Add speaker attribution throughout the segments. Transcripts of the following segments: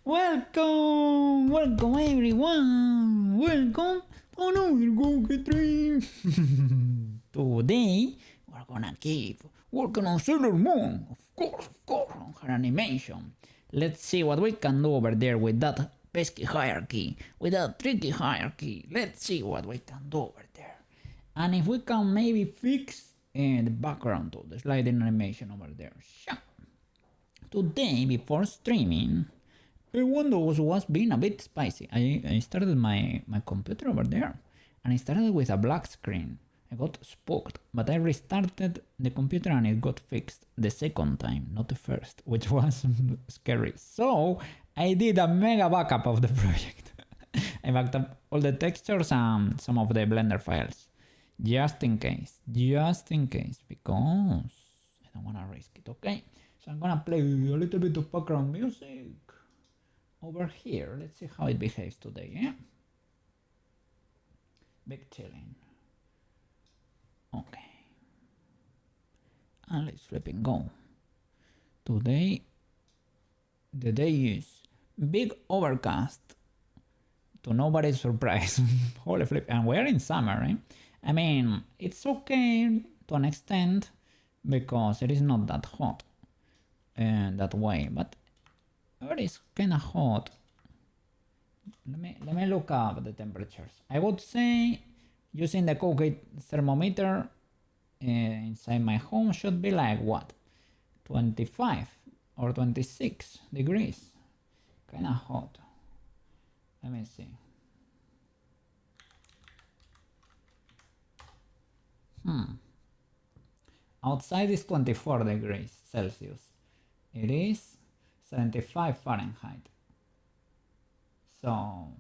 Speaker 1: Welcome! Welcome everyone! Welcome to another Google Stream! Today we're gonna keep working on Sailor Moon, of course, on her animation. Let's see what we can do over there with that pesky hierarchy, with that tricky hierarchy. Let's see what we can do over there. And if we can maybe fix the background of the sliding animation over there. So, today, before streaming, Windows was being a bit spicy. I started my computer over there, and I started with a black screen. I got spooked, but I restarted the computer and it got fixed the second time, not the first, which was scary. So I did a mega backup of the project. I backed up all the textures and some of the Blender files, just in case, because I don't want to risk it, okay? So I'm gonna play a little bit of background music over here. Let's see how it behaves today, yeah? Big chilling. Okay. And let's flip and go. Today, the day is big overcast, to nobody's surprise. Holy flip. And we're in summer, right? I mean, it's okay to an extent because it is not that hot that way, but it is kind of hot. Let me look up the temperatures. I would say using the Colgate thermometer inside my home should be like what, 25 or 26 degrees. Kind of hot. Let me see. Outside is 24 degrees Celsius. It is 75 Fahrenheit. So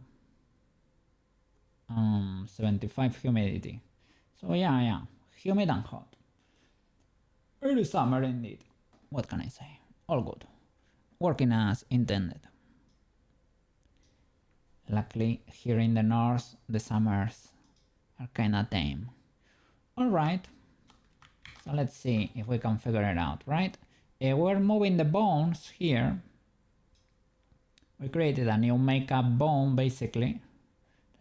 Speaker 1: 75 humidity. So yeah, humid and hot. Early summer indeed. What can I say? All good. Working as intended. Luckily, here in the north, the summers are kinda tame. Alright, so let's see if we can figure it out, right? We're moving the bones here. We created a new makeup bone, basically.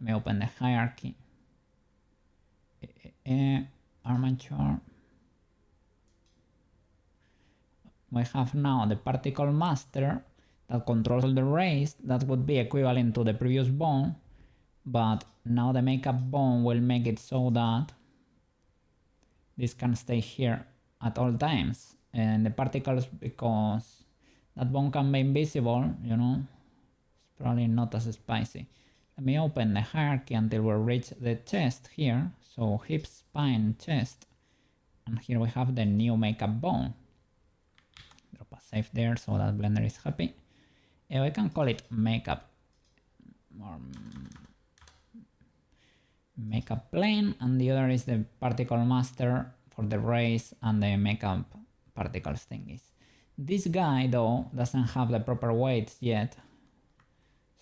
Speaker 1: Let me open the hierarchy. Armature. We have now the particle master that controls all the rays. That would be equivalent to the previous bone, but now the makeup bone will make it so that this can stay here at all times. And the particles, because that bone can be invisible, you know, it's probably not as spicy. Let me open the hierarchy until we reach the chest here. So hip, spine, chest, and here we have the new makeup bone. Drop a save there so that Blender is happy. We can call it makeup or makeup plane, and the other is the particle master for the rays and the makeup particles thingies. This guy though doesn't have the proper weights yet,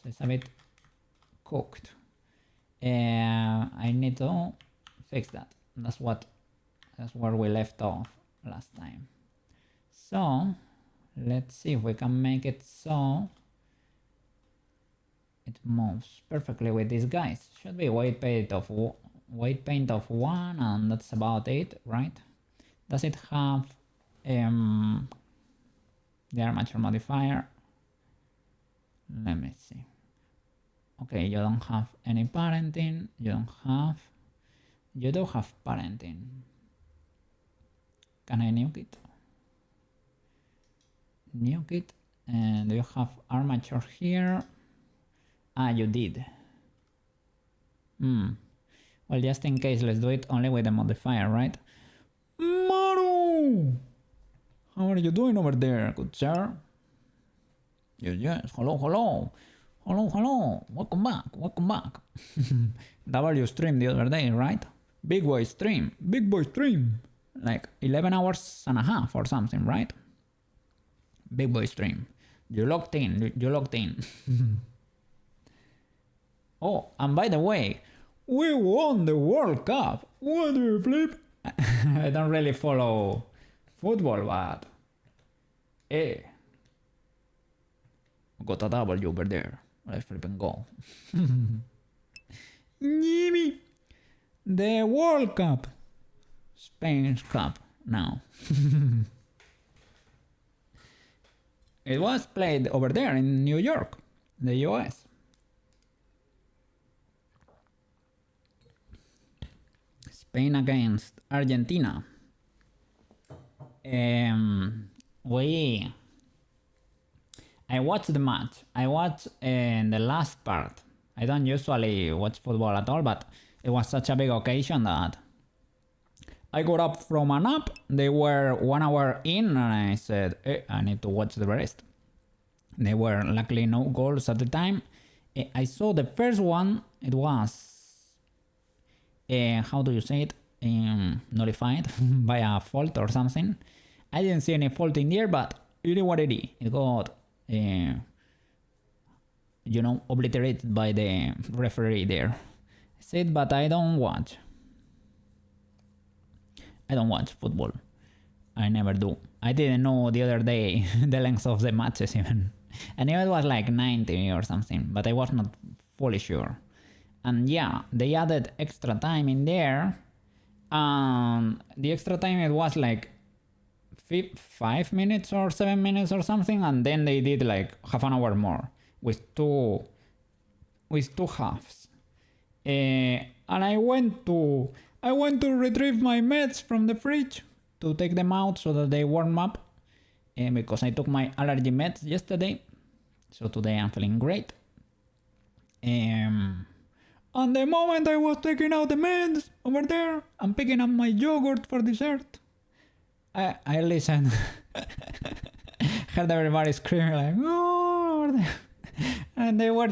Speaker 1: so it's a bit cooked. I need to fix that. That's where we left off last time. So let's see if we can make it so it moves perfectly with these guys. Should be weight paint of 1, and that's about it, right? Does it have the armature modifier? Let me see. Okay, you don't have any parenting. You do have parenting. Can I nuke it? Nuke it. And do you have armature here? Ah, you did. Well, just in case, let's do it only with the modifier, right? Maru! How are you doing over there, good sir? Yes, hello. Welcome back. W stream the other day, right? Big boy stream. Like 11 hours and a half or something, right? Big boy stream. You logged in. Oh, and by the way, we won the World Cup. What do you flip? I don't really follow football, but Got a W over there. Let's flipping go. Jimmy! The World Cup. Spain's Cup now. It was played over there in New York, the US. Spain against Argentina. I watched the match. I watched the last part. I don't usually watch football at all, but it was such a big occasion that I got up from a nap. They were 1 hour in, and I said, I need to watch the rest. There were luckily no goals at the time. I saw the first one. It was, how do you say it? Nullified by a fault or something. I didn't see any fault in there, but it is what it is. It got, obliterated by the referee there. I said, but I don't watch football. I never do. I didn't know the other day the length of the matches even. I knew it was like 90 or something, but I was not fully sure. And yeah, they added extra time in there. The extra time, it was like 5 minutes or 7 minutes or something, and then they did like half an hour more with two halves. And I went to retrieve my meds from the fridge to take them out so that they warm up, because I took my allergy meds yesterday, so today I'm feeling great. And the moment I was taking out the meds over there and picking up my yogurt for dessert, I listened. Heard everybody screaming like, oh! And they were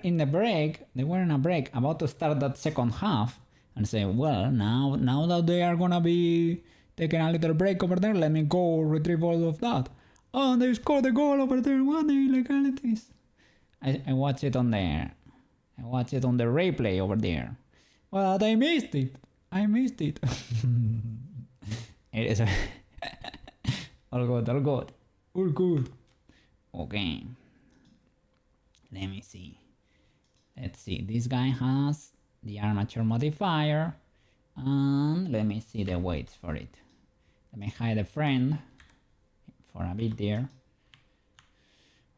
Speaker 1: in a break. They were in a break about to start that second half, and say, well, now that they are gonna be taking a little break over there, let me go retrieve all of that. Oh, they scored the goal over there. What the illegalities? I watched it on the replay over there. But I missed it. It is all good. Okay. Let me see. Let's see. This guy has the armature modifier, and let me see the weights for it. Let me hide a friend for a bit there.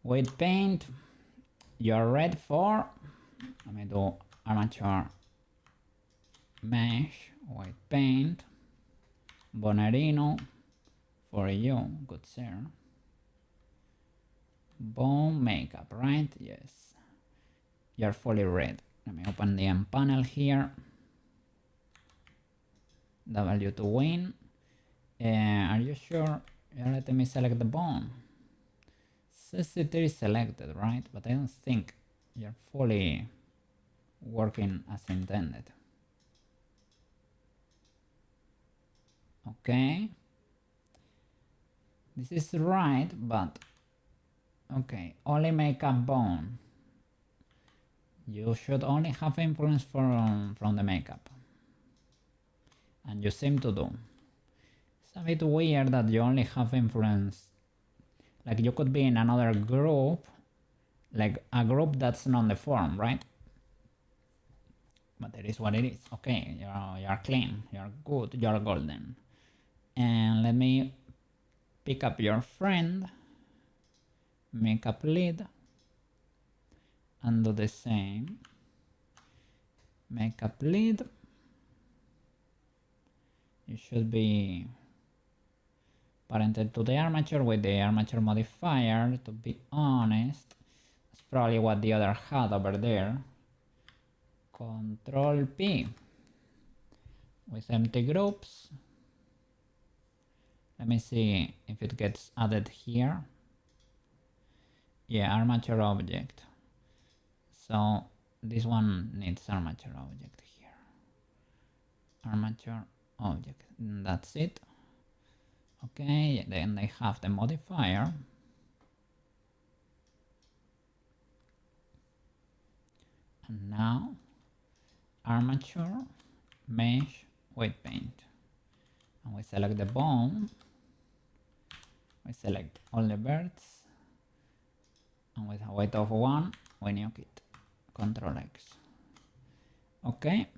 Speaker 1: Weight paint. You're red for. Let me do armature mesh, white paint. Bonerino for you, good sir. Bone makeup, right? Yes. You're fully red. Let me open the M panel here. W to win. Are you sure? You're letting me select the bone. Says it is selected, right? But I don't think you're fully working as intended. Okay. This is right, but okay, only makeup bone. You should only have influence from the makeup. And you seem to do. It's a bit weird that you only have influence. Like you could be in another group, like a group that's not the form, right? But it is what it is. Okay, you're clean, you're good, you're golden. And let me pick up your friend, makeup lead, and do the same. Makeup lead. You should be parented to the armature with the armature modifier, to be honest. That's probably what the other had over there. Control P with empty groups. Let me see if it gets added here. Yeah, armature object. So this one needs armature object here. Armature object. That's it. Okay, then they have the modifier. And now armature, mesh, weight paint. And we select the bone. We select all the birds. and with a weight of 1 we nuke it. Control X. Okay,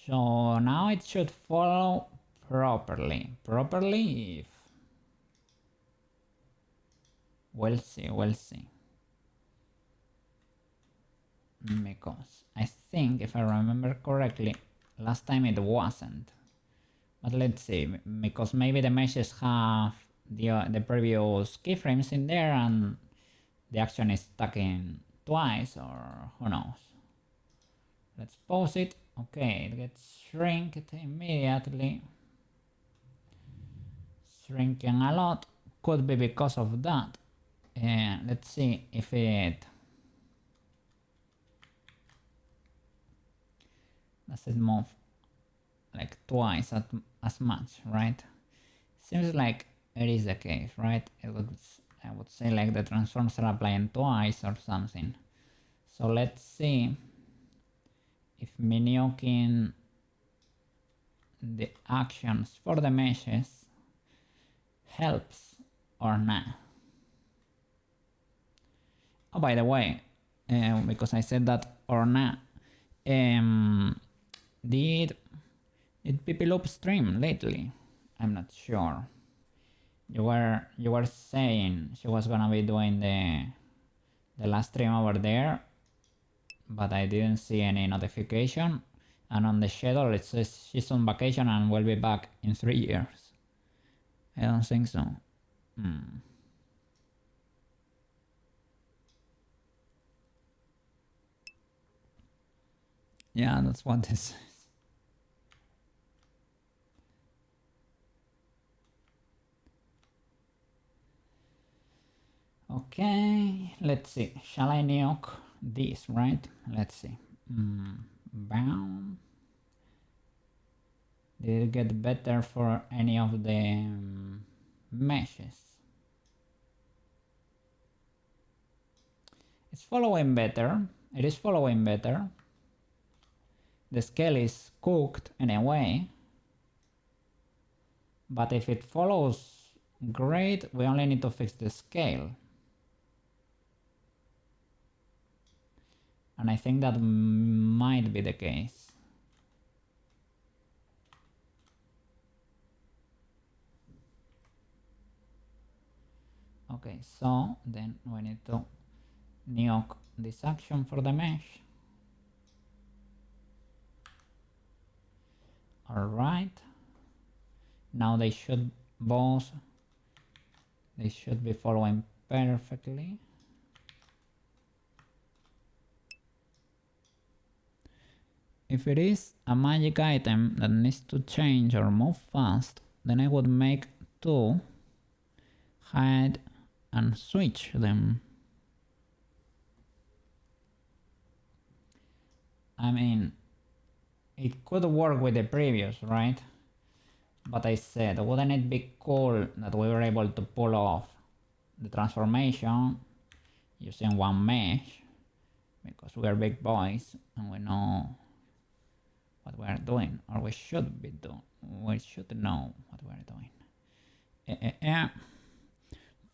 Speaker 1: so now it should follow properly. If we'll see. Because I think, if I remember correctly, last time it wasn't. But let's see, because maybe the meshes have the previous keyframes in there and the action is stuck in twice, or who knows. Let's pause it. Okay, it gets shrinked immediately. Shrinking a lot. Could be because of that. And let's see if it does it move like twice as much, right? Seems like it is the case, right? I would say like the transforms are applying twice or something. So let's see if me nuking the actions for the meshes helps or not. Oh, by the way, because I said that or not, did Pipiloop stream lately? I'm not sure. You were saying she was gonna be doing the last stream over there, but I didn't see any notification. And on the schedule it says she's on vacation and will be back in 3 years. I don't think so. Yeah, that's what this is. Okay, let's see. Shall I nuke this, right? Let's see. Bam. Did it get better for any of the meshes? It's following better. It is following better. The scale is cooked in a way. But if it follows great, we only need to fix the scale. And I think that might be the case. Okay, so then we need to nuke this action for the mesh. Alright. Now they should be following perfectly. If it is a magic item that needs to change or move fast, then I would make 2, hide and switch them. I mean, it could work with the previous, right? But I said, wouldn't it be cool that we were able to pull off the transformation using one mesh? Because we are big boys and we know what we are doing, or we should be doing. We should know what we are doing.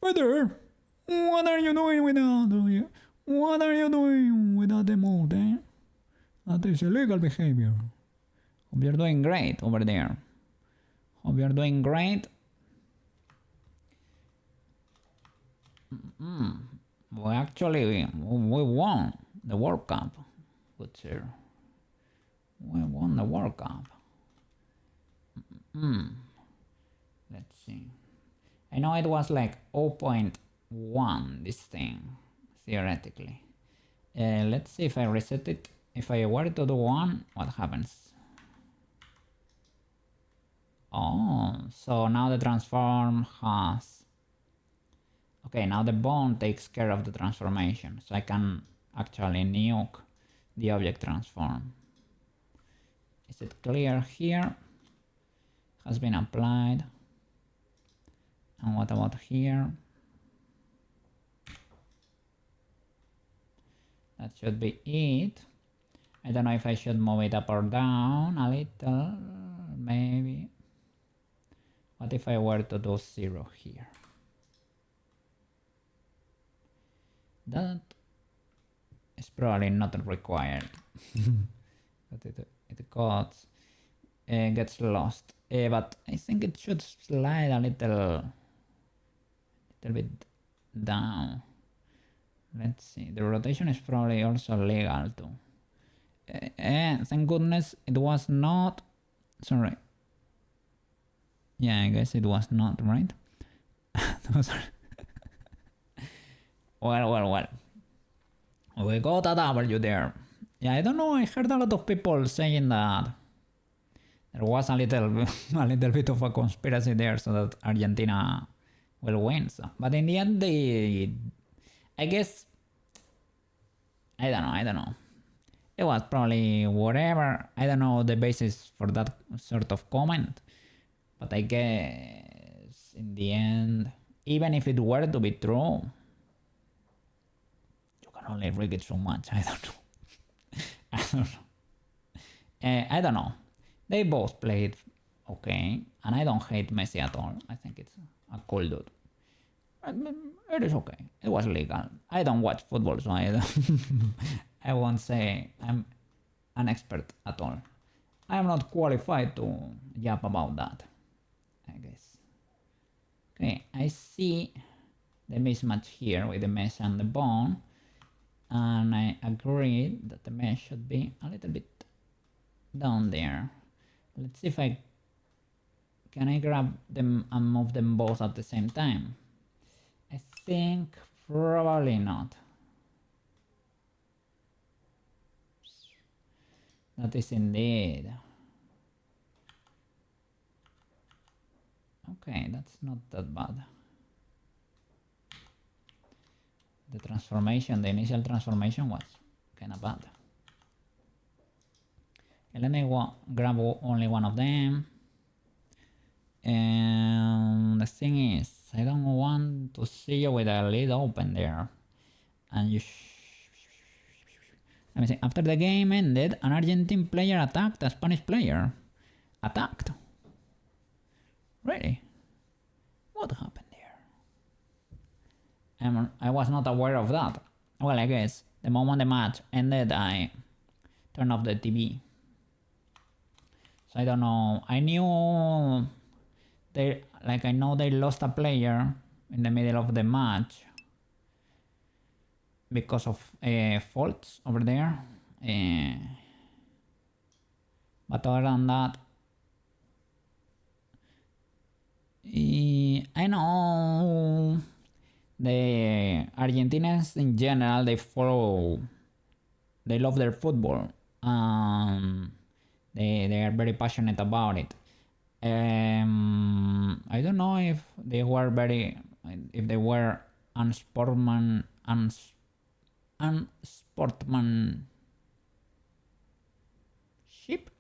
Speaker 1: Brother, what are you doing without the mode, eh? That is illegal behavior. Hope you're doing great over there. Hope you're doing great. We actually we won the World Cup. Good sir. We won the World Cup. Let's see. I know it was like 0.1 this thing, theoretically. Let's see if I reset it. If I were to do 1, what happens? Oh, so now the transform has... Okay, now the bone takes care of the transformation, so I can actually nuke the object transform. Is it clear here? Has been applied. And what about here? That should be it. I don't know if I should move it up or down a little, maybe. What if I were to do 0 here? That is probably not required. But it gets lost. But I think it should slide a little bit down. Let's see. The rotation is probably also legal too. Thank goodness it was not. Sorry. Yeah, I guess it was not, right? Well. We got a W there. Yeah, I don't know. I heard a lot of people saying that there was a little bit of a conspiracy there so that Argentina will win. So. But in the end, I guess, I don't know. It was probably whatever. I don't know the basis for that sort of comment. But I guess in the end, even if it were to be true, you can only rig it so much. I don't know. I don't know. They both played okay, and I don't hate Messi at all. I think it's a cool dude. It is okay. It was legal. I don't watch football, so I won't say I'm an expert at all. I am not qualified to yap about that, I guess. Okay, I see the mismatch here with the mesh and the bone, and I agree that the mesh should be a little bit down there. Let's see if can I grab them and move them both at the same time. I think probably not. That is indeed. Okay, that's not that bad. The initial transformation was kind of bad. Okay, let me grab only one of them. And the thing is, I don't want to see you with a lid open there. And you let me see. After the game ended, an Argentine player attacked a Spanish player. Attacked? Really? What happened there? I was not aware of that. Well, I guess the moment the match ended, I turned off the TV. So I don't know. I knew I know they lost a player in the middle of the match because of faults over there. But other than that, I know the Argentinians in general, they love their football. They are very passionate about it. I don't know if they were unsportsmanship.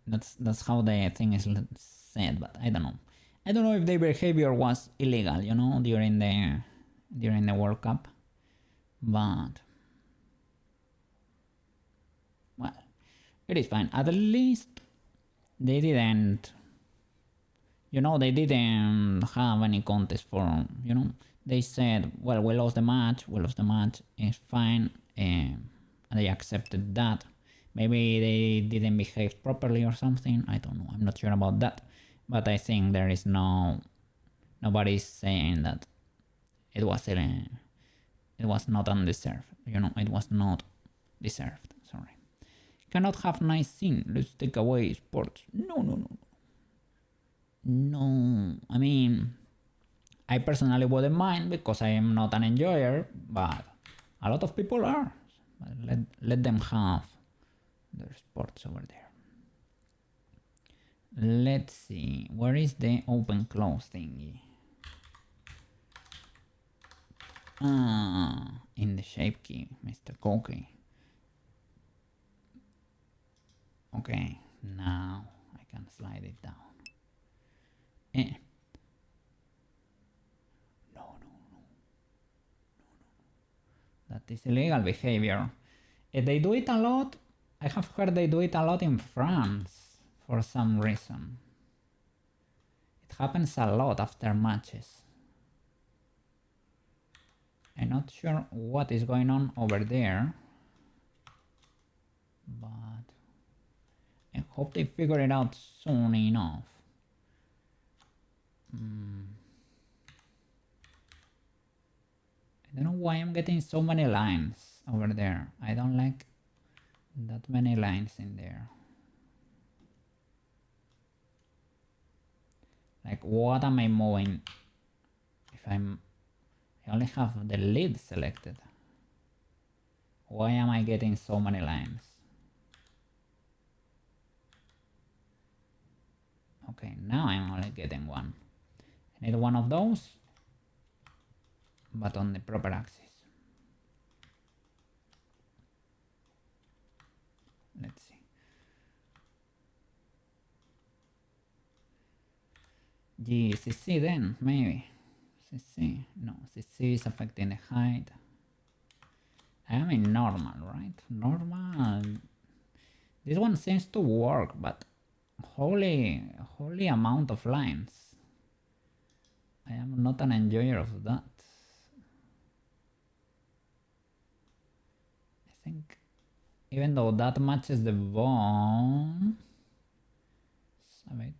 Speaker 1: That's how the thing is said, but I don't know. I don't know if their behavior was illegal, during the World Cup, but well, it is fine. At least they didn't have any contest for, they said, well, we lost the match, it's fine, and they accepted that. Maybe they didn't behave properly or something, I don't know, I'm not sure about that. But I think there is nobody's saying that it was not undeserved, it was not deserved, sorry. Cannot have nice thing, let's take away sports. No, I mean, I personally wouldn't mind because I am not an enjoyer, but a lot of people are. Let them have their sports over there. Let's see, where is the open close thingy? In the shape key, Mr. Koki. Okay, now I can slide it down. No. That is illegal behavior. They do it a lot. I have heard they do it a lot in France for some reason. It happens a lot after matches. not sure what is going on over there, but I hope they figure it out soon enough. I don't know why I'm getting so many lines over there. I don't like that many lines in there. Like, what am I moving if I only have the lead selected? Why am I getting so many lines? Okay, now I'm only getting one. I need one of those, but on the proper axis. Let's see. GCC then, maybe. CC, no, CC is affecting the height. I am in normal, right? Normal. This one seems to work, but holy amount of lines. I am not an enjoyer of that. I think even though that matches the bone, it's a bit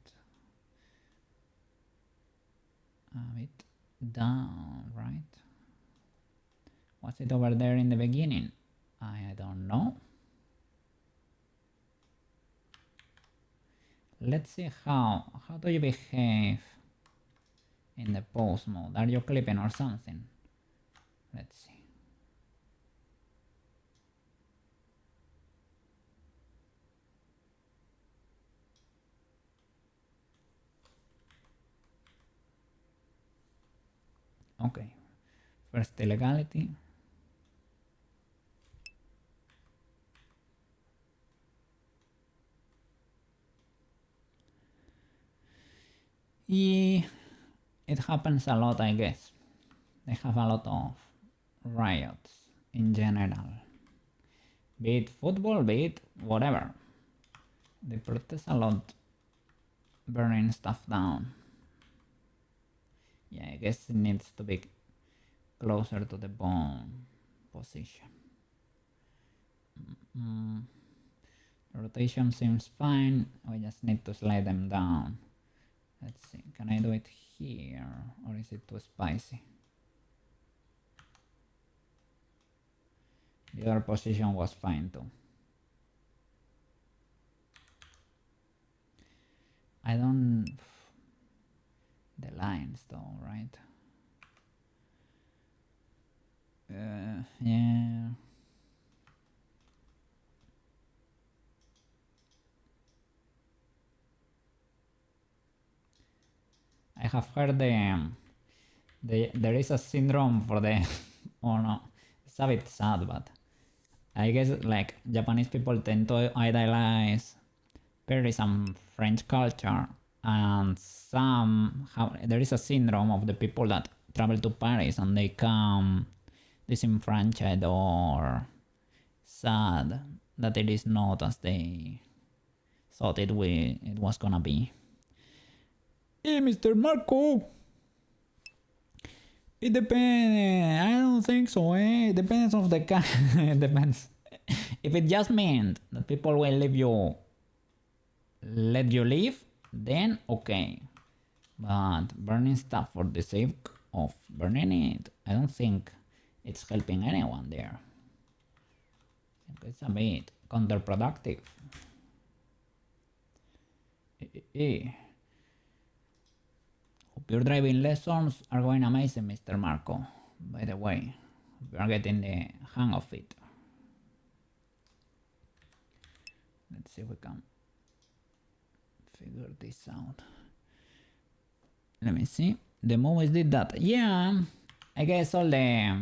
Speaker 1: down, right? Was it over there in the beginning? I don't know. Let's see how do you behave in the pose mode. Are you clipping or something? Let's see. Okay, first illegality. Yeah, it happens a lot, I guess. They have a lot of riots in general. Be it football, be it whatever. They protest a lot, burning stuff down. Yeah, I guess it needs to be closer to the bone position. Rotation seems fine. We just need to slide them down. Let's see, can I do it here or is it too spicy? The other position was fine too. I don't... the lines though, right? Yeah. I have heard there is a syndrome for the... oh no, it's a bit sad, but I guess like Japanese people tend to idolize Paris and French culture, and there is a syndrome of the people that travel to Paris and they come disenfranchised or sad that it is not as they thought it was gonna be. Hey, Mr. Marco! It depends. I don't think so. It depends on the car. It depends. If it just means that people will let you leave, then okay. But burning stuff for the sake of burning it, I don't think it's helping anyone there. It's a bit counterproductive. Hope your driving lessons are going amazing, Mr. Marco. By the way, we are getting the hang of it. Let's see if we can figure this out. Let me see. The movies did that. Yeah, I guess all the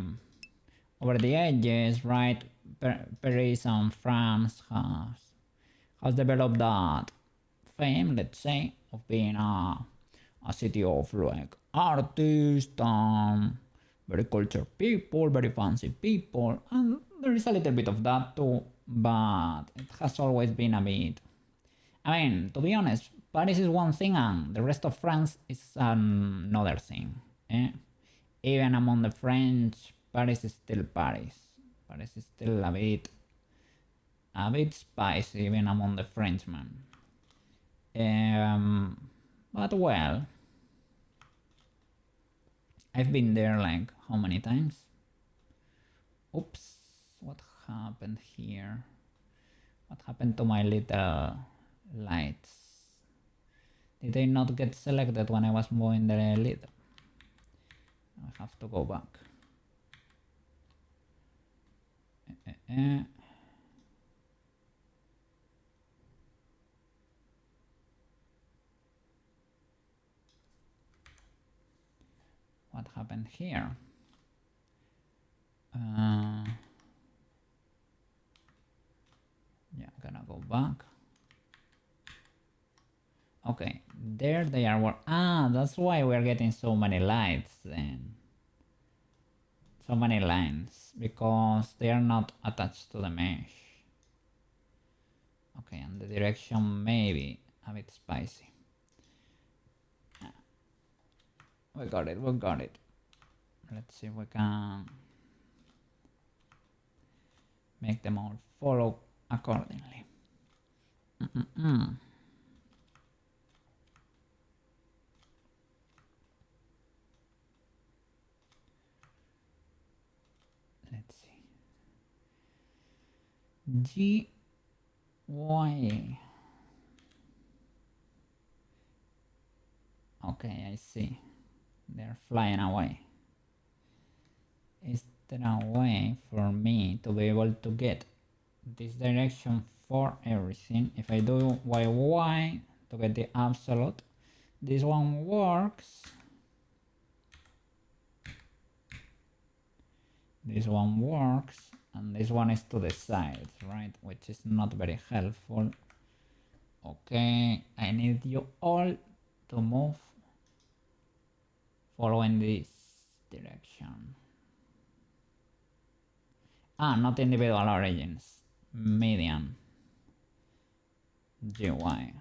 Speaker 1: over the edges, right? Paris and France has developed that fame, let's say, of being a city of like artists, very cultured people, very fancy people, and there is a little bit of that too, but it has always been a bit... I mean, to be honest, Paris is one thing and the rest of France is another thing. Even among the French Paris is still Paris. Paris is still a bit spicy even among the Frenchmen. But well, I've been there like how many times? Oops, what happened here? What happened to my little lights? Did they not get selected when I was moving the lid? I have to go back. What happened here? Yeah, gonna go back. Okay, there they are. That's why we're getting so many lights then. So many lines, because they are not attached to the mesh. Okay, and the direction maybe a bit spicy. We got it, we got it. Let's see if we can make them all follow accordingly. Let's see. G, Y. Okay, I see. They're flying away. Is there a way for me to be able to get this direction for everything? If I do YY to get the absolute, this one works. This one works, and this one is to the sides, right? Which is not very helpful. Okay, I need you all to move following this direction. Not individual origins. Median. GY.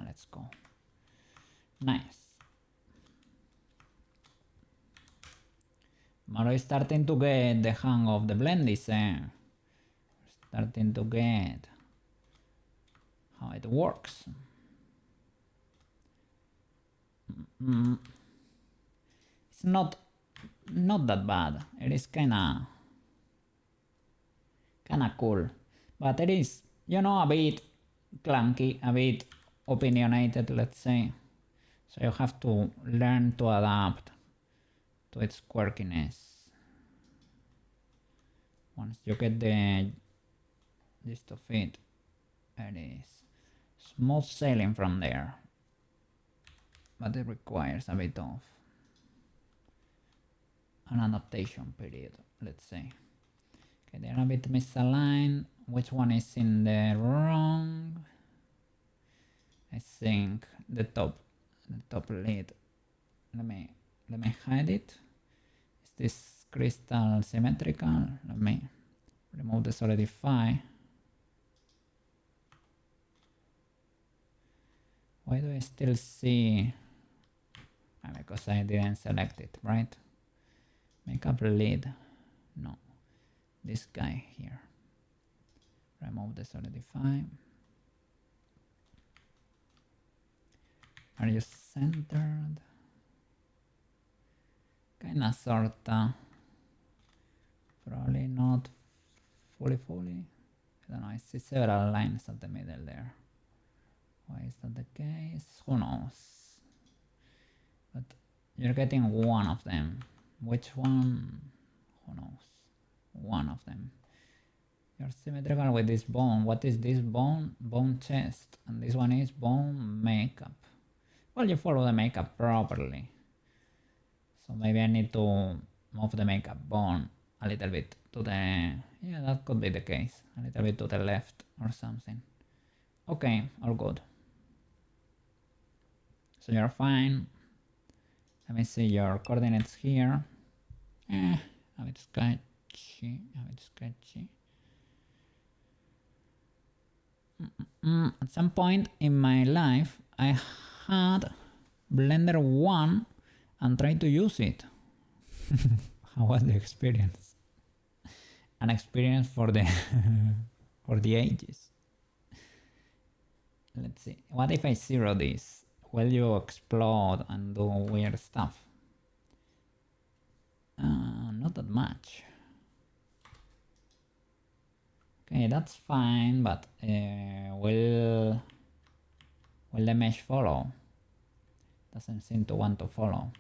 Speaker 1: Let's go. Nice. Maro is starting to get the hang of the blend design. Starting to get how it works. It's not that bad. It is kinda cool, but it is, you know, a bit clunky, a bit opinionated, let's say. So you have to learn to adapt to its quirkiness. Once you get the gist of it, it is smooth sailing from there. But it requires a bit of an adaptation period, let's say. Okay, they're a bit misaligned. Which one is in the wrong? I think the top lid. Let me hide it. Is this crystal symmetrical? Let me remove the solidify. Why do I still see? Because I didn't select it, right? Makeup lid. No. This guy here. Remove the solidify. Are you centered? Kinda sorta. Probably not fully. I don't know, I see several lines at the middle there. Why is that the case? Who knows? But you're getting one of them. Which one? Who knows? One of them. You're symmetrical with this bone. What is this bone? Bone chest. And this one is bone makeup. Well, you follow the makeup properly. So maybe I need to move the makeup bone a little bit to the... Yeah, that could be the case. A little bit to the left or something. Okay, all good. So you're fine. Let me see your coordinates here. A bit sketchy, At some point in my life, I had Blender 1 and tried to use it. How was the experience? An experience for the for the ages. Let's see. What if I zero this? Will you explode and do weird stuff? Not that much. Okay, that's fine, but will the mesh follow? Doesn't seem to want to follow.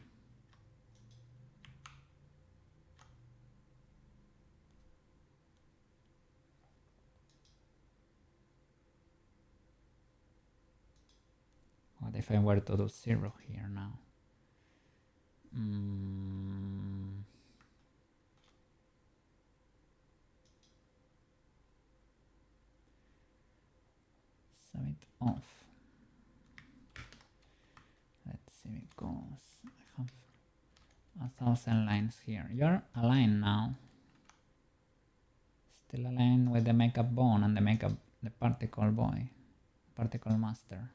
Speaker 1: What if I were to do 0 here now? Sum it off. Let's see, because I have 1,000 lines here. You're aligned now. Still aligned with the makeup bone and the particle boy, particle master.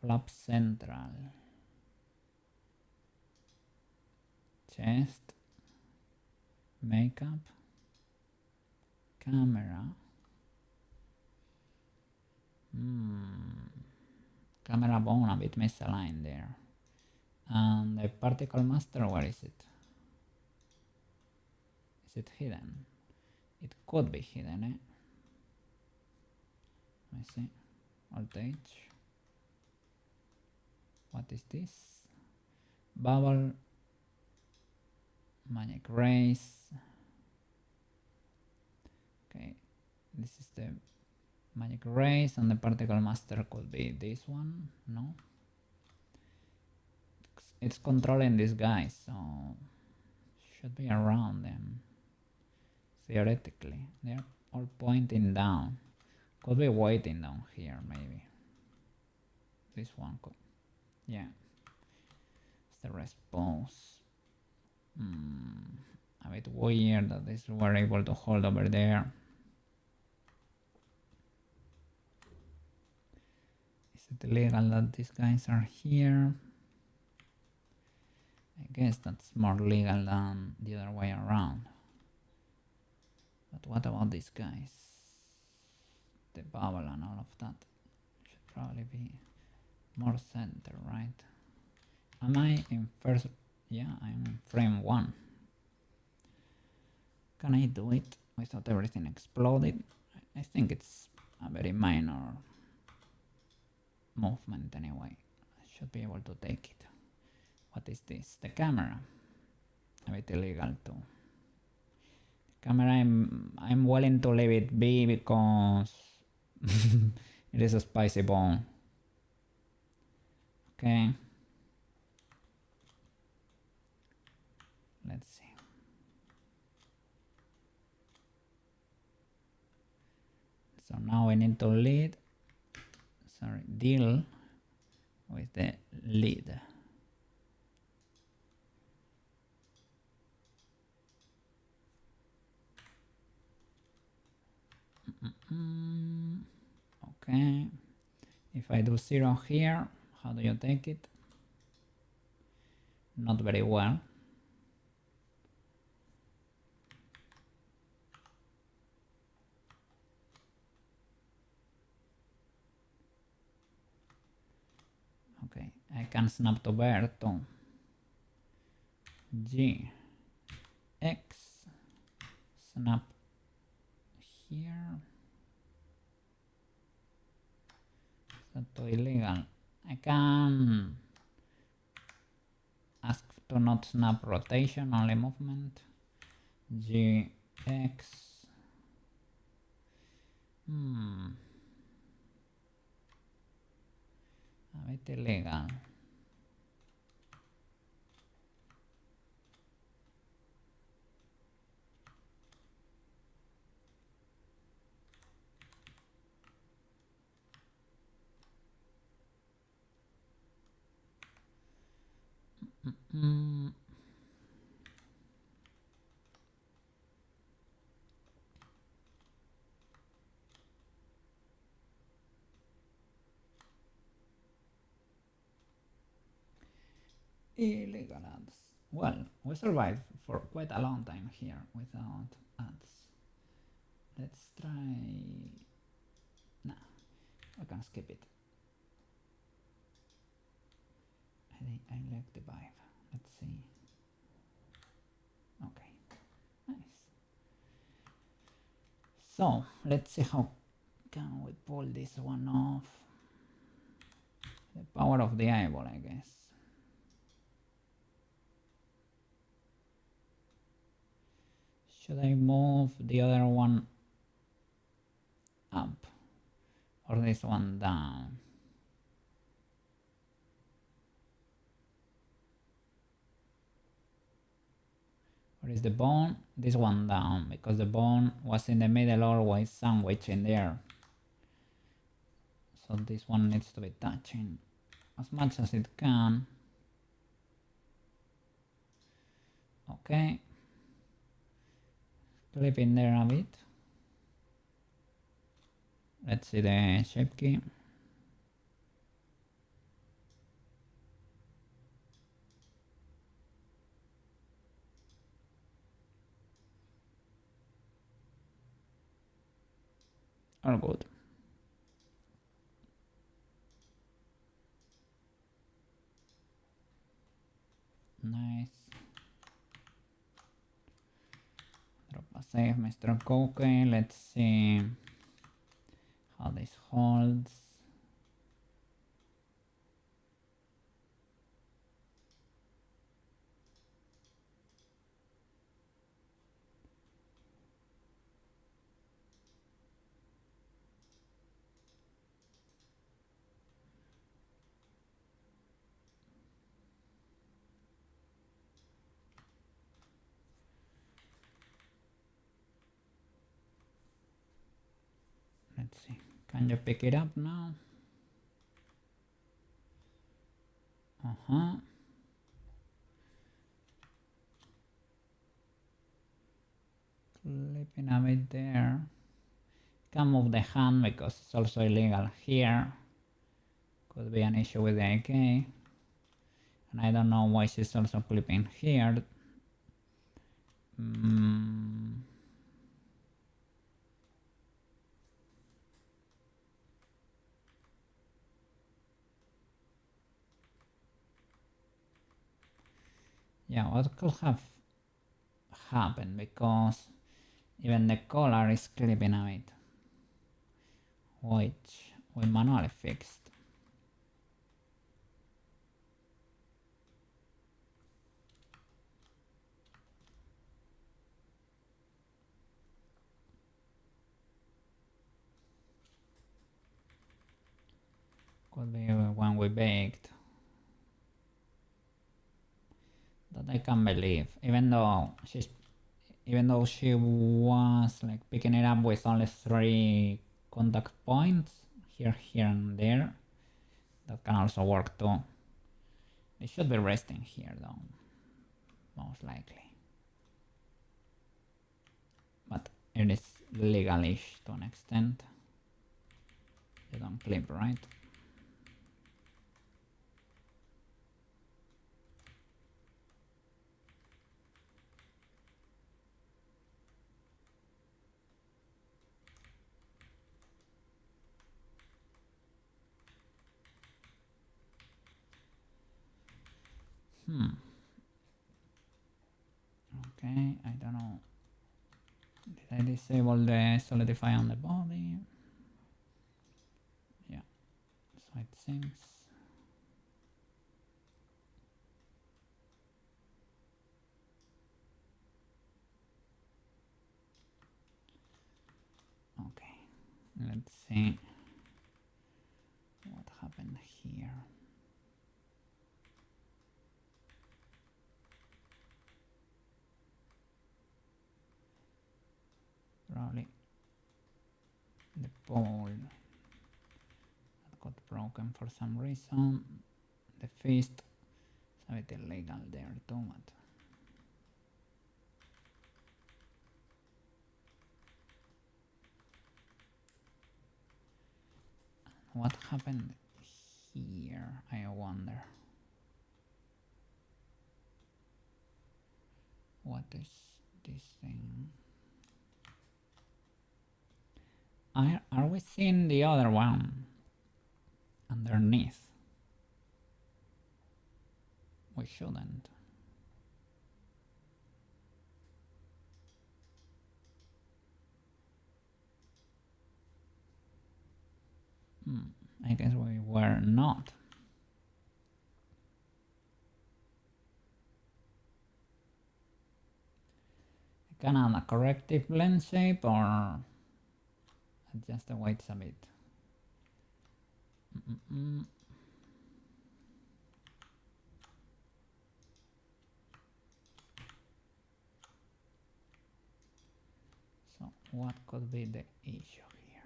Speaker 1: Flap central. Chest. Makeup. Camera. Camera bone a bit misaligned there. And the particle master, where is it? Is it hidden? It could be hidden, eh? Let me see. Voltage. What is this? Bubble. Magic rays. Okay, this is the magic rays, and the particle master could be this one. No, it's controlling these guys, so should be around them. Theoretically, they're all pointing down. Could be waiting down here, maybe. This one could, yeah. It's the response. A bit weird that these were able to hold over there. Is it illegal that these guys are here? I guess that's more legal than the other way around. But what about these guys? The bubble and all of that should probably be more center, right? Am I in first? Yeah, I'm in frame 1. Can I do it without everything exploded? I think it's a very minor movement anyway. I should be able to take it. What is this? The camera. A bit illegal too. The camera, I'm willing to leave it be because it is a spicy bone. Okay. Let's see. So now we need to deal with the lead. Okay. If I do 0 here, how do you take it? Not very well. Okay, I can snap to bear too. G, X, snap here. Is that too illegal? I can ask to not snap rotation, only movement. G, X. A bit illegal. Illegal ads. Well, we survived for quite a long time here without ads. Let's try... Nah, I can skip it. I think I like the vibe. Let's see. Okay, nice. So, let's see how can we pull this one off. The power of the eyeball, I guess. Should I move the other one up or this one down? Where is the bone? This one down, because the bone was in the middle, always sandwiched in there. So this one needs to be touching as much as it can. Okay. Clip in there a bit. Let's see the shape key. All good. Nice. Drop a save, Mr. Cookie. Let's see how this holds. Let's see. Can you pick it up now? Clipping a bit there. Can move the hand because it's also illegal here. Could be an issue with the AK. And I don't know why she's also clipping here. Yeah, what could have happened, because even the collar is clipping a bit, which we manually fixed. Could be when we baked. That I can't believe, even though she was like picking it up with only 3 contact points here, and there. That can also work too. They should be resting here though, most likely. But it is legalish to an extent. You don't clip, right? Okay, I don't know. Did I disable the solidify on the body? Yeah, so it seems. Okay, let's see what happened here. Probably the pole that got broken for some reason. The fist is a bit illegal there too, but what happened here, I wonder. What is this thing? Are we seeing the other one underneath? We shouldn't. I guess we were not. Can add a corrective blend shape or adjust the weights a bit. So what could be the issue here?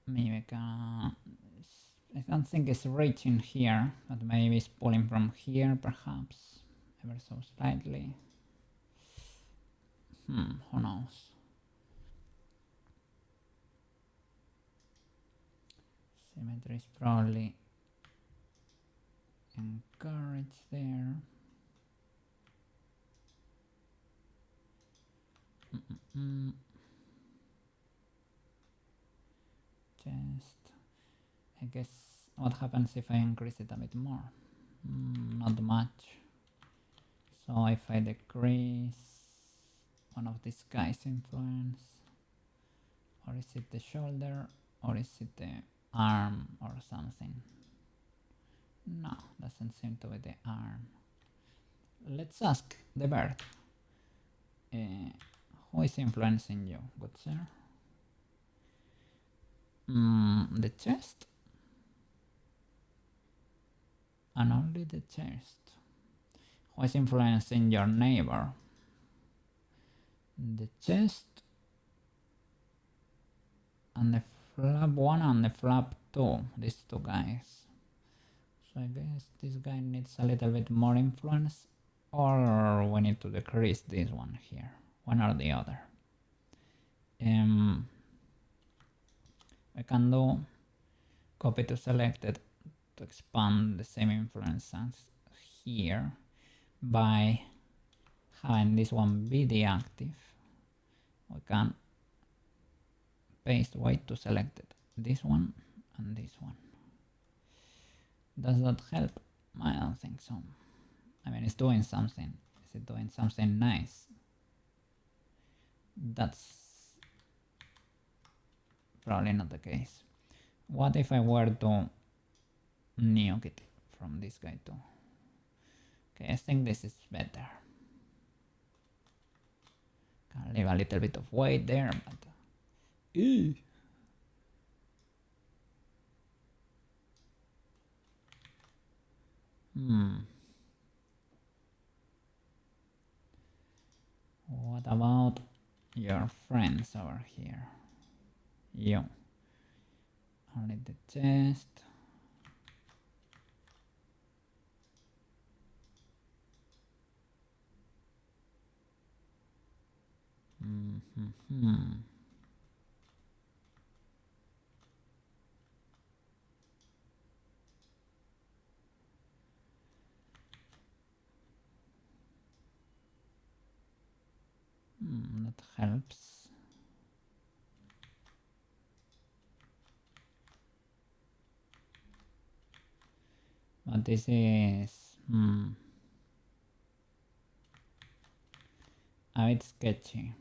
Speaker 1: Maybe I don't think it's reaching here, but maybe it's pulling from here, perhaps, ever so slightly. Who knows? Symmetry is probably encouraged there. Just, I guess, what happens if I increase it a bit more? Not much. So if I decrease one of these guys' influence, or is it the shoulder, or is it the arm or something? No, doesn't seem to be the arm. Let's ask the bird. Who is influencing you, good sir? The chest? And only the chest. Who is influencing your neighbor? The chest and the flap 1 and the flap 2, these two guys. So I guess this guy needs a little bit more influence, or we need to decrease this one here, one or the other. We can do copy to selected to expand the same influence as here by having this one be deactive. We can paste weight to selected, this one and this one. Does that help? I don't think so. I mean, it's doing something. Is it doing something nice? That's probably not the case. What if I were to nuke it from this guy too? Okay, I think this is better. Can leave a little bit of weight there, but what about your friends over here? You. Only the chest. That helps. But this is a bit sketchy.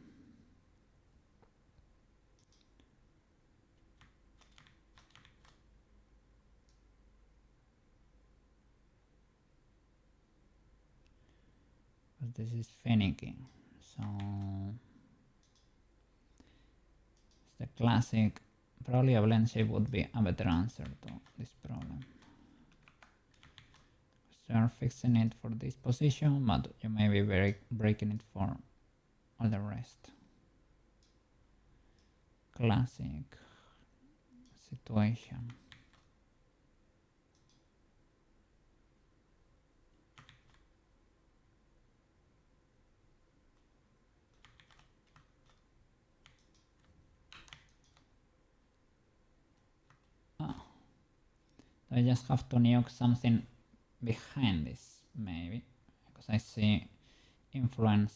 Speaker 1: But this is finicky. So it's the classic. Probably a blend shape would be a better answer to this problem. So you're fixing it for this position, but you may be breaking it for all the rest. Classic situation. So I just have to nuke something behind this, maybe, because I see influence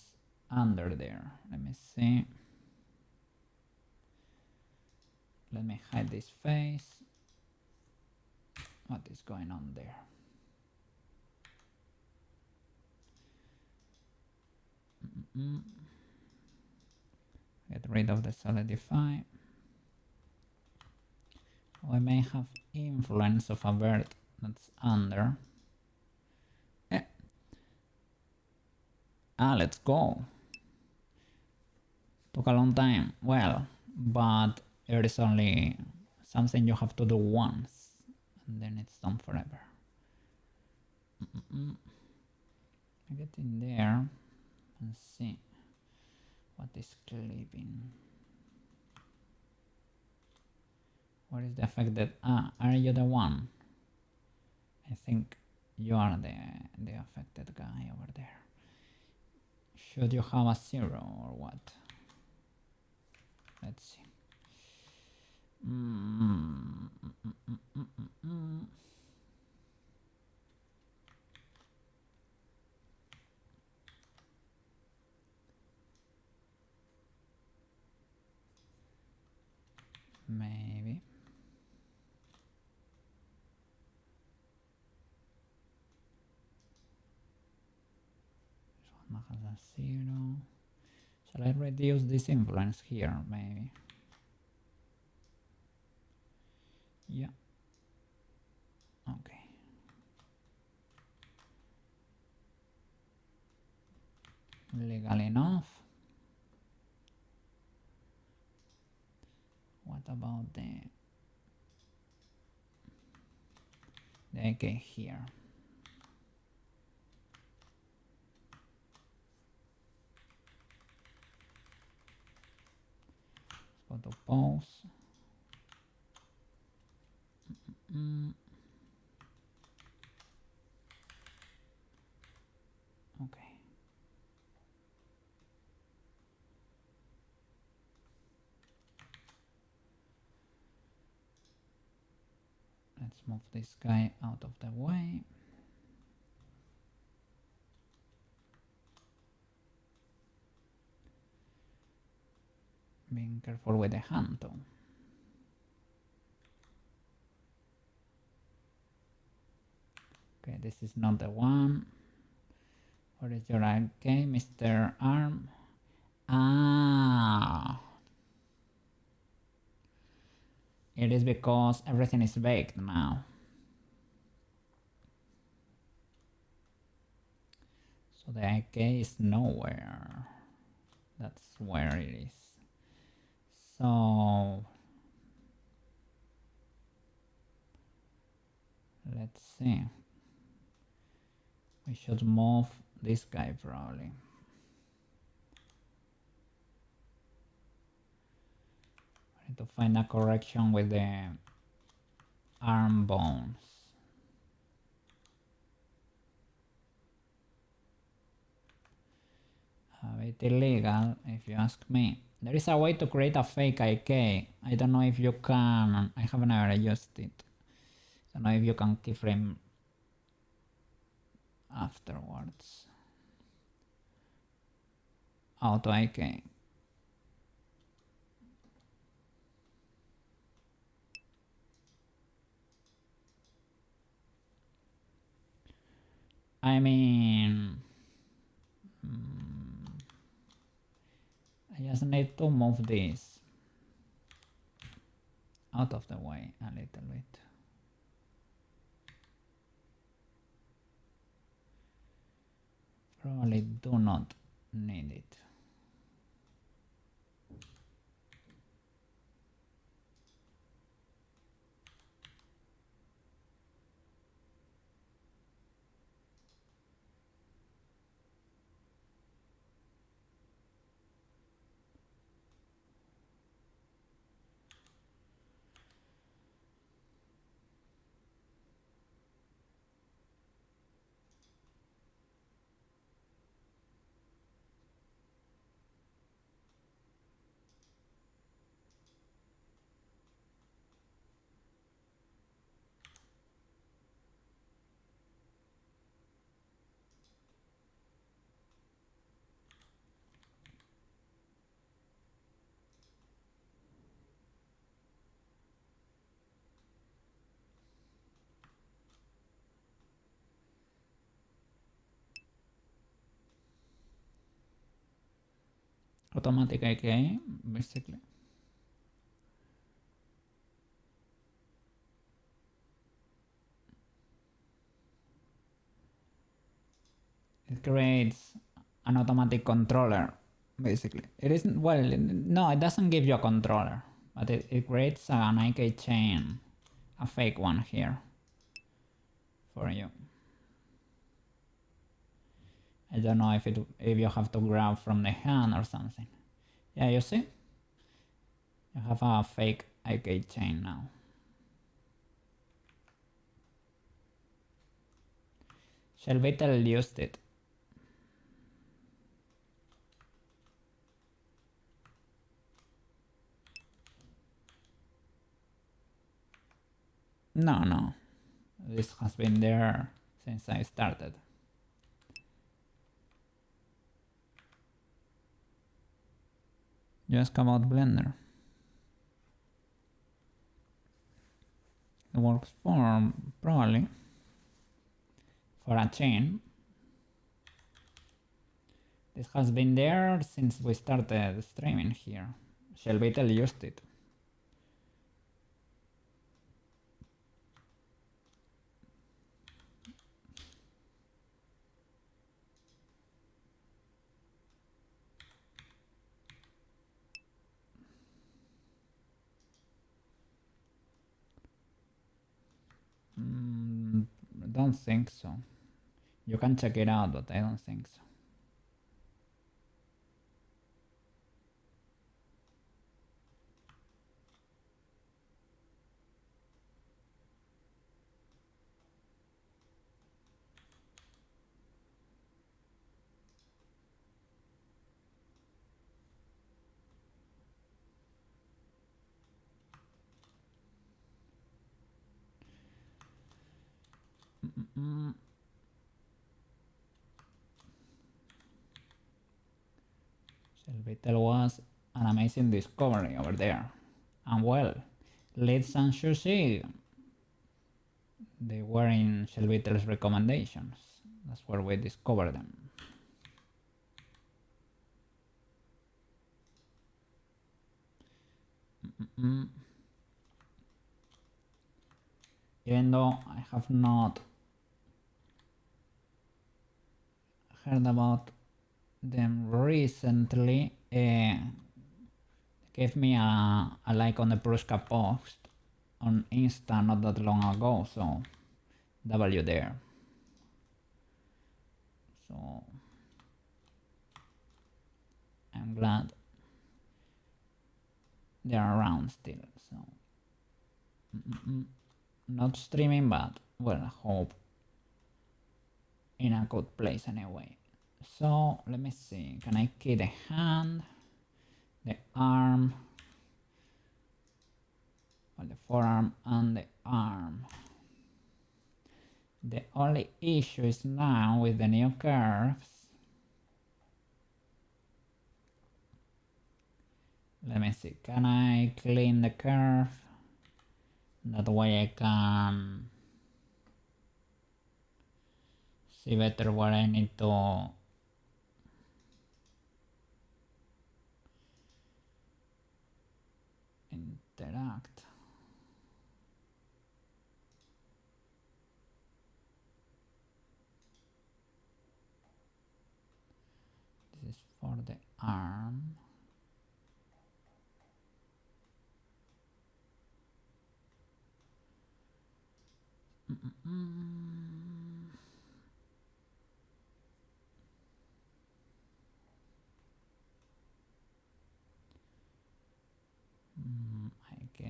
Speaker 1: under there. Let me see. Let me hide this face. What is going on there? Get rid of the solidify. We may have influence of a bird that's under. Let's go. Took a long time. Well, but it is only something you have to do once, and then it's done forever. Get in there and see what is clipping. What is the effect that... are you the one? I think you are the affected guy over there. Should you have a 0 or what? Let's see. Maybe. This one has a 0. Shall I reduce this influence here, maybe? Yeah. Okay. Legal enough. What about the AK here? Let's go to pause. Okay. Let's move this guy out of the way. Being careful with the hand though. Okay, this is not the one. What is your AK, Mr. Arm? It is because everything is baked now. So the AK is nowhere. That's where it is. So let's see. We should move this guy probably. I need to find a correction with the arm bones. A bit illegal if you ask me. There is a way to create a fake IK. I don't know if you can. I haven't ever used it. I don't know if you can keyframe afterwards. Auto IK. I mean, I just need to move this out of the way a little bit. Probably do not need it. automatic IK basically. It creates an automatic controller basically. It isn't, well, no, it doesn't give you a controller, but it creates an IK chain, a fake one here for you. I don't know if you have to grab from the hand or something. Yeah, you see? You have a fake IK chain now. Shellbeetle used it. No. This has been there since I started. Just come out Blender. It works for probably for a chain. This has been there since we started streaming here. Shellbeetle used it. I don't think so. You can check it out, but I don't think so. Shellbeetle was an amazing discovery over there. And well, Leeds and Sushi, they were in Shellbeetle's recommendations. That's where we discovered them. Even though I have not heard about them recently, gave me a like on the Pruska post on Insta not that long ago, so W there. So I'm glad they're around still. So not streaming, but well, I hope in a good place anyway. So let me see, can I key the hand, the arm, well, the forearm and the arm? The only issue is now with the new curves. Let me see, can I clean the curve? That way I can see better where I need to interact. This is for the arm. I guess.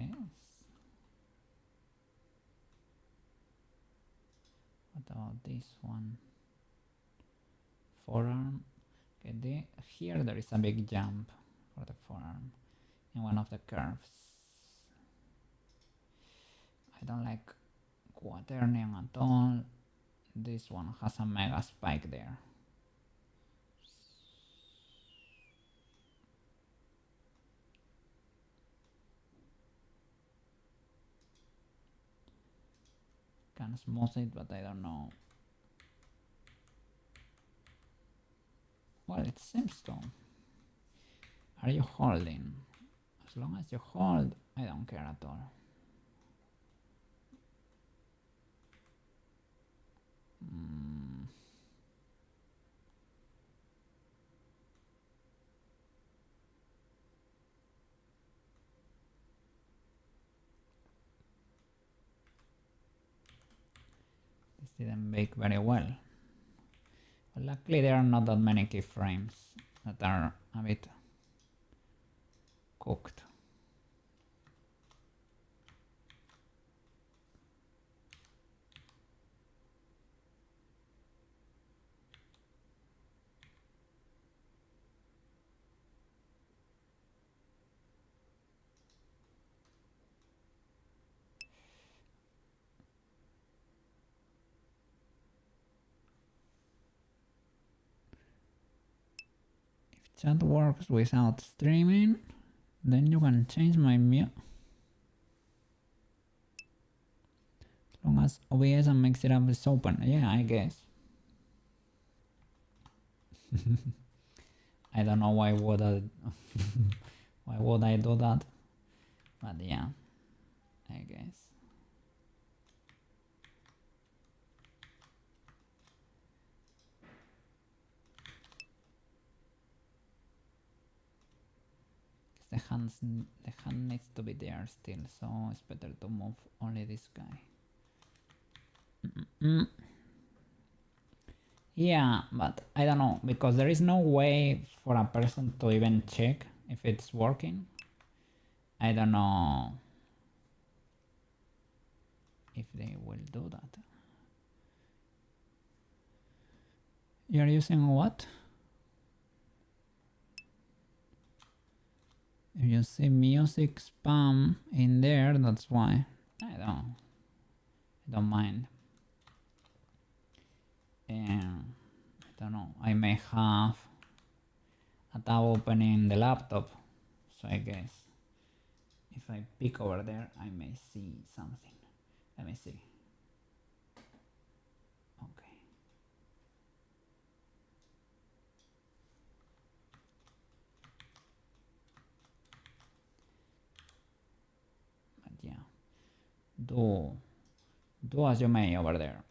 Speaker 1: What about this one? Forearm. Okay, here there is a big jump for the forearm in one of the curves. I don't like quaternion at all. This one has a mega spike there. Can smooth it, but I don't know. Well, it seems to. Are you holding? As long as you hold, I don't care at all. This didn't bake very well. But luckily there are not that many keyframes that are a bit cooked. If chat works without streaming, then you can change my mute. As long as OBS and Mix It Up is open. Yeah, I guess. I don't know why would I why would I do that? But yeah, I guess. The hand needs to be there still, so it's better to move only this guy. Yeah, but I don't know, because there is no way for a person to even check if it's working. I don't know if they will do that. You're using what? If you see music spam in there, that's why. I don't mind. And I don't know, I may have a tab open in the laptop, so I guess if I peek over there I may see something. Let me see. Okay. But yeah, do as you may over there.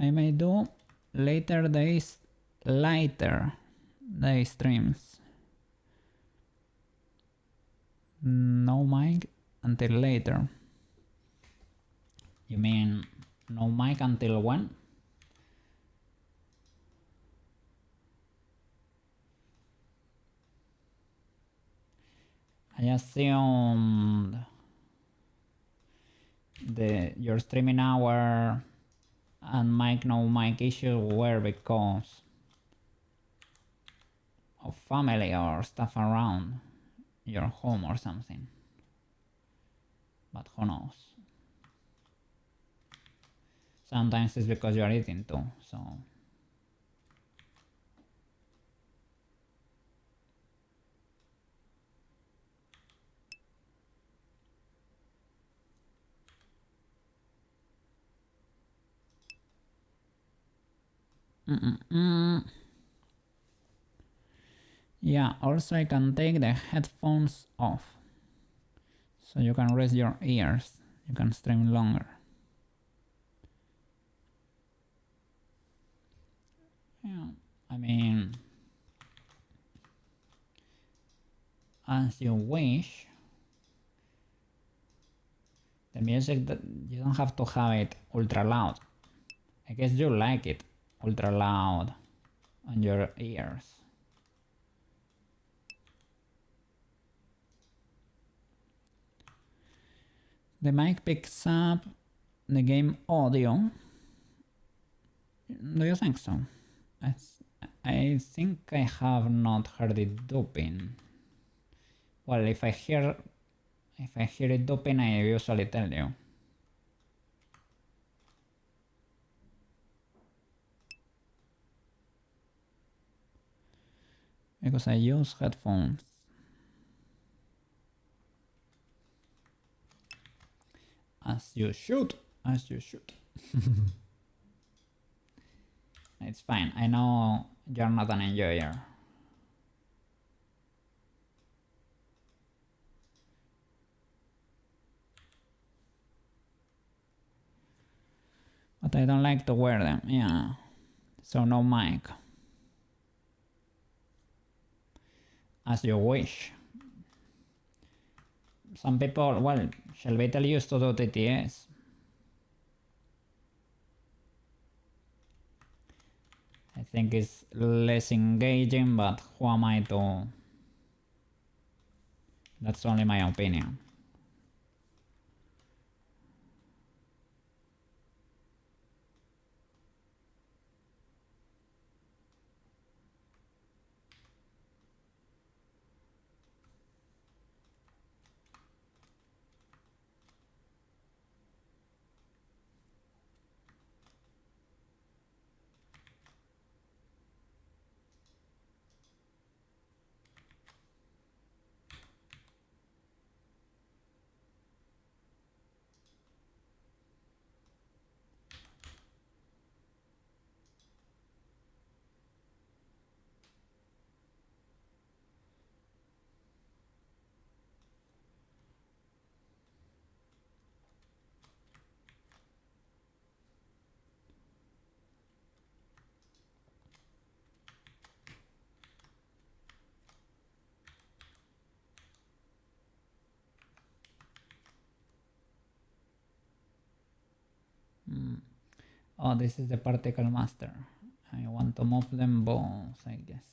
Speaker 1: I may do later days, lighter day streams. No mic until later. You mean no mic until when? I assumed your streaming hour and no mic issue were because of family or stuff around your home or something. But who knows? Sometimes it's because you are eating too, so. Yeah, also I can take the headphones off, so you can rest your ears, you can stream longer. Yeah, I mean, as you wish. The music, that you don't have to have it ultra loud. I guess you like it ultra loud on your ears. The mic picks up the game audio. Do you think so? I think I have not heard it duping. Well, if I hear If I hear it open, I usually tell you. Because I use headphones. As you should. As you should. It's fine. I know you're not an enjoyer. But I don't like to wear them. Yeah. So no mic. As you wish. Some people, well, Shelvitel used to do TTS. I think it's less engaging, but who am I to... That's only my opinion. Oh, this is the particle master. I want to move them both, I guess.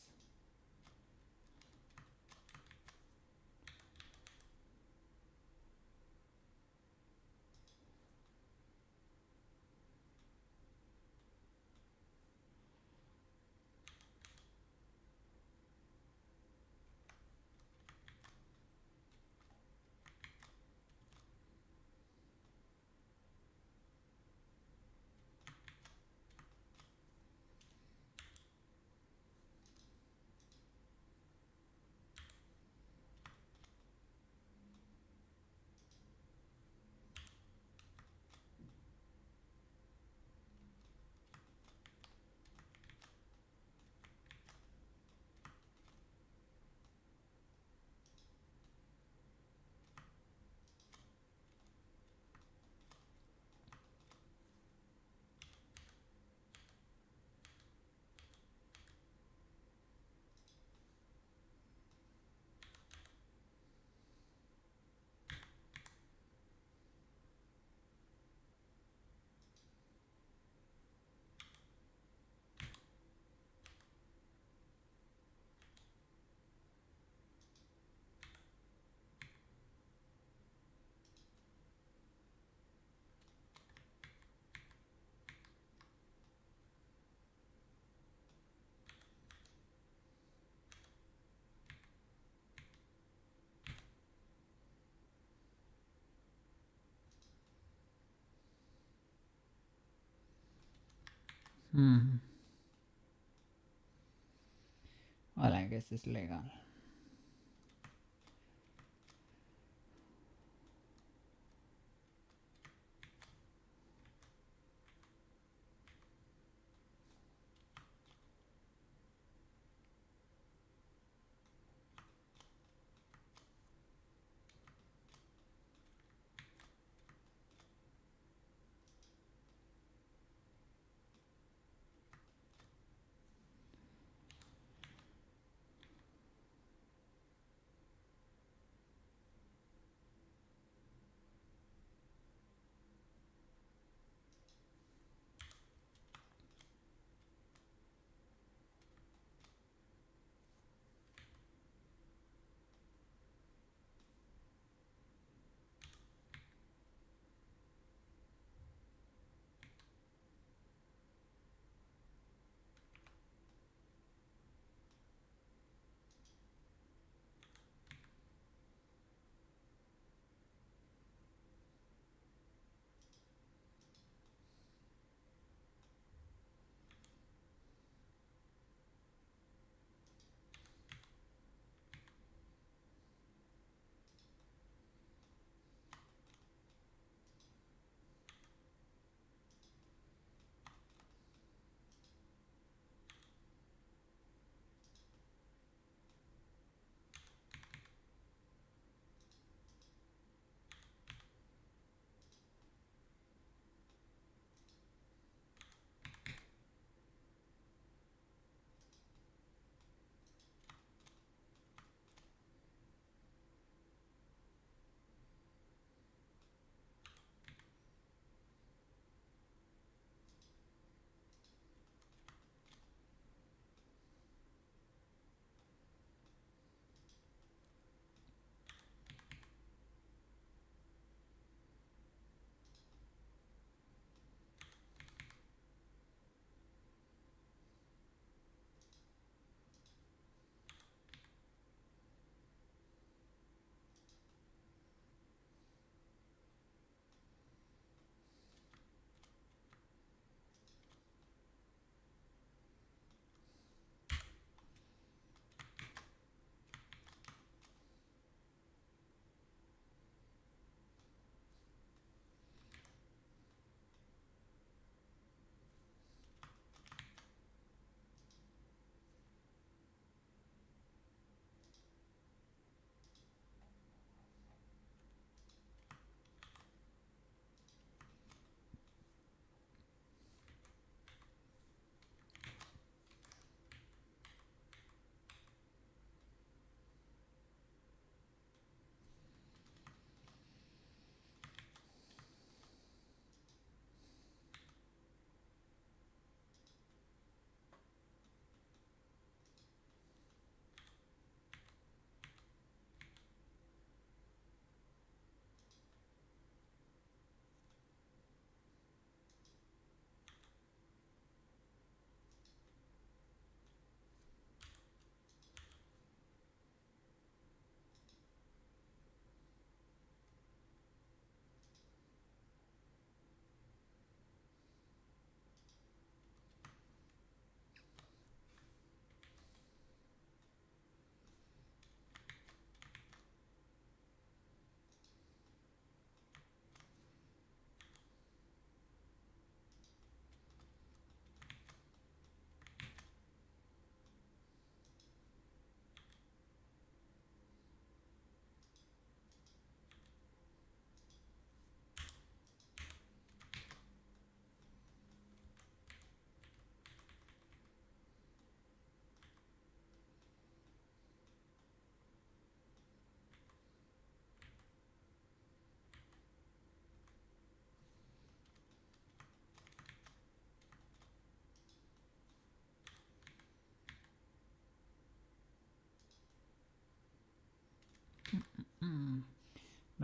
Speaker 1: Well, I guess it's legal.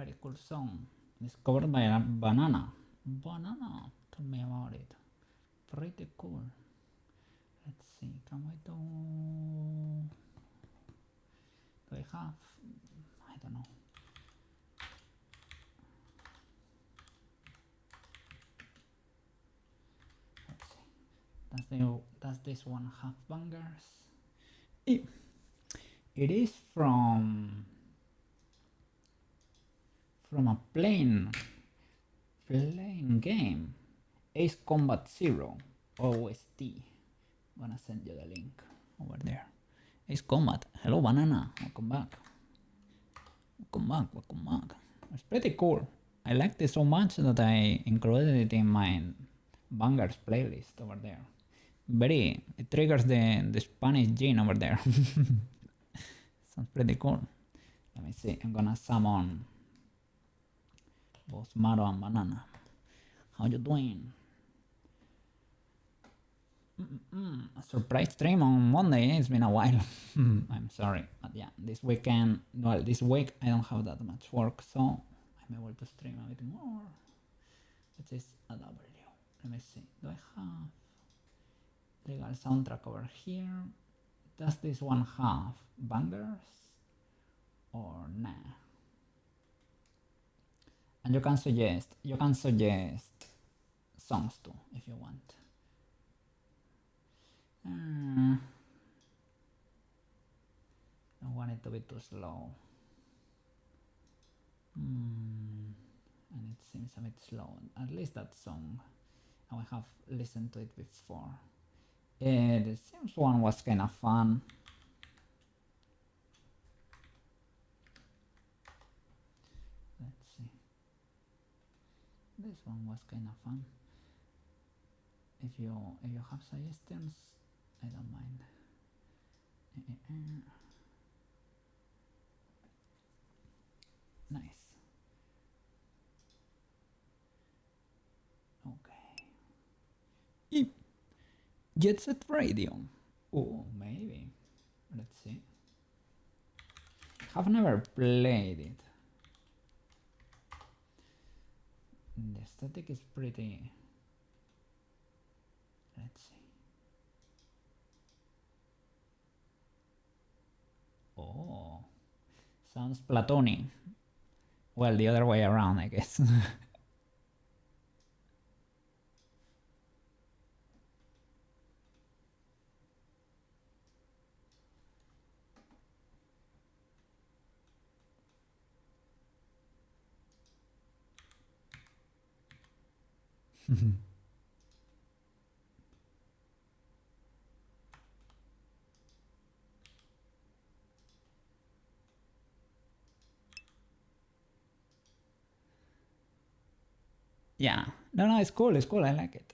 Speaker 1: Very cool song. Discovered by a banana. Banana. Tell me about it. Pretty cool. Let's see. Can we do? Do I have? I don't know. Let's see. Does this one have bangers? It is from a plain game. Ace Combat Zero OST. I'm gonna send you the link over there. Ace Combat. Hello, banana. Welcome back. Welcome back. It's pretty cool. I liked it so much that I included it in my bangers playlist over there. It triggers the Spanish gene over there. Sounds pretty cool. Let me see. I'm gonna summon both Maro and Banana. How you doing? A surprise stream on Monday. It's been a while. I'm sorry, but yeah, this week I don't have that much work, so I'm able to stream a bit more. Which is a W. Let me see. Do I have legal soundtrack over here? Does this one have bangers or nah? And you can suggest songs too if you want. I don't want it to be too slow. And it seems a bit slow. At least that song. I have listened to it before. The Sims one was kind of fun. Let's see. This one was kind of fun. If you have suggestions, I don't mind. Nice. Okay. Jet Set Radio. Oh, maybe. Let's see. Have never played it. The aesthetic is pretty. Let's see. Oh, sounds platonic. Well, the other way around, I guess. Yeah, no, it's cool. It's cool. I like it.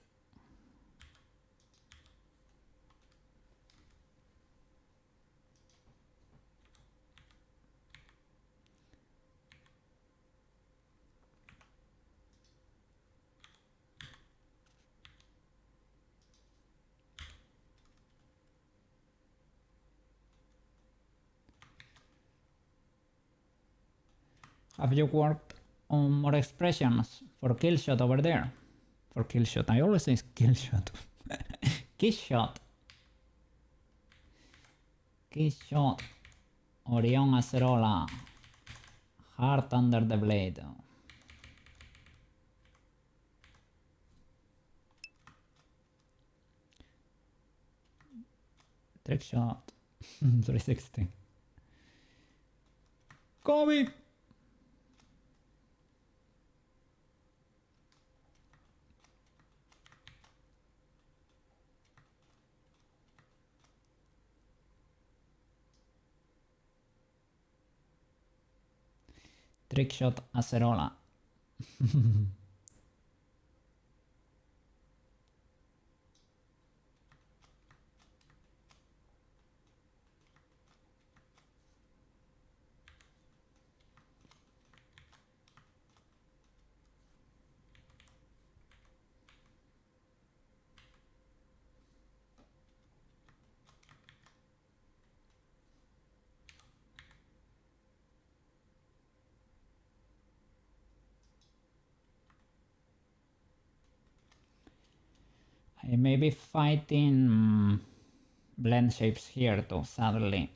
Speaker 1: Have you worked on more expressions for Killshot over there? For Killshot, I always say Killshot. Killshot. Killshot. Orion Acerola. Heart under the blade. Trick shot. 360. Kobe. Trick shot Acerola. He may be fighting blend shapes here too, sadly.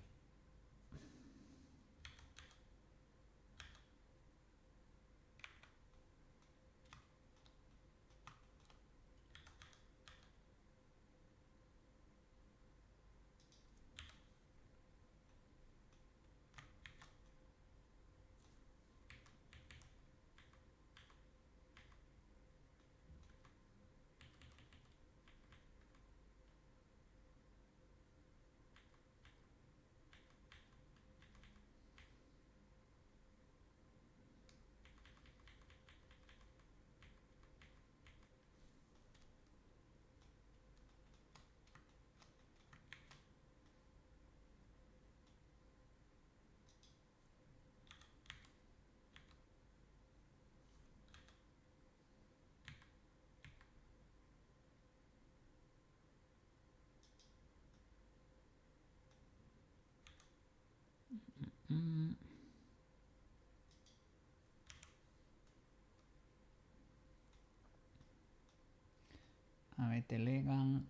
Speaker 1: A ver, legal.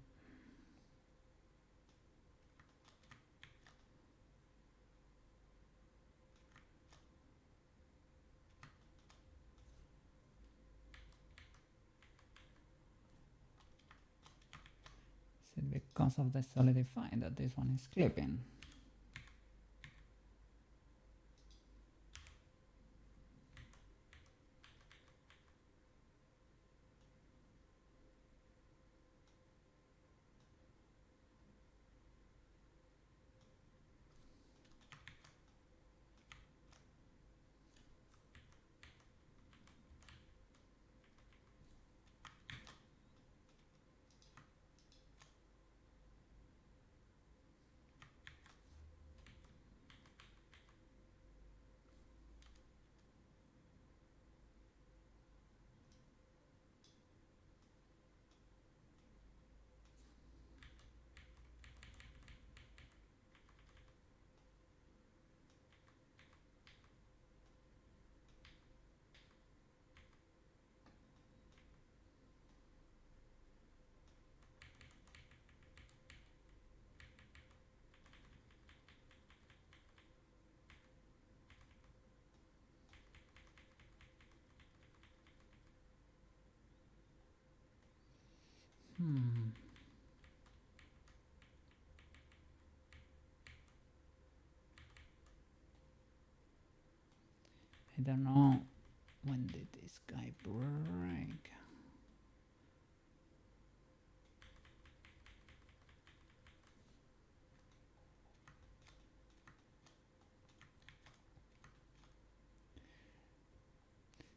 Speaker 1: Is it because of the solidify that this one is clipping? I don't know when did this guy break.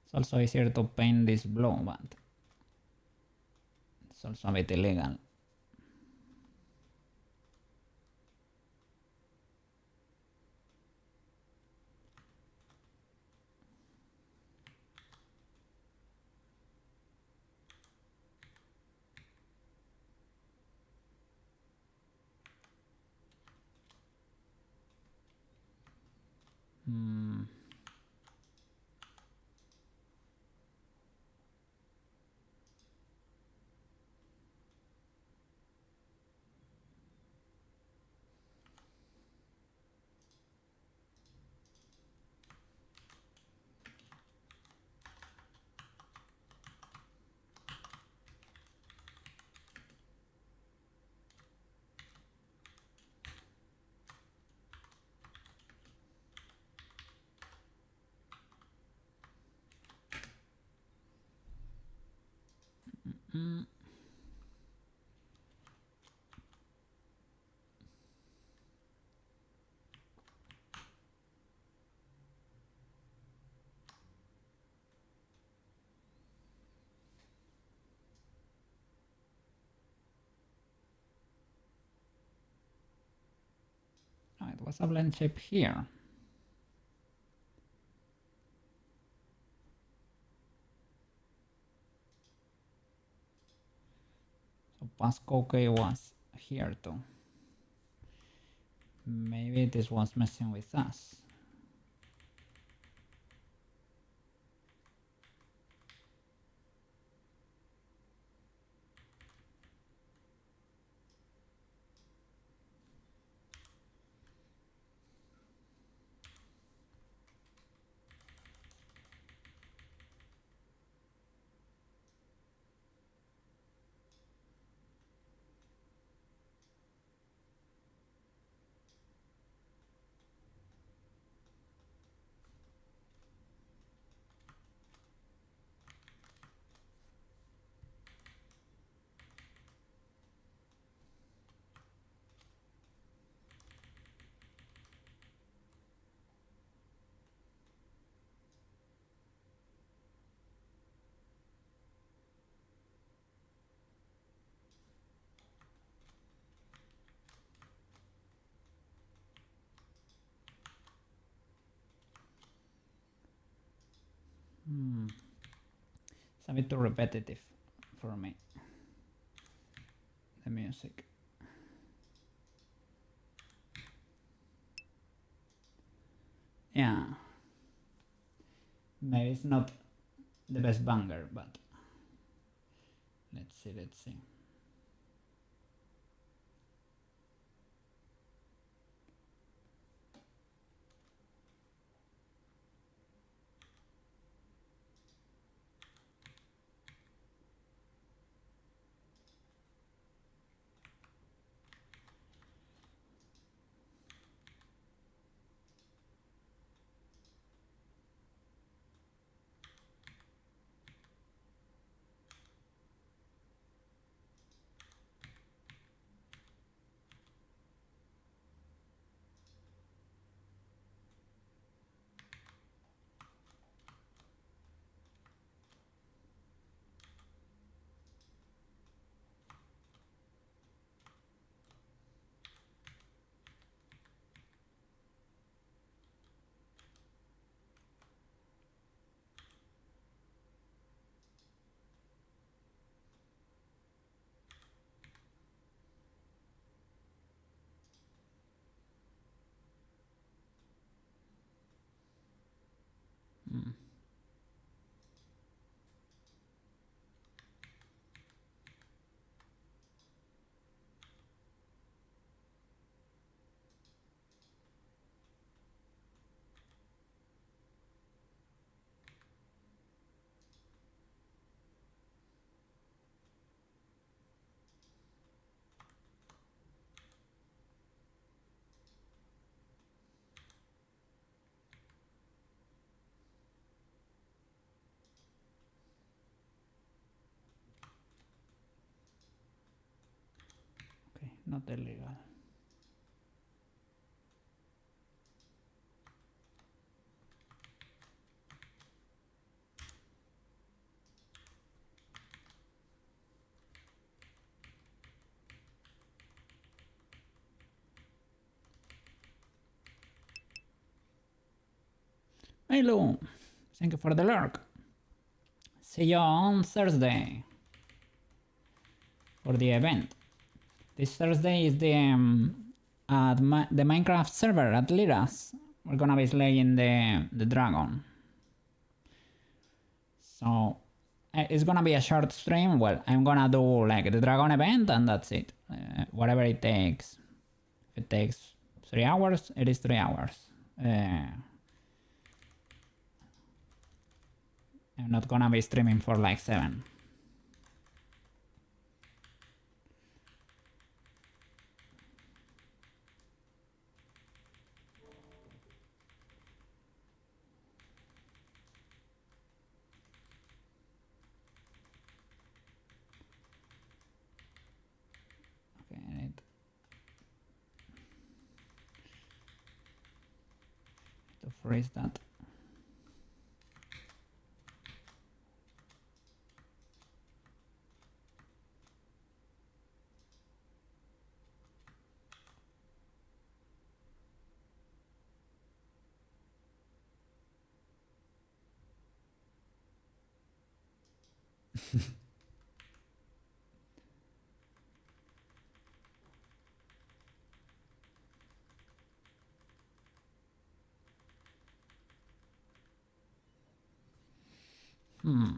Speaker 1: It's also easier to paint this blue, but it's also a bit illegal. Oh, it was a blend shape here. So Pascoke was here too. Maybe this was messing with us. It's a bit too repetitive for me. The music. Yeah. Maybe it's not the best banger, but let's see. Okay, not illegal. Hello, thank you for the lurk. See you on Thursday for the event. This Thursday is the the Minecraft server at Liras. We're gonna be slaying the dragon. So it's gonna be a short stream. Well, I'm gonna do like the dragon event and that's it. Whatever it takes. If it takes 3 hours, it is 3 hours. I'm not gonna be streaming for like 7. Okay, I need to freeze that. Hmm.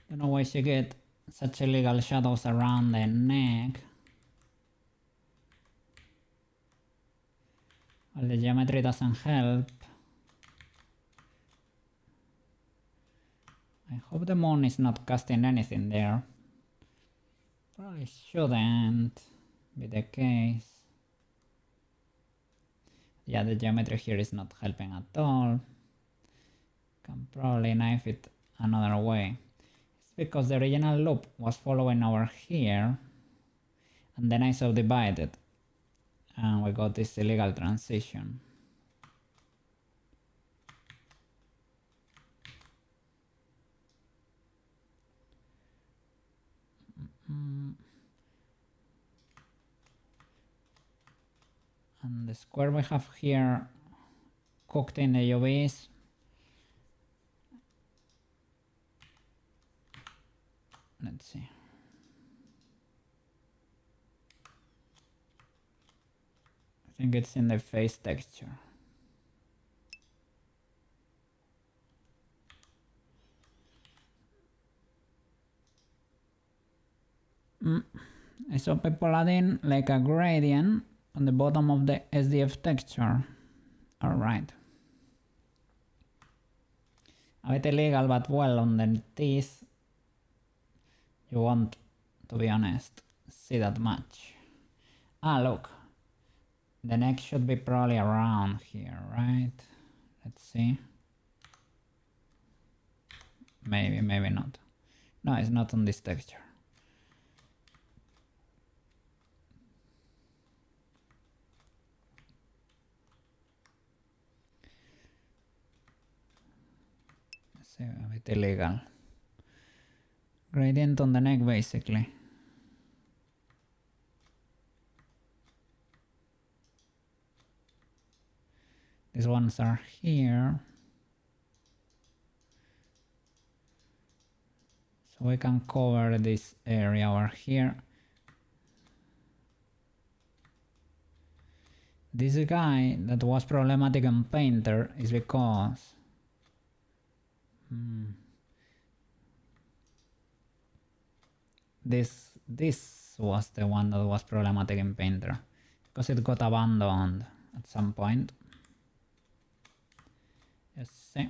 Speaker 1: Don't know why she get such illegal shadows around the neck. Well, the geometry doesn't help. I hope the moon is not casting anything there. Probably shouldn't be the case. Yeah, the geometry here is not helping at all. Can probably knife it another way. It's because the original loop was following over here, and then I subdivided, and we got this illegal transition. And the square we have here cooked in the UVs. Let's see. I think it's in the face texture. I saw people adding like a gradient on the bottom of the SDF texture. Alright. A bit illegal, but well, on the teeth you won't, to be honest, see that much. Ah, look. The neck should be probably around here, right? Let's see. Maybe, maybe not. No, it's not on this texture. It's a bit illegal. Gradient on the neck, basically. These ones are here. So we can cover this area over here. This guy that was problematic in Painter is because this was the one that was problematic in Painter because it got abandoned at some point. You see,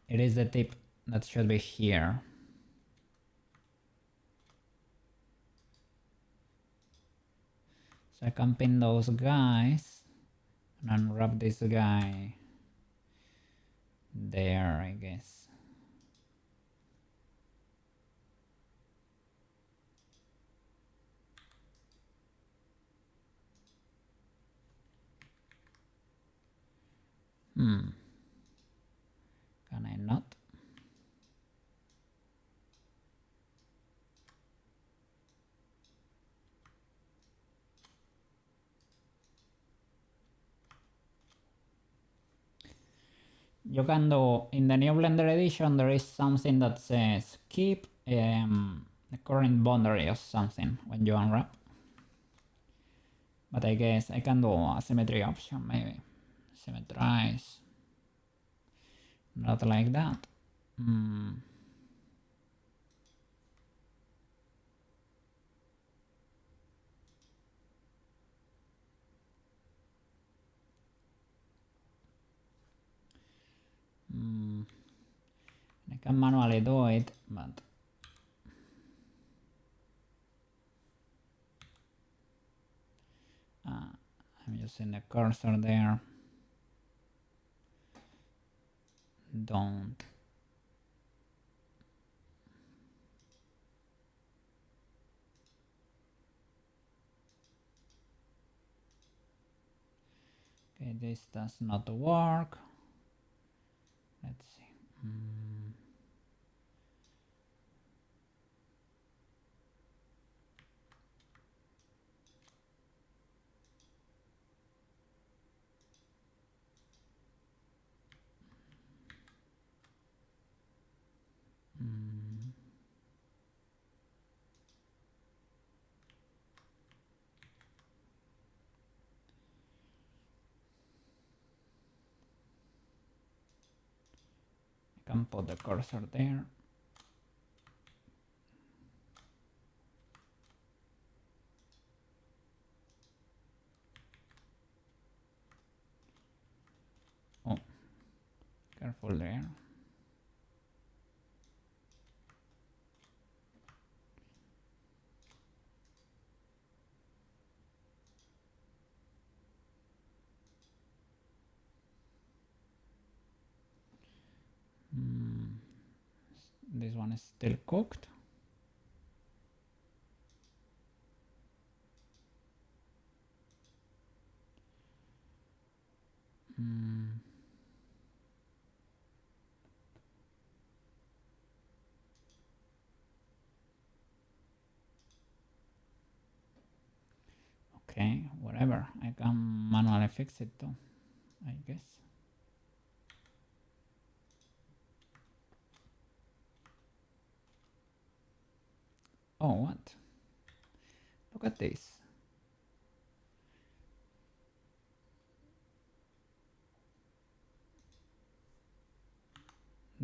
Speaker 1: it is the tip that should be here. So I can pin those guys and unwrap this guy there, I guess. Can I not? You can do, in the new Blender edition, there is something that says keep the current boundary or something when you unwrap. But I guess I can do a symmetry option, maybe. Symmetrize. Not like that. I can manually do it, but I'm using the cursor there. Don't. Okay, this does not work. Let's see. can put the cursor there. Oh, careful there. This one is still cooked. Okay, whatever. I can manually fix it too, I guess. Oh, what? Look at this.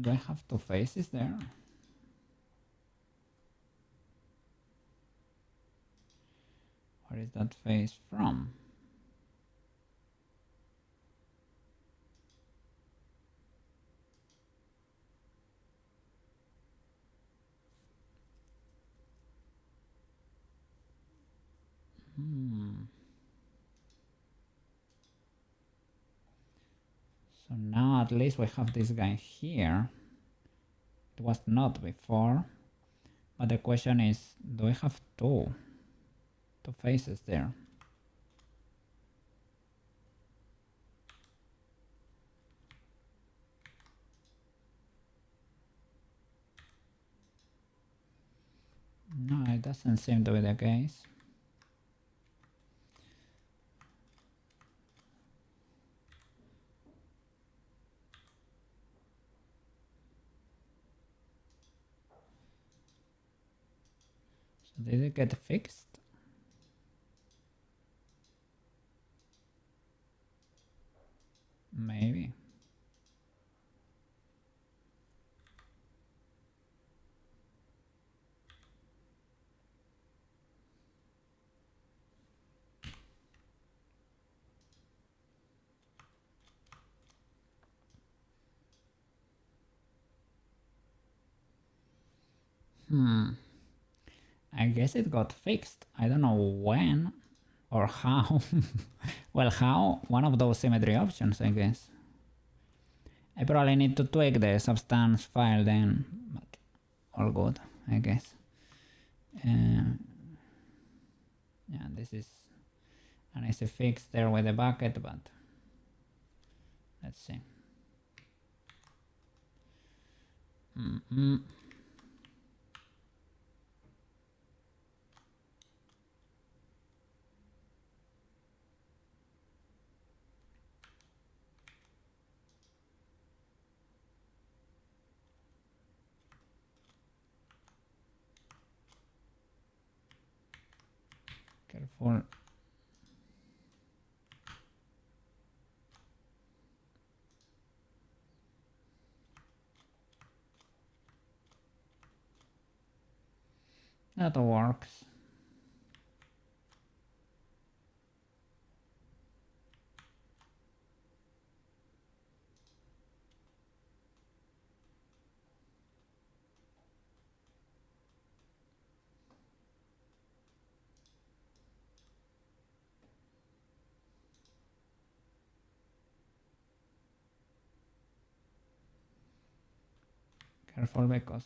Speaker 1: Do I have two faces there? Where is that face from? So now at least we have this guy here. It was not before. But the question is, do I have two faces there? No, it doesn't seem to be the case. So did it get fixed? Maybe. I guess it got fixed. I don't know when or how. Well, how? One of those symmetry options, I guess. I probably need to tweak the substance file then, but all good, I guess. Yeah, this is an easy fix there with the bucket, but let's see. Careful. That works. Careful because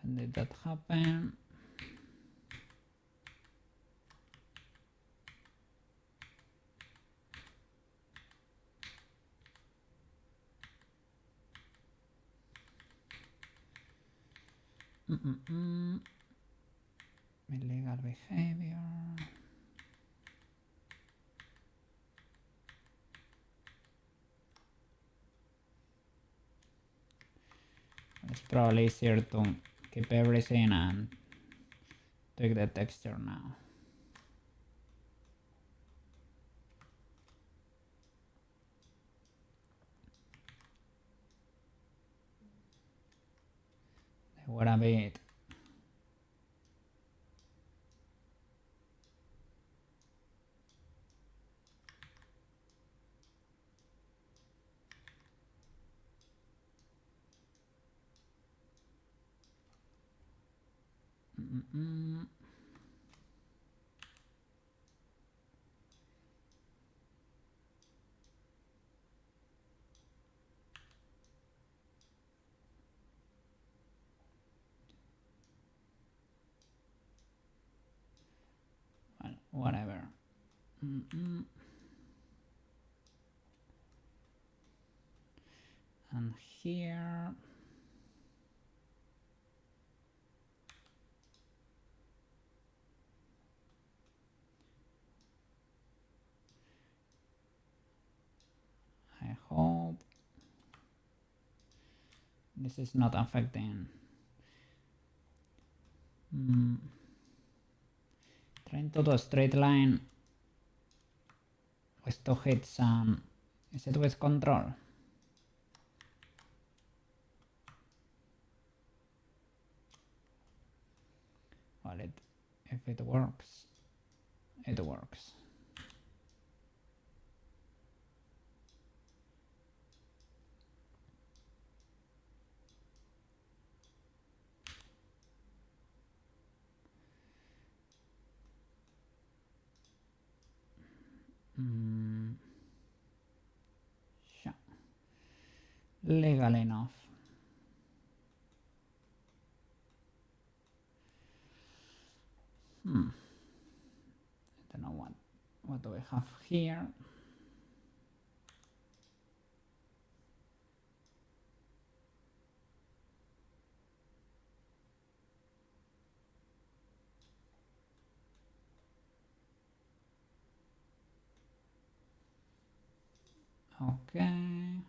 Speaker 1: when did that happen? Illegal behavior. It's probably easier to keep everything and take the texture now. What a bit. Well, whatever. And here I hope this is not affecting. Trying to do a straight line with to hit some. Is it with control? Well, if it works, it works. Sure. Legal enough. I don't know what do we have here. Okay.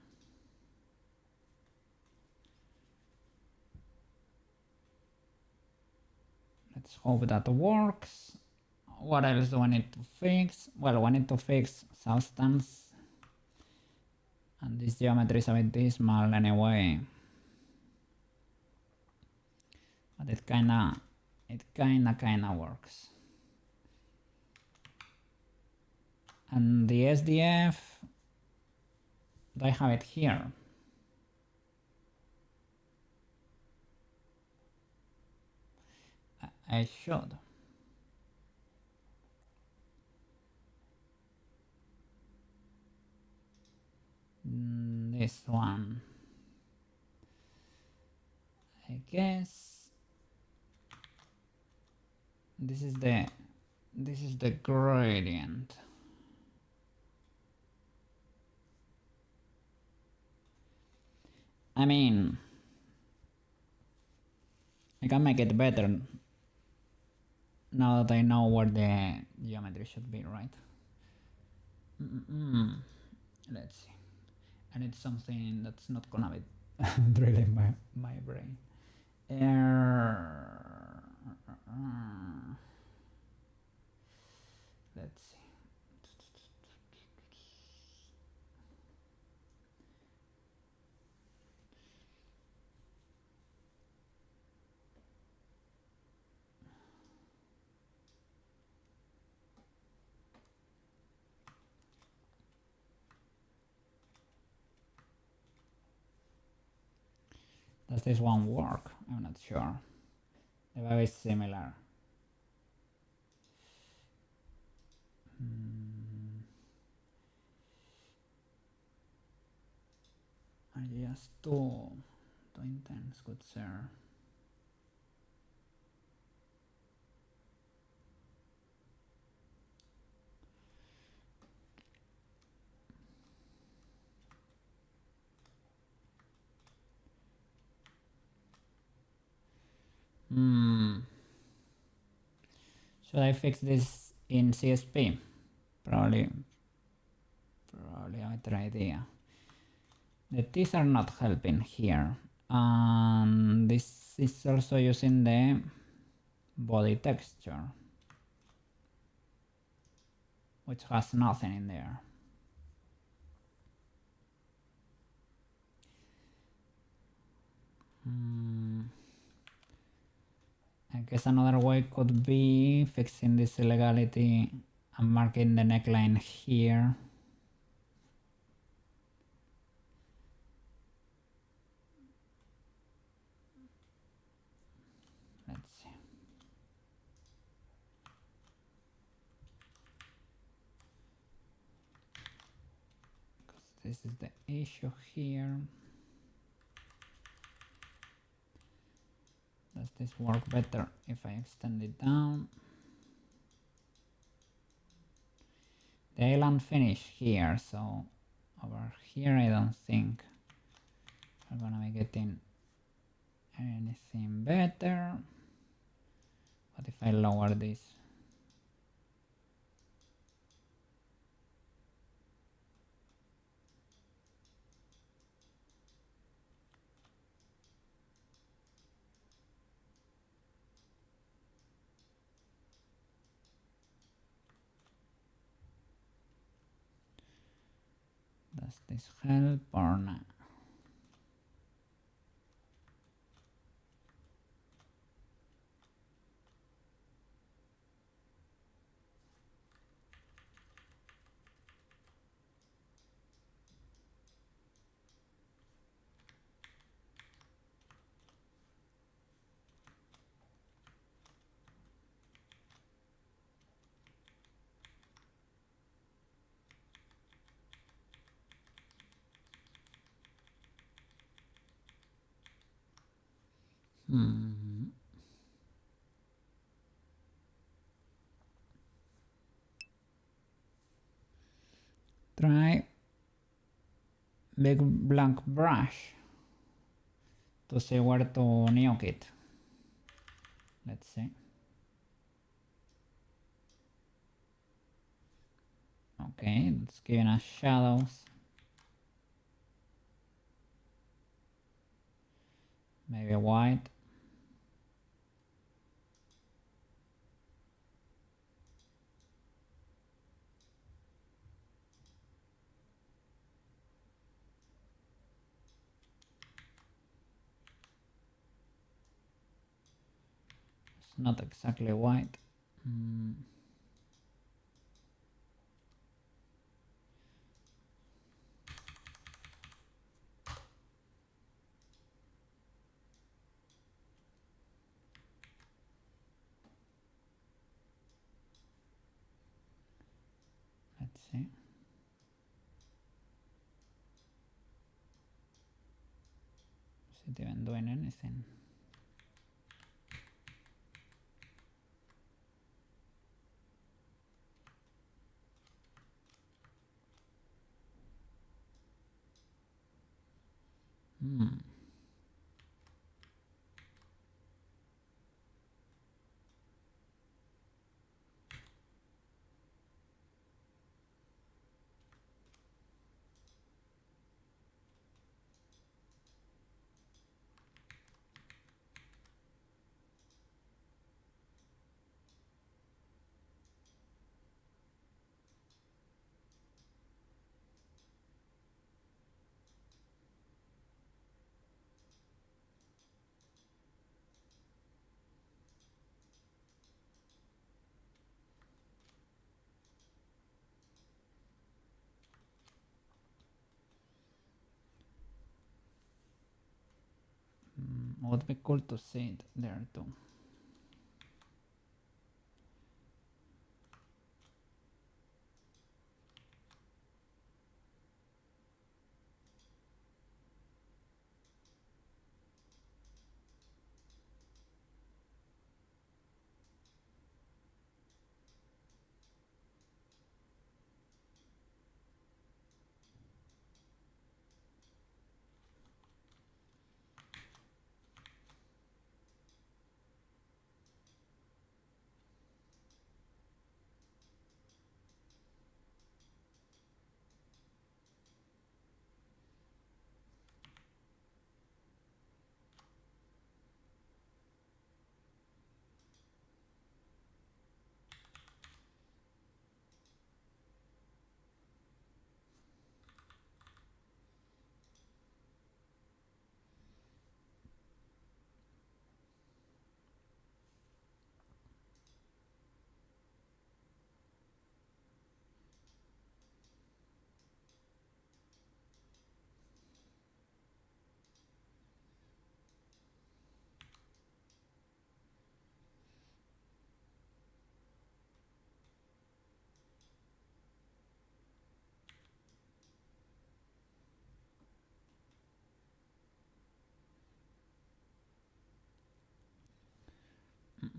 Speaker 1: Let's hope that works. What else do I need to fix? Well, I need to fix substance. And this geometry is a bit dismal anyway. But it kinda works. And the SDF, do I have it here? I should. This one. I guess this is the gradient. I mean, I can make it better now that I know where the geometry should be, right? Let's see. I need something that's not gonna be drilling my brain. Let's see. Does this one work? I'm not sure. They're very similar. Are just too intense, good sir. Should I fix this in CSP? Probably a better idea. The teeth are not helping here. And this is also using the body texture, which has nothing in there. I guess another way could be fixing this illegality and marking the neckline here. Let's see. This is the issue here. Does this work better if I extend it down? The island finish here, so over here I don't think we're gonna be getting anything better. What if I lower this? Does this help or not? Try big blank brush to see where to nuke it. Let's see. Okay, it's giving us shadows. Maybe white. It's not exactly white. Let's see. Is it even doing anything? Would be cool to see it there too.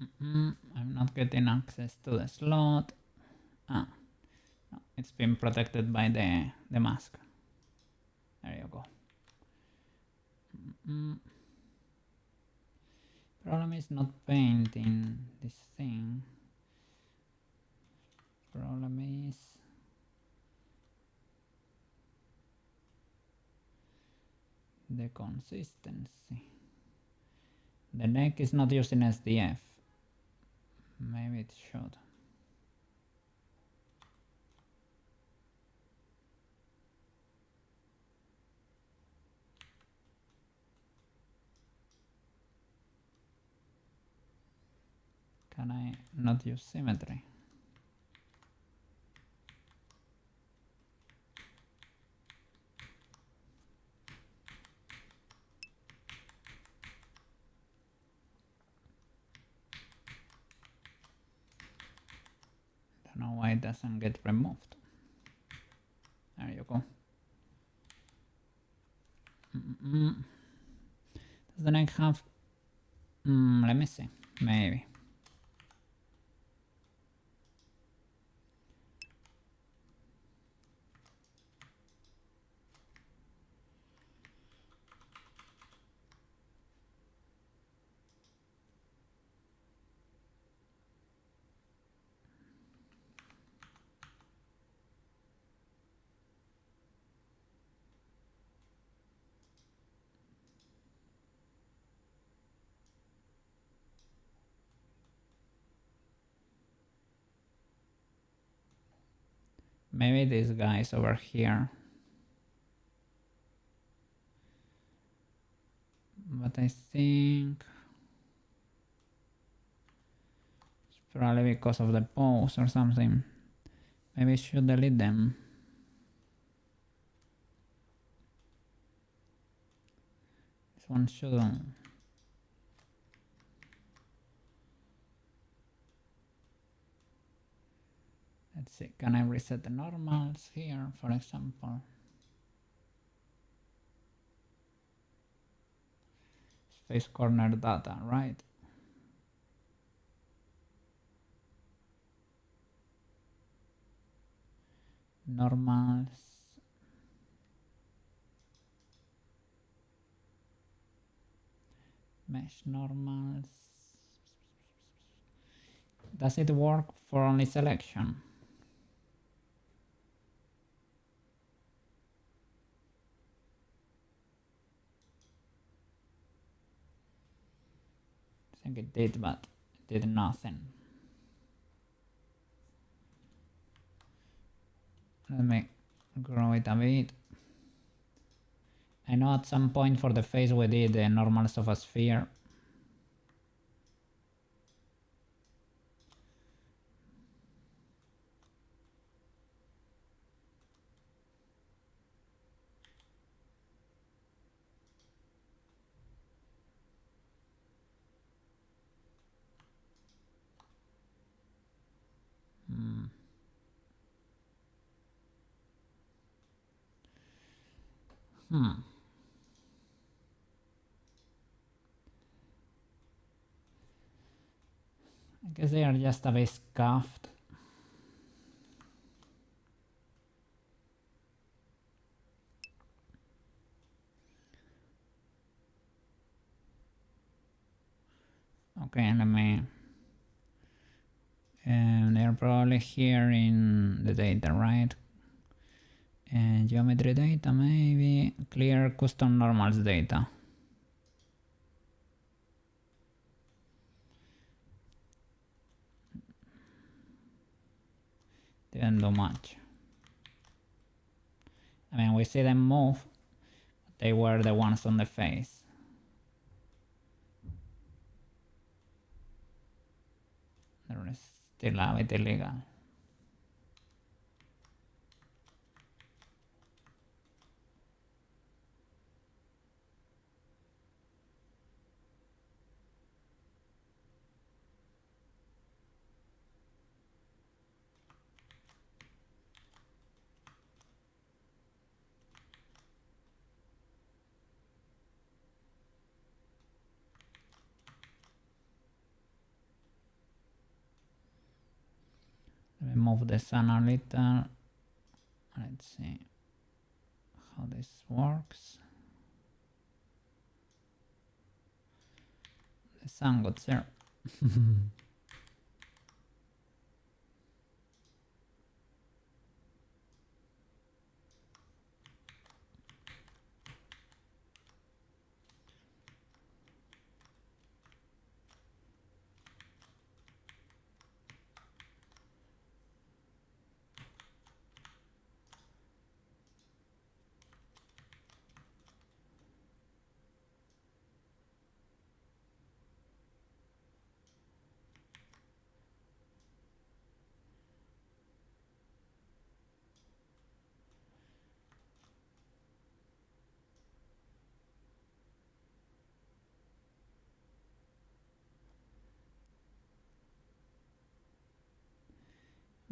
Speaker 1: I'm not getting access to the slot. Ah, no, it's been protected by the mask. There you go. Problem is not painting this thing. Problem is the consistency. The neck is not using SDF. Maybe it should. Can I not use symmetry? Don't know why it doesn't get removed. There you go. Does the neck have... let me see. Maybe. Maybe this guy is over here. But I think it's probably because of the pose or something. Maybe I should delete them. This one shouldn't. Let's see, can I reset the normals here, for example? Face corner data, right? Normals. Mesh normals. Does it work for only selection? I think it did, but it did nothing. Let me grow it a bit. I know at some point for the face we did the normals of a sphere. I guess they are just a bit scuffed. Okay, let me... they're probably here in the data, right? And geometry data, maybe. Clear custom normals data. Didn't do much. I mean, we see them move, but they were the ones on the face. They're still a bit illegal. Move the sun a little. Let's see how this works. The sun got there.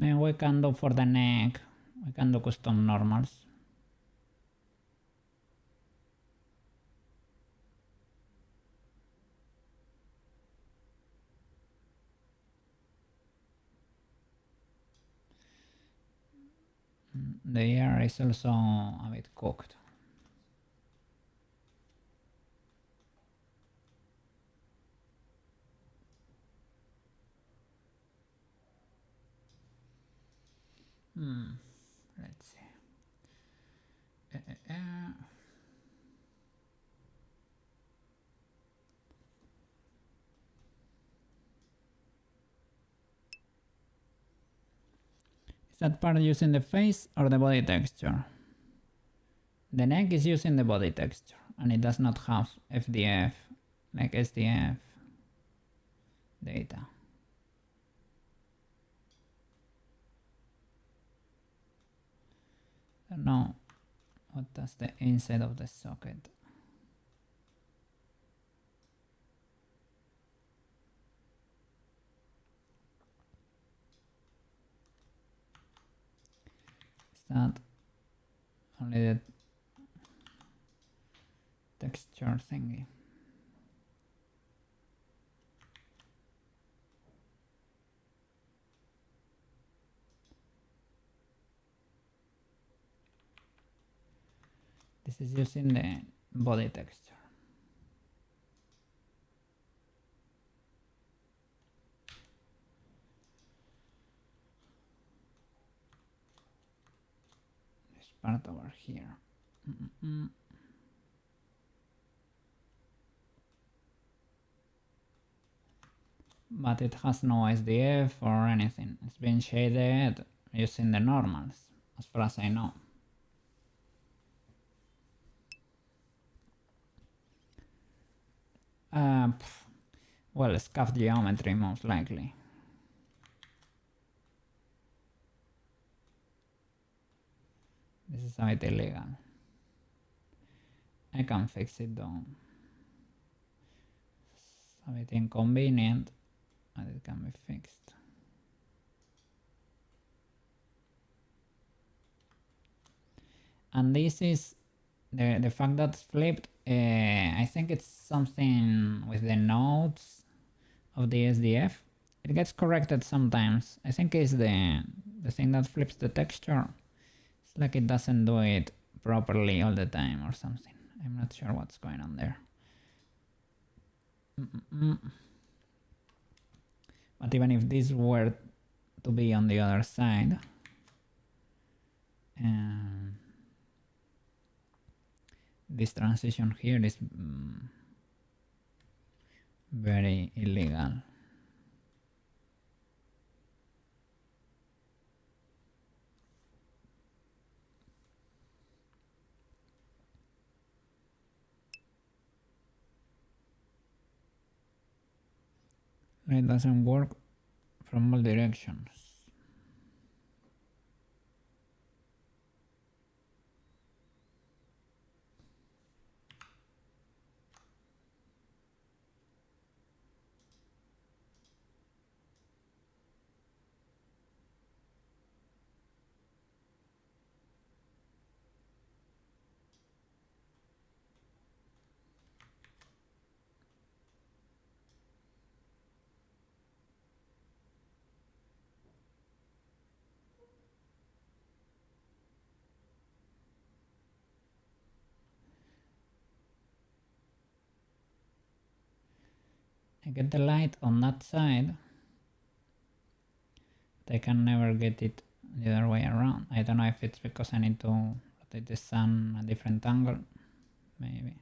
Speaker 1: Maybe we can do for the neck, we can do custom normals. The ear is also a bit cooked. Let's see. Is that part using the face or the body texture? The neck is using the body texture and it does not have FDF, like SDF data. I don't know what does the inside of the socket. Is that only the texture thingy? This is using the body texture. This part over here. But it has no SDF or anything. It's been shaded using the normals, as far as I know. Well, scuffed geometry most likely. This is a bit illegal. I can fix it though. It's a bit inconvenient, but it can be fixed. And this is the fact that it's flipped. I think it's something with the nodes of the SDF. It gets corrected sometimes. I think it's the thing that flips the texture. It's like it doesn't do it properly all the time or something. I'm not sure what's going on there. But even if this were to be on the other side, this transition here is very illegal. It doesn't work from all directions. I get the light on that side, but I can never get it the other way around. I don't know if it's because I need to rotate the sun a different angle, maybe.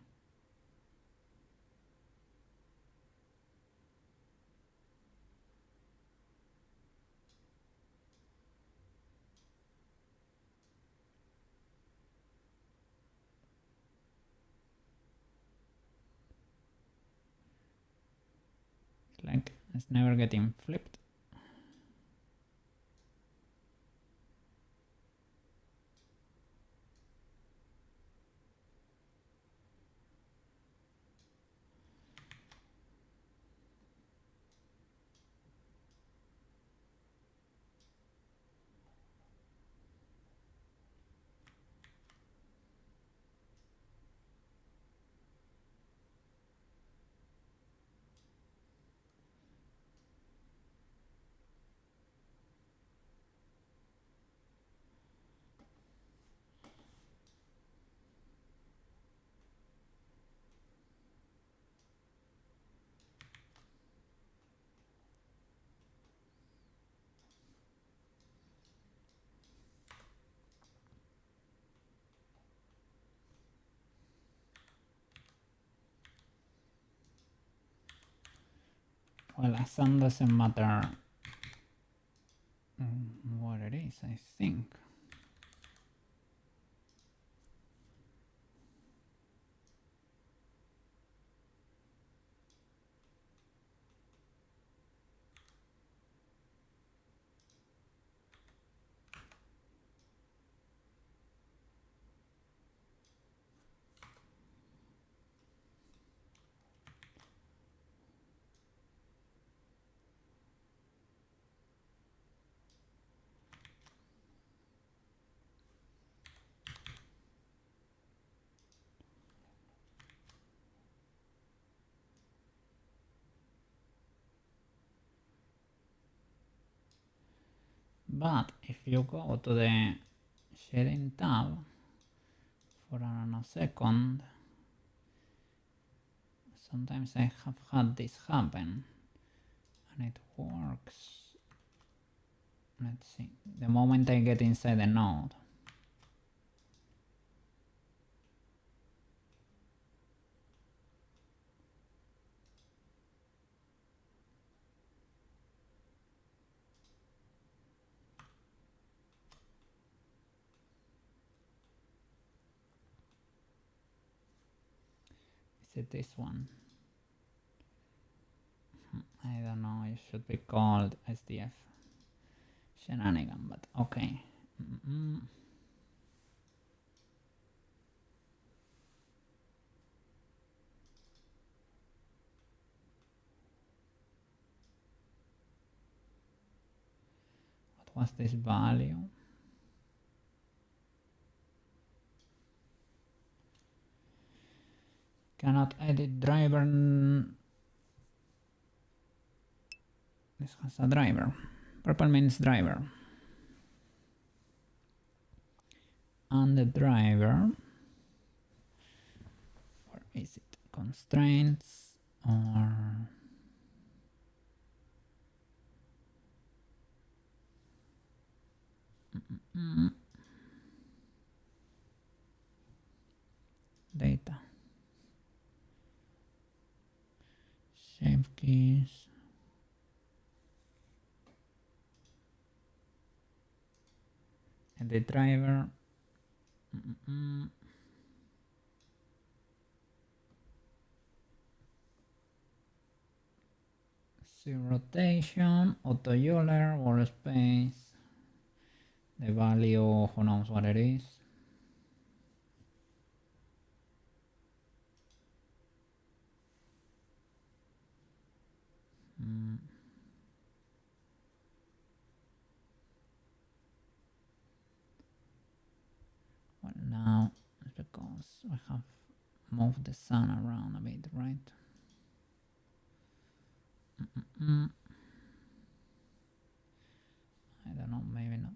Speaker 1: Like it's never getting flipped. Well, a sun doesn't matter what it is, I think. But if you go to the shading tab for a second, sometimes I have had this happen and it works. Let's see, the moment I get inside the node. Is it this one? I don't know, it should be called SDF shenanigan, but okay. What was this value? Cannot edit driver. This has a driver. Purple means driver. And the driver, where is it? Constraints or data. Shape keys. And the driver. See rotation, auto Euler, word space. The value, who knows what it is. Well, now it's because we have moved the sun around a bit, right? I don't know, maybe not.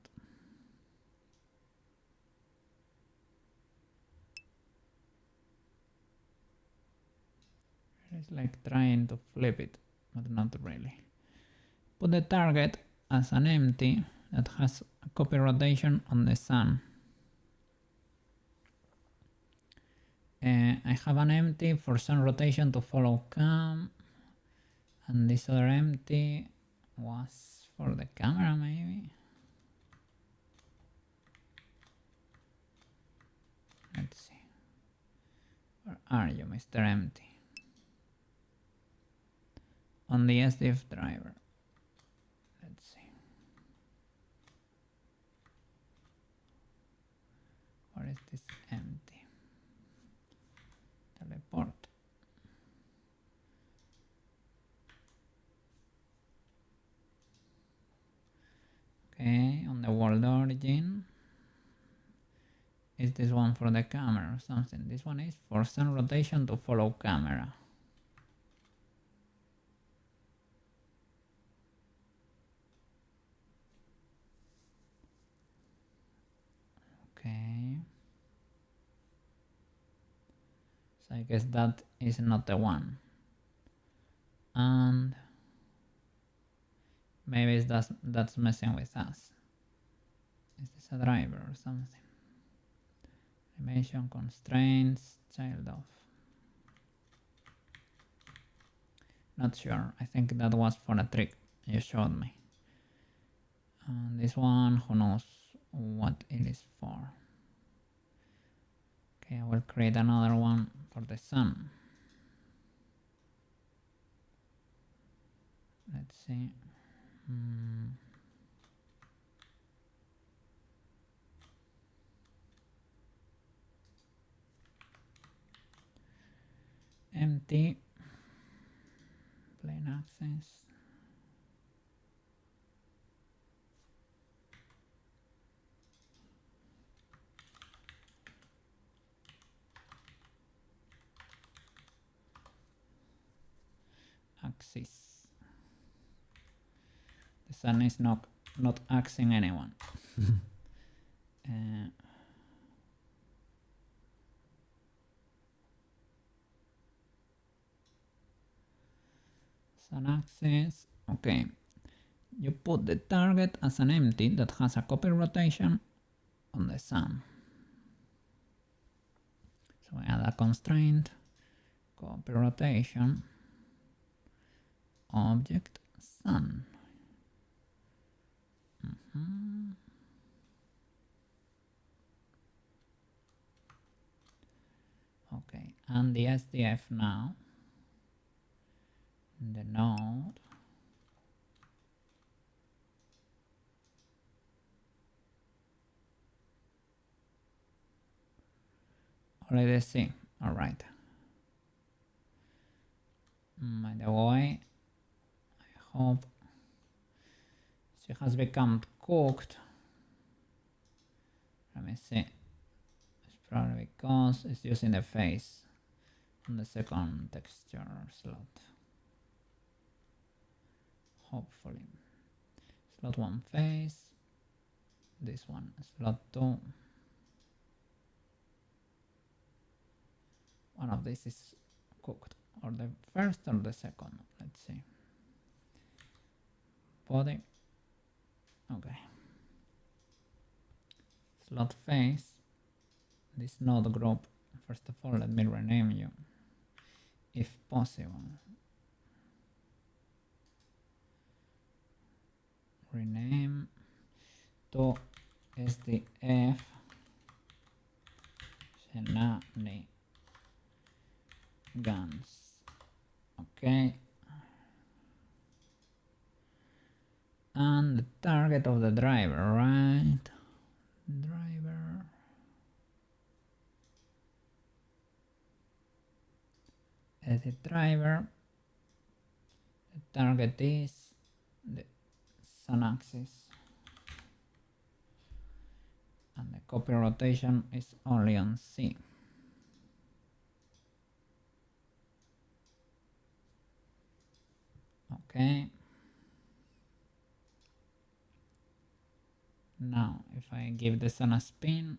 Speaker 1: It's like trying to flip it. but not really. Put the target as an empty that has a copy rotation on the sun. I have an empty for sun rotation to follow cam, and this other empty was for the camera maybe. Let's see. Where are you, Mr. Empty? On the SDF driver. Let's see. Where is this empty? Teleport. Okay, on the world origin. Is this one for the camera or something? This one is for sun rotation to follow camera. Okay. So I guess that is not the one. And maybe that's messing with us. Is this a driver or something? Animation constraints, child of. Not sure. I think that was for a trick you showed me. And this one, who knows what it is for. Okay, I will create another one for the sun. Let's see. Empty. Plain access. Axis. The sun is not axing anyone. Sun axis. Okay. You put the target as an empty that has a copy rotation on the sun. So I add a constraint, copy rotation, object sun. Okay, and the SDF now, the node. Already see. All right. By the way, I hope she has become cooked. Let me see. It's probably because it's using the face on the second texture slot. Hopefully. Slot 1 face. This one, slot 2. One of these is cooked. Or the first or the second. Let's see. Body. Okay. Slot face. This node group. First of all, let me rename you, if possible. Rename to SDF Shenanigans. Okay. And the target of the driver, right? Driver. Edit driver. The target is the sun axis. And the copy rotation is only on C. Okay. Now, if I give the sun a spin,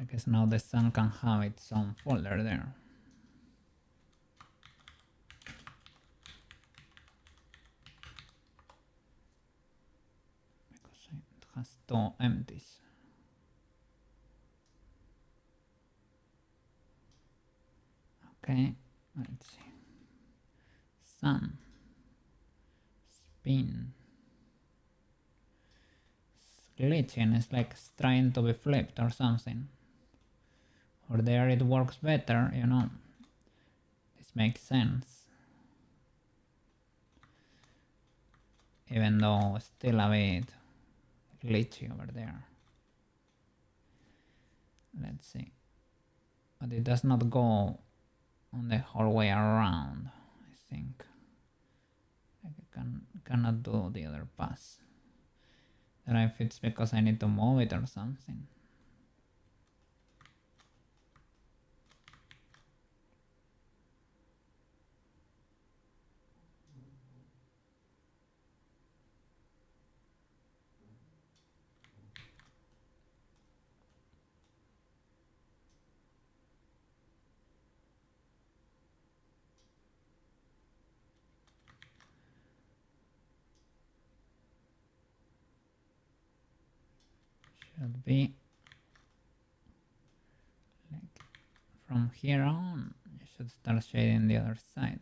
Speaker 1: I guess now the sun can have its own folder there. Because it has two empties. Okay, let's see. Sun, spin. It's glitching, it's like it's trying to be flipped or something. Or there it works better, you know. This makes sense. Even though still a bit glitchy over there. Let's see. But it does not go on the whole way around, I think. Like I cannot do the other pass. I don't know if it's because I need to move it or something. Should be like from here on, you should start shading the other side.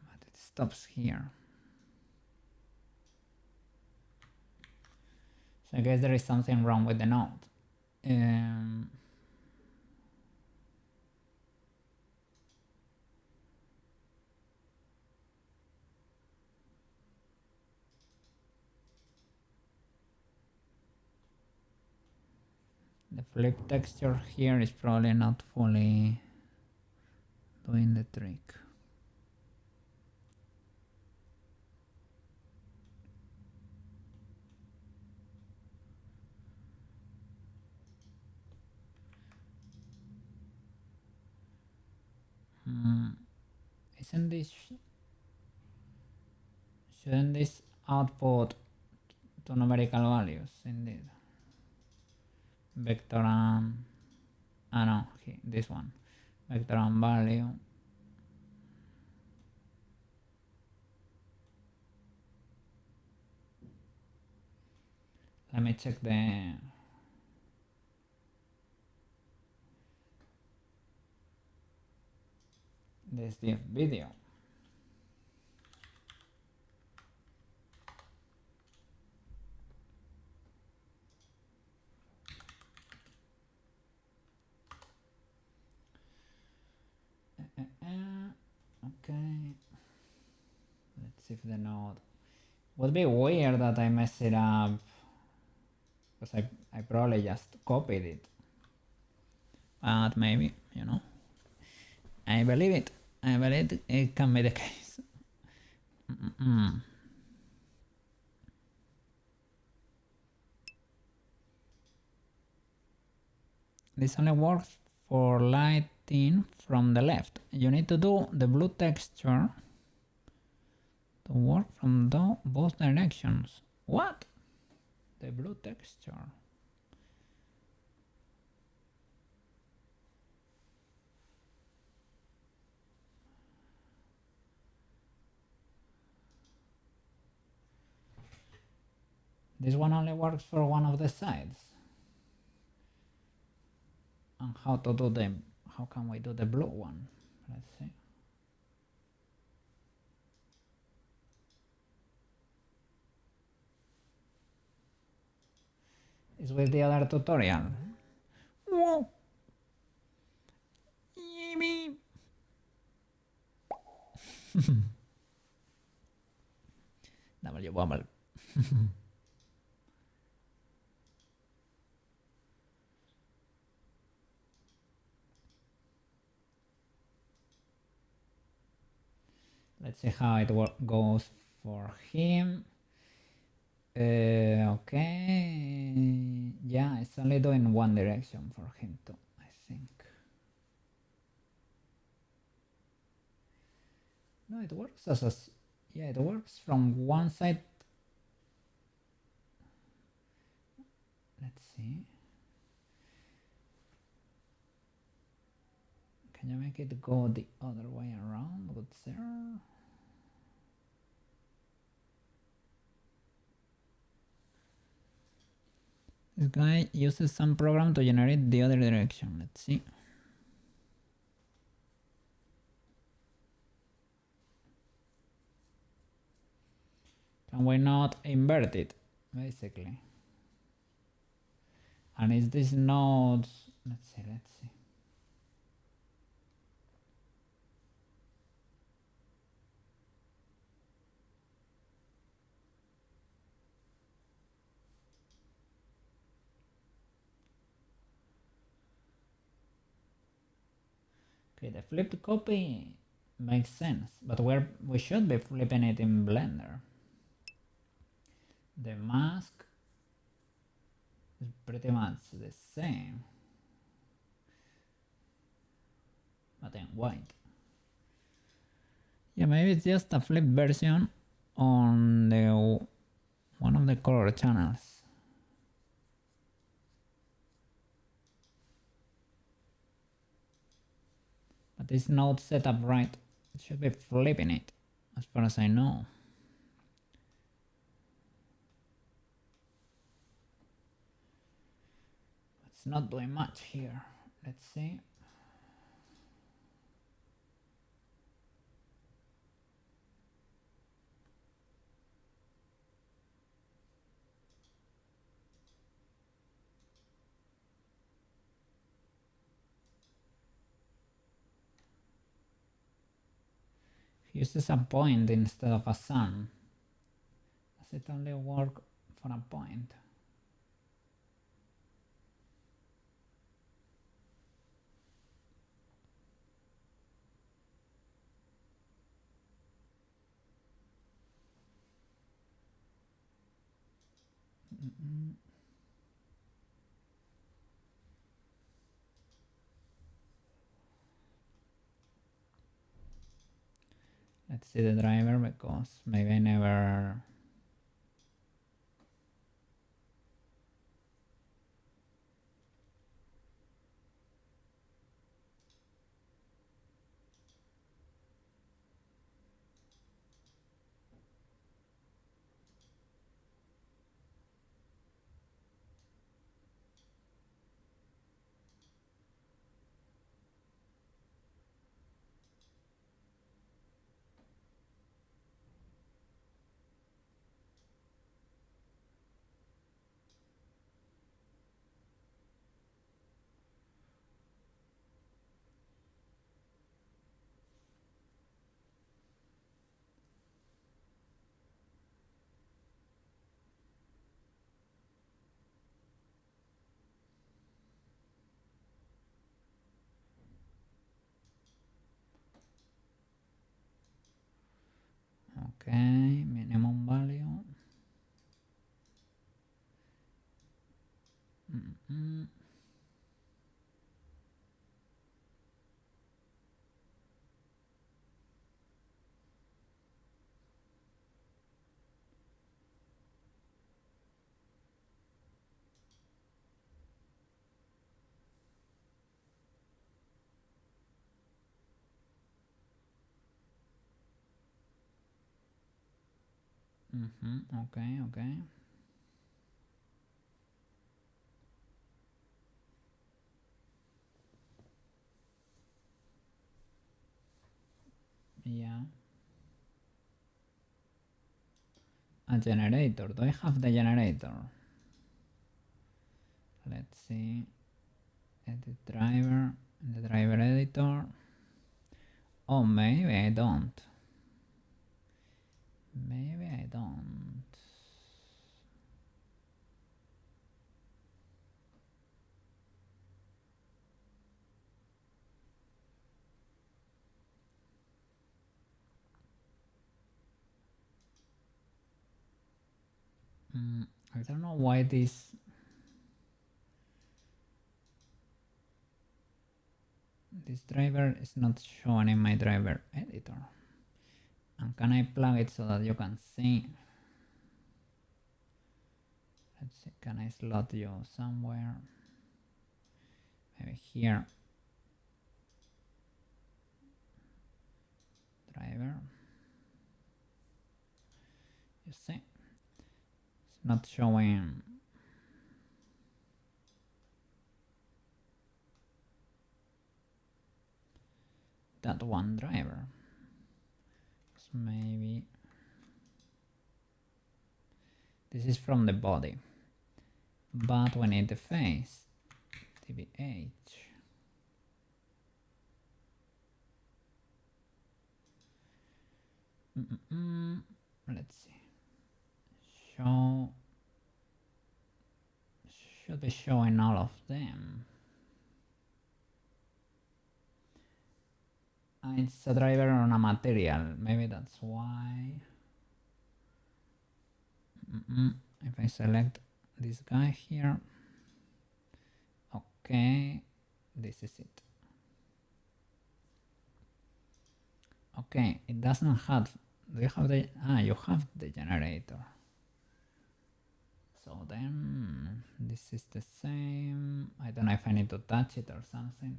Speaker 1: But it stops here. So I guess there is something wrong with the node. The flip texture here is probably not fully doing the trick. Isn't this... shouldn't this output to numerical values indeed? Vector and... ah no, this one. Vector and value. Let me check this video. Okay. Let's see if the node... would be weird that I mess it up, because I probably just copied it. But maybe, you know. I believe it. I believe it can be the case. This only works for lighting from the left. You need to do the blue texture to work from both directions. What? The blue texture. This one only works for one of the sides. And how to do the... how can we do the blue one? Let's see. It's with the other tutorial. Whoa! Yippee! W bubble. Let's see how it goes for him. Okay, yeah, it's only doing one direction for him too, I think. No, it works as a... yeah, it works from one side. see. Can you make it go the other way around? Good sir. This guy uses some program to generate the other direction. Let's see. Can we not invert it, basically? And is this node? Let's see. Okay, the flipped copy makes sense, but we should be flipping it in Blender. The mask is pretty much the same, but in white. Yeah, maybe it's just a flipped version on the one of the color channels. But it's not set up right. It should be flipping it, as far as I know. It's not doing much here. Let's see. He uses a point instead of a sun. Does it only work for a point? Let's see the driver, because maybe I never... Okay, minimum value. Okay. Yeah. A generator. Do I have the generator? Let's see. Edit driver. In the driver editor. Oh, maybe I don't. Maybe I don't. I don't know why this driver is not showing in my driver editor. And can I plug it so that you can see? Let's see, can I slot you somewhere? Maybe here. Driver. You see, it's not showing. That one driver. So maybe this is from the body, but we need the face. TBH. Let's see. Show should be showing all of them. It's a driver on a material. Maybe that's why. If I select this guy here, okay, this is it. Okay, it doesn't have. Do you have the? You have the generator. So then this is the same. I don't know if I need to touch it or something.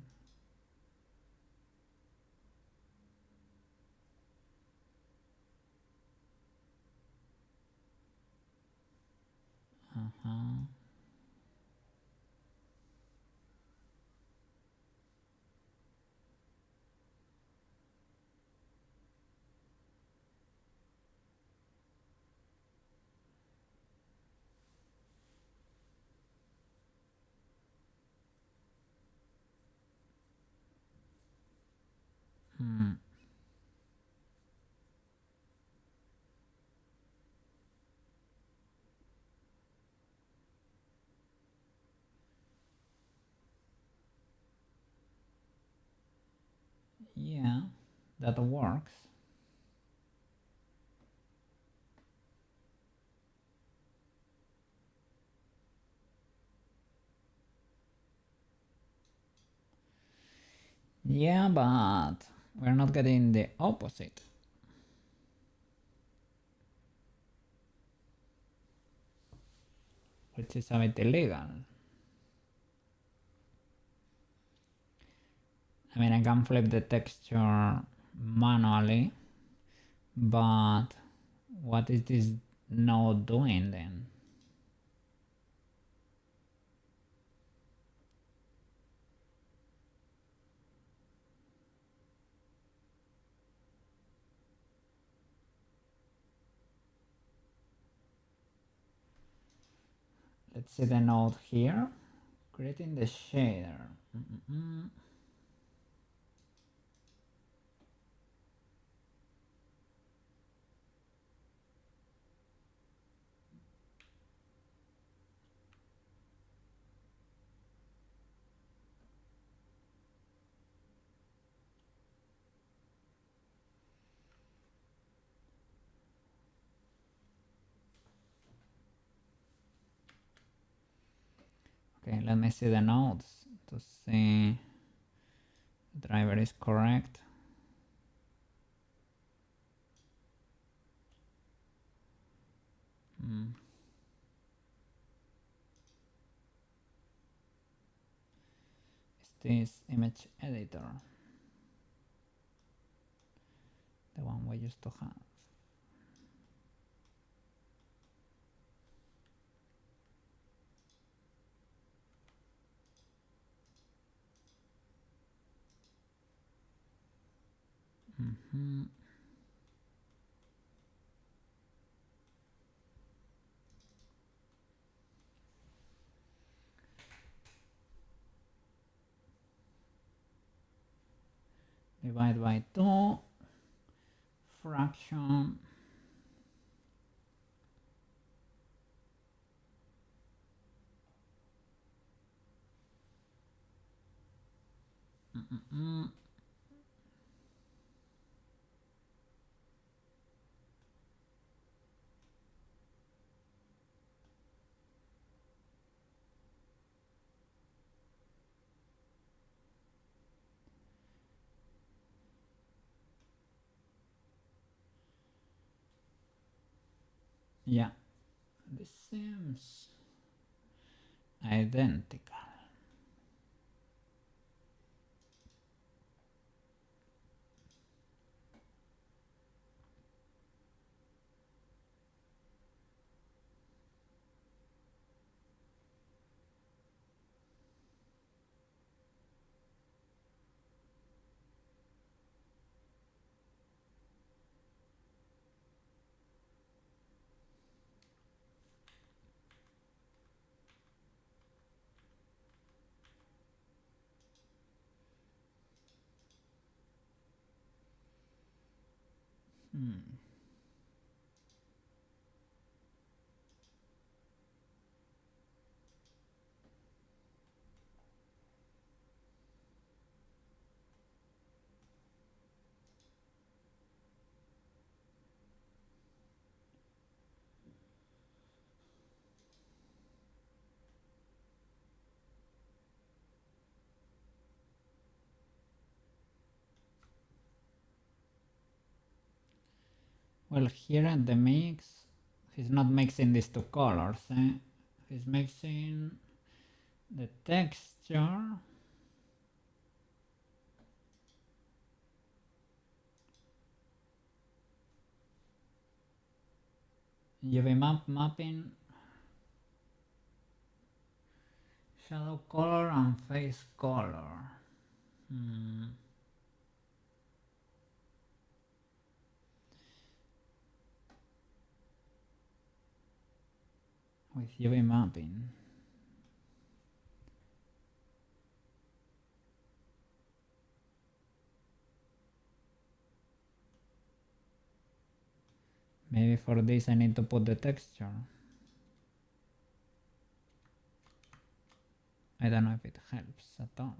Speaker 1: Yeah, that works. Yeah, but we're not getting the opposite. Which is a bit illegal. I mean, I can flip the texture manually, but what is this node doing then? Let's see the node here, creating the shader. Okay, let me see the nodes to see the driver is correct. Is this image editor the one we used to have? Divide by 2, fraction. Yeah, this seems identical. Well, here at the mix, he's not mixing these two colors. He's mixing the texture UV mapping, shadow color and face color. With UV mapping. Maybe for this I need to put the texture. I don't know if it helps at all.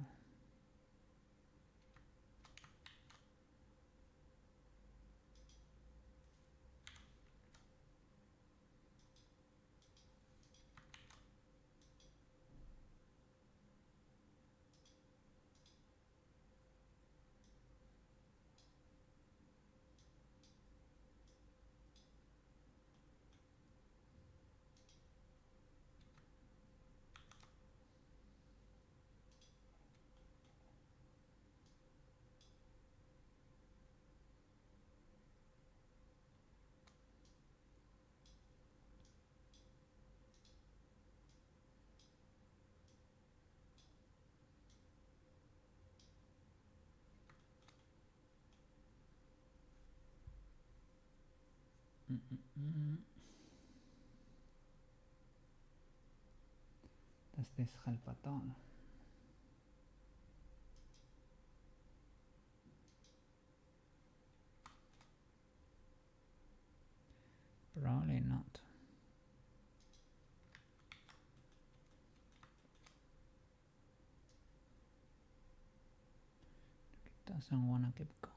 Speaker 1: Does this help at all? Probably not. It doesn't want to keep going.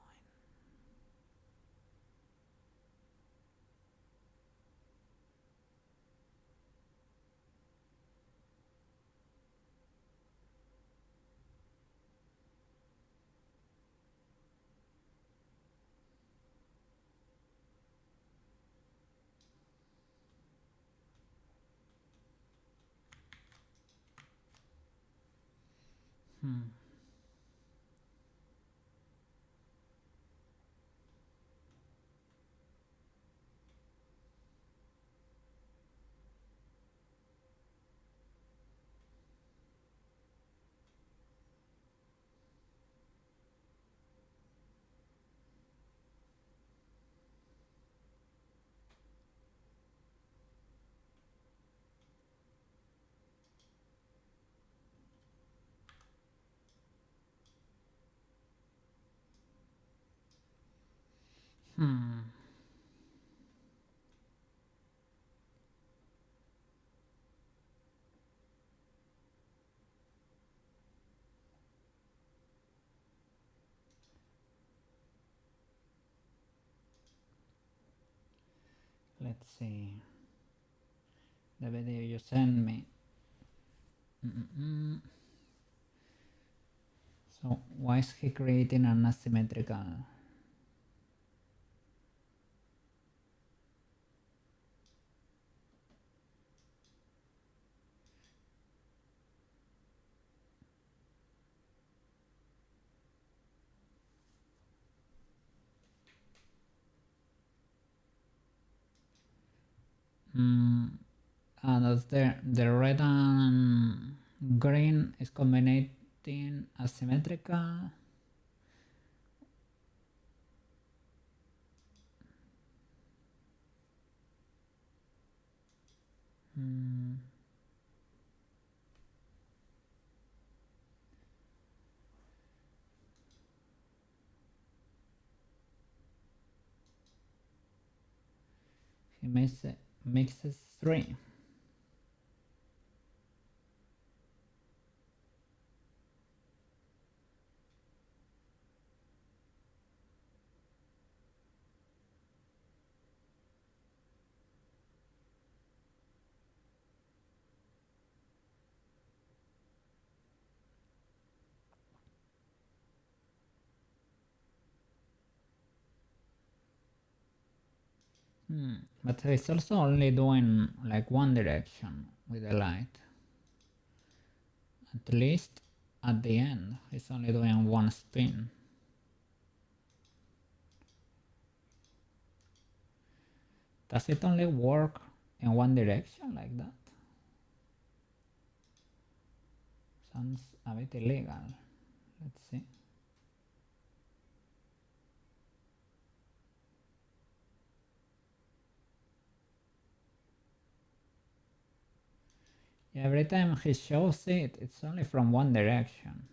Speaker 1: Let's see. The video you sent me. So why is he creating an asymmetrical? And that's the red and green is combinating asymmetrical. He mixes three. But it's also only doing like one direction with the light. At least at the end, it's only doing one spin. Does it only work in one direction like that? Sounds a bit illegal. Let's see. Yeah, every time he shows it, it's only from one direction.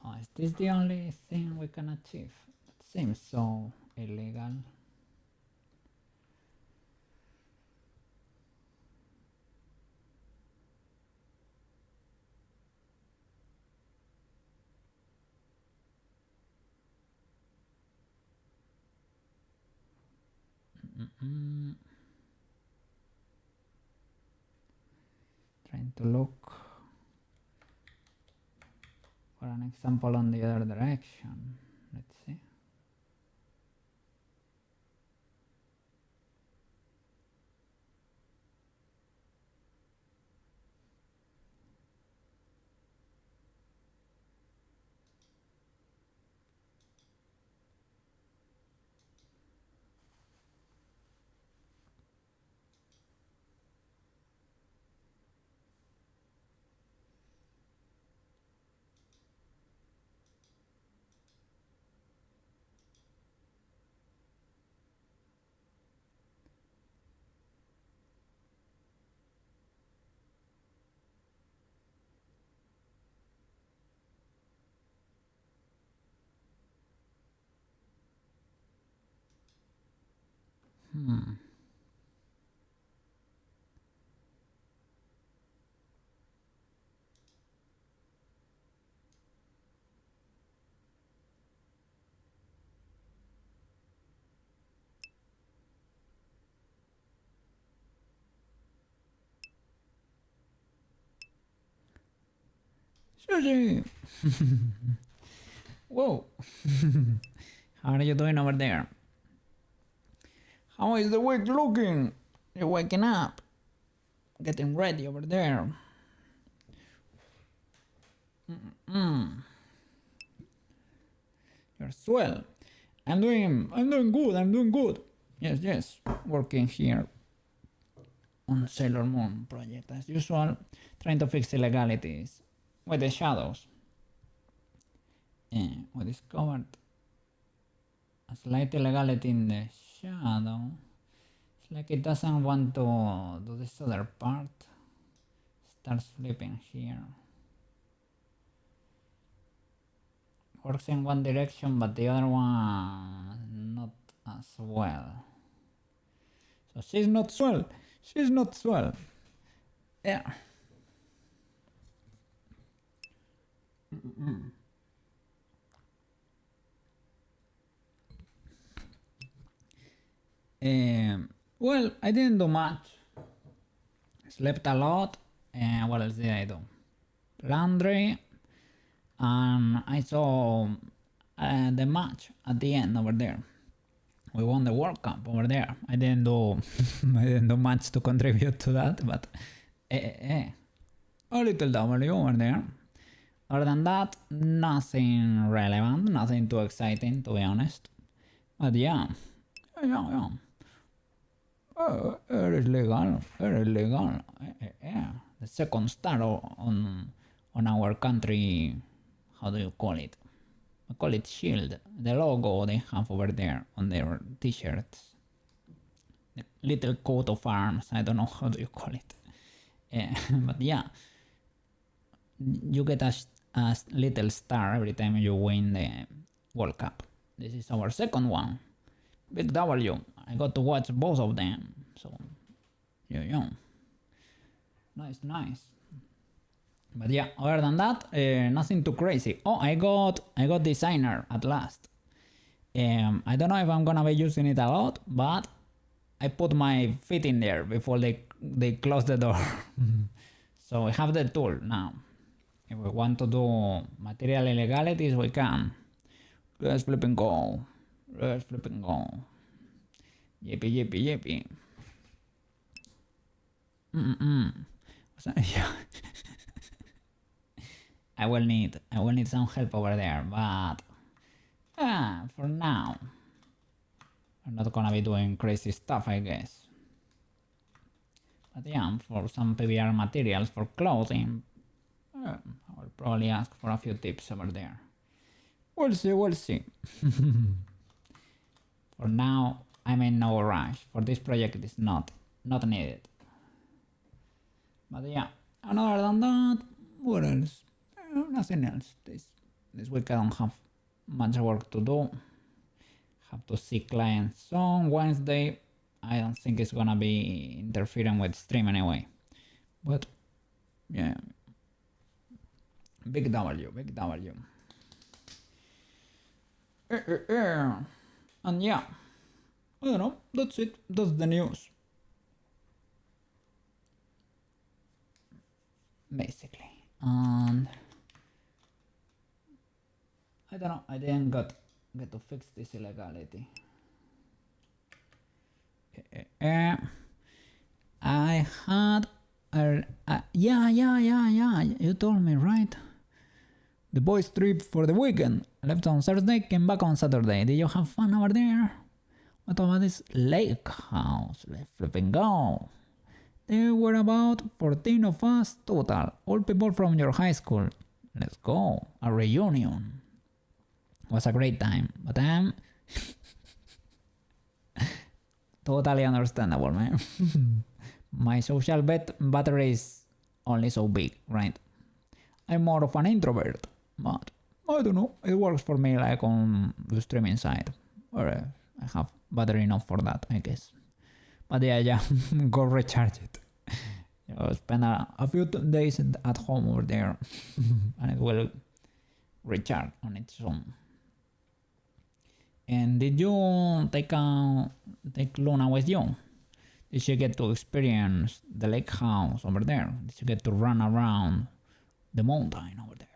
Speaker 1: Oh, is this the only thing we can achieve? It seems so illegal. Trying to look for an example on the other direction. Let's see. Sushi! Whoa! How are you doing over there? How is the week looking? You're waking up, getting ready over there. You're swell. I'm doing good. Yes. Working here on Sailor Moon project as usual, trying to fix illegalities with the shadows. We discovered a slight illegality in the shadow. It's like it doesn't want to do this other part. Starts flipping here. Works in one direction, but the other one not as well. So she's not swell. Yeah. Well, I didn't do much. Slept a lot. And what else did I do? Laundry. and I saw the match at the end over there. We won the World Cup over there. I didn't do I didn't do much to contribute to that, but a little W over there. Other than that, nothing relevant, nothing too exciting, to be honest. But yeah. It is legal. Yeah. The second star on our country. How do you call it? I call it shield. The logo they have over there on their t-shirts. The little coat of arms. I don't know how do you call it. But yeah, you get a little star every time you win the World Cup. This is our second one. Big W. I got to watch both of them. So, yeah. Nice. But yeah, other than that, nothing too crazy. Oh, I got designer at last. I don't know if I'm gonna be using it a lot, but I put my feet in there before they close the door. So we have the tool now. If we want to do material illegalities, we can. Let's flip and go. Yippee. Yeah. I will need some help over there, but for now, I'm not gonna be doing crazy stuff, I guess. But yeah, for some PBR materials for clothing, I will probably ask for a few tips over there. We'll see. For now, I'm in no rush. For this project, it's not needed. But yeah, and other than that, what else? Nothing else. This week I don't have much work to do. Have to see clients on Wednesday. I don't think it's gonna be interfering with stream anyway. But yeah, big W. And yeah, I don't know. That's it. That's the news. Basically, and I don't know. I didn't get to fix this illegality. I had yeah. You told me, right? The boys' trip for the weekend. Left on Thursday, came back on Saturday. Did you have fun over there? What about this lake house? Let's flip and go. There were about 14 of us total, all people from your high school. Let's go. A reunion. Was a great time, but I'm totally understandable, man. My social battery is only so big, right? I'm more of an introvert, but I don't know. It works for me like on the streaming side, or I have battery enough for that, I guess. But yeah, go recharge it. Spend a few days at home over there, and it will recharge on its own. And did you take Luna with you? Did she get to experience the lake house over there? Did she get to run around the mountain over there?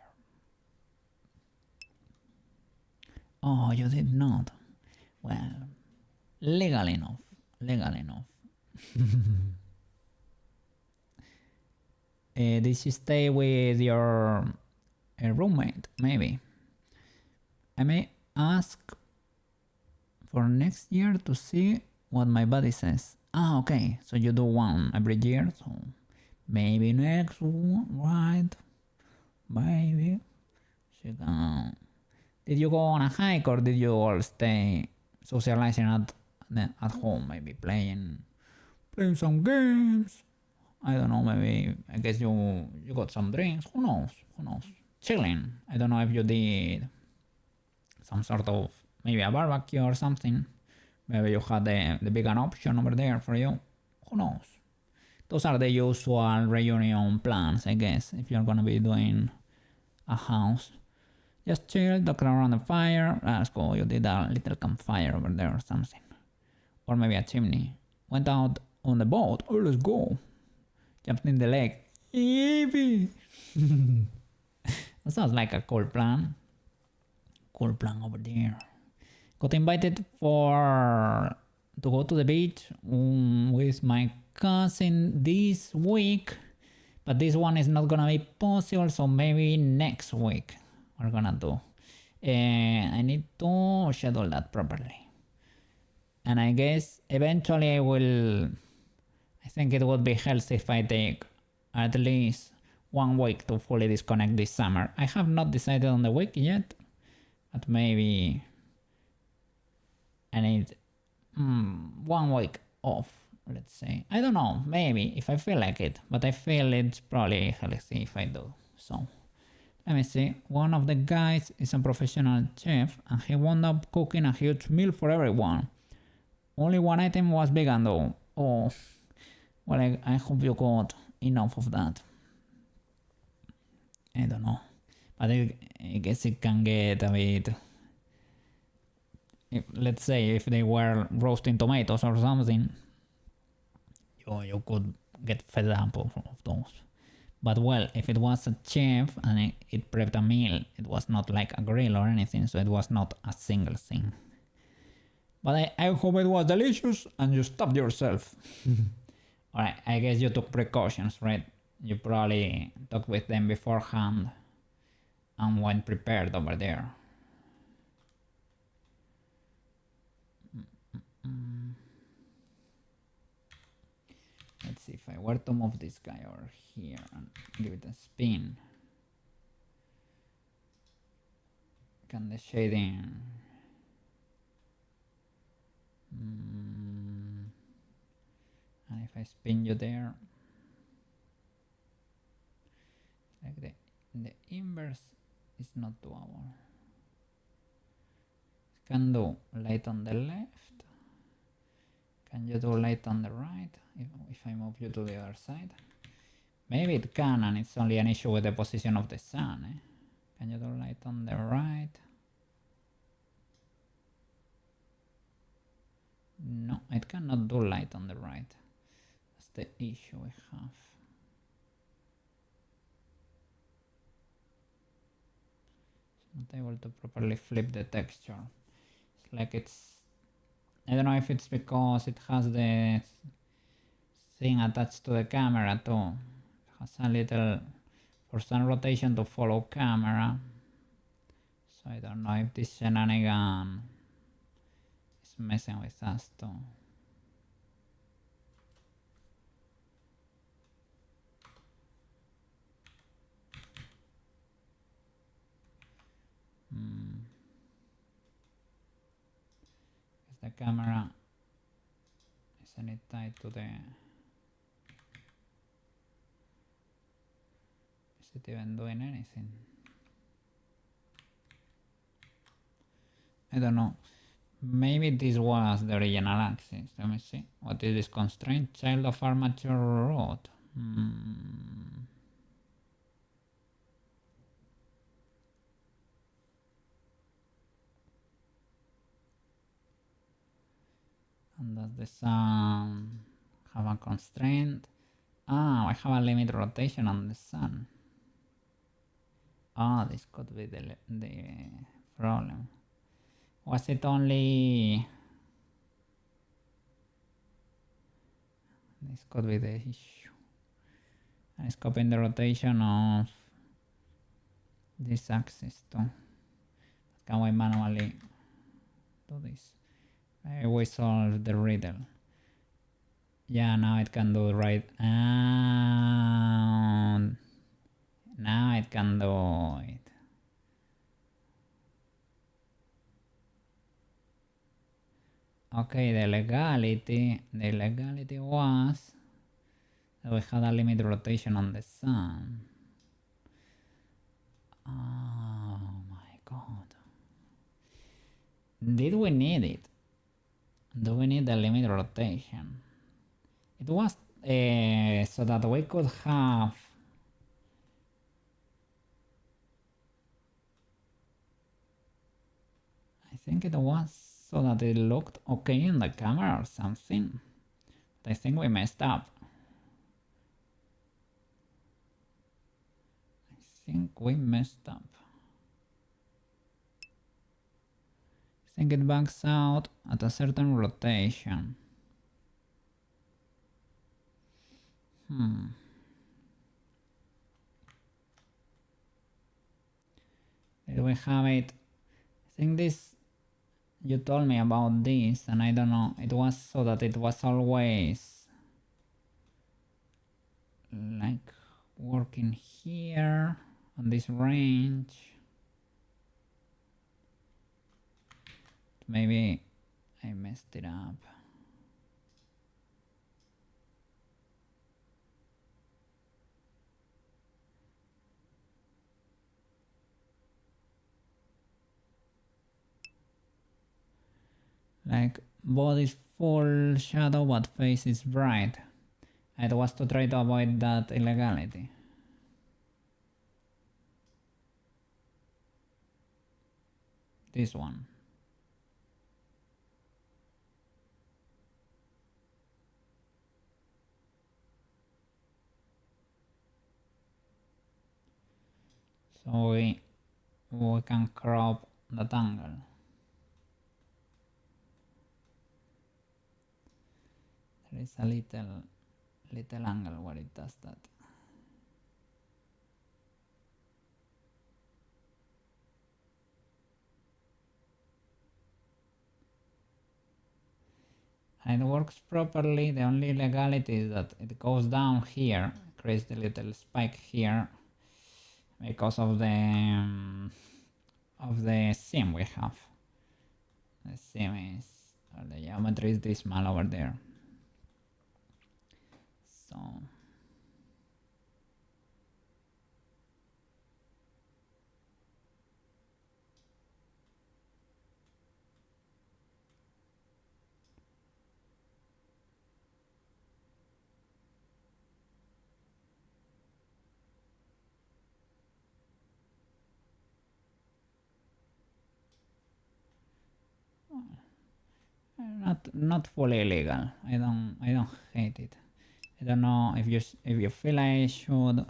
Speaker 1: Oh, you did not. Well, legal enough. Did she stay with your roommate? Maybe. I may ask for next year to see what my buddy says. Okay. So you do one every year. So maybe next one, right? Maybe. She can. Did you go on a hike or did you all stay socializing at home? Maybe playing some games. I don't know, maybe, I guess you got some drinks, who knows, chilling. I don't know if you did some sort of, maybe a barbecue or something. Maybe you had the vegan option over there for you, who knows. Those are the usual reunion plans, I guess, if you're gonna be doing a house. Just chill, talk around the fire, let's go, you did a little campfire over there or something. Or maybe a chimney. Went out on the boat, oh let's go. Jumped in the lake. Yippee! That sounds like a cool plan. Cool plan over there. Got invited for to go to the beach with my cousin this week, but this one is not gonna be possible, so maybe next week we're gonna do. I need to schedule that properly, and I guess eventually I think it would be healthy if I take at least 1 week to fully disconnect this summer. I have not decided on the week yet, but maybe I need 1 week off, let's say. I don't know, maybe if I feel like it, but I feel it's probably healthy if I do. So let me see. One of the guys is a professional chef and he wound up cooking a huge meal for everyone. Only one item was vegan though. Oh, well, I hope you got enough of that. I don't know, but I guess it can get a bit. Let's say if they were roasting tomatoes or something, you could get fed up of those. But well, if it was a chef and it prepped a meal, it was not like a grill or anything, so it was not a single thing. But I hope it was delicious and you stopped yourself. Alright, I guess you took precautions, right? You probably talked with them beforehand and went prepared over there. Let's see if I were to move this guy over here and give it a spin. Can the shading... and if I spin you there, like the inverse is not doable. Can do light on the left. Can you do light on the right if I move you to the other side? Maybe it can, and it's only an issue with the position of the sun. Can you do light on the right? No, it cannot do light on the right. That's the issue we have. It's not able to properly flip the texture. It's like it's... I don't know if it's because it has the thing attached to the camera too. It has a little for sun rotation to follow camera. So I don't know if this shenanigan is messing with us too. The camera isn't it tied to the... Is it even doing anything? I don't know. Maybe this was the original axis. Let me see. What is this constraint? Child of armature rod. And does the sun have a constraint? Ah, I have a limit rotation on the sun. Ah, this could be the problem. Was it only... This could be the issue. I'm scoping the rotation of this axis too. Can we manually do this? We solved the riddle. Yeah, now it can do right. And now it can do it. Okay, the legality was that we had a limit rotation on the sun. Oh my god. Did we need it? Do we need the limit rotation? It was so that we could have... I think it was so that it looked okay in the camera or something. But I think we messed up. I think we messed up. I think it backs out at a certain rotation. Did we have it? I think this, you told me about this and I don't know, it was so that it was always like working here on this range. Maybe I messed it up. Like body is full shadow but face is bright. It was to try to avoid that illegality. This one. So we can crop that angle. There is a little angle where it does that. And it works properly. The only illegality is that it goes down here, creates the little spike here because of the seam we have. The seam is, or the geometry is dismal over there. So not fully illegal. I don't hate it. I don't know if you feel I should.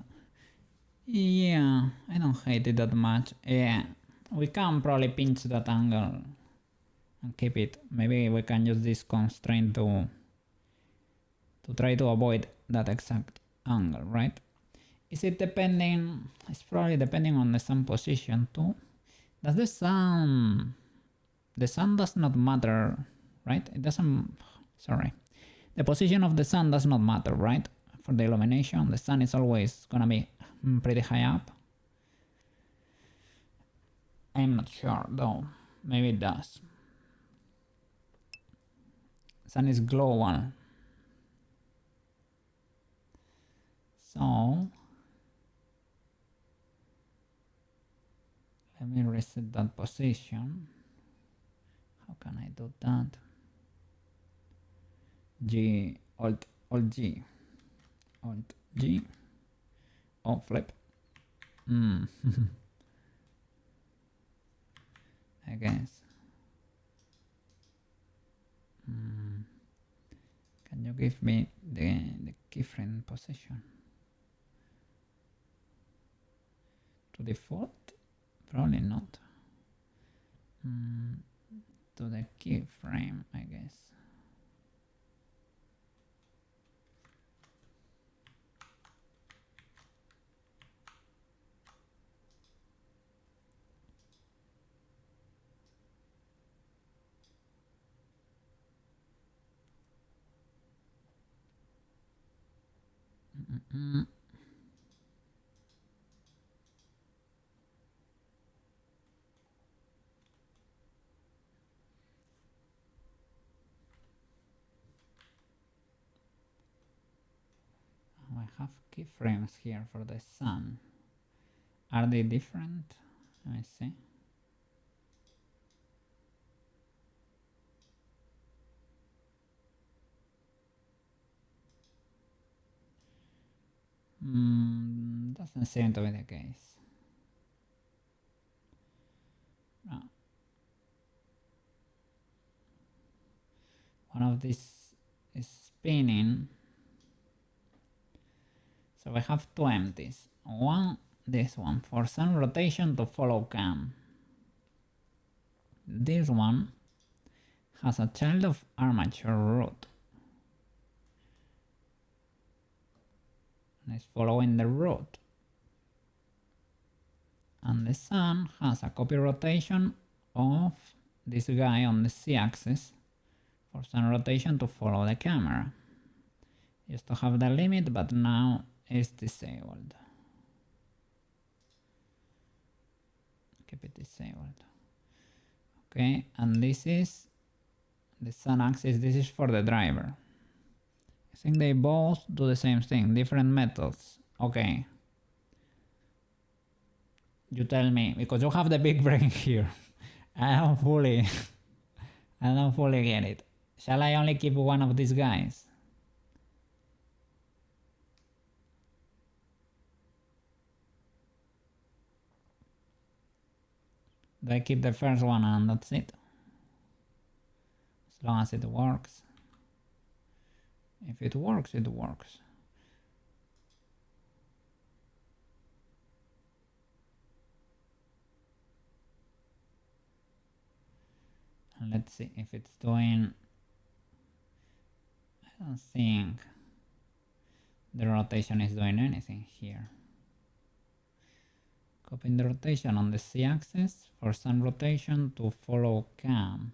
Speaker 1: Yeah, I don't hate it that much. Yeah, we can probably pinch that angle and keep it. Maybe we can use this constraint to try to avoid that exact angle, right? Is it depending? It's probably depending on the sun position too. Does the sun does not matter, right? It doesn't, sorry. The position of the sun does not matter, right? For the illumination, the sun is always gonna be pretty high up. I'm not sure though, maybe it does. Sun is global. So let me reset that position. How can I do that? G, Alt G, Alt G. Oh, flip. I guess. Can you give me the keyframe position? To default? Probably not. To the keyframe, I guess. I have keyframes here for the sun. Are they different? Let me see. Doesn't seem to be the case. No. One of these is spinning. So we have two empties. One this one for sun rotation to follow cam. This one has a child of armature root. And it's following the root. And the sun has a copy rotation of this guy on the z-axis for sun rotation to follow the camera. Used to have the limit, but now it's disabled. Keep it disabled. Okay, and this is the sun axis. This is for the driver. I think they both do the same thing, different methods. Okay. You tell me, because you have the big brain here. I don't fully get it. Shall I only keep one of these guys? Do I keep the first one and that's it? As long as it works. If it works, it works. And let's see if it's doing... I don't think the rotation is doing anything here. Copying the rotation on the z-axis for sun rotation to follow cam.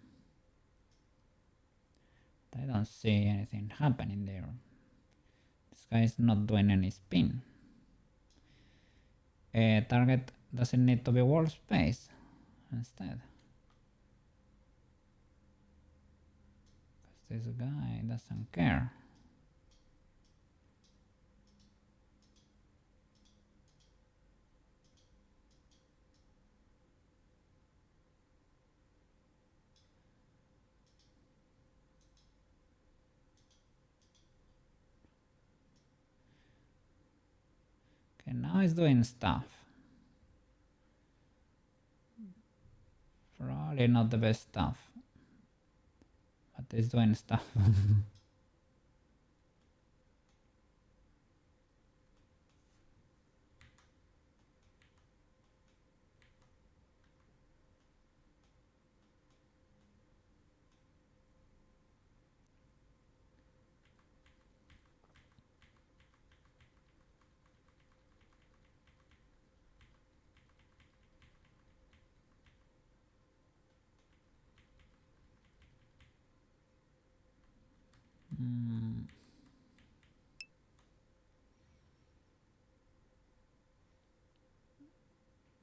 Speaker 1: I don't see anything happening there. This guy is not doing any spin. Target doesn't need to be world space instead. Because this guy doesn't care. Okay, now it's doing stuff. Probably not the best stuff, but it's doing stuff.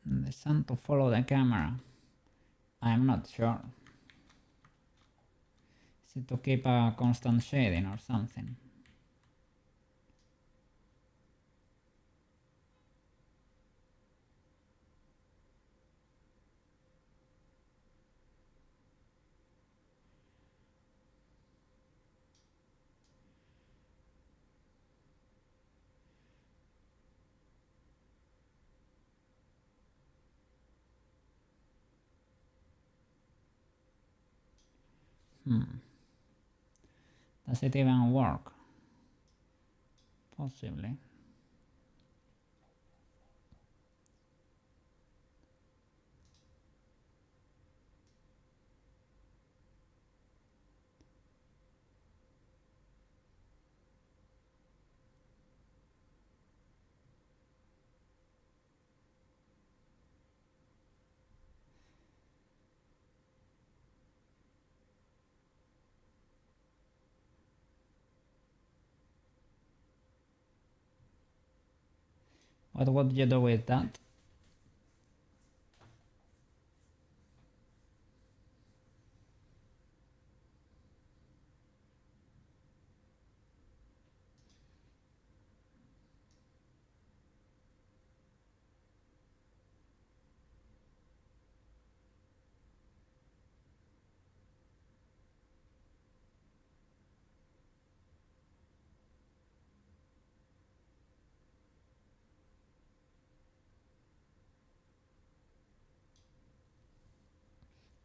Speaker 1: The sun to follow the camera. I'm not sure. Is it to keep a constant shading or something? Does it even work? Possibly. What would you do with that?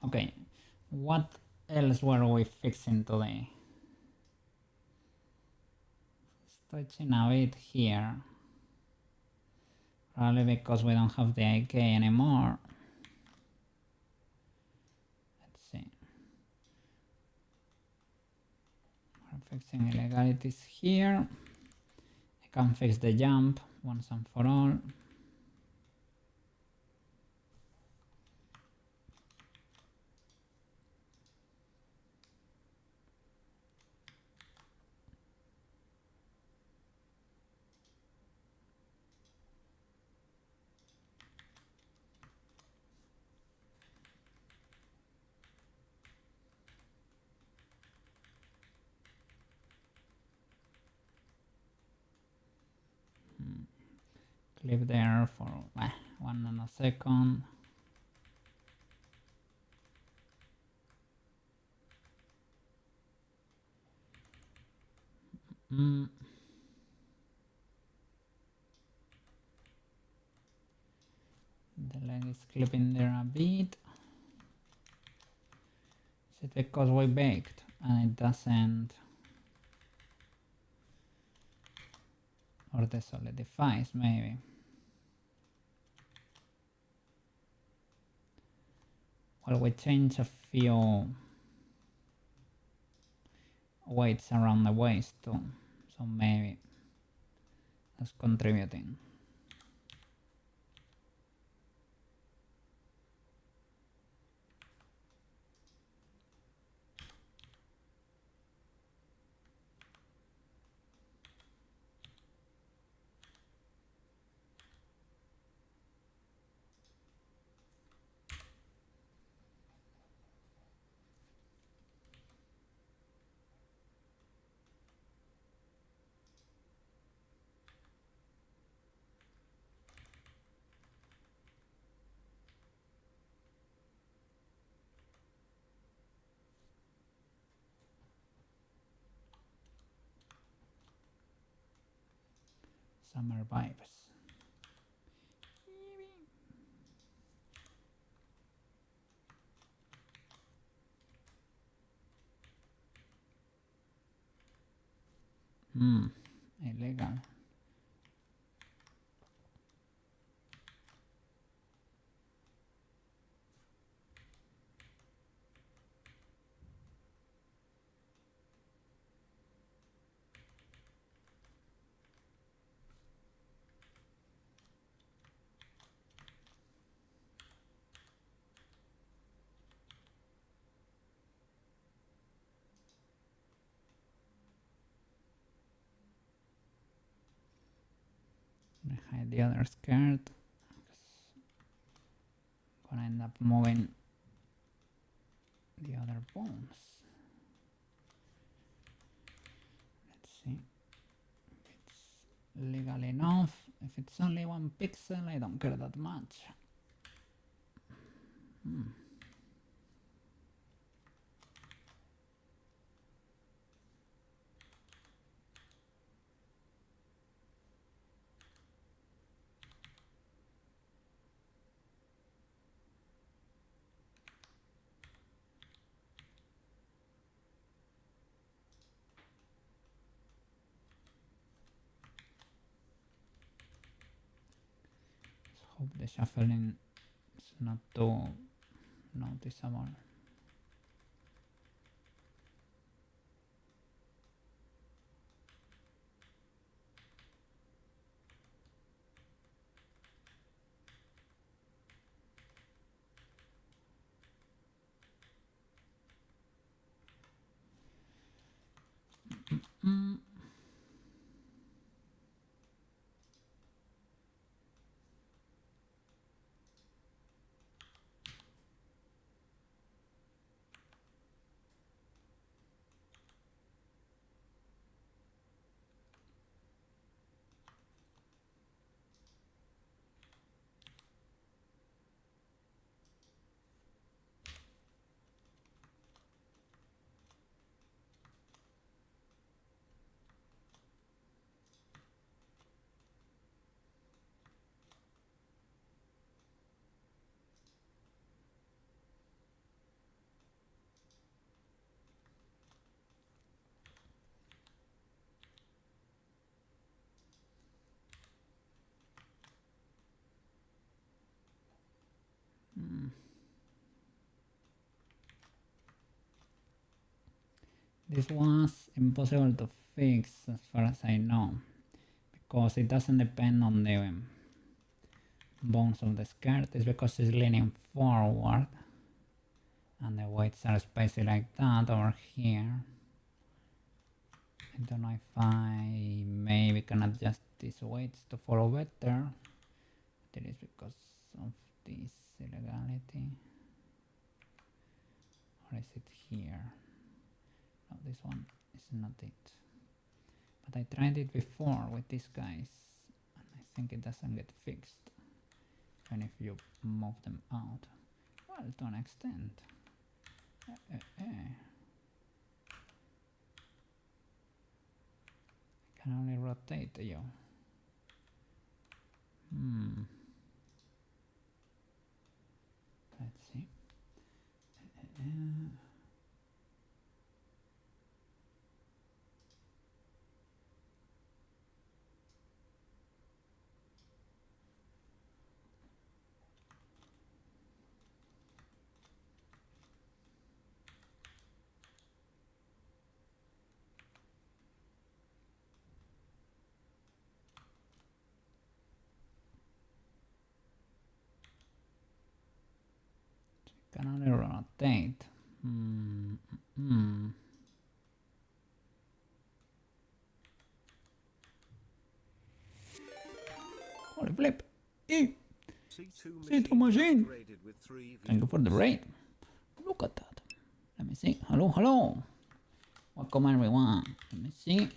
Speaker 1: Okay, what else were we fixing today? Touching a bit here. Probably because we don't have the IK anymore. Let's see. We're fixing illegalities here. I can fix the jump once and for all. Clip there for 1 nanosecond. The leg is clipping there a bit. Is it because we baked and it doesn't, or the solidifies maybe? Well, we change a few weights around the waist too, so maybe that's contributing. Summer vibes. Illegal. Hide the other skirt. Gonna end up moving the other bones. Let's see if it's legal enough. If it's only 1 pixel, I don't care that much. Hope the shuffling is not too noticeable. This was impossible to fix as far as I know, because it doesn't depend on the bones of the skirt. It's because it's leaning forward and the weights are spaced like that over here. I don't know if I maybe can adjust these weights to follow better. It is because of this illegality. Or is it here? No, this one is not it. But I tried it before with these guys and I think it doesn't get fixed. Even if you move them out. Well, to an extent. I can only rotate you. Let's see. Can only rotate. Holy flip! C2 machine! Thank you for the raid. Look at that. Let me see. Hello, hello. Welcome everyone. Let me see.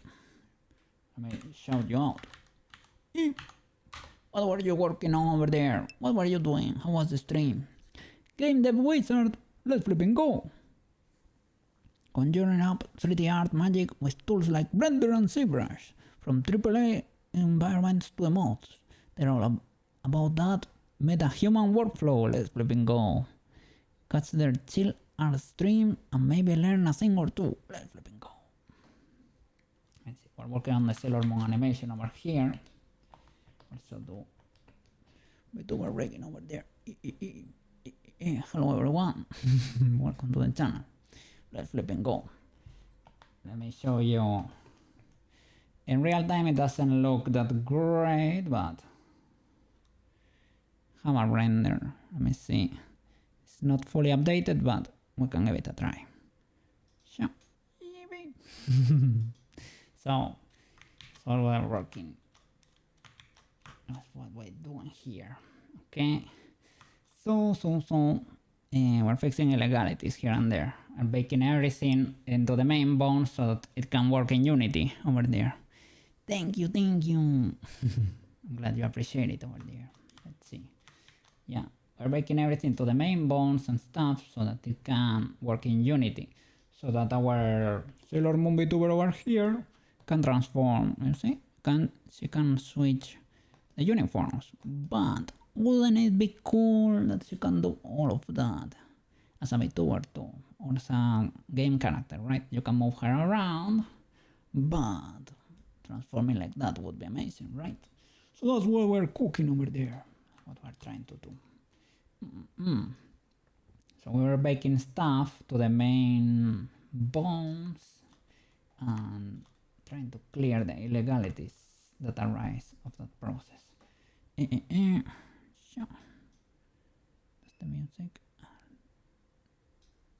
Speaker 1: Let me shout you out. What were you working on over there? What were you doing? How was the stream? Game Dev Wizard, let's flipping go! Conjuring up 3D art magic with tools like Blender and ZBrush, from AAA environments to emotes. They're all about that meta-human workflow, let's flipping go. Catch their chill art stream and maybe learn a thing or two, let's flipping go. Let's see, we're working on the Sailor Moon animation over here. Also do VTuber rigging over there. Hello everyone, welcome to the channel. Let's flip and go. Let me show you. In real time it doesn't look that great, but have a render. Let me see. It's not fully updated, but we can give it a try. So, so we're working. That's what we're doing here. Okay. So we're fixing illegalities here and there and baking everything into the main bone so that it can work in Unity over there. Thank you. I'm glad you appreciate it over there. Let's see. Yeah, we're baking everything to the main bones and stuff so that it can work in Unity. So that our Sailor Moon VTuber over here can transform, you see? She can switch the uniforms, but wouldn't it be cool that you can do all of that as a VTuber too, or as a game character, right? You can move her around, but transforming like that would be amazing, right? So that's what we're cooking over there, what we're trying to do. So we were baking stuff to the main bones and trying to clear the illegalities that arise of that process. Sure. That's the music.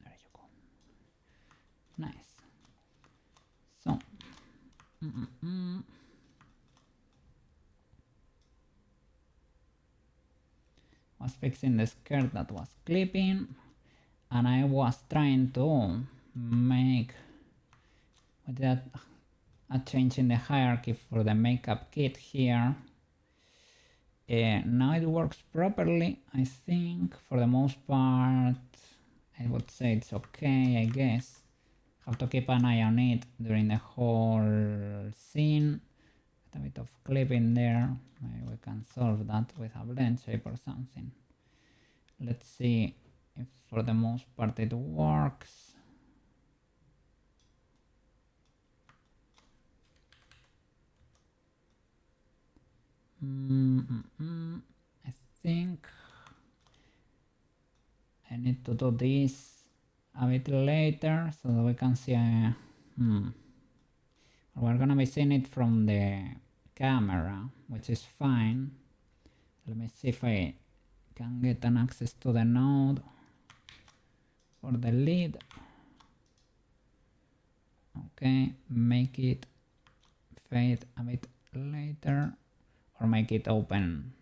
Speaker 1: There you go. Nice. So, was fixing the skirt that was clipping, and I was trying to make with that a change in the hierarchy for the makeup kit here. Now it works properly, I think. For the most part, I would say it's okay, I guess. Have to keep an eye on it during the whole scene. A bit of clipping there. Maybe we can solve that with a blend shape or something. Let's see if for the most part it works. I think I need to do this a bit later so that we can see We're gonna be seeing it from the camera, which is fine. Let me see if I can get an access to the node for the lead. Okay, make it fade a bit later, or make it open.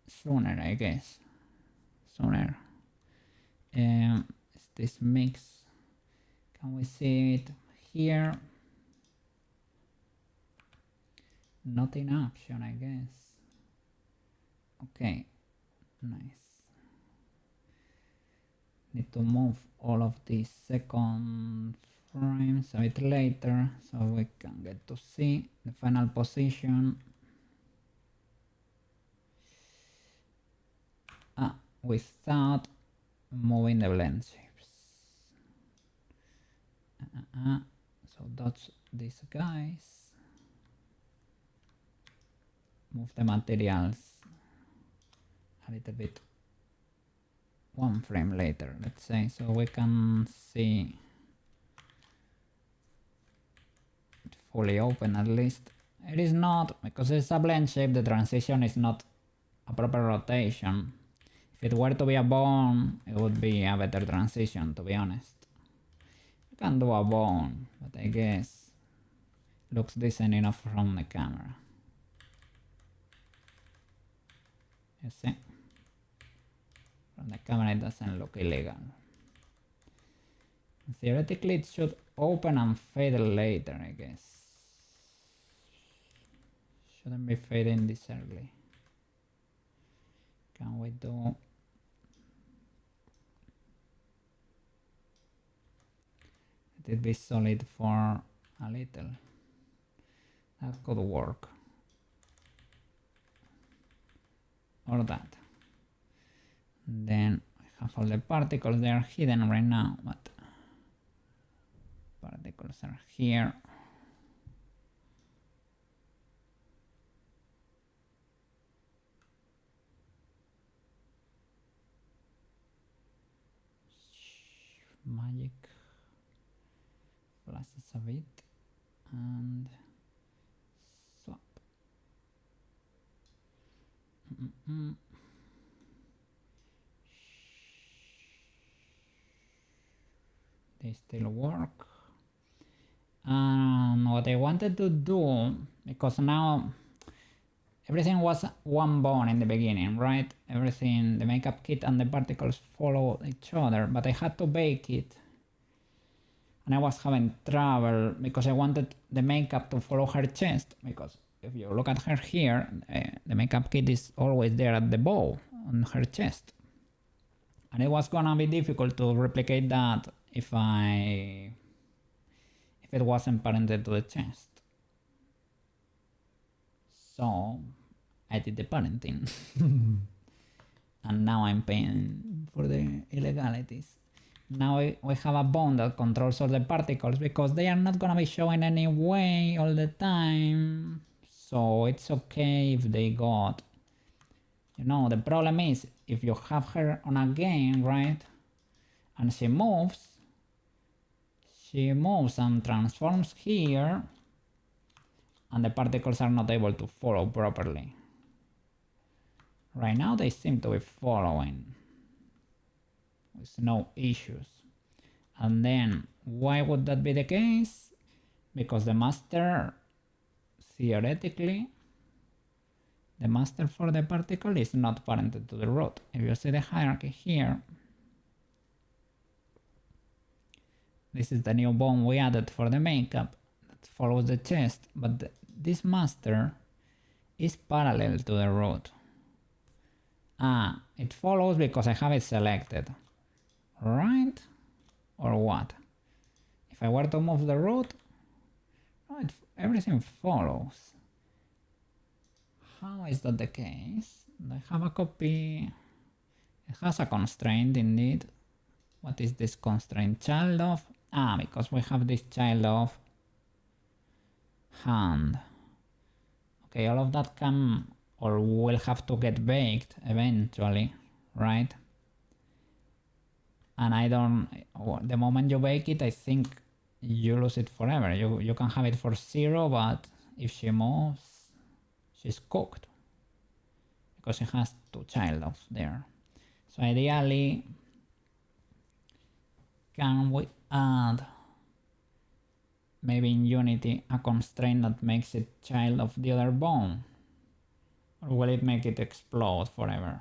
Speaker 1: Sooner, I guess. Sooner. Is this mix? Can we see it here? Not in option, I guess. Okay, nice. Need to move all of these second frames a bit later so we can get to see the final position. Without moving the blend shapes. So that's these guys. Move the materials a little bit one frame later, let's say, so we can see it fully open at least. It is not, because it's a blend shape, the transition is not a proper rotation. If it were to be a bone, it would be a better transition, to be honest. You can do a bone, but I guess looks decent enough from the camera. You see? From the camera it doesn't look illegal. Theoretically it should open and fade later, I guess. Shouldn't be fading this early. Can we do... Let it be solid for a little. That could work. Or that. Then I have all the particles, they are hidden right now, but particles are here. Magic flashes a bit and swap. They still work. And what I wanted to do, because now everything was one bone in the beginning, right? Everything, the makeup kit and the particles follow each other, but I had to bake it. And I was having trouble because I wanted the makeup to follow her chest, because if you look at her here, the makeup kit is always there at the bow on her chest. And it was gonna be difficult to replicate that if it wasn't parented to the chest. So I did the parenting. And now I'm paying for the illegalities. Now we have a bone that controls all the particles because they are not gonna be showing anyway all the time. So it's okay if they got... You know, the problem is if you have her on a game, right? And she moves and transforms here, and the particles are not able to follow properly. Right now they seem to be following with no issues. And then why would that be the case? Because the master, theoretically, the master for the particle is not parented to the root. If you see the hierarchy here, this is the new bone we added for the makeup that follows the chest, but this master is parallel to the root. It follows because I have it selected, right? Or what? If I were to move the root, everything follows. How is that the case? I have a copy. It has a constraint indeed. What is this constraint? Child of? Because we have this child of hand. Okay, all of that can or will have to get baked eventually, right? and I don't, the moment you bake it, I think you lose it forever. You can have it for 0, but if she moves, she's cooked because she has 2 child dogs there. So ideally, can we add maybe in Unity a constraint that makes it child of the other bone? Or will it make it explode forever?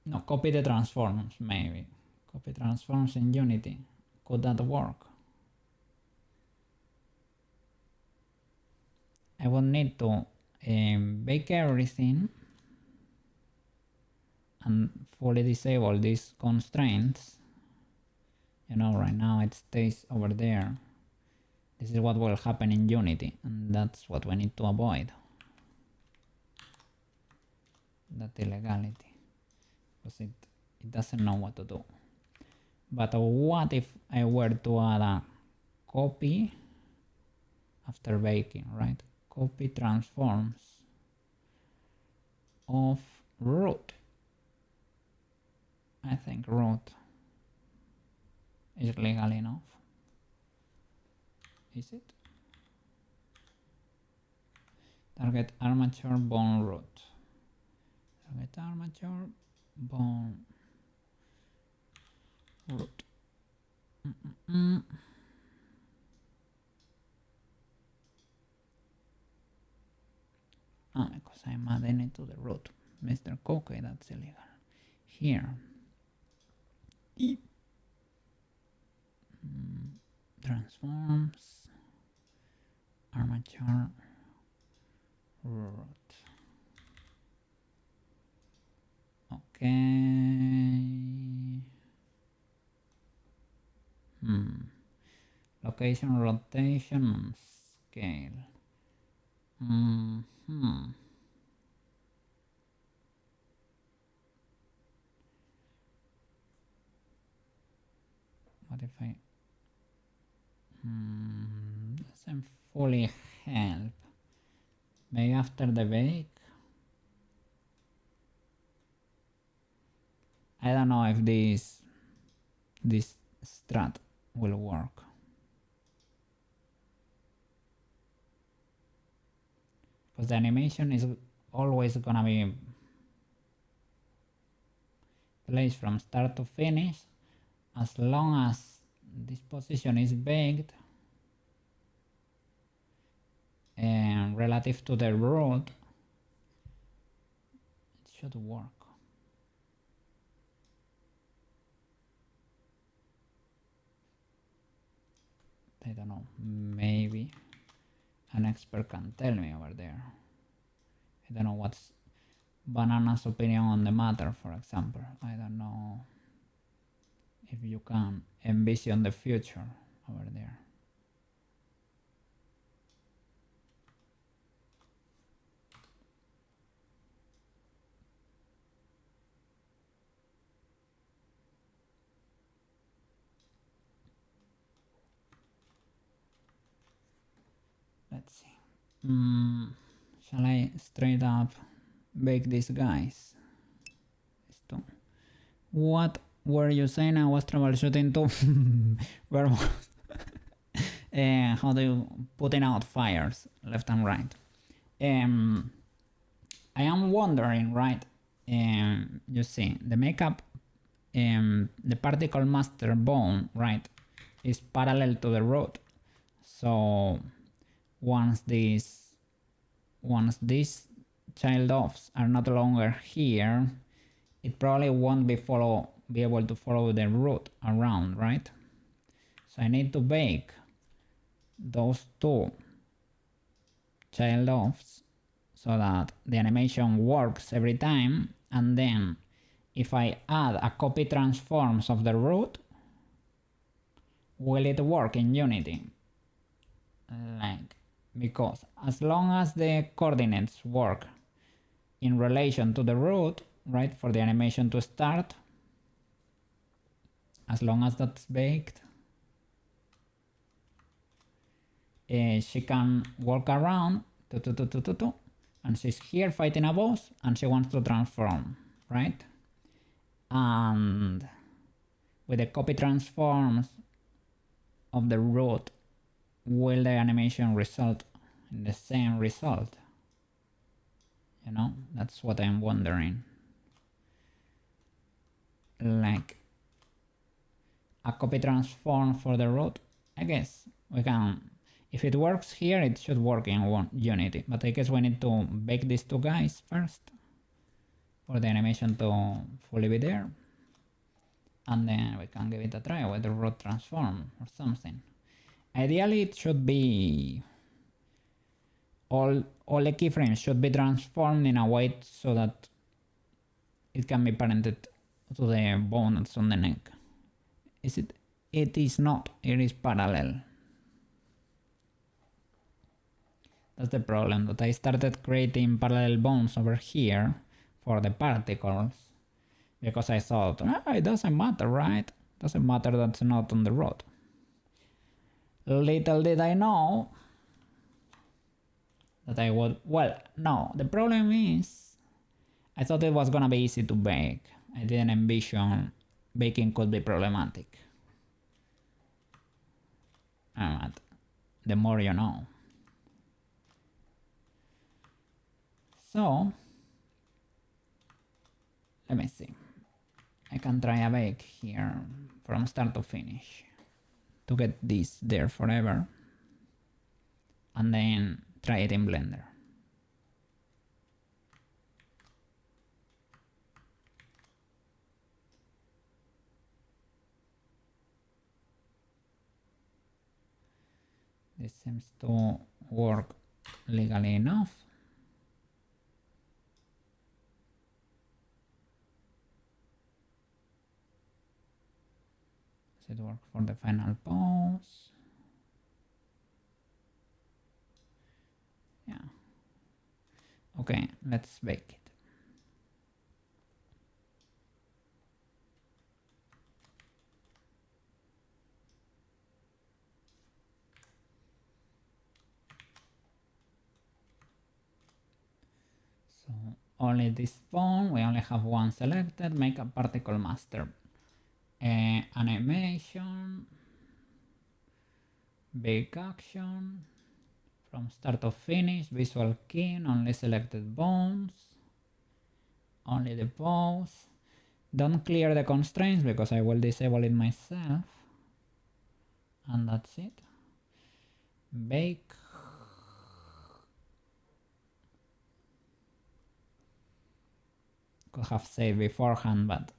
Speaker 1: No, copy the transforms maybe. Copy transforms in Unity. Could that work? I would need to bake everything and fully disable these constraints. You know, right now it stays over there. This is what will happen in Unity, and that's what we need to avoid. That illegality, because it doesn't know what to do. But what if I were to add a copy after baking, right? Copy transforms of root. I think root is legal enough. Is it? Target armature bone root. Target armature bone root. Because I'm adding it to the root. Mr. Cookie, that's illegal. Here. Transforms armature root. Okay. Location, rotation, and scale. What if I doesn't fully help? Maybe after the bake? I don't know if this strat will work. Because the animation is always gonna be placed from start to finish as long as this position is baked and relative to the root, it should work. I don't know, maybe an expert can tell me over there. I don't know what's Banana's opinion on the matter, for example. I don't know if you can envision the future over there. Let's see. Shall I straight up bake these guys? What were you saying? I was troubleshooting too. Where was how do you putting out fires left and right? I am wondering, right? You see, the makeup, the particle master bone, right, is parallel to the root. So once these child offs are not longer here, it probably won't be able to follow the root around, right? So I need to bake those 2 child offs so that the animation works every time, and then if I add a copy transforms of the root, will it work in Unity? Like, because as long as the coordinates work in relation to the root, right, for the animation to start, as long as that's baked, she can walk around, and she's here fighting a boss, and she wants to transform, right? And with the copy transforms of the root, will the animation result in the same result? You know, that's what I'm wondering. Like a copy transform for the root. I guess we can, if it works here, it should work in Unity, but I guess we need to bake these two guys first for the animation to fully be there, and then we can give it a try with the root transform or something. Ideally it should be all the keyframes should be transformed in a way so that it can be parented to the bone that's on the neck. Is it? It is not. It is parallel. That's the problem, that I started creating parallel bones over here for the particles because I thought, it doesn't matter, right? Doesn't matter that's not on the road. Little did I know that I would, well, no, the problem is I thought it was gonna be easy to bake. I didn't envision baking could be problematic. But the more you know. So, let me see. I can try a bake here from start to finish to get this there forever, and then try it in Blender. This seems to work legally enough. Does it work for the final pose? Yeah. Okay, let's bake it. So only this bone, we only have one selected. Make a particle master. Animation, bake action, from start to finish, visual key, only selected bones, only the pose. Don't clear the constraints because I will disable it myself. And that's it. Bake. Could have saved beforehand, but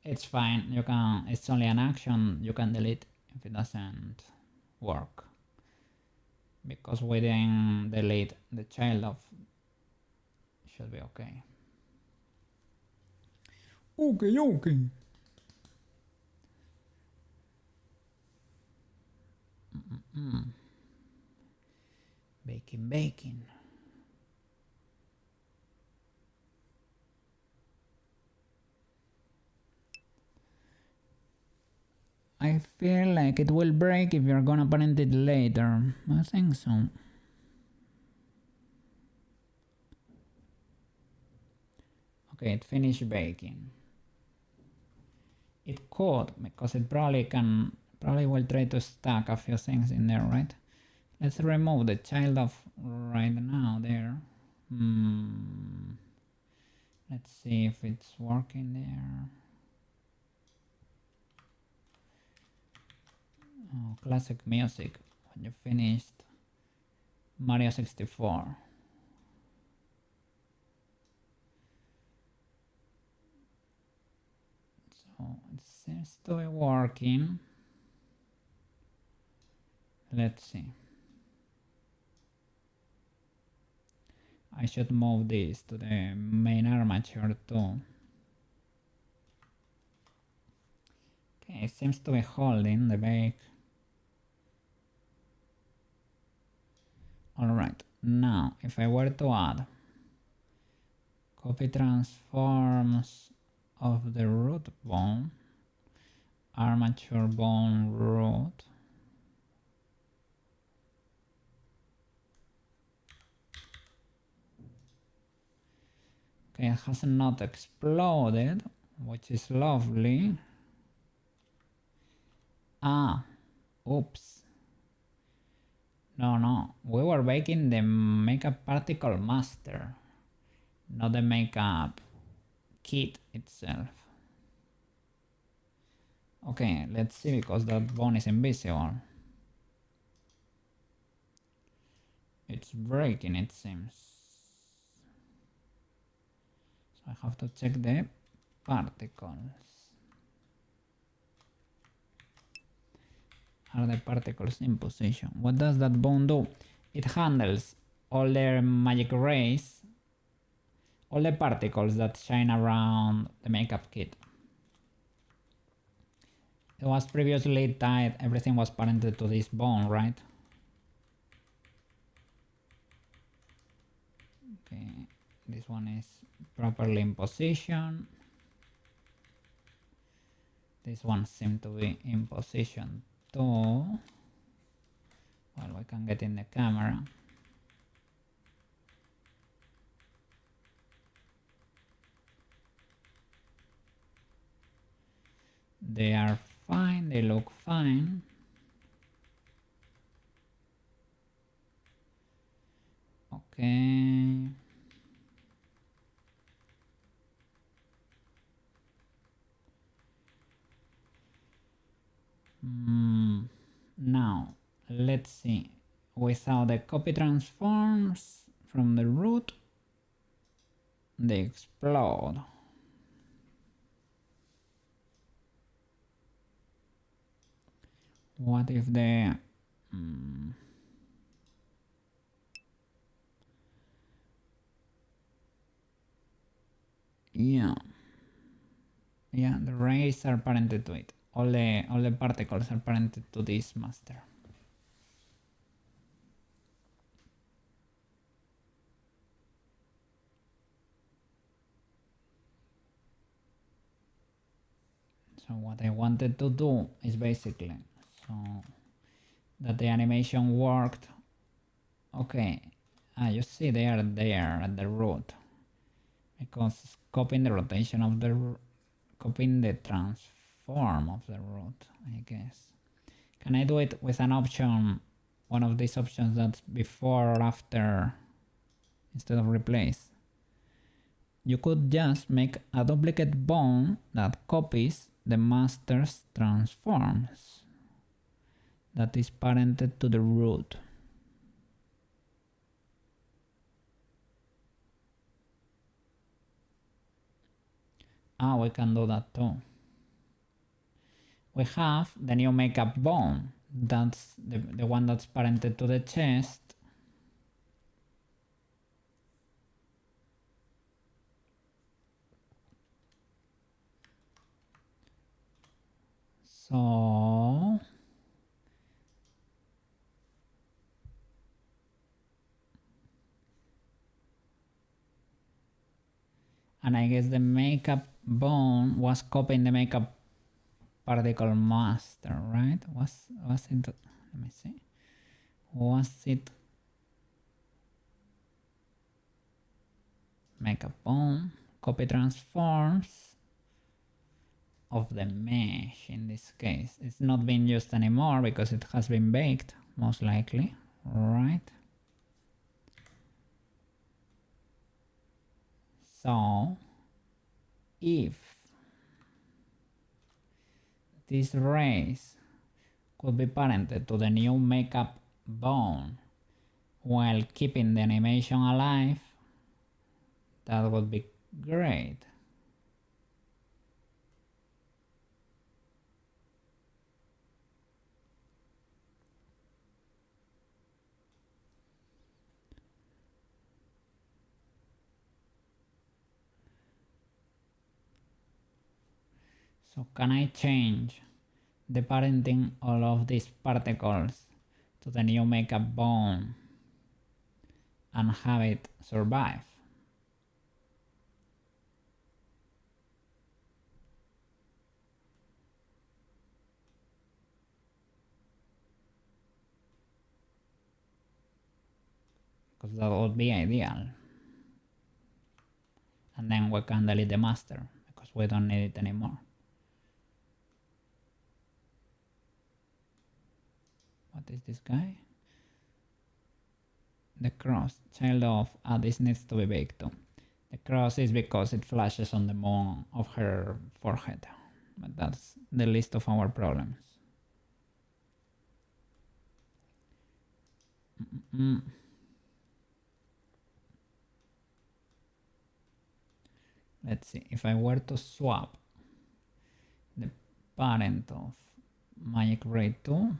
Speaker 1: it's fine. You can, it's only an action, you can delete if it doesn't work. Because we didn't delete the child of, should be okay. Okay. Baking. I feel like it will break if you're gonna parent it later. I think so. Okay, it finished baking. It could, because it probably will try to stack a few things in there, right? Let's remove the child of right now there. Let's see if it's working there. Oh, classic music when you finished Mario 64. So it seems to be working. Let's see. I should move this to the main armature too. Okay, it seems to be holding the bake. Alright, now if I were to add copy transforms of the root bone, armature bone root, okay, it has not exploded, which is lovely. Ah, oops. No, we were making the makeup particle master, not the makeup kit itself. Okay, let's see, because that bone is invisible. It's breaking, it seems. So I have to check the particles. Are the particles in position? What does that bone do? It handles all the magic rays, all the particles that shine around the makeup kit. It was previously tied, everything was parented to this bone, right? Okay, this one is properly in position. This one seems to be in position too. Well, we can get in the camera. They are fine, they look fine. Okay. Now, let's see. Without the copy transforms from the root, they explode. What if the yeah, the rays are parented to it. All the particles are parented to this master. So what I wanted to do is basically so that the animation worked. Okay, you see they are there at the root because copying the rotation of the copying the transform of the root, I guess. Can I do it with an option, one of these options that's before or after instead of replace? You could just make a duplicate bone that copies the master's transforms that is parented to the root. Ah, we can do that too. We have the new makeup bone. That's the one that's parented to the chest. So and I guess the makeup bone was copying the makeup particle master, right? Was it? Let me see. Was it makeup bone copy transforms of the mesh in this case? It's not being used anymore because it has been baked, most likely, right? So if these rays could be parented to the new makeup bone while keeping the animation alive, that would be great. So can I change the parenting all of these particles to the new makeup bone and have it survive? Because that would be ideal. And then we can delete the master because we don't need it anymore. What is this guy? The cross, child of, this needs to be big too. The cross is because it flashes on the moon of her forehead, but that's the least of our problems. Let's see, if I were to swap the parent of Magic Ray 2,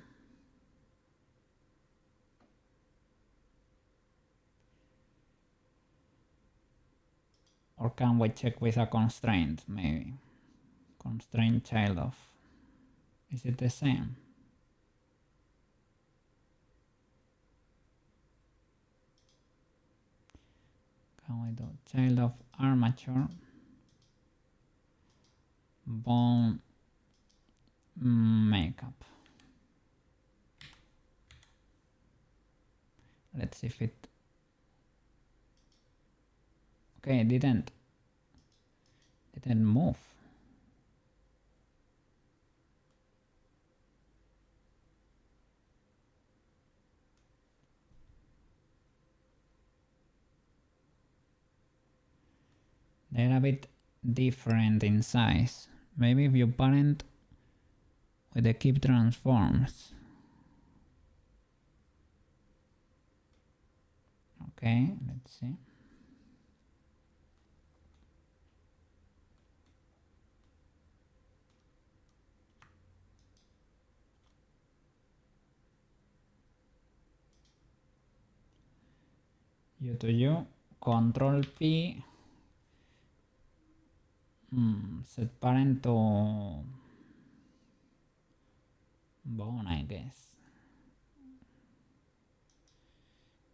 Speaker 1: or can we check with a constraint, maybe? Constraint child of, is it the same? Can we do child of armature, bone makeup? Let's see if it, okay, it didn't move. They're a bit different in size. Maybe if you parent with the keep transforms. Okay, let's see. U to U, Control P, set parent to bone, I guess.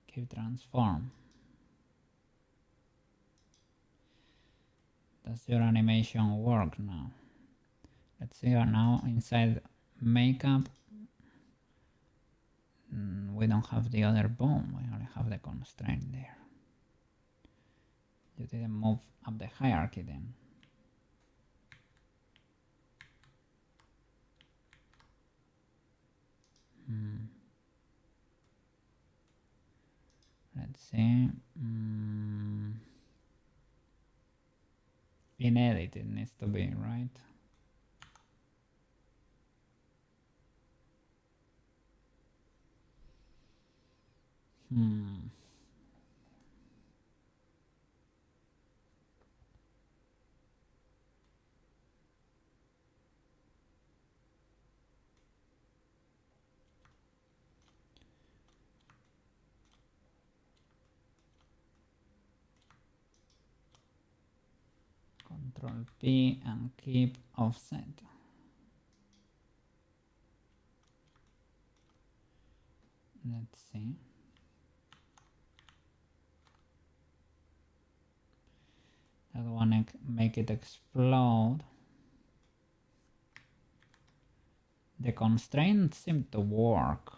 Speaker 1: Keep transform. Does your animation work now? Let's see now inside makeup. We don't have the other bone, we only have the constraint there. You didn't move up the hierarchy then. Let's see. In edit it needs to be, right? Control P and keep offset. Let's see. That one make it explode. The constraints seem to work.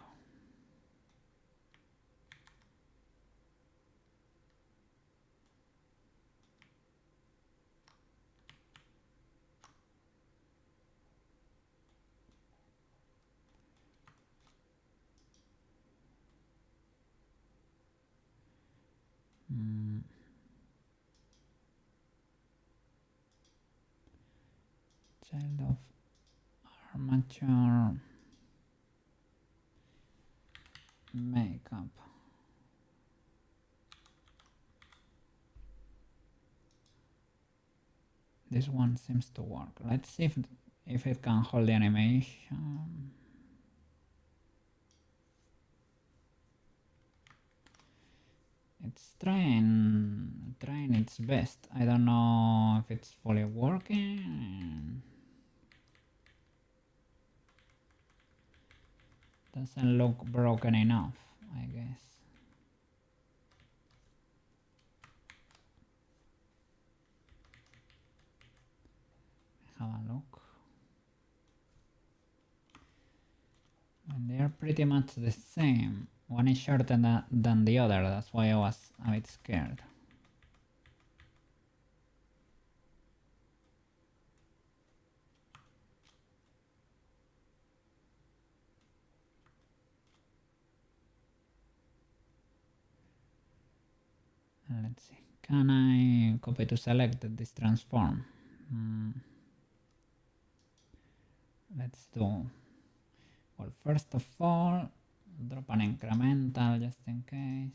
Speaker 1: Child of armature makeup. This one seems to work. Let's see if it can hold the animation. It's trying its best. I don't know if it's fully working. Doesn't look broken enough, I guess. Have a look. And they are pretty much the same. One is shorter than the other, that's why I was a bit scared. let's see. Can I copy to select this transform? Let's do, well, first of all, drop an incremental just in case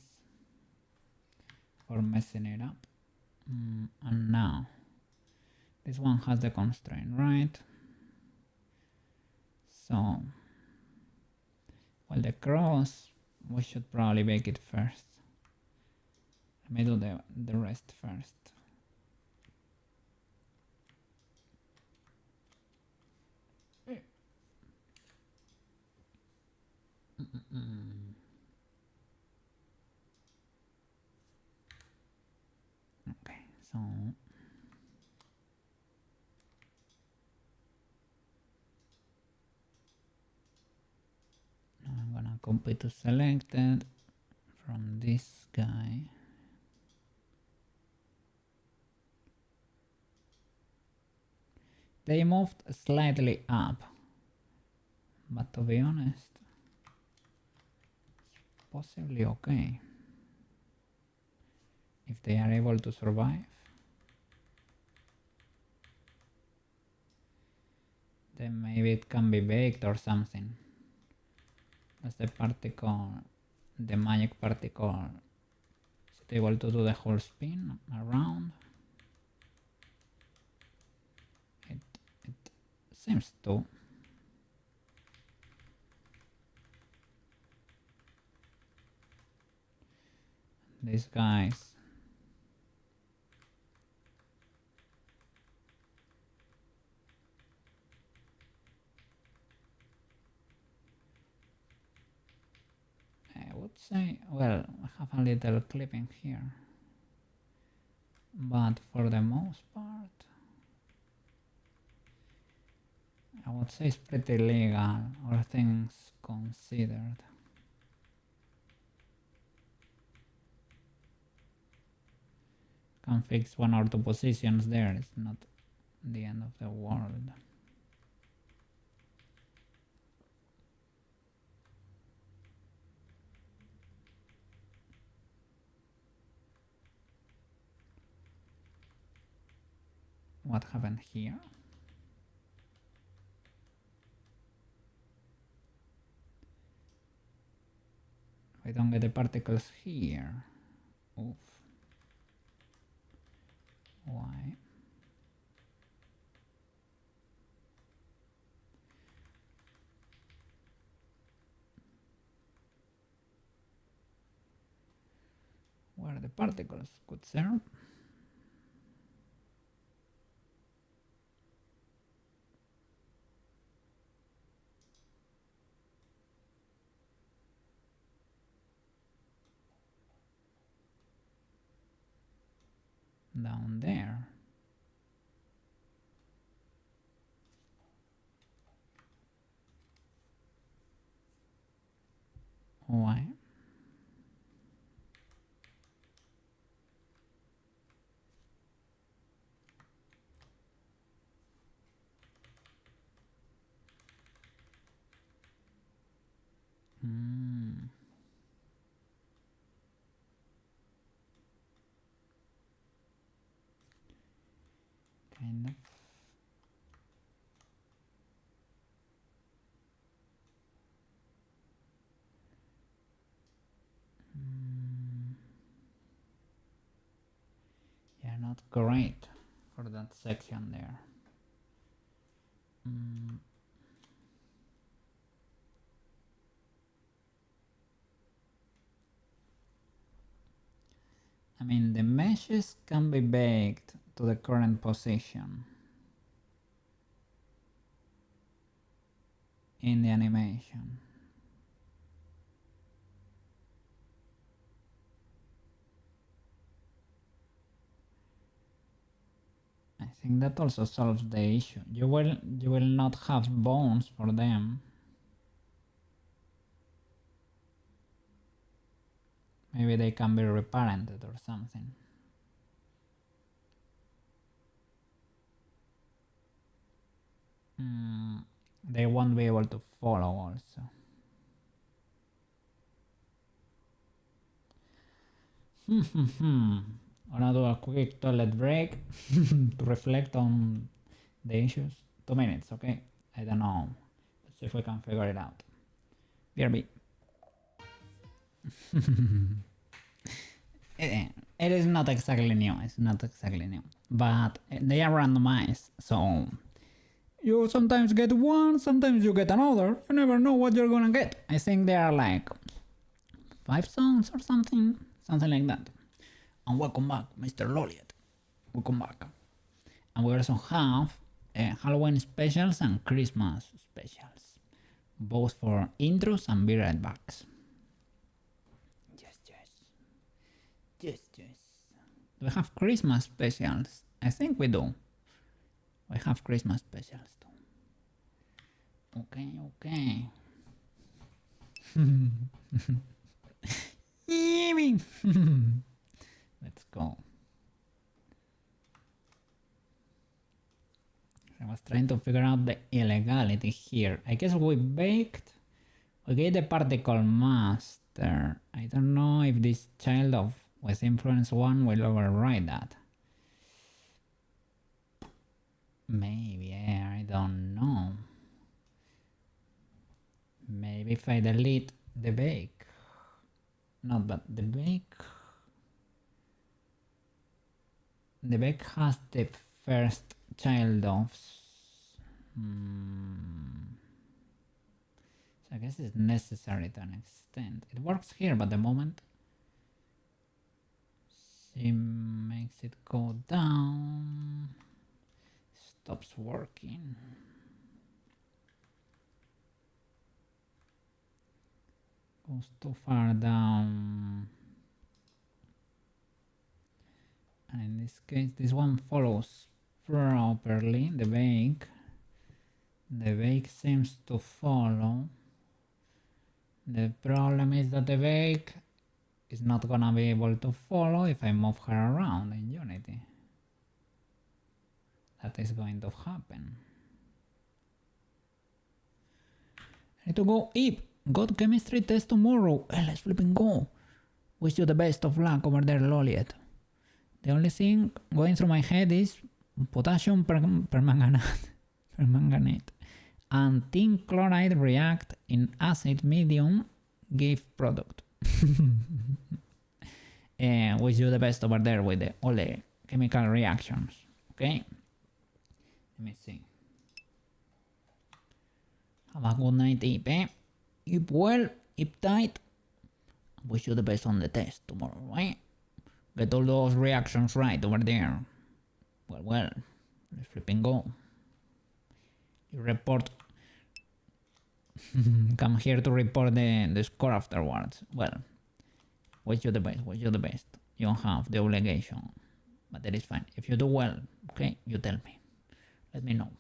Speaker 1: for messing it up. And now this one has the constraint, right? So, well, the cross, we should probably bake it first. Let me do the rest first. Okay, so now I'm gonna copy to selected from this guy. They moved slightly up, but to be honest, it's possibly okay if they are able to survive. Then maybe it can be baked or something. As the particle, the magic particle, is it able to do the whole spin around? It seems to. These guys. I would say, well, I have a little clipping here, but for the most part, I would say it's pretty legal, all things considered. Can fix one or two positions there, it's not the end of the world. What happened here? We don't get the particles here. Oof. Why? Where the particles could serve? Down there. Why? Kind of. Yeah, not great for that section there. I mean, the meshes can be baked to the current position in the animation. I think that also solves the issue. You will not have bones for them. Maybe they can be reparented or something. They won't be able to follow also. Gonna do a quick toilet break to reflect on the issues. 2 minutes, okay? I don't know. Let's see if we can figure it out. BRB. It is not exactly new. It's not exactly new. But they are randomized, so you sometimes get one, sometimes you get another. You never know what you're gonna get. I think there are like 5 songs or something like that. And welcome back, Mr. Loliet. Welcome back. And we also have Halloween specials and Christmas specials, both for intros and be right backs. Yes. Do we have Christmas specials? I think we do. We have Christmas specials too. Okay. Let's go. I was trying to figure out the illegality here. I guess we get the particle master. I don't know if this child of with influence 1 will override that. Maybe, I don't know. Maybe if I delete the bake. Not but the bake has the first child of so I guess it's necessary to an extent. It works here, but the moment she makes it go down, stops working. Goes too far down. And in this case, this one follows properly the bake. The bake seems to follow. The problem is that the bake is not gonna be able to follow if I move her around in Unity. That is going to happen. I need to go eat. Got chemistry test tomorrow. Let's flipping go. Wish you the best of luck over there, Loliet. The only thing going through my head is potassium permanganate and tin chloride react in acid medium give product. Wish you the best over there with all the chemical reactions. Okay? Let me see. Have a good night, Ip. Eat well, eat tight. Wish you the best on the test tomorrow, right? Get all those reactions right over there. Well, let's flipping go. You report. Come here to report the score afterwards. Well, wish you the best. You don't have the obligation, but that is fine. If you do well, okay, you tell me. Let me know.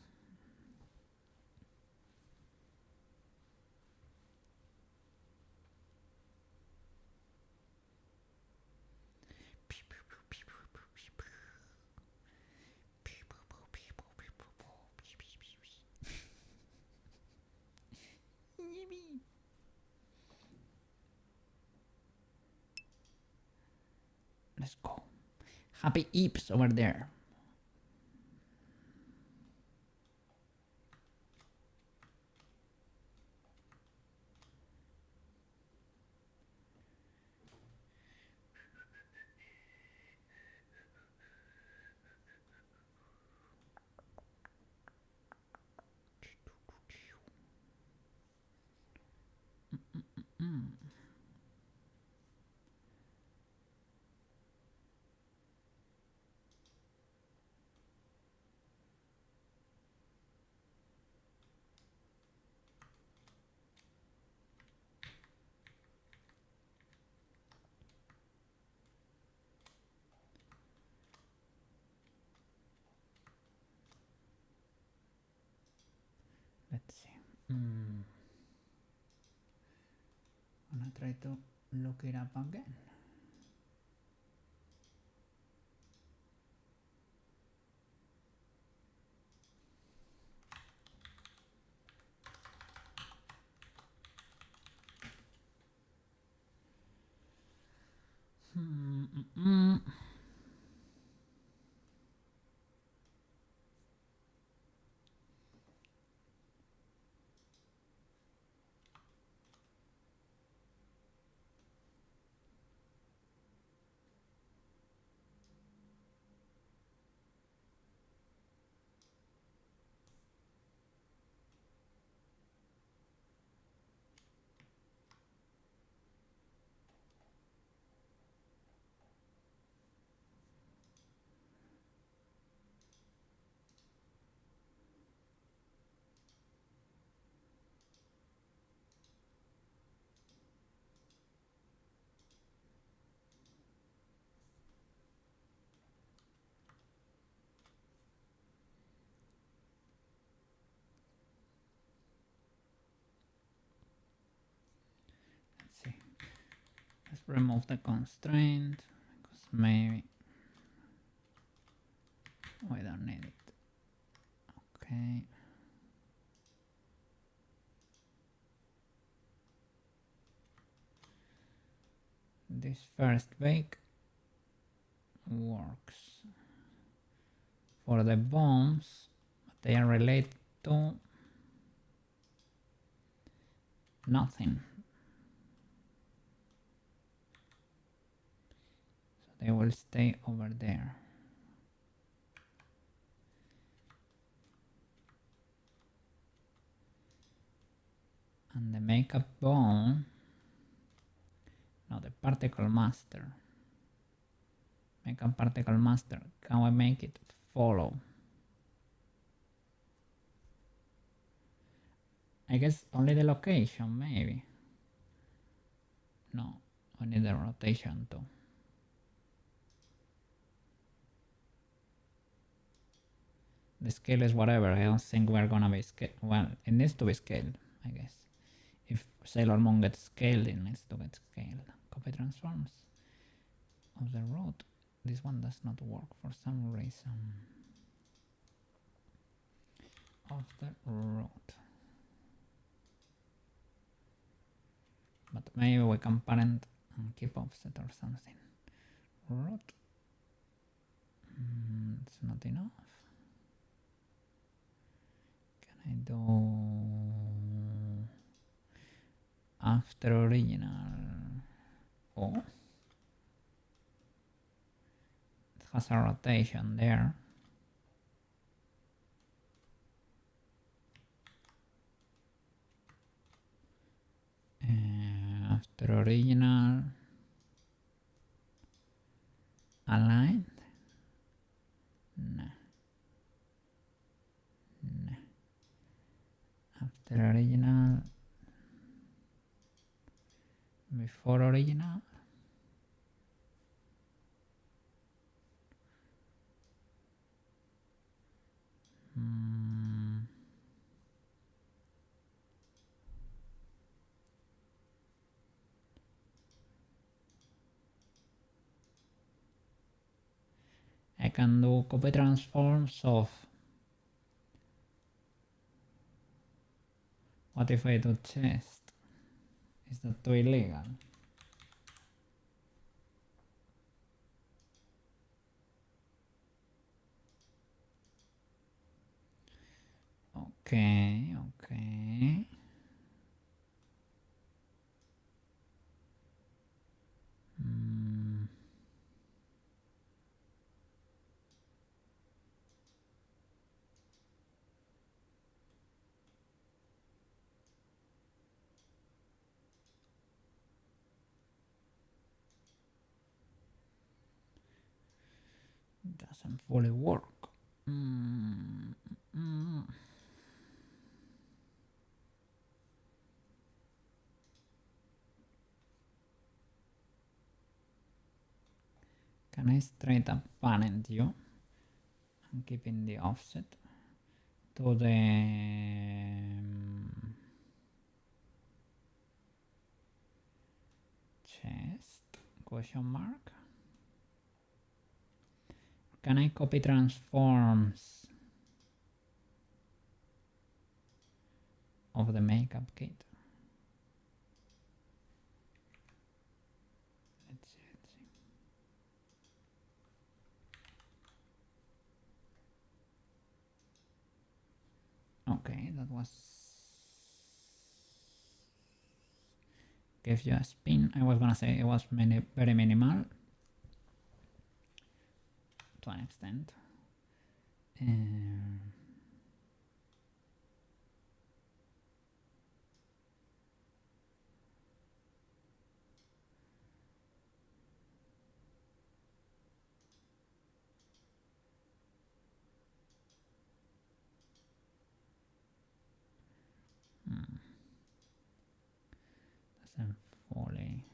Speaker 1: Let's go. Happy Eeps over there. Let's see. Gonna try to look it up again. Let's remove the constraint because maybe we don't need it. Okay. This first bake works for the bombs, but they are related to nothing. So they will stay over there. And the makeup bomb, no, the particle master. Makeup particle master, can we make it follow? I guess only the location, maybe. No, we need the rotation too. The scale is whatever, I don't think we're gonna be scaled. Well, it needs to be scaled, I guess. If Sailor Moon gets scaled, it needs to get scaled. Copy transforms of the road. This one does not work for some reason. Of the road. But maybe we can parent and keep offset or something. Road. It's not enough. Can I do after original? Oh, it has a rotation there. After original aligned. Nah. After original before original. I can do copy transforms of. What if I do chest? Is that too illegal? Okay, okay. Doesn't fully work. Can I straight up parent you and keeping the offset to the chest question mark? Can I copy transforms of the makeup kit? Let's see. Okay, that was gives you a spin. I was gonna say it was very minimal to an extent. Doesn't fully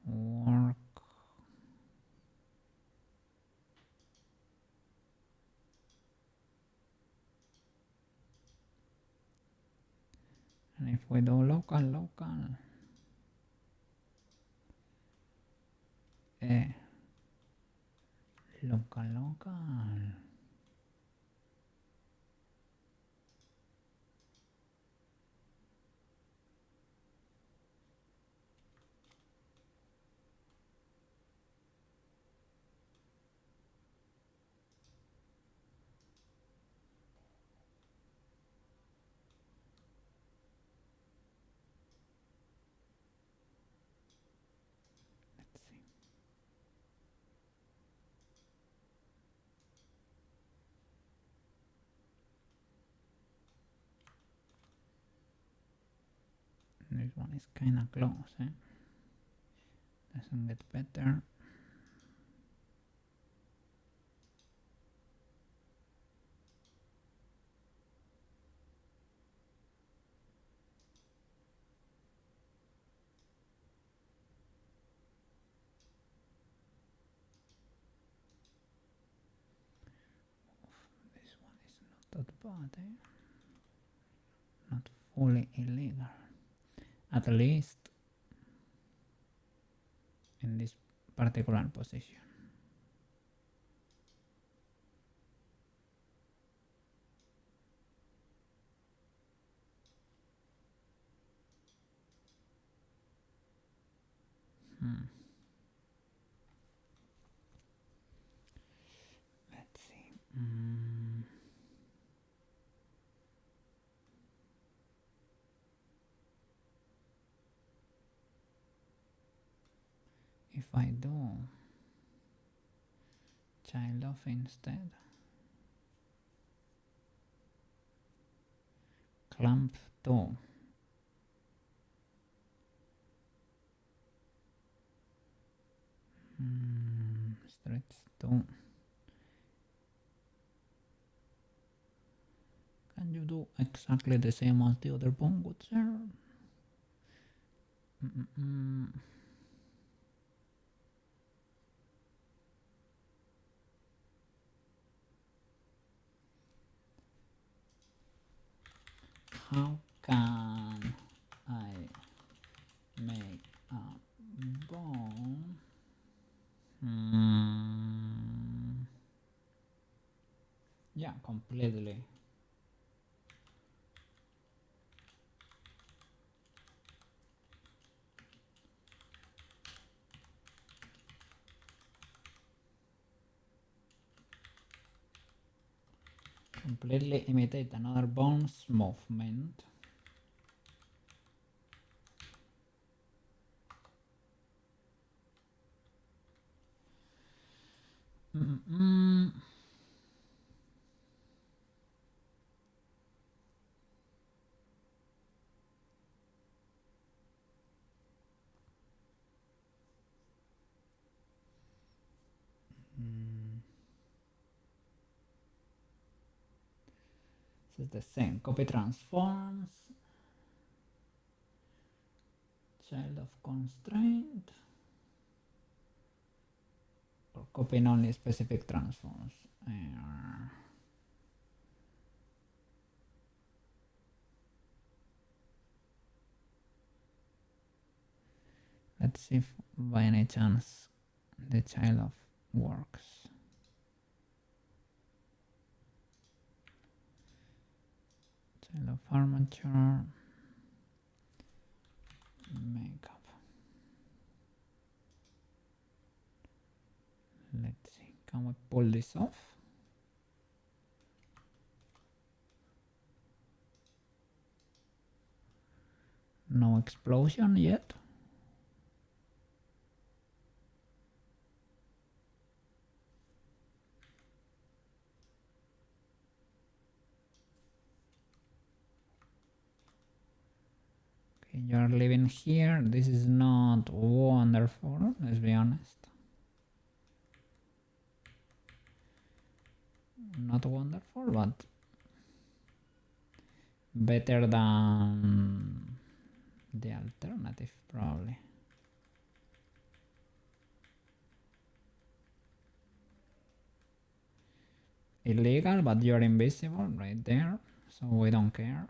Speaker 1: work. And if we do local, Local. Let's see. This one is kinda close, eh? Doesn't get better. This one is not that bad, eh? Not fully illegal. At least in this particular position. Let's see. If I do child of instead, clamp 2. Stretch 2. Can you do exactly the same as the other pawn, good sir? How can I make a pawn? Yeah, completely. Completely imitate another pawn's movement. This is the same. Copy transforms. Child of constraint. Or copying only specific transforms. Let's see if by any chance the child of works. Child of armature. Makeup. Let's see. Can we pull this off? No explosion yet. Okay, you're living here. This is not wonderful, let's be honest. Not wonderful, but better than the alternative, probably. Illegal, but you're invisible right there, so we don't care.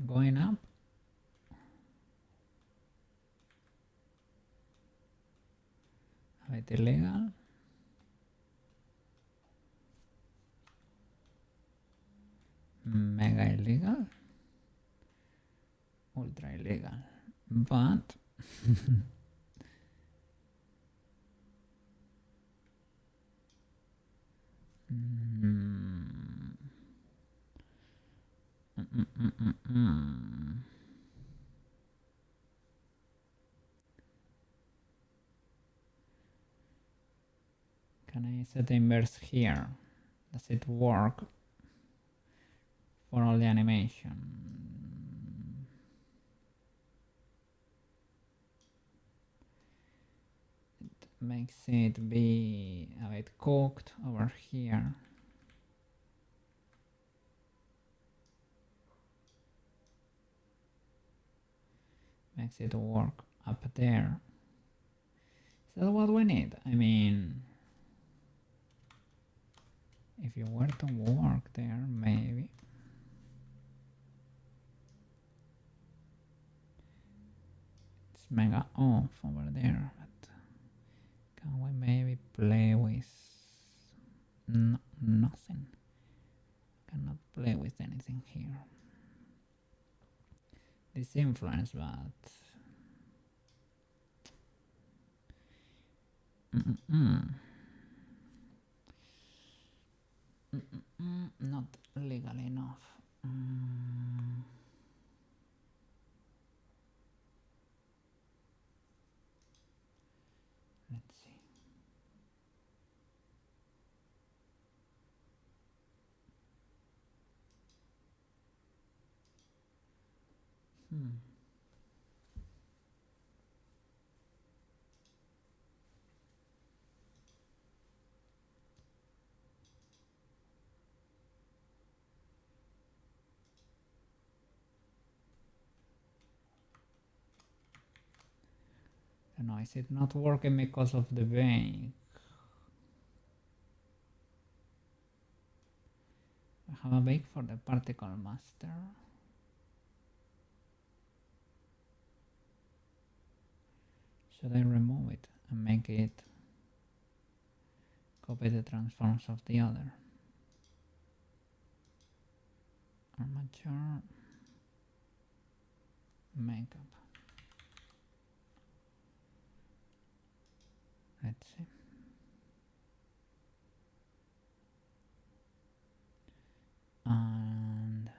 Speaker 1: going up. A bit illegal. Mega illegal. Ultra illegal. But can I set the inverse here? Does it work for all the animation? It makes it be a bit cooked over here. Makes it work up there. Is that what we need? I mean, if you were to work there, maybe. It's mega off over there, but can we maybe play with nothing? Cannot play with anything here. This influence, but not legal enough. Let's see. No, is it not working because of the bake? I have a bake for the particle master. Should I remove it and make it copy the transforms of the other? Armature, makeup. Let's see. And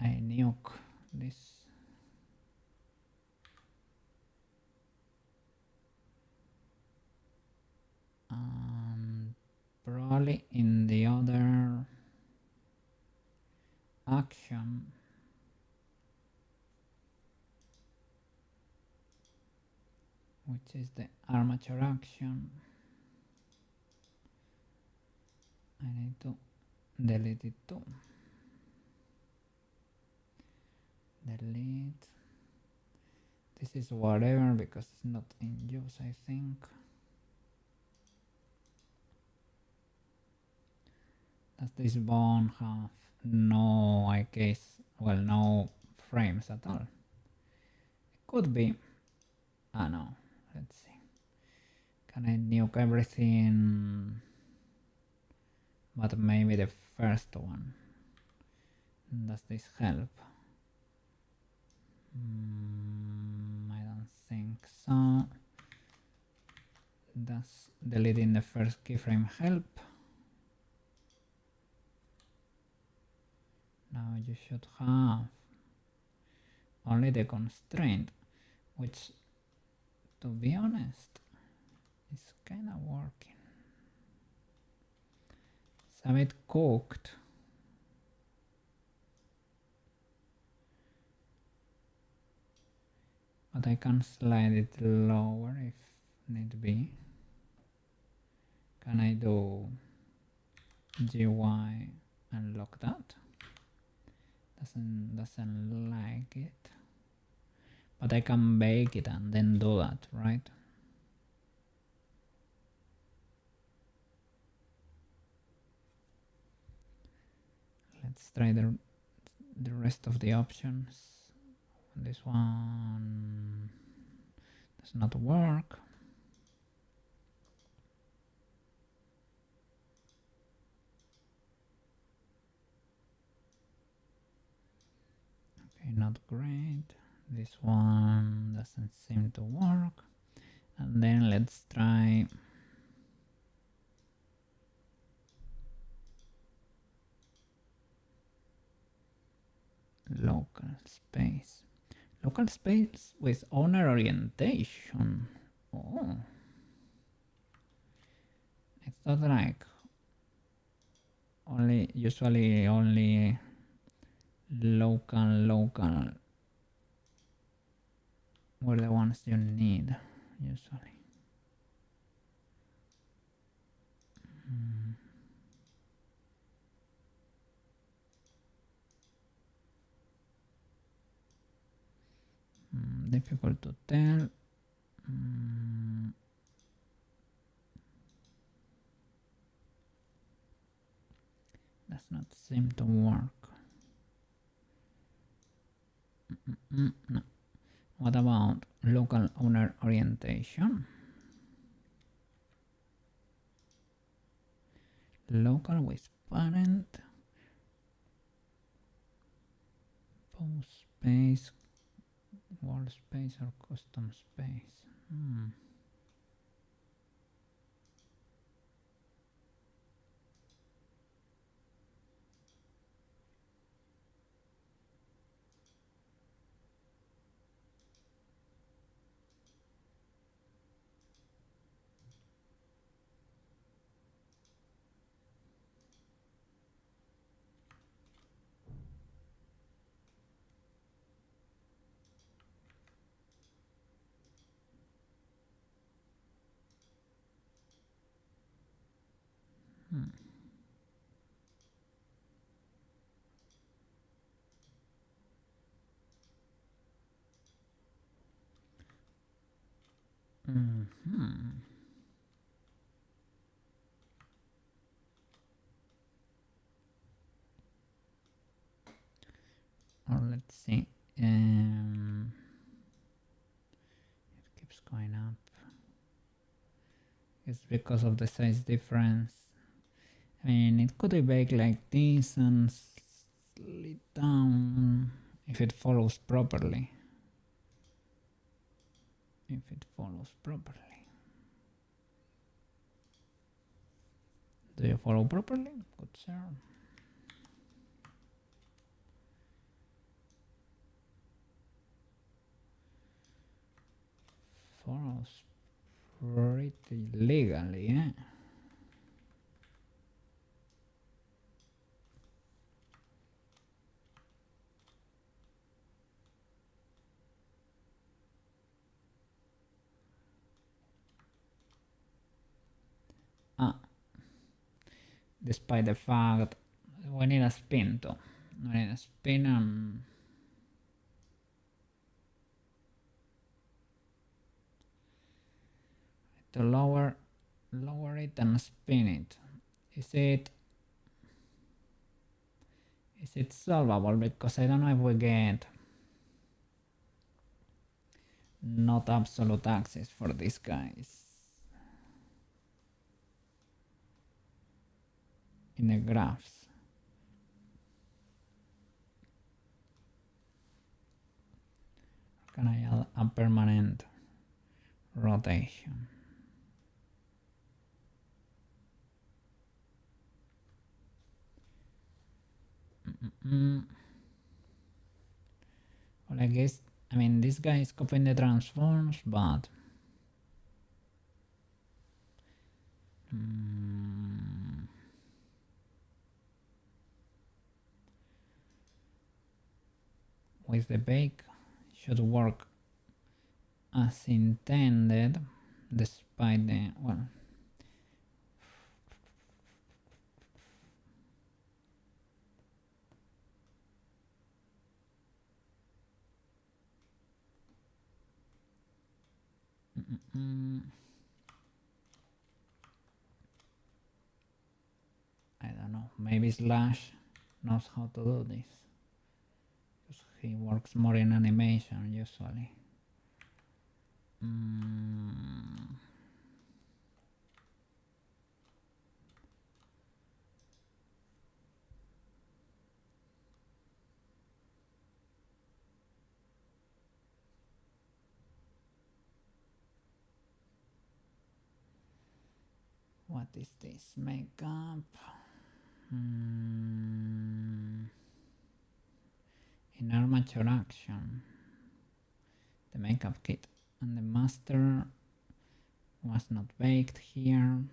Speaker 1: I nuke this. And probably in the other action which is the armature action, I need to delete it too. Delete. This is whatever because it's not in use, I think. Does this bone have no, I guess, well, no frames at all? It could be. Ah, no. Let's see. Can I nuke everything? But maybe the first one. Does this help? I don't think so. Does deleting the first keyframe help? Now you should have only the constraint, which, to be honest, is kind of working. It's a bit cooked. But I can slide it lower if need be. Can I do GY and lock that? Doesn't like it. But I can bake it and then do that, right? Let's try the rest of the options. This one does not work. Okay, not great. This one doesn't seem to work. And then let's try local space. Local space with owner orientation. Oh. It's not like usually only local were the ones you need usually. Difficult to tell. Does not seem to work. No. What about local owner orientation? Local with parent, post space, wall space, or custom space. Or let's see. It keeps going up. It's because of the size difference. I mean, it could be baked like this and slid down if it follows properly. If it follows properly. Do you follow properly? Good sir. Follows pretty legally, eh? Despite the fact we need a spin too. We need a spin and to lower it and spin it. Is it solvable? Because I don't know if we get not absolute access for these guys in the graphs. Can I add a permanent rotation? Well, I guess, I mean, this guy is copying the transforms, but with the bake should work as intended, despite the, well, I don't know, maybe Slash knows how to do this. he works more in animation usually. What is this? Makeup. In armature action, the makeup kit and the master was not baked here.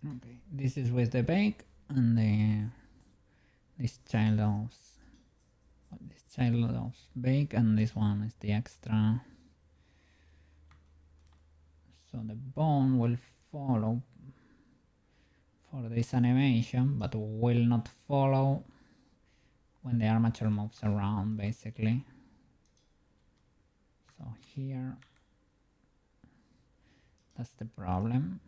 Speaker 1: Okay, this is with the bake and this child of bake, and this one is the extra. So the bone will follow for this animation, but will not follow when the armature moves around, basically. So here, that's the problem.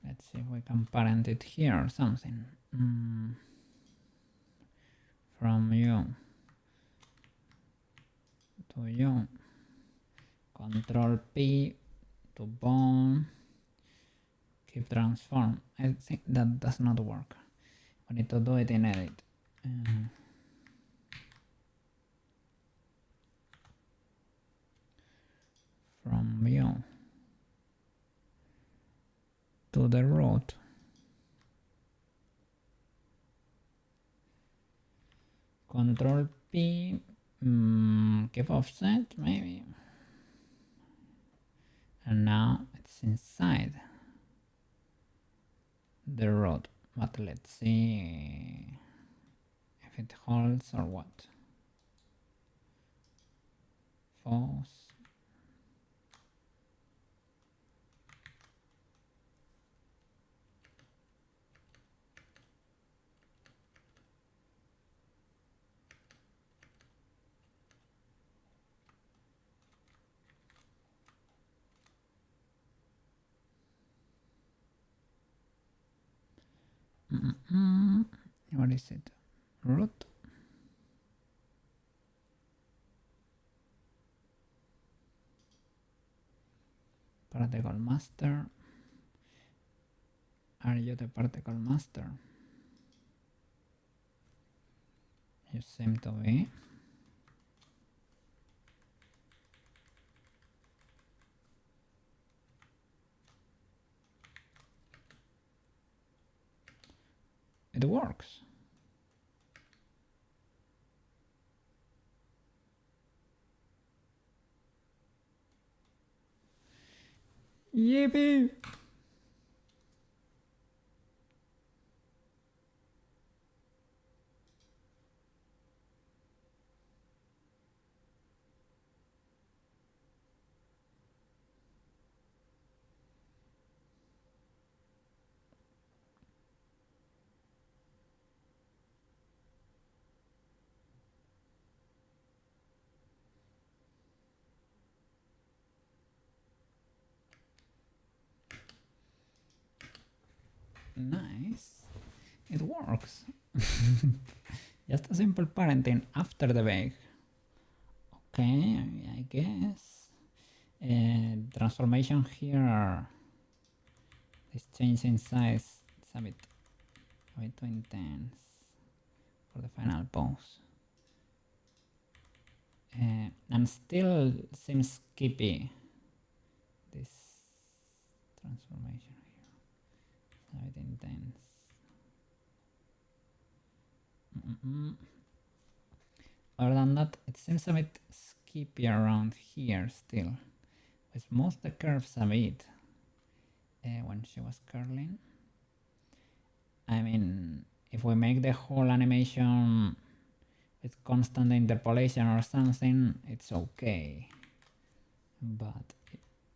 Speaker 1: Let's see if we can parent it here or something. From you to you. Control P to bone. Keep transform. I think that does not work. We need to do it in edit. From view to the root. Control P, keep offset maybe. And now it's inside the root. But let's see if it holds or what. False. What is it? Root. Particle master. Are you the particle master? You seem to be. It works. Yippee! Nice. It works. Just a simple parenting after the bake. Okay, I guess. Transformation here. This change in size is a bit too intense for the final pose. And still seems skippy. This transformation here is a bit intense. Other than that, it seems a bit skippy around here still. With most the curves a bit when she was curling. I mean, if we make the whole animation with constant interpolation or something, it's okay. But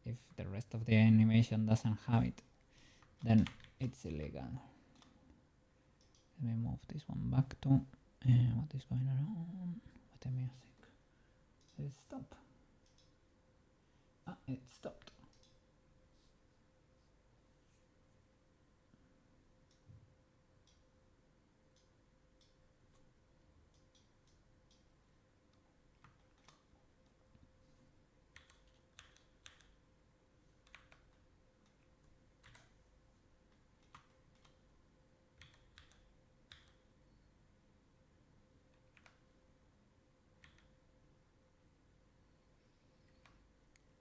Speaker 1: if the rest of the animation doesn't have it, then it's illegal. Let me move this one back to what is going on with the music. Did it stop? Ah, it stopped.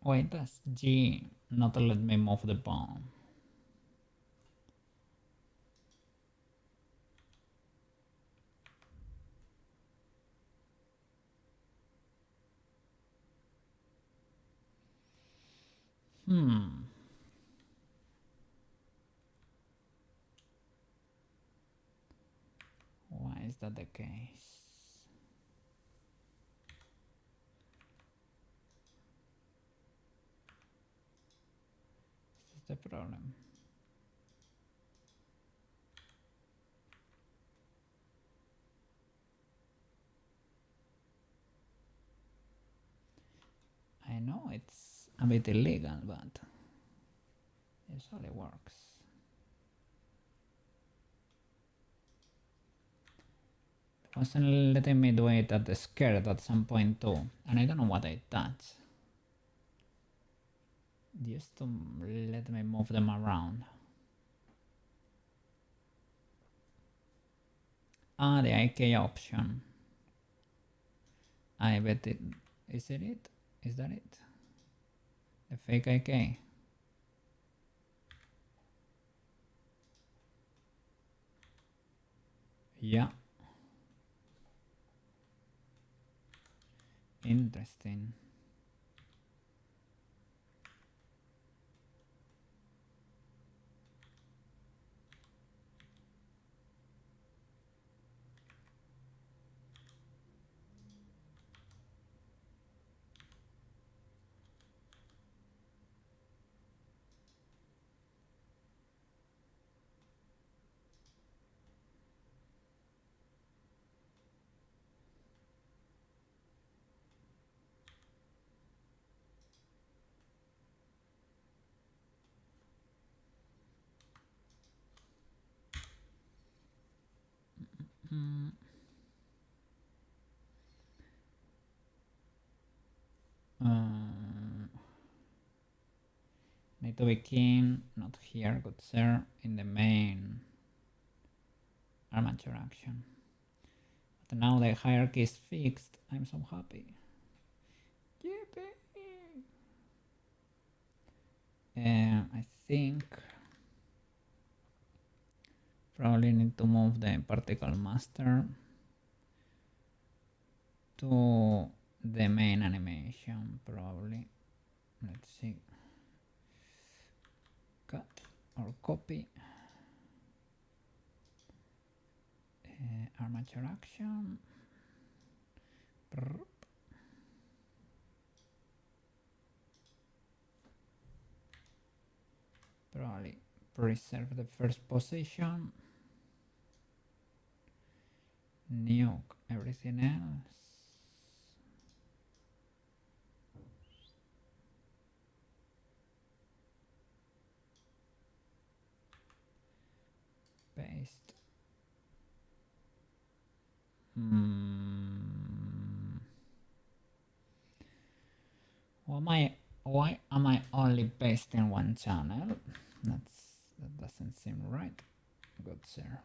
Speaker 1: Wait, that's G, not let me move the bomb. Why is that the case? This is the problem. I know it's a bit illegal, but it usually works. It wasn't letting me do it at the skirt at some point too, and I don't know what I touched. Just to let me move them around. Ah, the IK option. I bet it. Is it it? Is that it? The fake IK. Yeah. Interesting. Need to be keen, not here, good sir, in the main armature action. But now the hierarchy is fixed. I'm so happy. Yippee! I think probably need to move the particle master to the main animation, probably. Let's see. or copy. Armature action. Probably preserve the first position. Nuke everything else. Paste. Why am I only pasting one channel? That doesn't seem right. Good sir.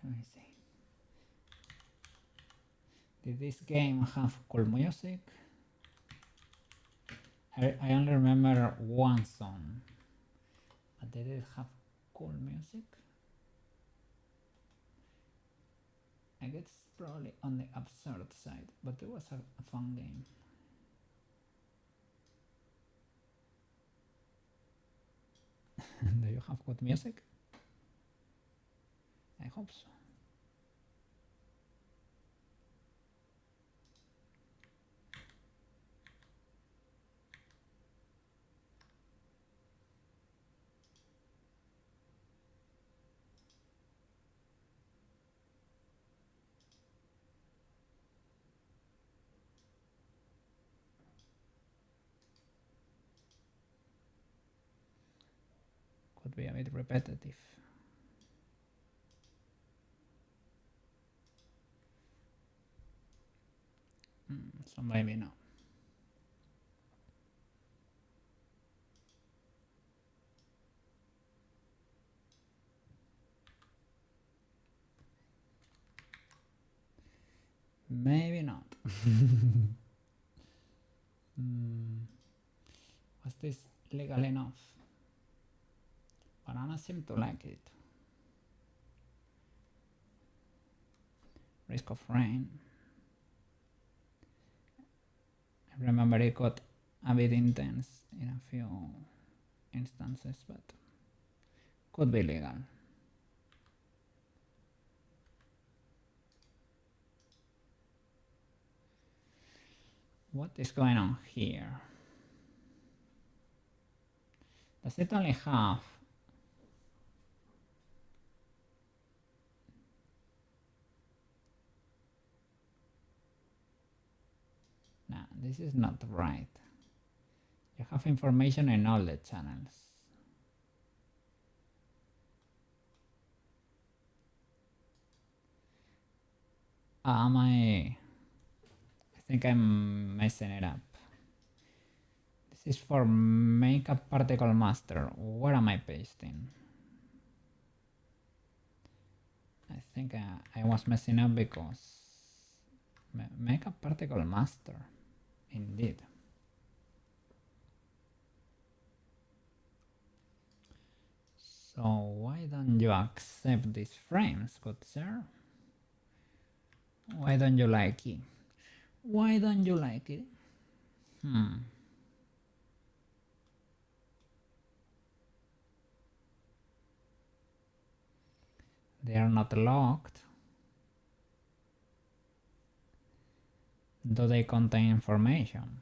Speaker 1: Let me see. Did this game have cool music? I only remember one song, but did it have cool music? I guess probably on the absurd side, but it was a fun game. Do you have good music? I hope so. Could be a bit repetitive. So maybe not. Maybe not. Was this legal enough? Banana seemed to like it. Risk of rain. I remember it got a bit intense in a few instances, but could be legal. What is going on here? Does it only have nah, this is not right. You have information in all the channels. I think I'm messing it up. This is for makeup particle master. Where am I pasting? I think I was messing up because makeup particle master, indeed. So why don't you accept these frames, good sir? Why don't you like it? Why don't you like it? They are not locked. Do they contain information?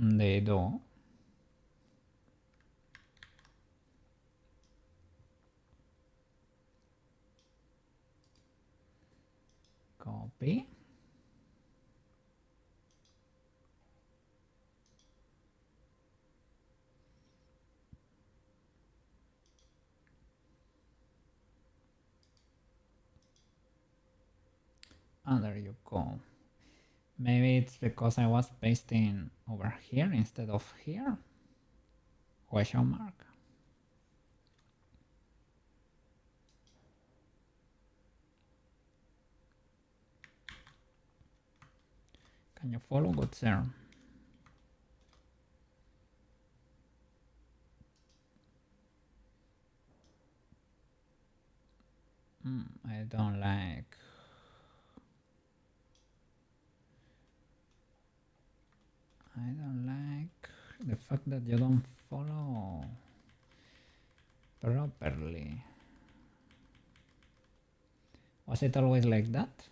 Speaker 1: They do. Copy. there you go. Maybe it's because I was pasting over here instead of here? Question mark. Can you follow, good sir? I don't like. I don't like the fact that you don't follow properly. Was it always like that?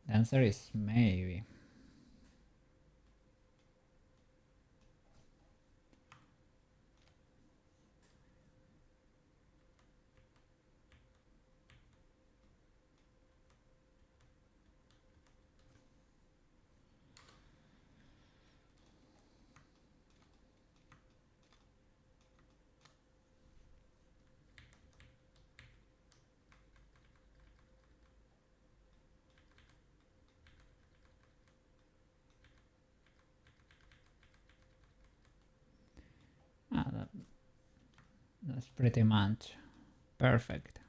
Speaker 1: The answer is maybe. That's pretty much perfect.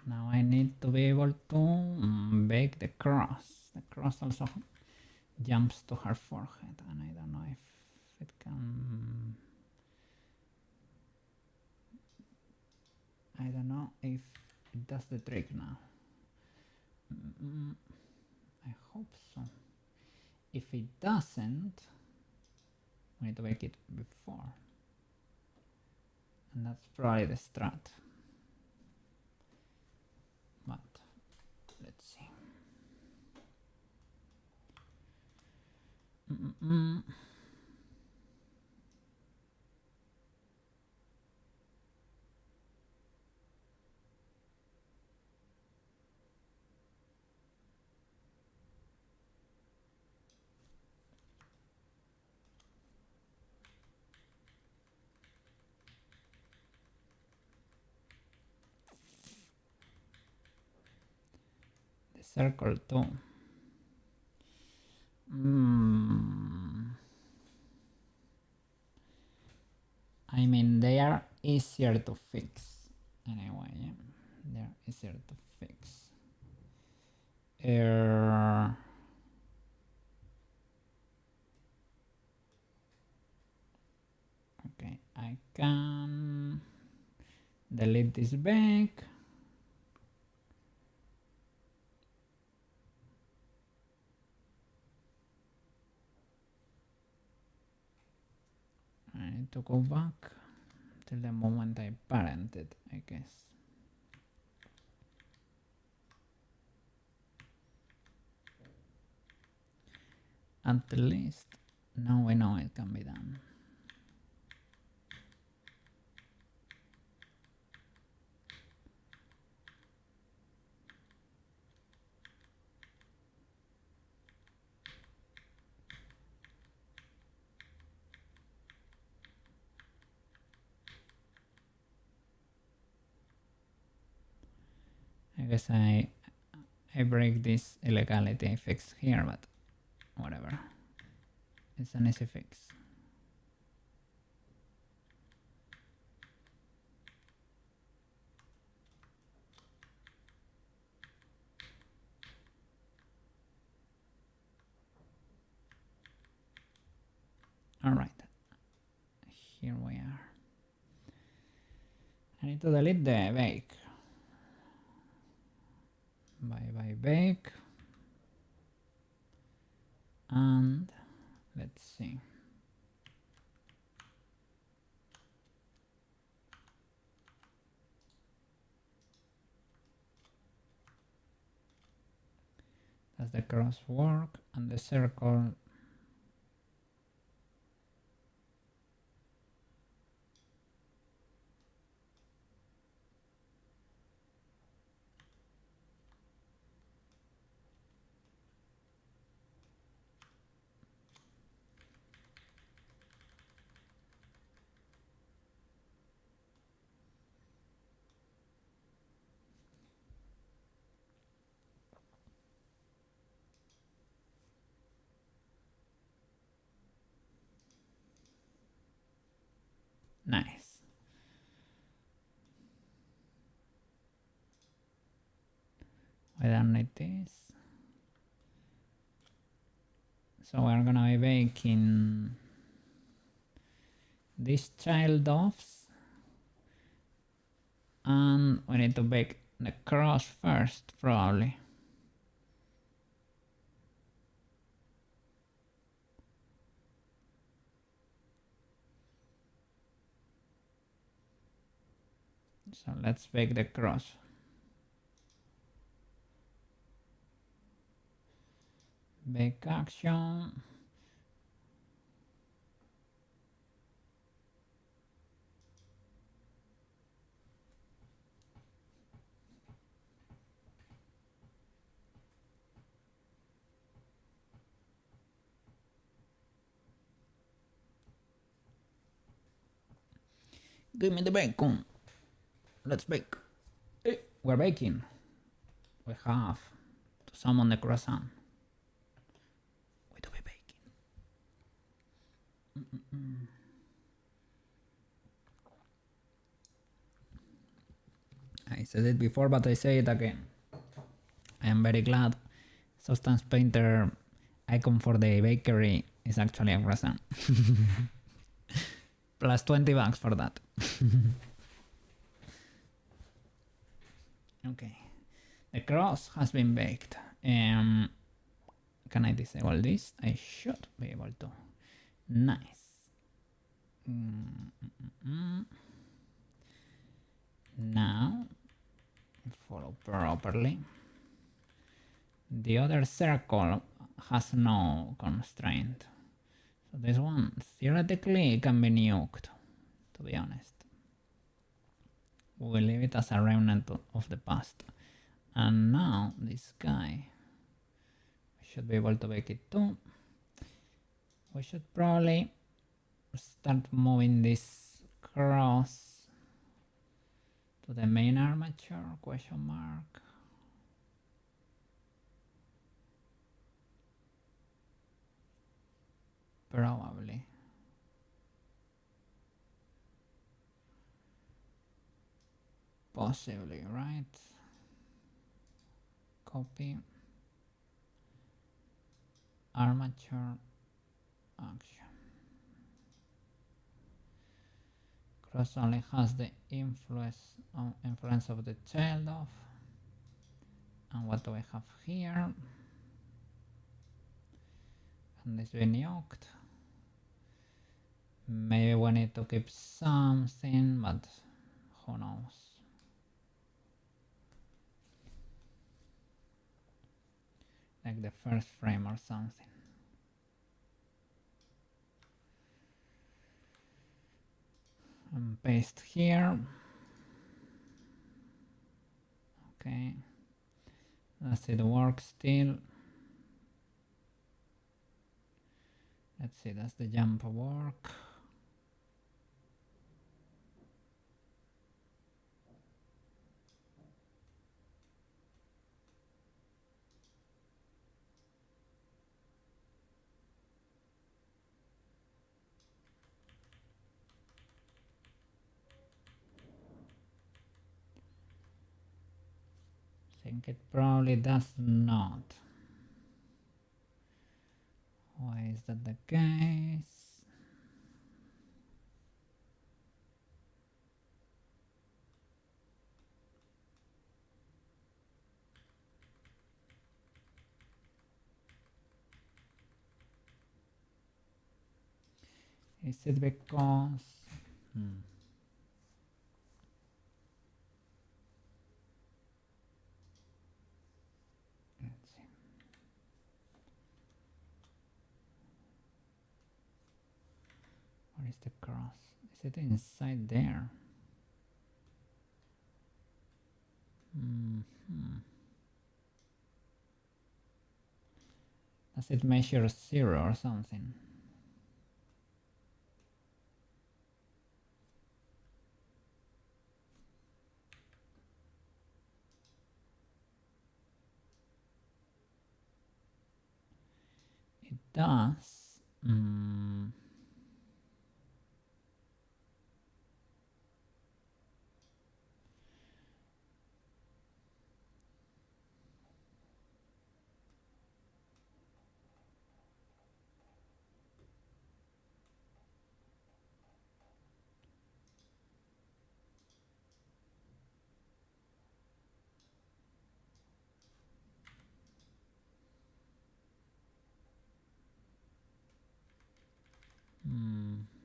Speaker 1: Now I need to be able to bake the cross. The cross also jumps to her forehead, and I don't know if it can. I don't know if it does the trick now. I hope so. If it doesn't, we need to bake it before. And that's probably the strat. But let's see. The circle too. I mean, they are easier to fix anyway. Yeah? They're easier to fix. Okay, I can delete this back. I need to go back till the moment I parented, I guess. At least now we know it can be done. I guess I I break this illegality fix here, but whatever. It's an easy fix. Alright, here we are. I need to delete the bake. Bye bake. And let's see. Does the cross work? And the circle. Nice. I don't need this. So we're gonna be baking these child offs, and we need to bake the cross first, probably. So let's bake the cross. Bake action. Give me the bacon. Let's bake. We're baking. We have to summon the croissant. We do be baking. I said it before, but I say it again. I am very glad Substance Painter icon for the bakery is actually a croissant. Plus 20 bucks for that. Okay. The cross has been baked. Can I disable this? I should be able to. Nice. Now, follow properly. The other circle has no constraint. So this one theoretically can be nuked, to be honest. We'll leave it as a remnant of the past. And now this guy, we should be able to bake it too. We should probably start moving this cross to the main armature, question mark. Probably. Possibly, right? Copy. Armature action. Cross only has the influence of the child of. And what do we have here? Can this be nuked? Maybe we need to keep something, but who knows? Like the first frame or something. And paste here. Okay. Does it work still? Let's see, does the jump work? think it probably does not. Why is that the case? Is it because... Let's see. Where is the cross? Is it inside there? Does it measure 0 or something? It does.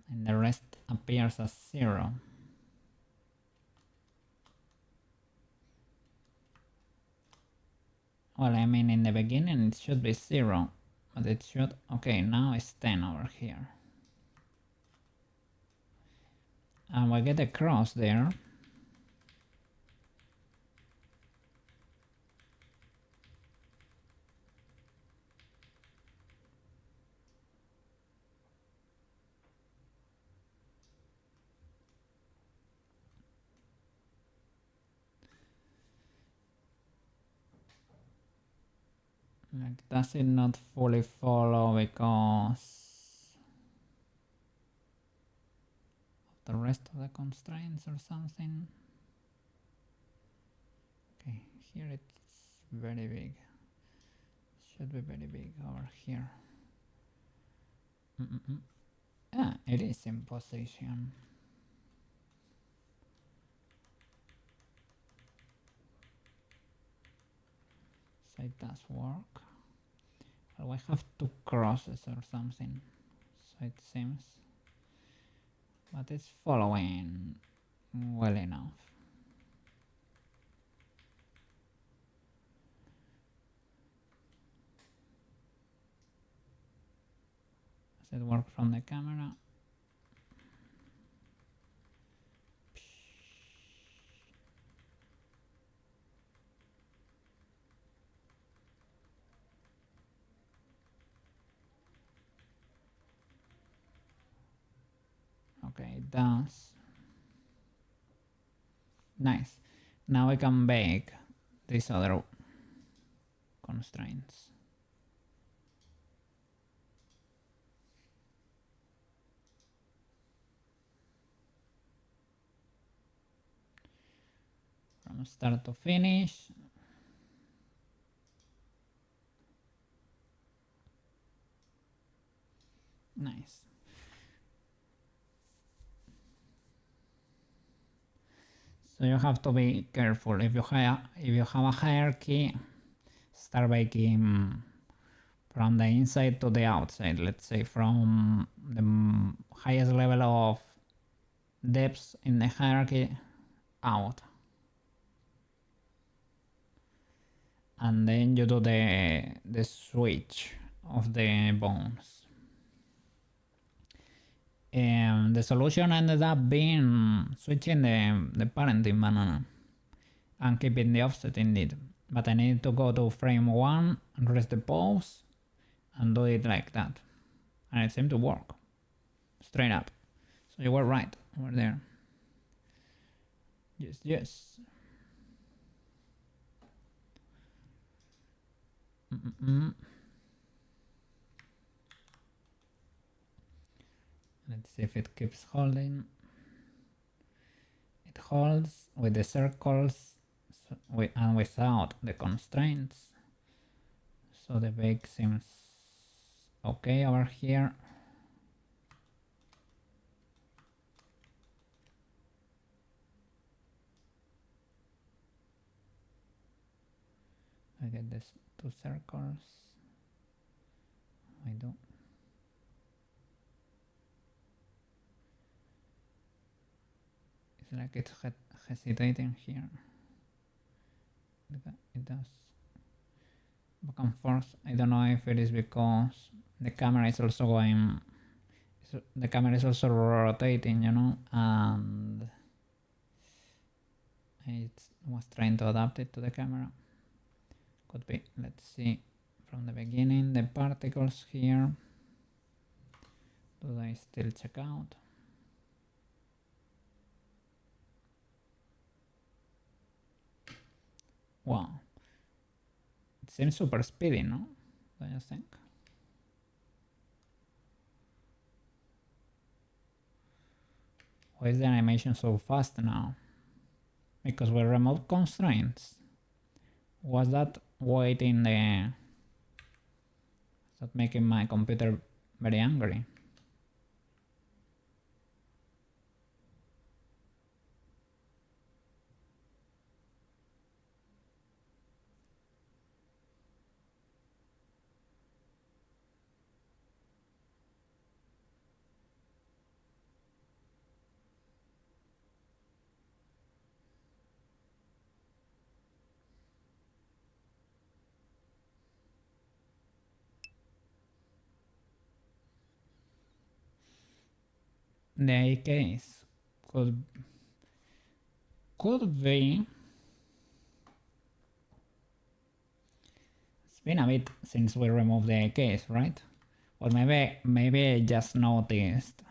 Speaker 1: And the rest appears as 0. Well, I mean, in the beginning it should be 0, but it should... Okay, now it's 10 over here. And we get a cross there. Like, does it not fully follow because of the rest of the constraints or something? Okay, here it's very big. Should be very big over here. Ah, it is in position. So it does work. Well, we have 2 crosses or something, so it seems. But it's following well enough. Does it work from the camera? Okay, it does. Nice. Now we can bake these other constraints. From start to finish. Nice. So you have to be careful. If you have a hierarchy, start baking from the inside to the outside. Let's say from the highest level of depth in the hierarchy out, and then you do the switch of the bones. The solution ended up being switching the parenting banana and keeping the offset indeed. But I needed to go to frame 1 and rest the pose and do it like that. And it seemed to work. Straight up. So you were right over there. Yes, yes. Let's see if it keeps holding. It holds with the circles, so and without the constraints. So the bake seems okay over here. I get these two circles. I do. It's like it's hesitating here. It does back and forth. I don't know if it is because the camera is also going. The camera is also rotating, you know, and it was trying to adapt it to the camera. Could be. Let's see from the beginning the particles here. Do they still check out? Wow. It seems super speedy, no? Don't you think? Why is the animation so fast now? Because we removed constraints. Was that waiting the... Is that making my computer very angry? The case could be. It's been a bit since we removed the case, right? Or maybe I just noticed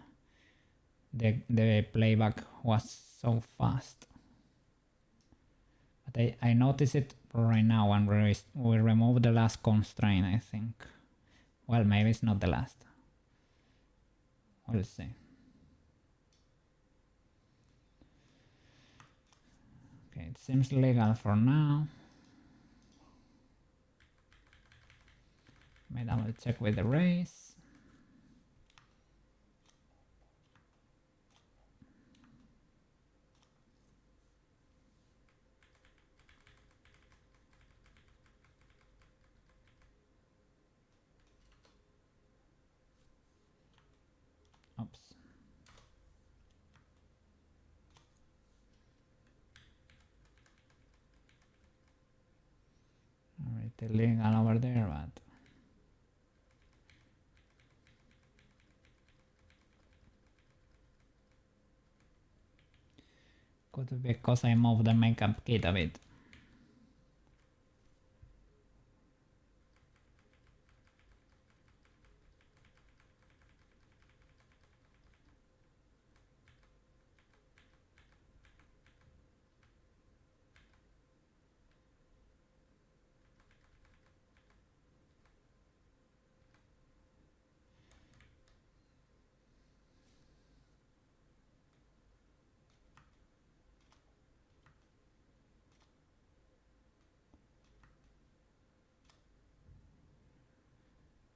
Speaker 1: the playback was so fast. But I noticed it right now when we removed the last constraint, I think. Well, maybe it's not the last. We'll see. Okay, it seems legal for now. May double check with the race. Oops. Alright, illegal over there, but could be because I moved the makeup kit a bit.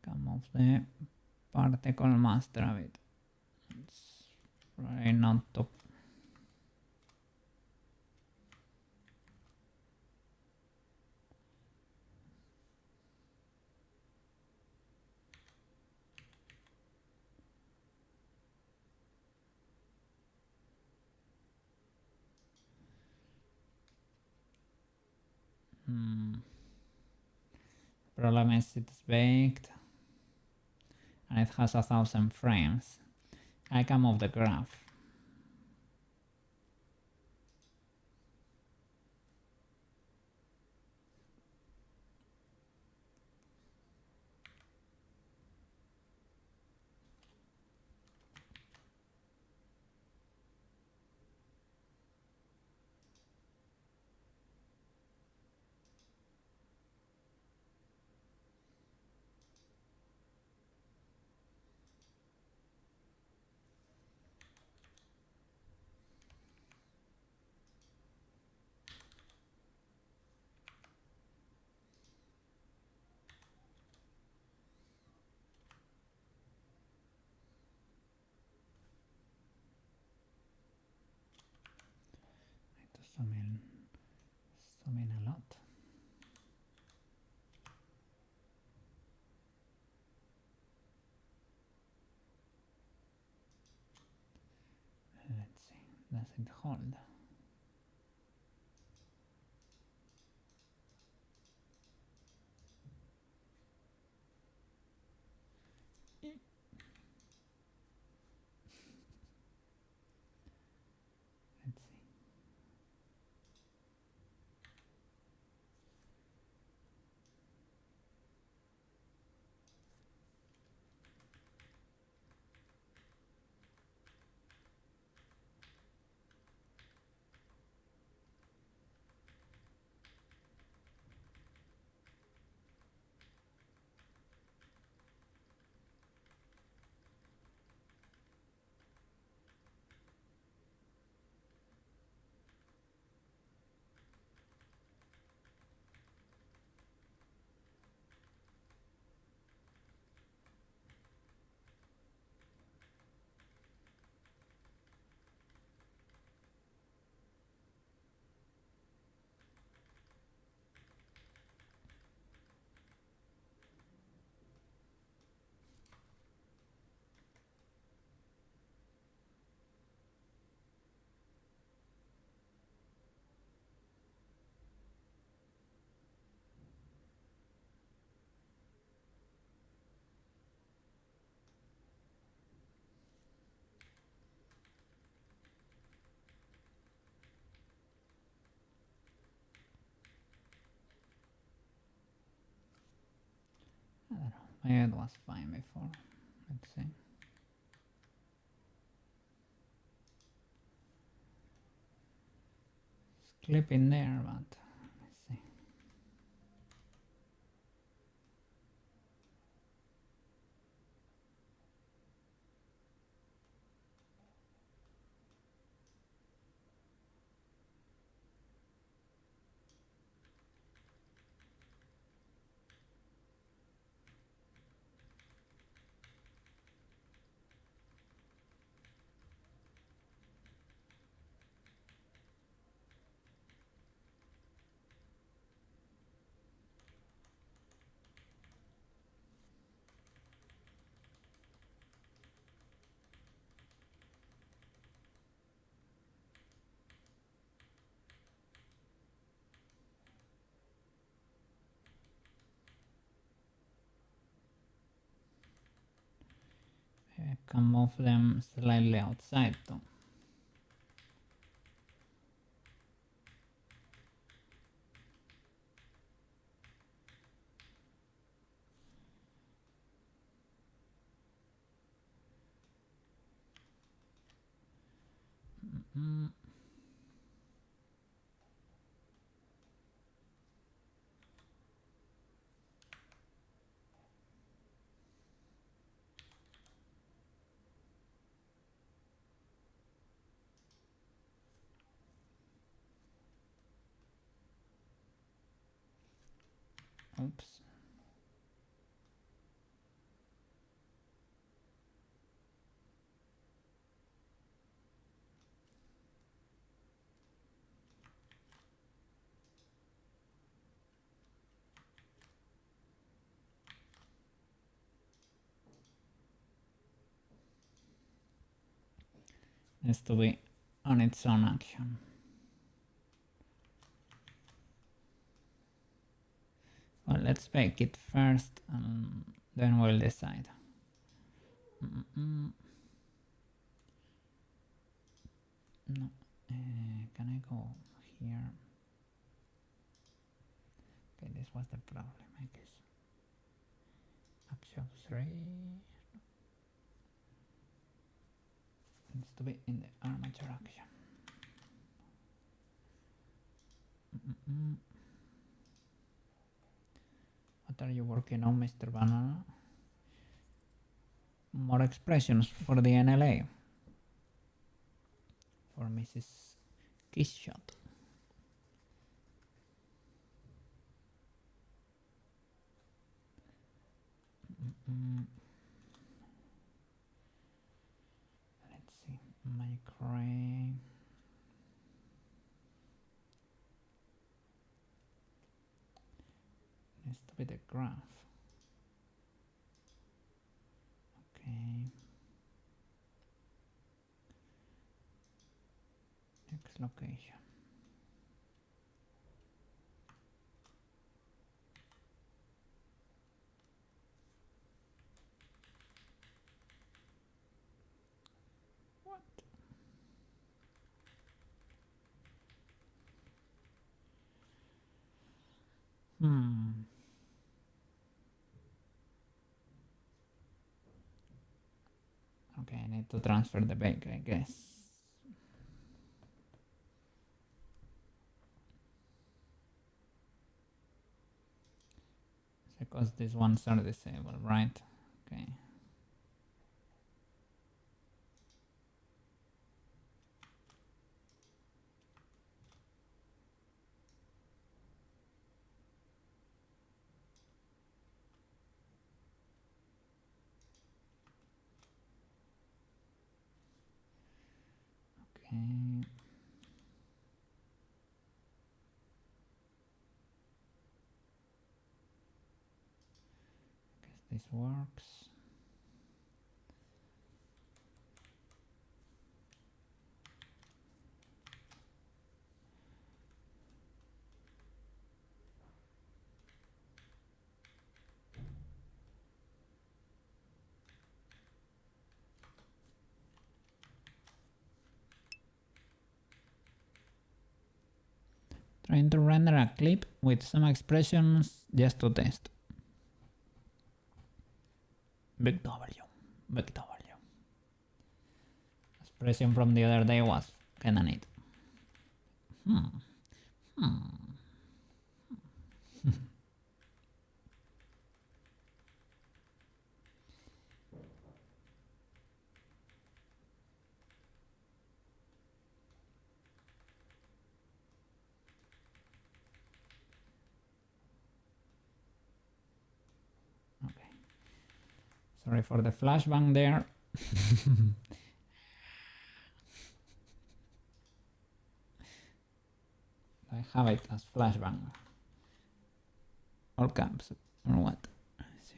Speaker 1: Can move the particle master a bit. It's probably not to. Problem is it's baked and it has 1000 frames. I can move the graph. zoom in a lot. Let's see, does it hold? Let's see. I don't know, maybe it was fine before. Let's see. It's clip in there, but let's see. I can move them slightly outside though. Oops. Needs to be on its own action. Well, let's bake it first and then we'll decide. No, can I go here? Okay, this was the problem, I guess. Option 3 needs to be in the armature action. What are you working on, Mr. Banana? More expressions for the NLA. For Mrs. Kissshot. Let's see, make ray. needs to be the graph. Okay. X location. What? Okay, I need to transfer the bank, I guess. Because these ones are disabled, right? Okay. Okay. Guess this works. Trying to render a clip with some expressions just to test. Big W. Big W. Expression from the other day was kinda neat. Okay. Sorry for the flashbang there. I have it as flashbang. All caps or what? Let's see.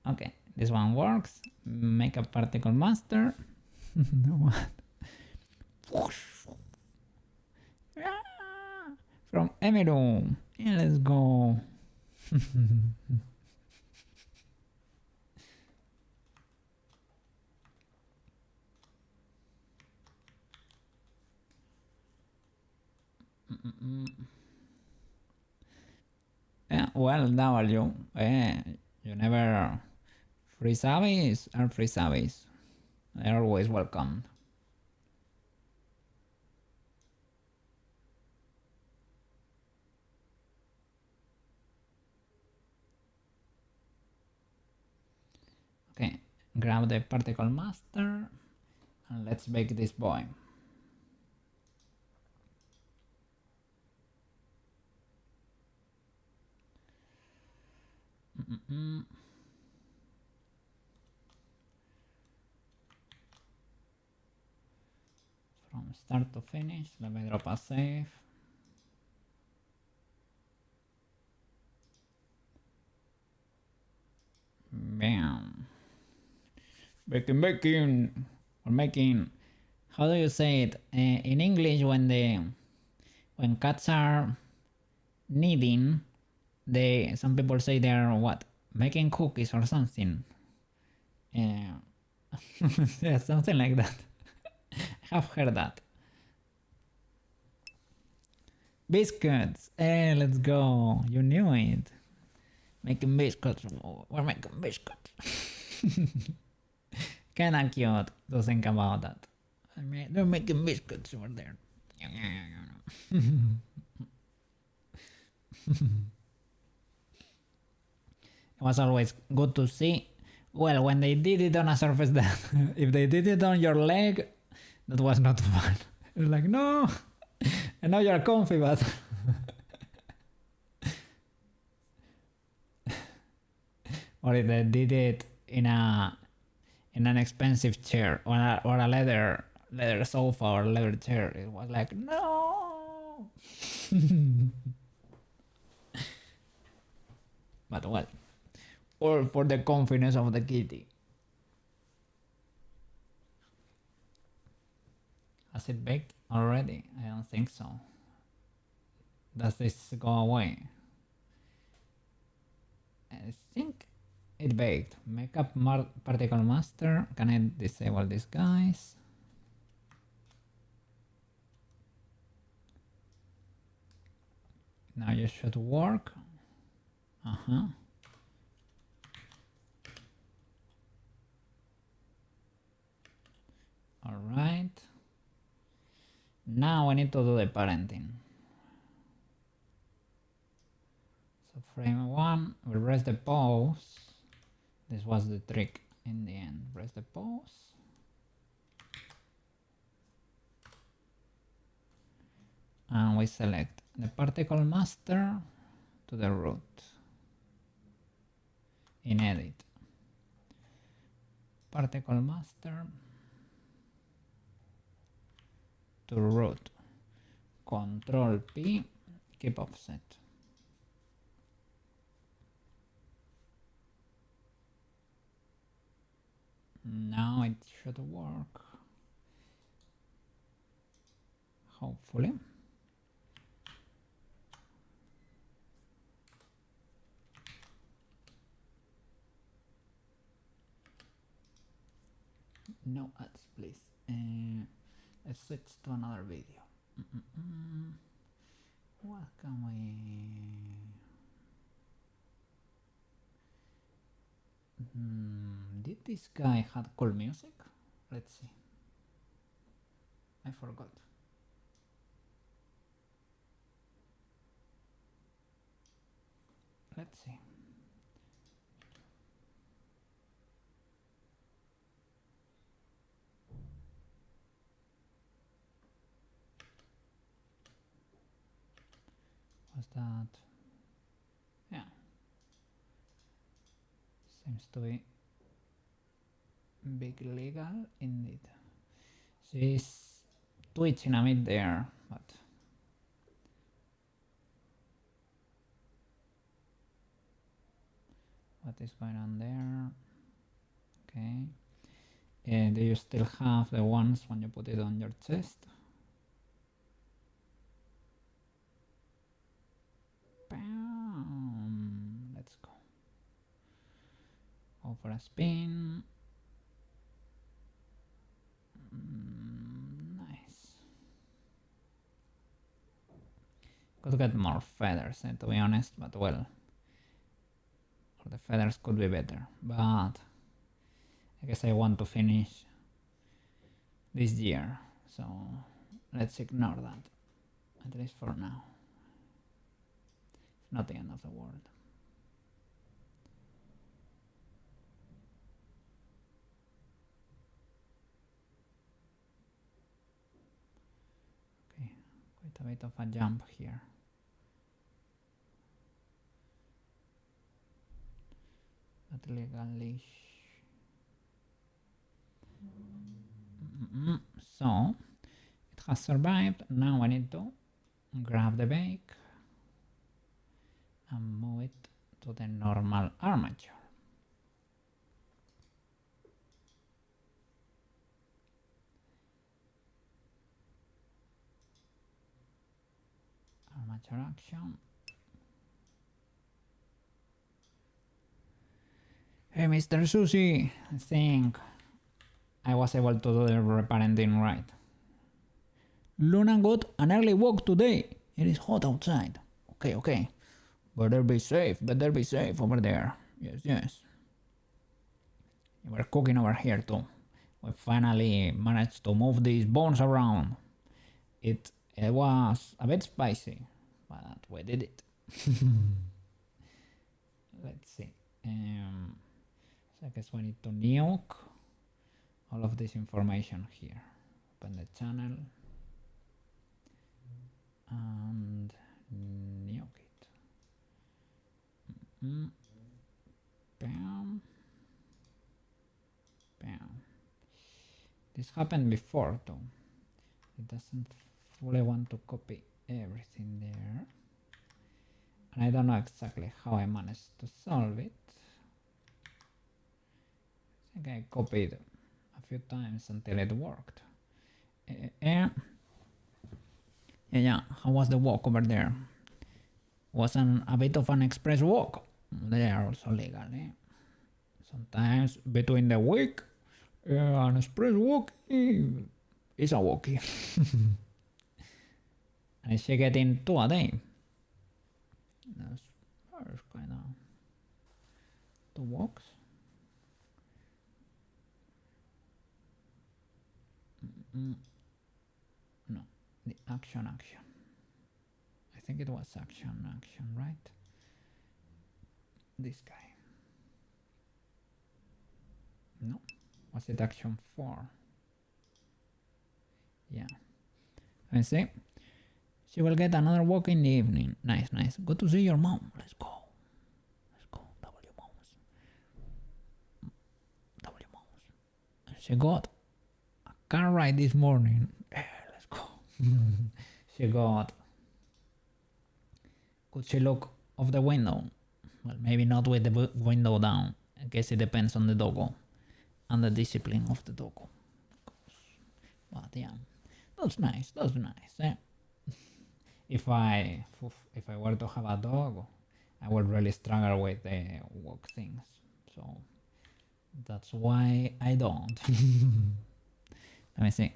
Speaker 1: Okay, this one works. Make a particle master. What? From Emiru. Yeah, let's go. Yeah, well, W. You never. Free subbies are free subbies. They're always welcome. Okay, grab the particle master and let's bake this boy. From start to finish, let me drop a save. Bam. Baking. Or making. How do you say it in English when cats are kneading? Some people say they are what, making cookies or something. Yeah, something like that. I have heard that. Biscuits. Let's go. You knew it. Making biscuits. We're making biscuits. Kinda cute to think about that. I mean, they're making biscuits over there. It was always good to see. Well, when they did it on a surface that if they did it on your leg, that was not fun. It was like, no, I know you're comfy, but or if they did it in an expensive chair or a leather sofa or leather chair. It was like, no. But well, or for the confidence of the kitty. Has it baked already? I don't think so. Does this go away? I think it baked. Makeup particle master. Can I disable these guys? Now you should work. All right. Now I need to do the parenting. So frame 1, we'll press the pause. This was the trick in the end. Press the pause. And we select the particle master to the root. In edit. Particle master to root. Control P, keep offset. Now it should work. Hopefully. No ads, please. Let's switch to another video. What can we... Did this guy have cool music? Let's see. I forgot. Let's see. What's that? Yeah. Seems to be big legal indeed. She's twitching a bit there, but what is going on there? Okay. Do you still have the ones when you put it on your chest? Bam. Let's go. Go for a spin. Nice. Could get more feathers, to be honest, but well. Or the feathers could be better, but I guess I want to finish this year, so let's ignore that, at least for now. It's not the end of the world. Okay, quite a bit of a jump here. But legally. So it has survived. Now I need to grab the bake and move it to the normal armature. Armature action. Hey, Mr. Sushi, I think I was able to do the reparenting right. Luna got an early walk today. It is hot outside. Okay. Better be safe over there. Yes. We're cooking over here too. We finally managed to move these bones around. It was a bit spicy, but we did it. Let's see. So I guess we need to nuke all of this information here. Open the channel and nuke it. Bam. Bam. This happened before though. It doesn't fully want to copy everything there. And I don't know exactly how I managed to solve it. I think I copied a few times until it worked. Yeah, how was the walk over there? Was a bit of an express walk. They are also legal, eh? Sometimes between the week, an express walk is a walkie. And she getting 2 a day. That's kind of 2 walks. No, the action. I think it was action, right? This guy. No, was it action 4? Yeah. I see. She will get another walk in the evening. Nice. Good to see your mom. Let's go. W moms. She got a car ride this morning. Let's go. She got. Could she look off the window? Well, maybe not with the window down. I guess it depends on the doggo and the discipline of the doggo. But yeah, that's nice. Eh? If I were to have a dog, I would really struggle with the walk things. So that's why I don't. Let me see.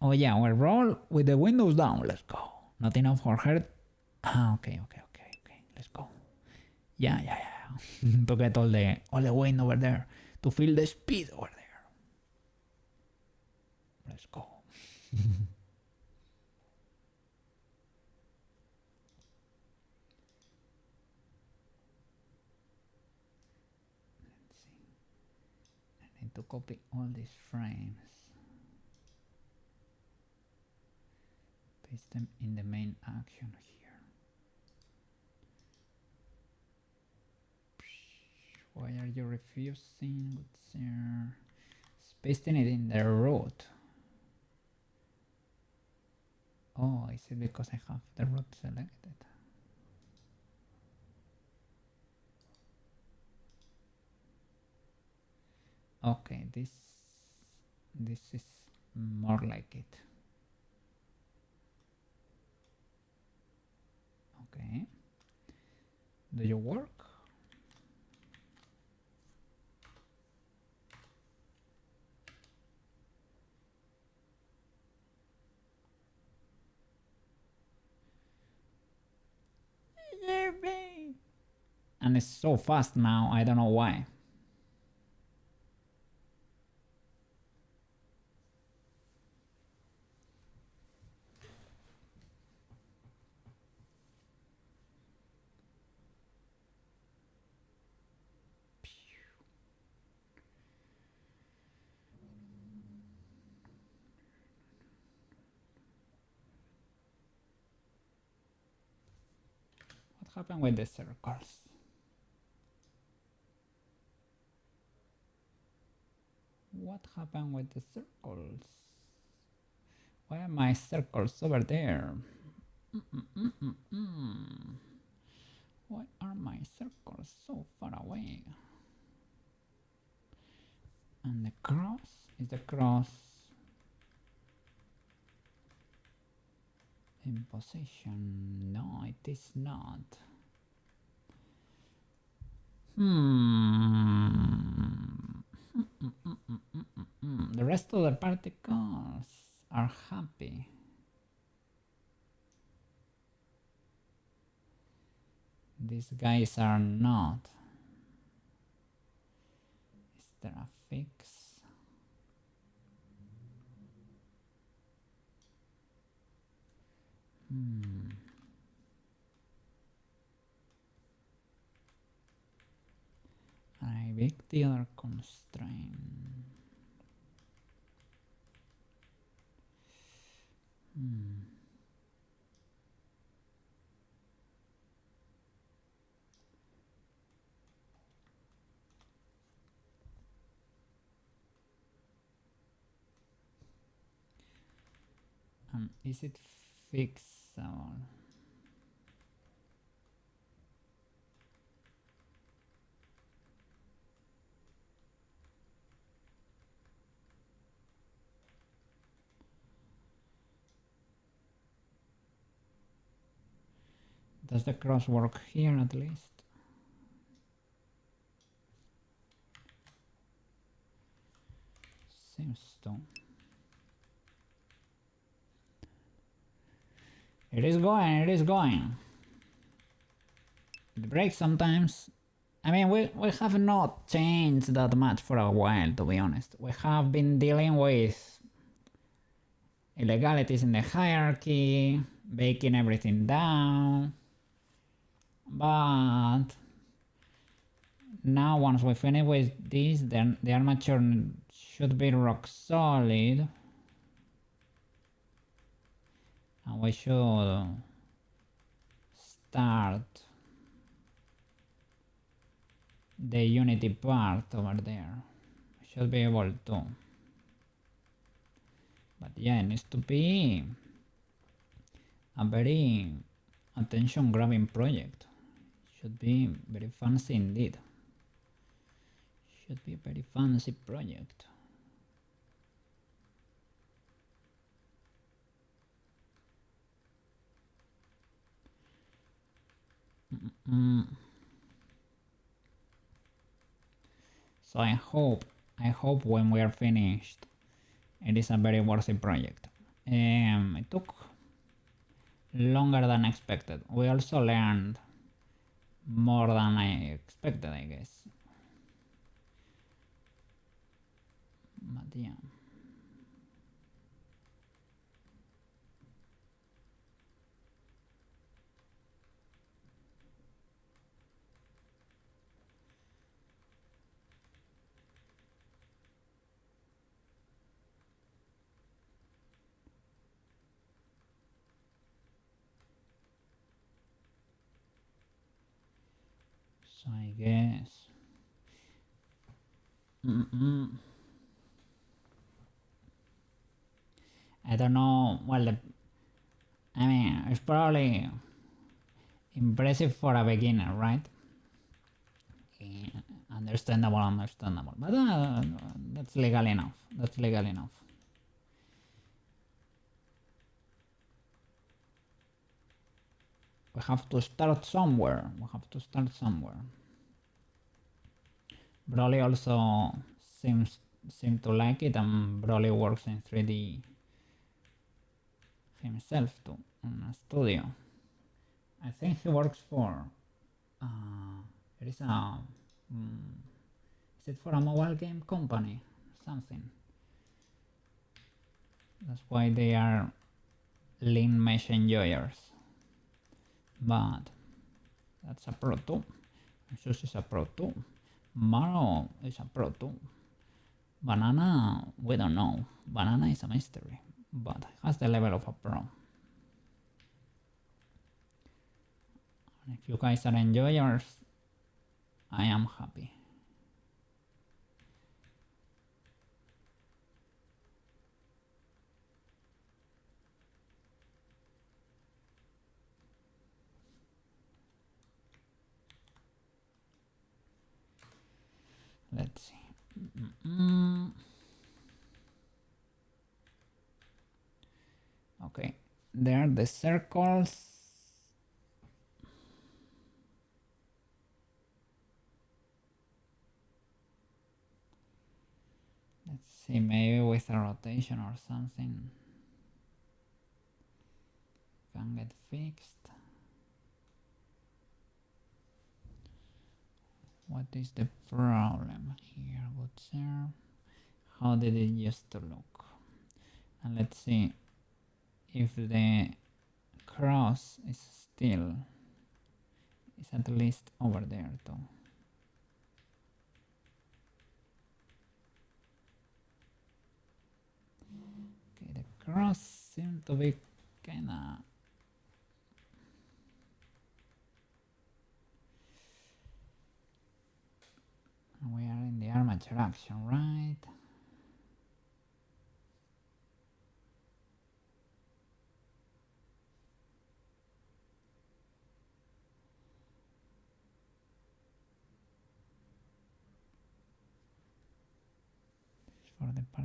Speaker 1: Oh yeah, we'll roll with the windows down. Let's go. Not enough for her. Okay. Let's go. Yeah. To get all the wind over there. To feel the speed over there. Let's go. Let's see. I need to copy all these frames. Paste them in the main action here. Why are you refusing? Good sir. Pasting it in the root. Oh, is it because I have the root selected? Okay, this is more like it. Okay. Do you work? And it's so fast now, I don't know why. What happened with the circles? What happened with the circles? Why are my circles over there? Why are my circles so far away? And the cross? Is the cross in position? No, it is not. The rest of the particles are happy. These guys are not. Is there a fix? I make the other constraint. Is it fixable? Does the cross work here at least? Seems to. It is going, it is going. It breaks sometimes. I mean, we have not changed that much for a while, to be honest. We have been dealing with illegalities in the hierarchy, baking everything down. But now once we finish with this, then the armature should be rock solid. And we should start the unity part over there. We should be able to. But yeah, it needs to be a very attention grabbing project. Should be very fancy indeed. Should be a very fancy project. So I hope when we are finished, it is a very worthy project. It took longer than expected. We also learned more than I expected, I guess. But yeah. So I guess. I don't know. Well, I mean, it's probably impressive for a beginner, right? Yeah, understandable. But that's legal enough. That's legal enough. We have to start somewhere. Broly also seems to like it, and Broly works in 3D himself too, in a studio. I think he works for. There is a. Is it for a mobile game company? Something. That's why they are lean mesh enjoyers. But that's a pro too. Sus is a pro too. Maro is a pro too. Banana, we don't know. Banana is a mystery, but has the level of a pro. And if you guys are enjoyers, I am happy. Let's see. Okay, there are the circles. Let's see, maybe with a rotation or something can get fixed. What is the problem here? What's there? How did it used to look? And let's see if the cross is still at least over there too. Okay, the cross seems to be kinda. We are in the armature action, right?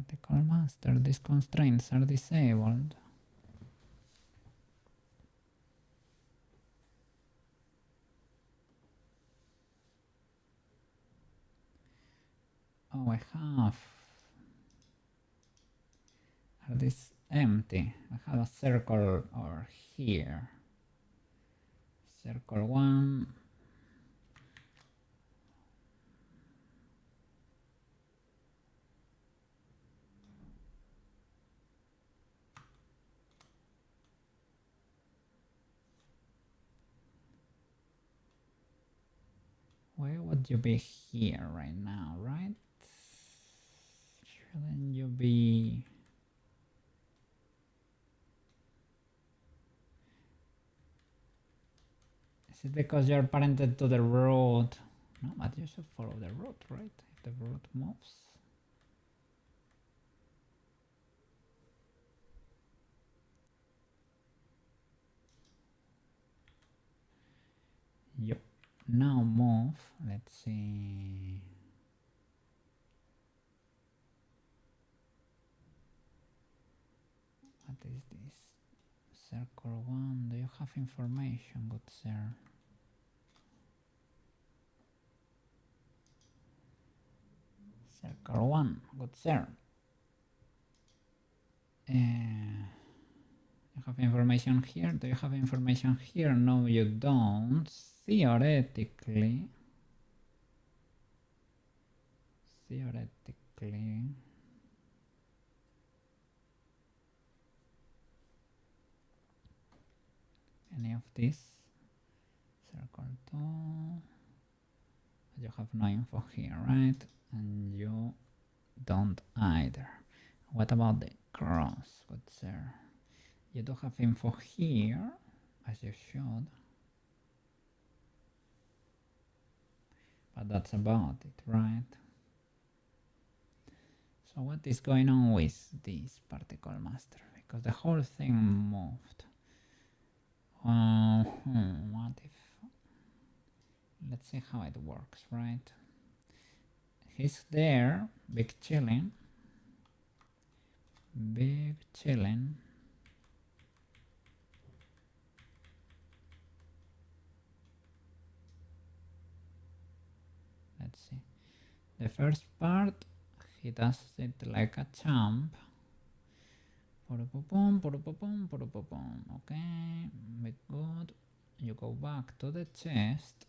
Speaker 1: Particle master, these constraints are disabled. Oh, I have. Are these empty? I have a circle over here. Circle 1. Where would you be here right now, right? Shouldn't you be... Is it because you're parented to the road? No, but you should follow the road, right? If the road moves. Yep. Now move. Let's see. What is this? Circle 1. Do you have information, good sir? Circle 1, good sir. You have information here? Do you have information here? No, you don't. Theoretically. Any of these? Circle 2. You have no info here, right? And you don't either. What about the cross, good sir? You do have info here, as you should. But that's about it, right? So what is going on with this particle master? Because the whole thing moved. What if... Let's see how it works, right? He's there, big chilling. Let's see. The first part, he does it like a champ. Okay, bit good. You go back to the chest.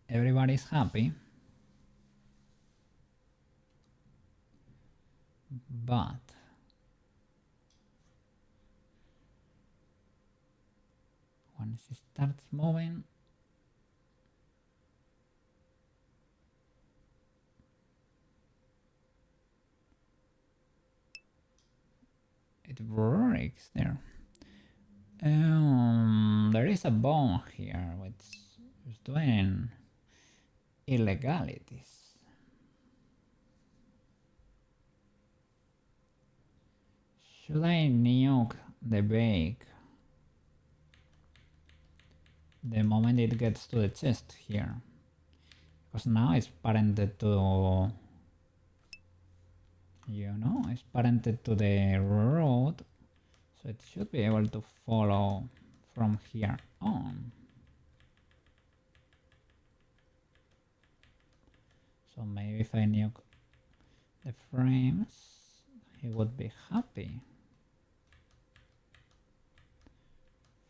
Speaker 1: Everybody's happy. But once it starts moving, it breaks there. There is a bone here which is doing illegalities. Should I nuke the bake the moment it gets to the chest here? Because now it's parented to, you know, it's parented to the road, so it should be able to follow from here on. So maybe if I nuke the frames, he would be happy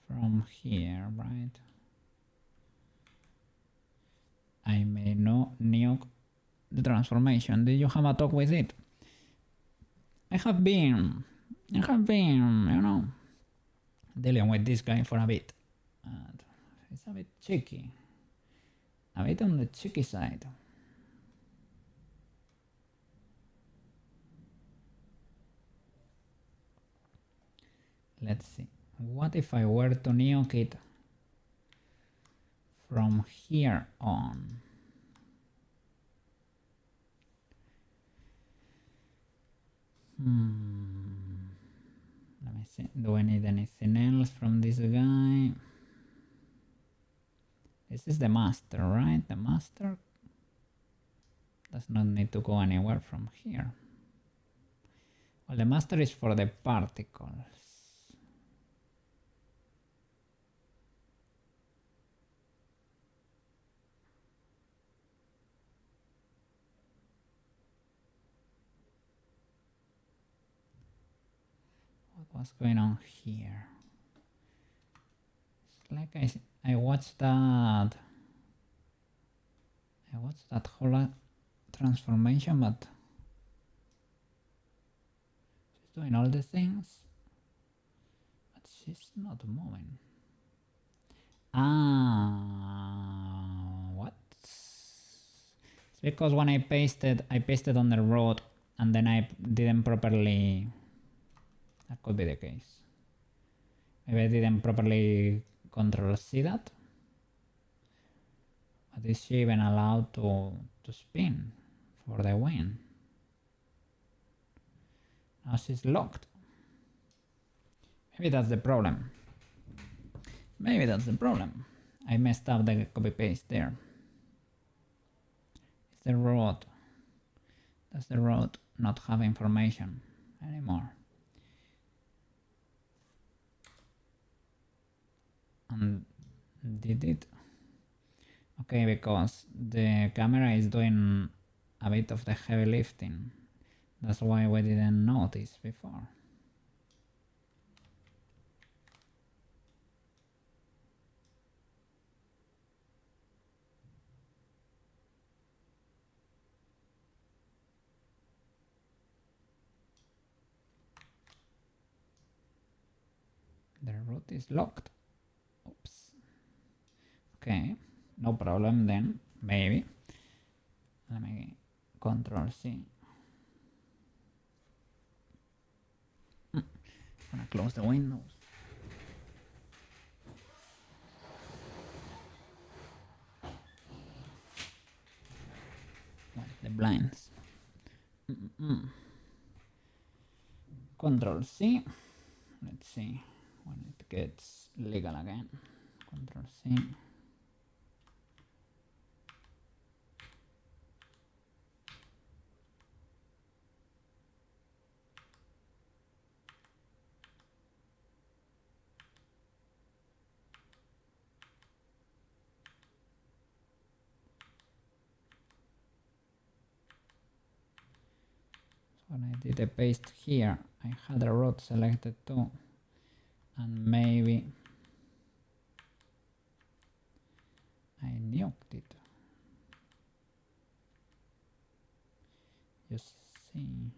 Speaker 1: from here, right? I may not nuke the transformation. Did you have a talk with it? I have been, you know, dealing with this guy for a bit. And it's a bit cheeky. A bit on the cheeky side. Let's see. What if I were to nuke it from here on? Let me see. Do I need anything else from this guy? This is the master, right? The master does not need to go anywhere from here. Well, the master is for the particles. What's going on here? It's like I watched that. I watched that whole transformation, but she's doing all the things, but she's not moving. What? It's because when I pasted on the road and then I didn't properly. That could be the case. Maybe I didn't properly control C that. But is she even allowed to spin for the win? Now she's locked. Maybe that's the problem. Maybe that's the problem. I messed up the copy paste there. It's the road. Does the road not have information anymore? And did it? Okay, because the camera is doing a bit of the heavy lifting. That's why we didn't notice before. The route is locked. Oops. Okay, no problem then, maybe. Let me control C. Gonna close the windows. Well, the blinds. Control C. Let's see when it gets legal again. Control C. When I did a paste here, I had a road selected too, and maybe I nuked it. You see.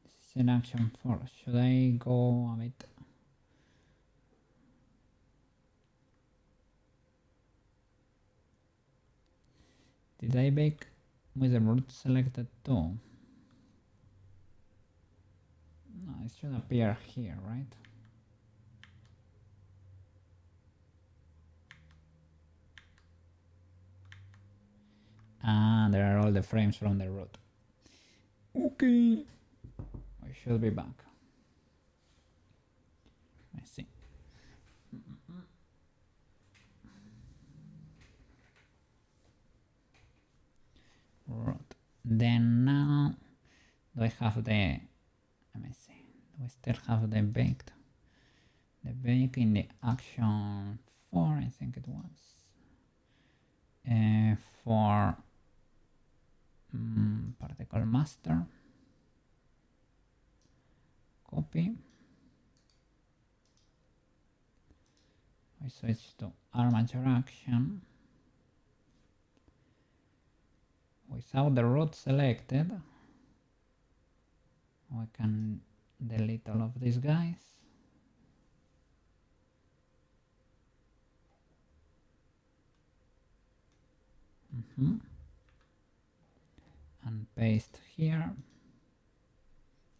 Speaker 1: This is in action 4. Should I go a bit? Did I bake with the root selected too? No, it should appear here, right? Ah, there are all the frames from the root. Okay, we should be back. Let's see. Root. Then now, do I have the? Let me see. Do we still have the baked? The bake in the action 4, I think it was. For particle master. Copy. We switch to armature action. Without the root selected, we can delete all of these guys. And paste here.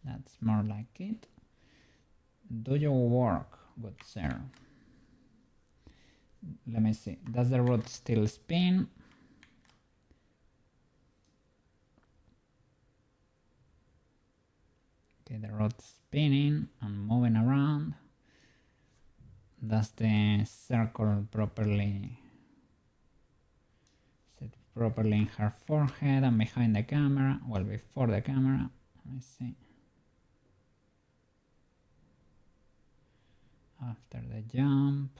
Speaker 1: That's more like it. Do your work, good sir. Let me see. Does the root still spin? Okay, the rod's spinning and moving around. Does the circle properly set properly in her forehead and behind the camera, well, before the camera. Let me see. After the jump.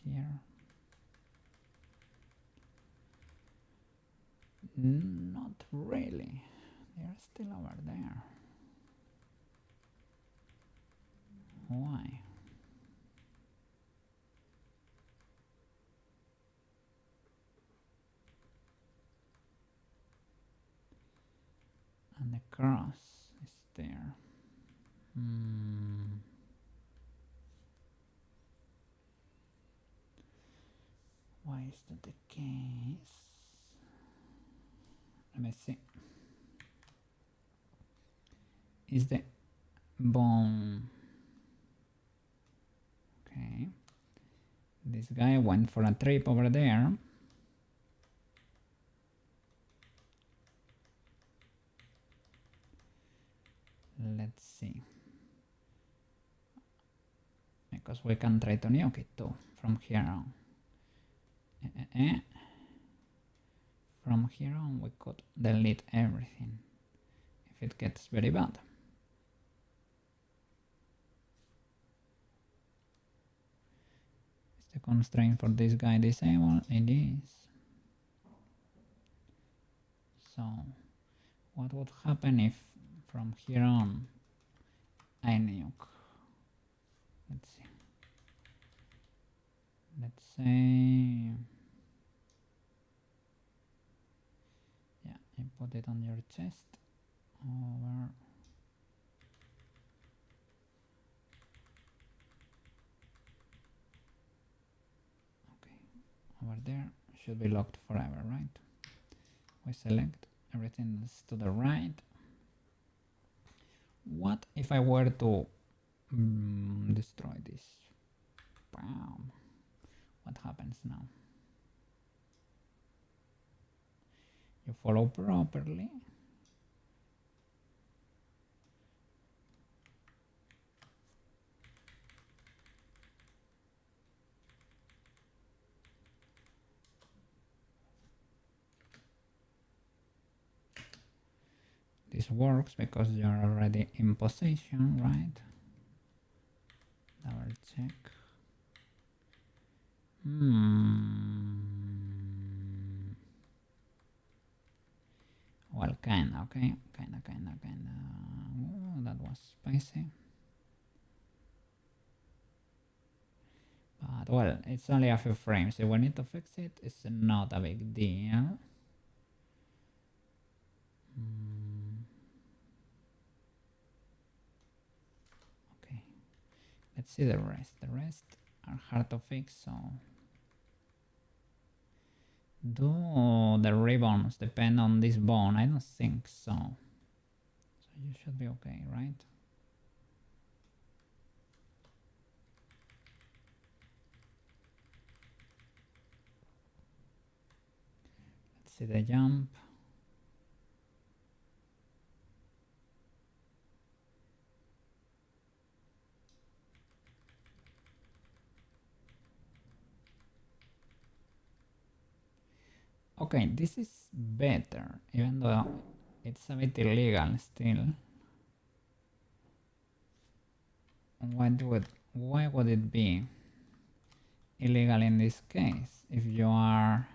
Speaker 1: Here. Not really. They're still over there. Why? And the cross is there. Why is that the case? Let me see. Is the bone... Okay. This guy went for a trip over there. Let's see. Because we can try to nuke it too from here on. From here on we could delete everything if it gets very bad. Is the constraint for this guy disabled? It is. So what would happen if from here on I nuke? Let's see. Let's say, yeah, you put it on your chest over. Okay, over there should be locked forever, right? We select everything that's to the right. What if I were to destroy this? Bam. What happens now? You follow properly. This works because you're already in position, right? Double check. Well, kinda, okay. Kinda. Oh, that was spicy. But, well, it's only a few frames. If we need to fix it, it's not a big deal. Okay. Let's see the rest. The rest are hard to fix, so... Do the ribbons depend on this bone? I don't think so. So you should be okay, right? Let's see the jump. Okay, this is better, even though it's a bit illegal still. Why would it be illegal in this case? If you are...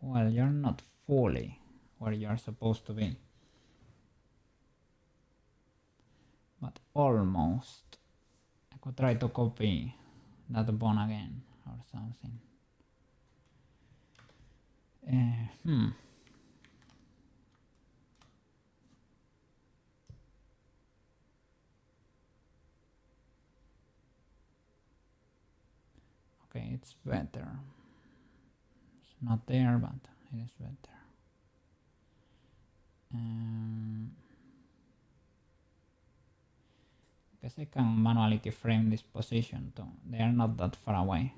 Speaker 1: Well, you're not fully where you're supposed to be. But almost. I could try to copy that bone again or something. Okay, it's better. It's not there, but it is better. Guess I can manually keyframe this position too. They are not that far away.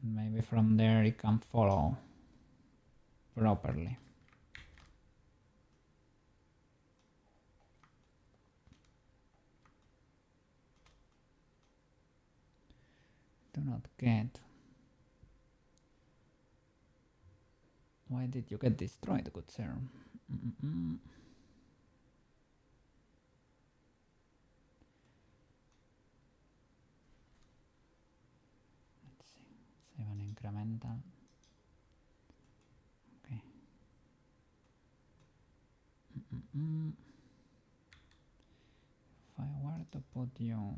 Speaker 1: And maybe from there it can follow properly. Do not get. Why did you get destroyed, good sir? Let's see. 7 incremental. Okay. If I were to put you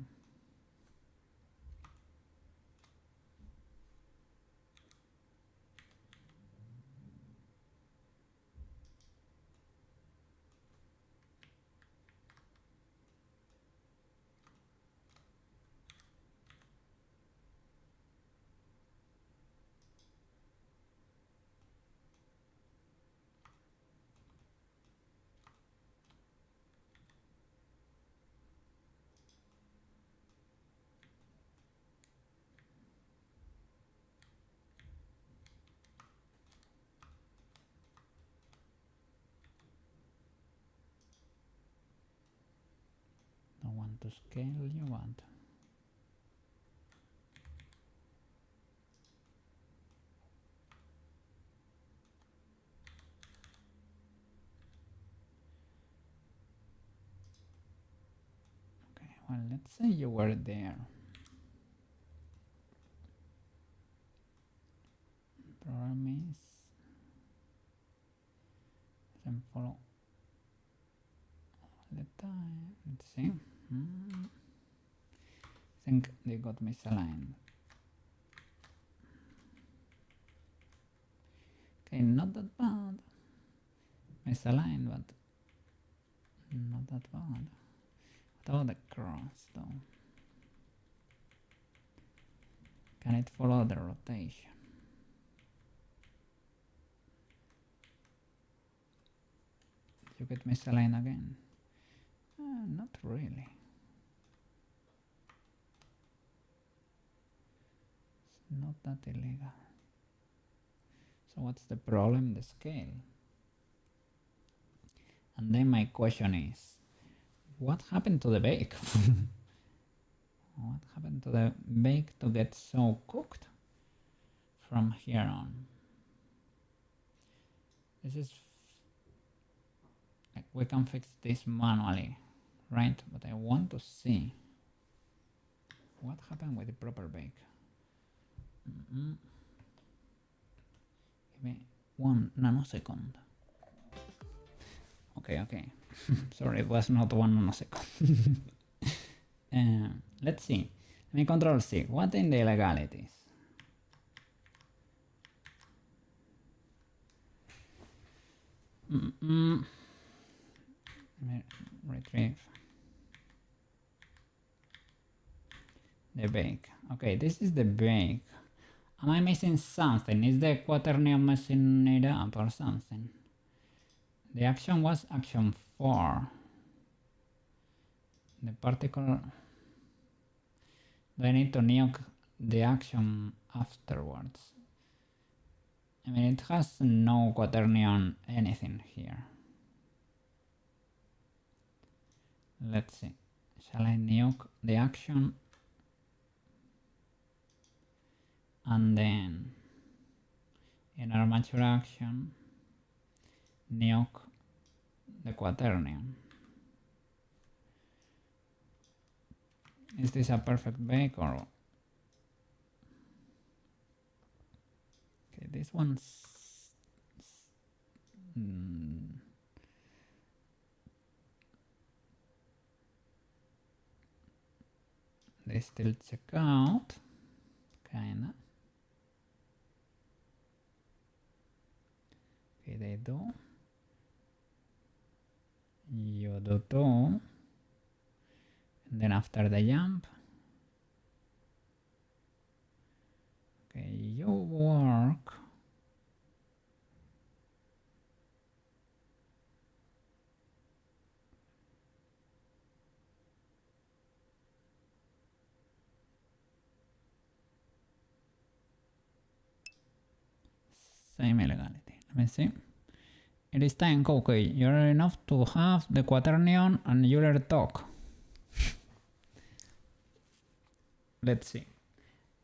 Speaker 1: don't want to scale, you want. Okay, well, let's say you were there. Problem is doesn't follow all the time. Let's see. I think they got misaligned. Okay, not that bad. Misaligned, but not that bad. What about the cross, though? Can it follow the rotation? You get misaligned again? Not really. It's not that illegal. So what's the problem? The scale. And then my question is, what happened to the bake? What happened to the bake to get so cooked from here on? This is like, we can fix this manually, right? But I want to see what happened with the proper bake. Give me 1 nanosecond. Okay. Sorry, it was not 1 nanosecond. Let's see. Let me control C. What in the illegalities? Let me retrieve the bake. Okay, this is the bake. Am I missing something? Is the quaternion messing it up or something? The action was action 4. The particle. Do I need to nuke the action afterwards? I mean, it has no quaternion anything here. Let's see. Shall I nuke the action? And then in our mature action, nuke the quaternion. Is this a perfect bake or? Okay, this one's they still check out, kinda. Okay, they do. You do too. And then after the jump, okay, you work. Same illegality. Let me see. It is time, okay. You're enough to have the quaternion and Euler talk. Let's see.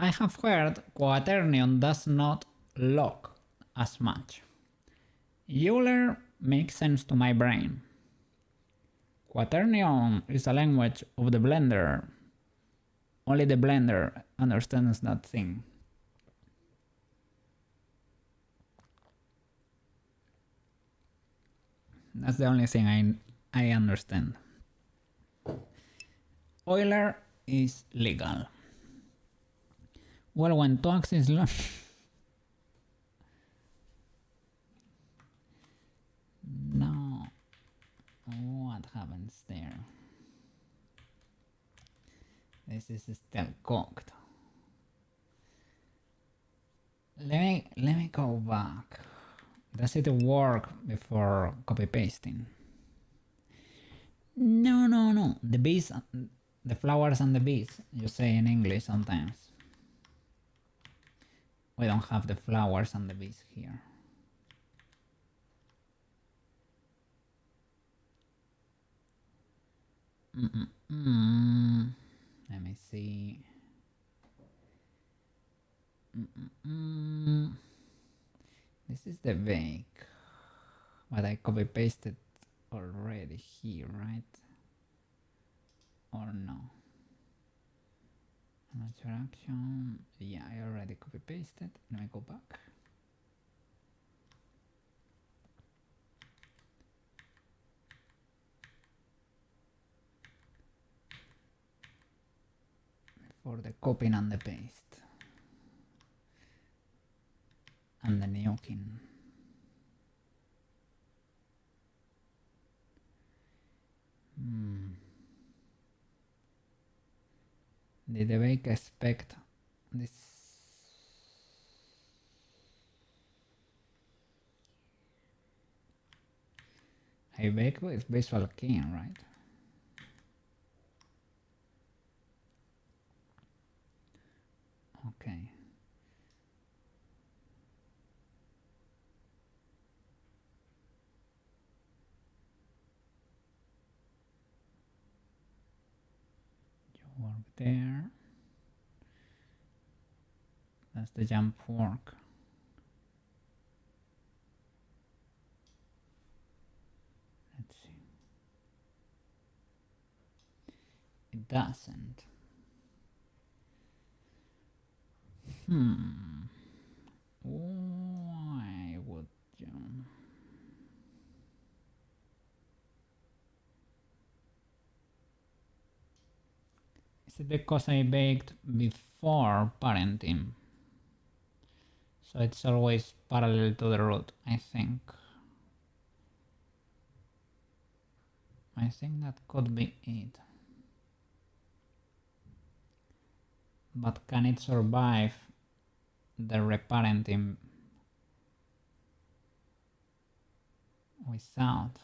Speaker 1: I have heard Quaternion does not lock as much. Euler makes sense to my brain. Quaternion is a language of the Blender. Only the Blender understands that thing. That's the only thing I understand. Euler is legal. Well, when Toax is no. What happens there? This is still cooked. Let me go back. Does it work before copy pasting? No. The bees, the flowers and the bees, you say in English sometimes. We don't have the flowers and the bees here. Let me see. This is the bake, but I copy pasted already here, right? Or no? Interaction. Yeah, I already copy pasted. Let me go back. For the copying and the paste. And the nuking. Did the bake expect this? I bake with visual keying, right? Okay. You work there. That's the jump work. Let's see. It doesn't. Why would you? Is it because I baked before parenting? So it's always parallel to the root, I think. I think that could be it. But can it survive the reparenting without?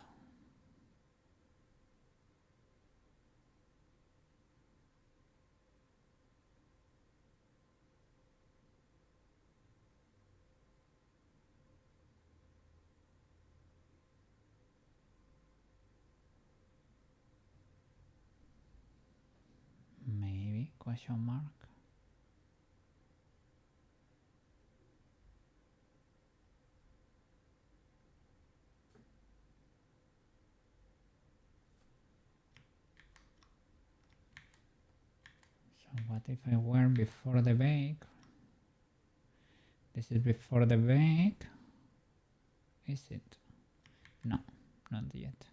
Speaker 1: Maybe, question mark. So what if I were before the bake? This is before the bake. Is it? No, not yet.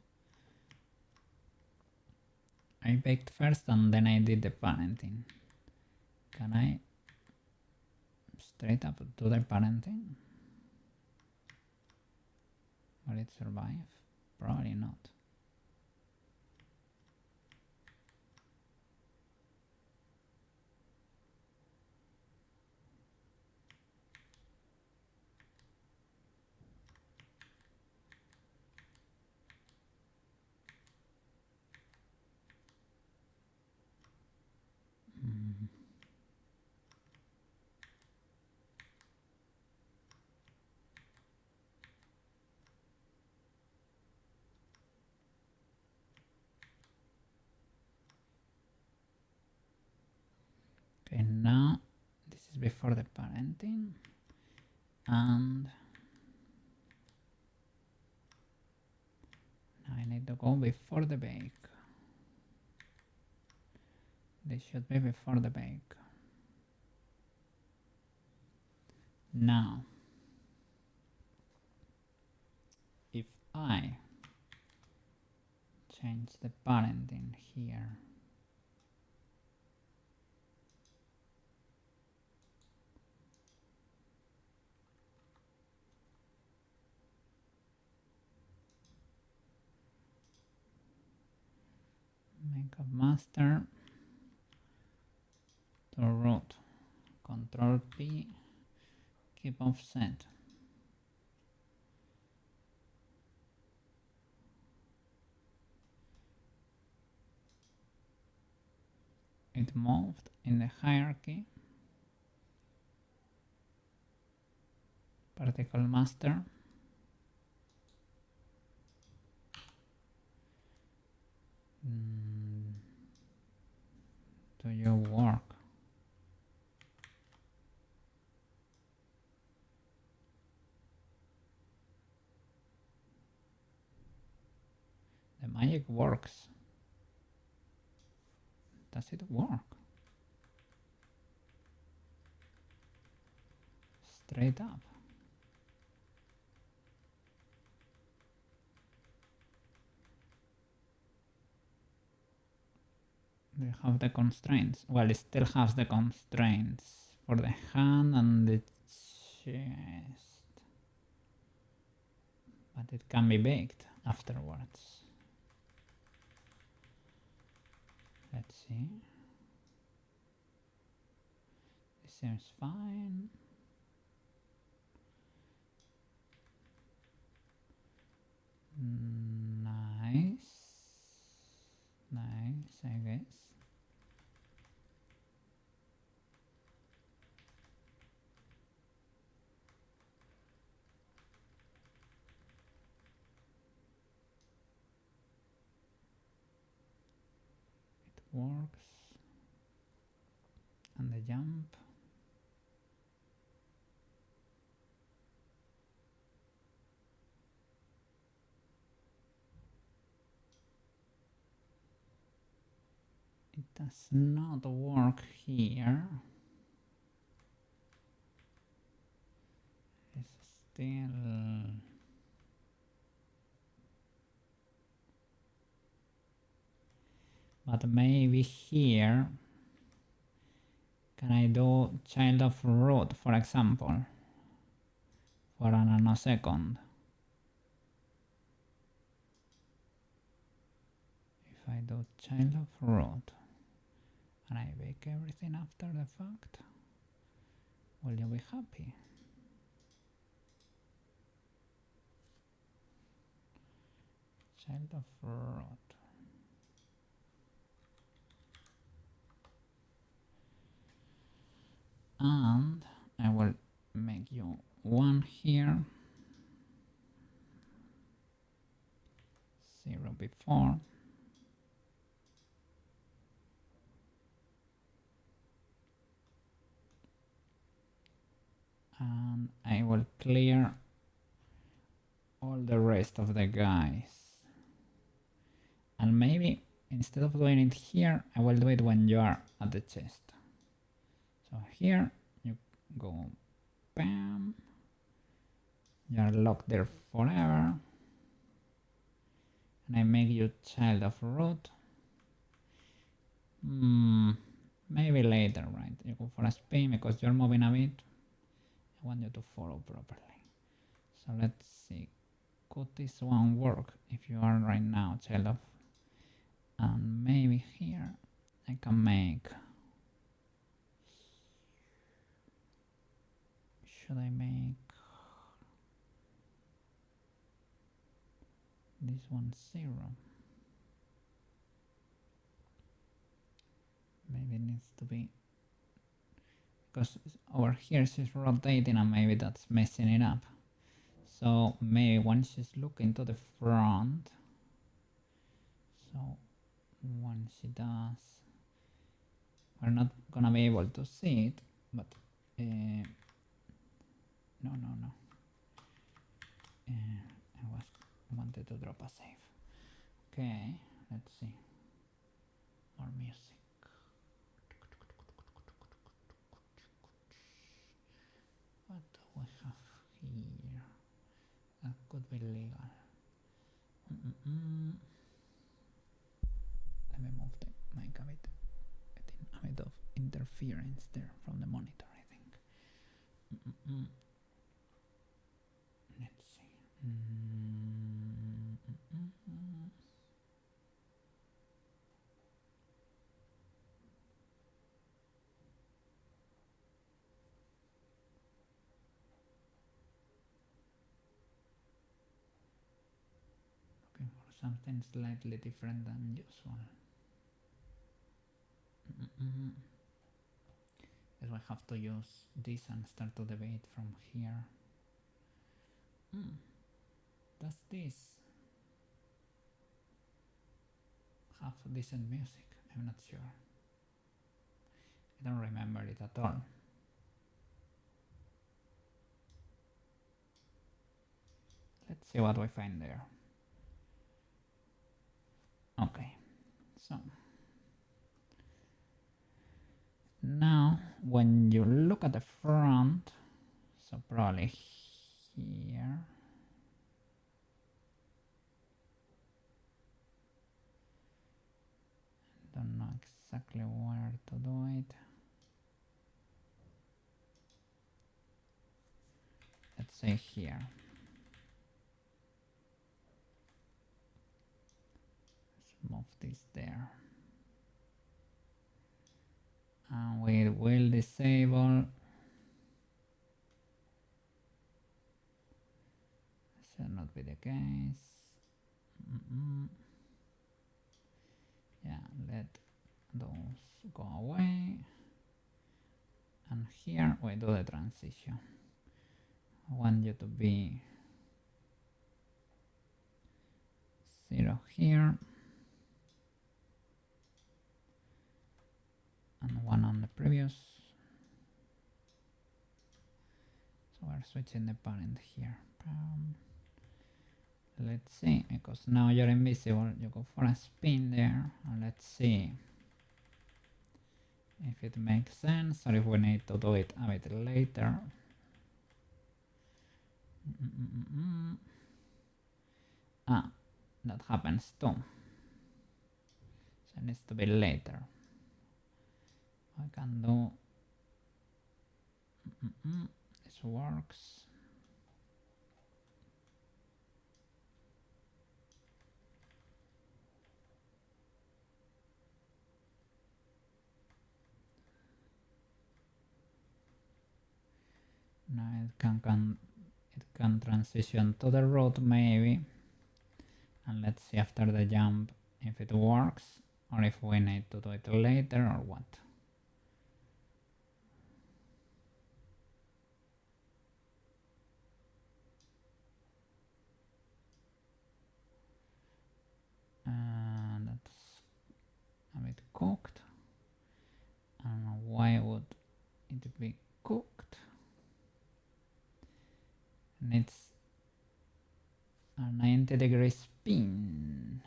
Speaker 1: I baked first and then I did the parenting. Can I straight up do the parenting? Will it survive? Probably not. before the parenting, and I need to go before the bake. This should be before the bake. Now, if I change the parenting here, make a master to root, Control P, keep offset. It moved in the hierarchy. Particle master. Do you work? The magic works. Does it work? Straight up. Do you have the constraints? Well, it still has the constraints for the hand and the chest. But it can be baked afterwards. Let's see. This seems fine. Nice. Nice, I guess. It works. And the jump. It does not work here. It's still... But maybe here, can I do child of root, for example, for a nanosecond? If I do child of root, and I bake everything after the fact, will you be happy? Child of root. And I will make you one here, 0 before. And I will clear all the rest of the guys. And maybe instead of doing it here, I will do it when you are at the chest. So here you go, bam, you are locked there forever, and I make you child of root. Maybe later, right? You go for a spin because you're moving a bit. I want you to follow properly. So let's see, could this one work if you are right now child of, and maybe here I can make, should I make this one 0? Maybe it needs to be, because over here she's rotating and maybe that's messing it up. So maybe when she's looking to the front, so when she does, we're not gonna be able to see it, but No, no, no. I wanted to drop a save. Okay, let's see. More music. What do we have here? That could be legal. Let me move the mic a bit. Getting a bit of interference there from the monitor, I think. Let's see. Looking for something slightly different than usual. Guess I have to use this and start to debate from here. Does this have decent music? I'm not sure. I don't remember it at all. Let's see what we find there. Okay, so now when you look at the front, so probably here, don't know exactly where to do it. Let's say here. Let's move this there. And we will disable. Should not be the case. Yeah, let those go away. And here we do the transition. I want you to be 0 here and 1 on the previous. So we're switching the parent here. Let's see, because now you're invisible, you go for a spin there, and let's see if it makes sense or if we need to do it a bit later. Ah, that happens too. So it needs to be later. I can do this works. Now it can transition to the root maybe, and let's see after the jump if it works or if we need to do it later or what. And that's a bit cooked. I don't know why would it be cooked. And it's a 90-degree spin.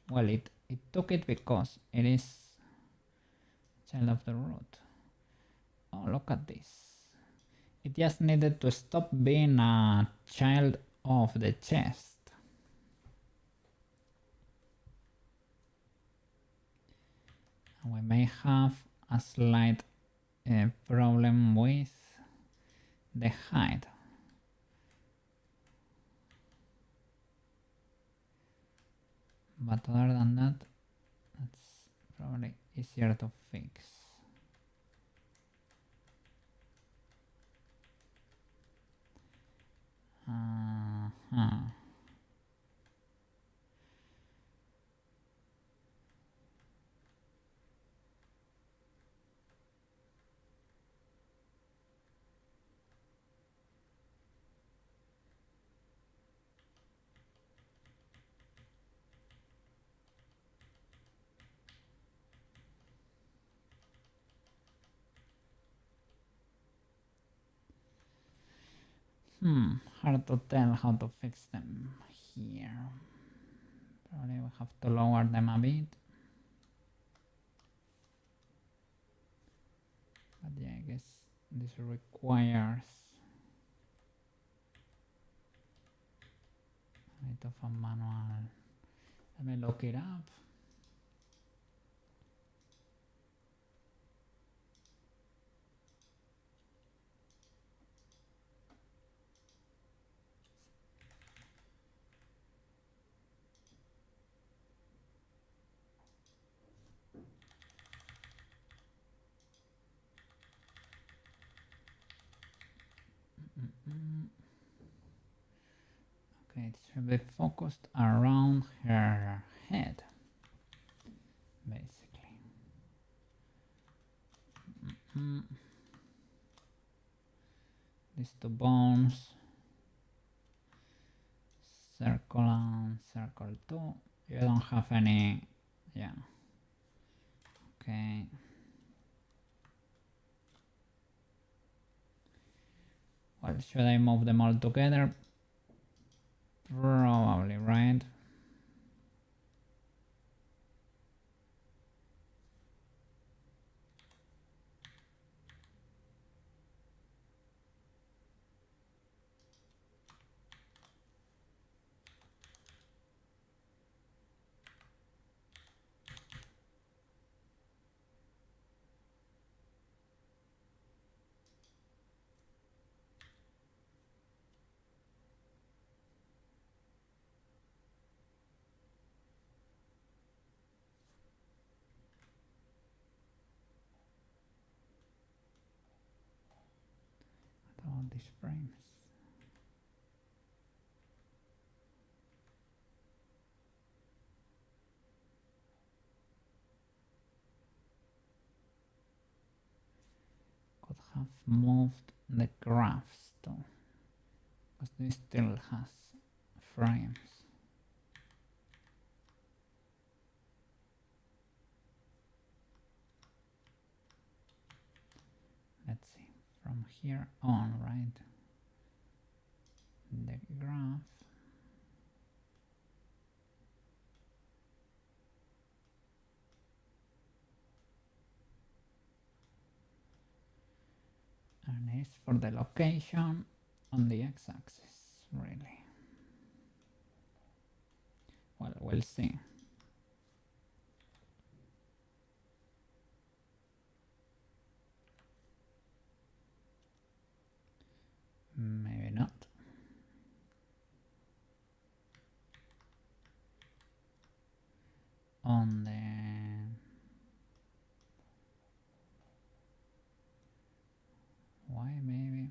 Speaker 1: Well, it took it because it is child of the root. Oh, look at this. It just needed to stop being a child of the chest. And we may have a slight problem with the height. But other than that, that's probably easier to fix. Hard to tell how to fix them here. Probably we have to lower them a bit. But yeah, I guess this requires a bit of a manual. Let me look it up. Okay, it should be focused around her head, basically. These two bones. Circle and circle 2. You don't have any. Yeah. Okay. Well, should I move them all together? Probably, right? What about these frames? Could have moved the graphs too, because this still has frames. Let's see, from here on, right? The graph. And it's for the location on the x-axis, really. Well, we'll see. Maybe not. On the y, maybe.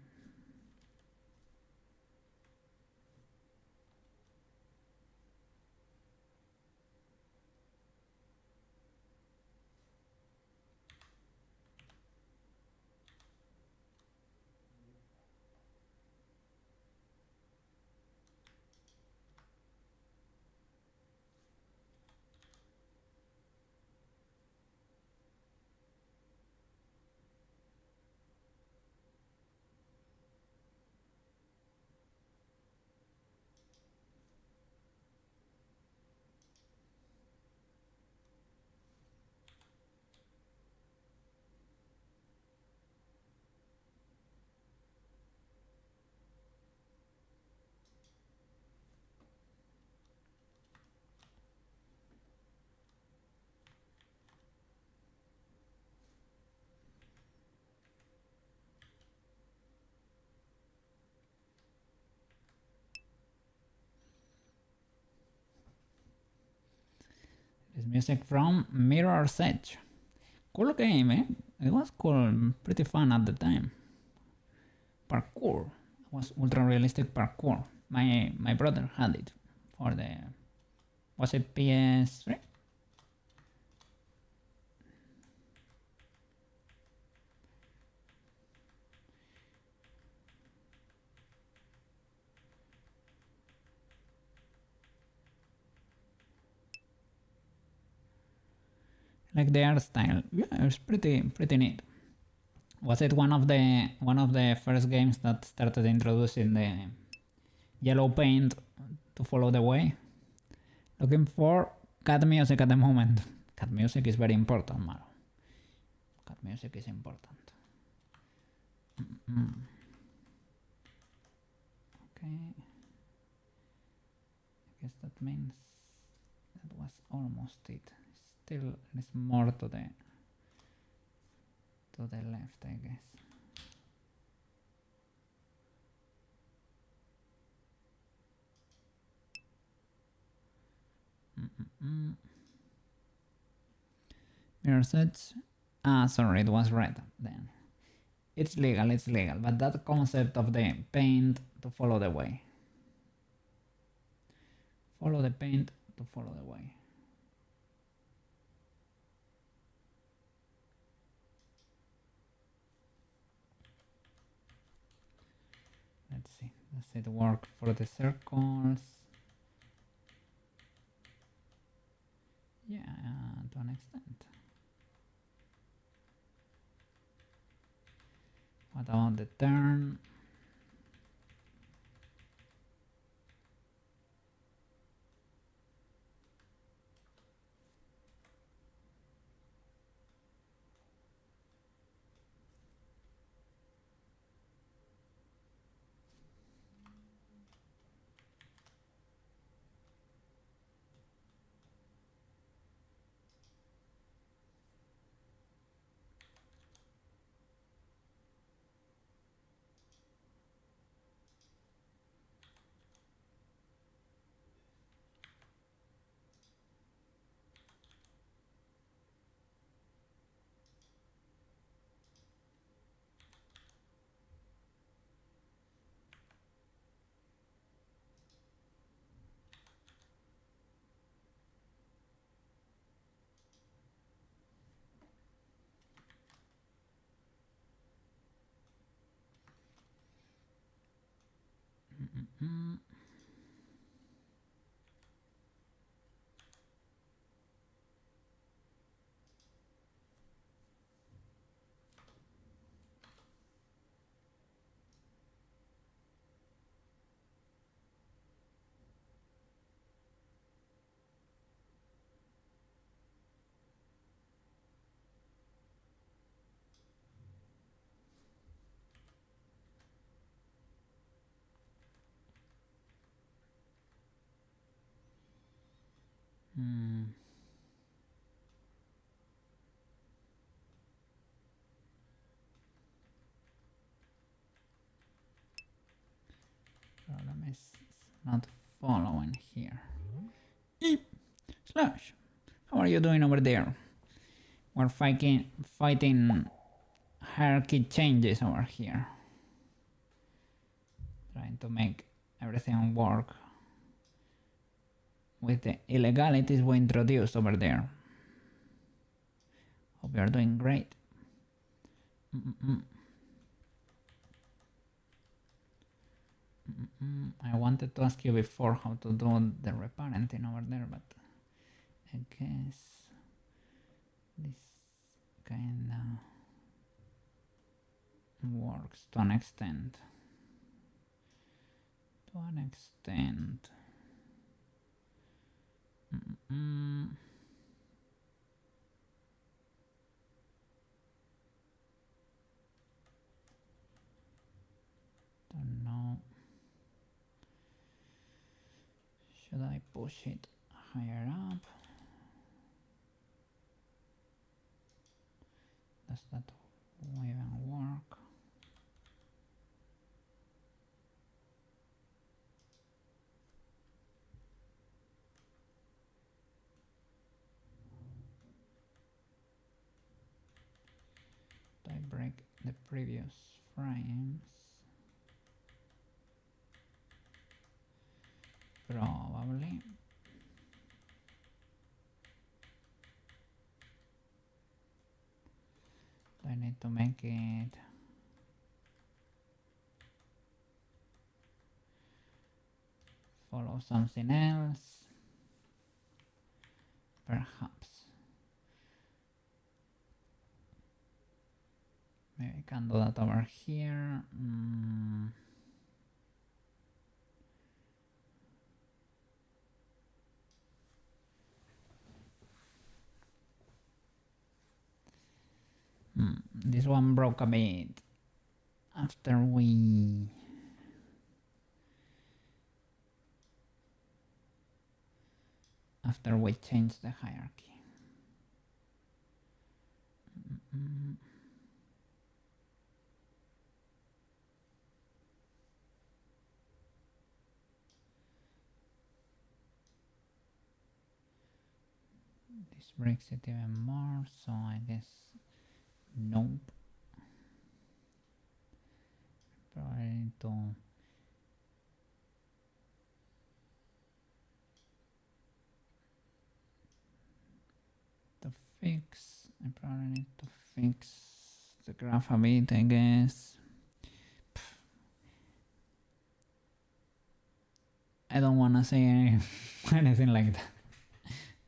Speaker 1: This music from Mirror's Edge. Cool game, eh? It was cool, pretty fun at the time. Parkour. It was ultra realistic parkour. My brother had it for the, was it PS3? Like the art style. Yeah, it was pretty neat. Was it one of the first games that started introducing the yellow paint to follow the way? Looking for cat music at the moment. Cat music is very important, Maro. Cat music is important. Okay. I guess that means that was almost it. Still, there's more to the left, I guess. Mirror sets. Ah, sorry, it was red then. It's legal, but that concept of the paint to follow the way. Follow the paint to follow the way. Let's see, does it work for the circles? Yeah, to an extent. What about the turn? Problem is not following here. Eep. Slash, how are you doing over there? We're fighting hierarchy changes over here. Trying to make everything work with the illegalities we introduced over there. Hope you're doing great. I wanted to ask you before how to do the reparenting over there, but I guess this kinda works to an extent. To an extent. Don't know. Should I push it higher up? Does that even work? Do I break the previous frames? Probably. Do I need to make it follow something else? Perhaps. Maybe I can do that over here. This one broke a bit after we changed the hierarchy. This breaks it even more, so I guess nope. Probably need to fix. I probably need to fix the graph a bit, I guess. I don't wanna say anything like that.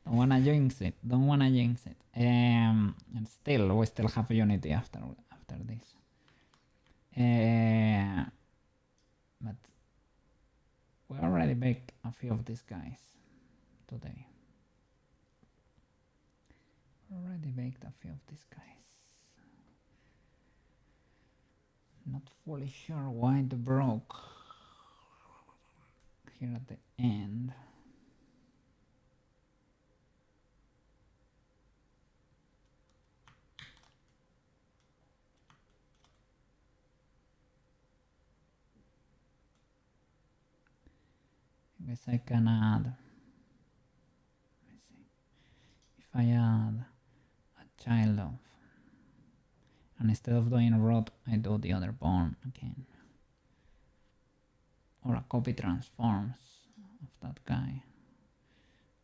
Speaker 1: Don't wanna jinx it. And still, we still have unity after this. But we already baked a few of these guys today. Not fully sure why it broke here at the end. I guess I can add. Let me see. If I add a child of, and instead of doing root, I do the other pawn again. Or a copy transforms of that guy.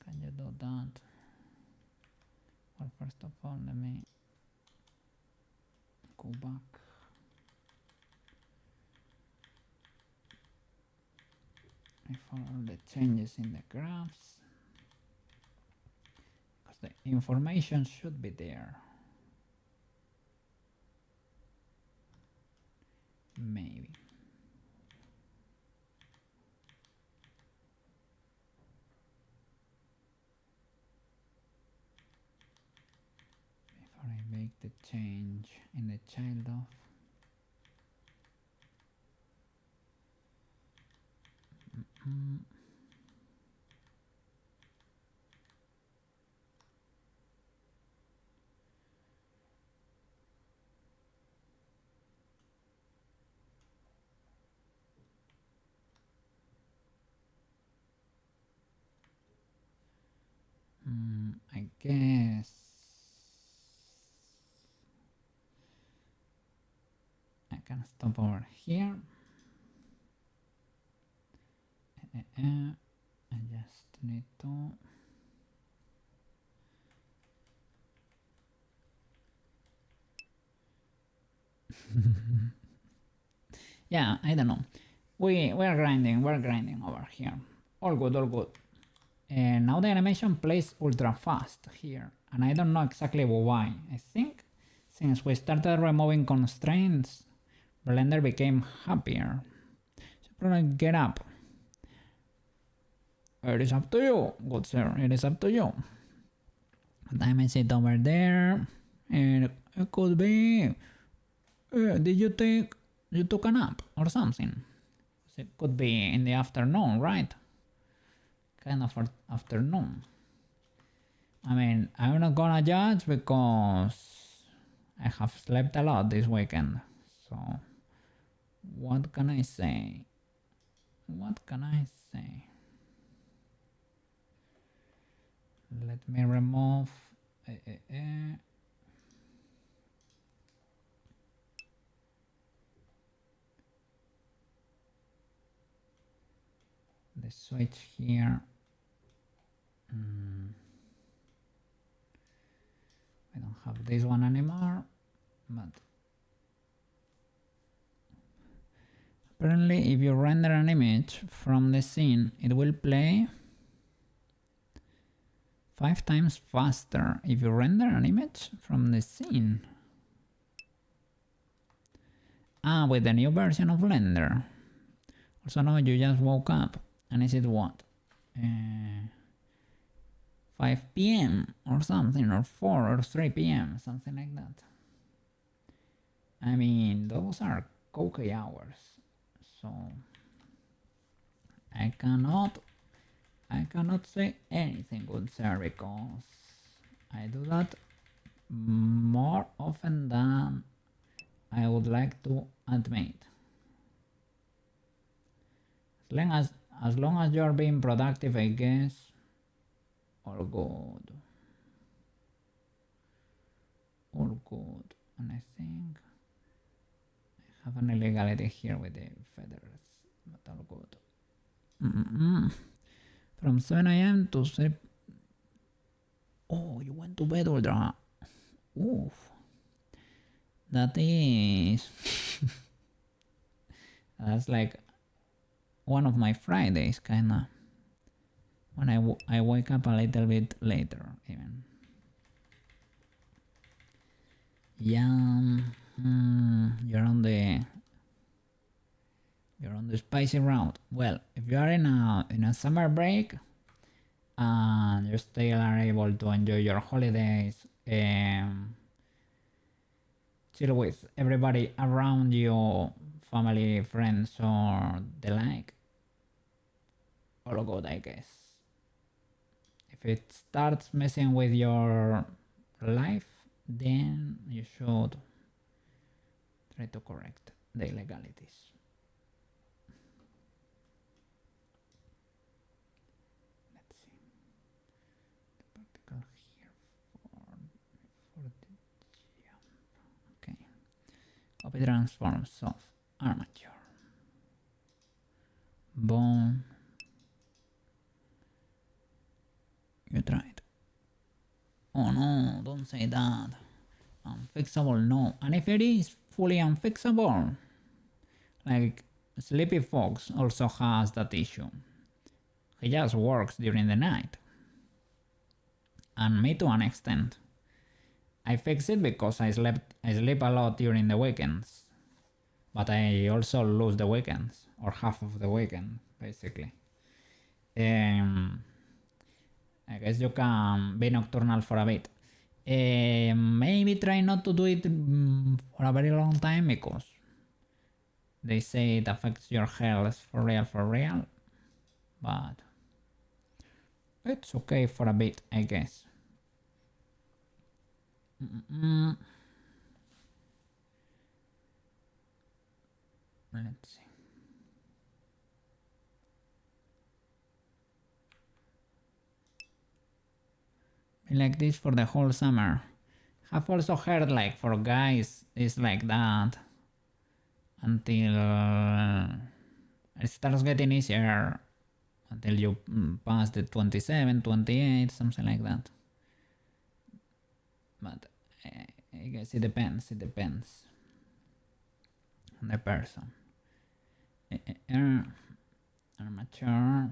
Speaker 1: Can you do that? Well, first of all, let me go back. I follow the changes in the graphs, because the information should be there. Maybe. Before I make the change in the child of. I guess I can stop over here. I just need to yeah, I don't know. We're grinding over here. All good. And now the animation plays ultra fast here, and I don't know exactly why. I think since we started removing constraints, Blender became happier. So probably get up. It is up to you, good sir. It is up to you. And I may sit over there, and it could be. You took a nap or something? It could be in the afternoon, right? Kind of afternoon. I mean, I'm not gonna judge because I have slept a lot this weekend. So, what can I say? Let me remove the switch here. I don't have this one anymore, but apparently if you render an image from the scene, it will play 5 times faster if you render an image from the scene. with the new version of Blender. Also, no, you just woke up, and is it what? 5 p.m. or something, or 4 or 3 p.m., something like that. I mean, those are cocky hours, so I cannot say anything good, sir, because I do that more often than I would like to admit. As long as you're being productive, I guess, all good. All good. And I think I have an illegality here with the feathers, but all good. From 7 a.m. to 3. Oh, you went to bed, Ultra. Oof. That is. That's like one of my Fridays, kinda. When I wake up a little bit later, even. Yeah, you're on the spicy route. Well, if you are in a summer break and you still are able to enjoy your holidays, chill with everybody around you, family, friends, or the like, all good, I guess. If it starts messing with your life, then you should try to correct the illegalities. Let's see. The particle here for the jump. Okay. Copy transform soft armature. Boom. You tried. Oh no, don't say that. Unfixable, no. And if it is fully unfixable, like Sleepy Fox also has that issue. He just works during the night. And me to an extent. I fix it because I sleep a lot during the weekends. But I also lose the weekends, or half of the weekend, basically. I guess you can be nocturnal for a bit. Maybe try not to do it for a very long time because they say it affects your health for real. But it's okay for a bit, I guess. Let's see. Be like this for the whole summer. Have also heard like for guys it's like that until it starts getting easier until you pass the 27, 28, something like that. But I guess it depends on the person. Armature.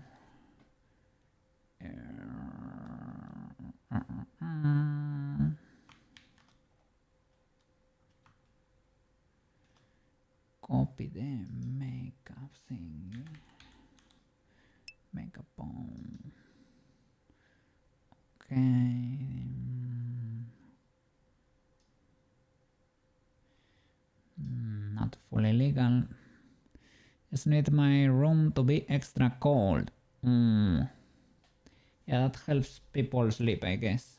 Speaker 1: Copy the makeup thing. Makeup on. Okay. Not fully legal. Just need my room to be extra cold. Yeah, that helps people sleep, I guess.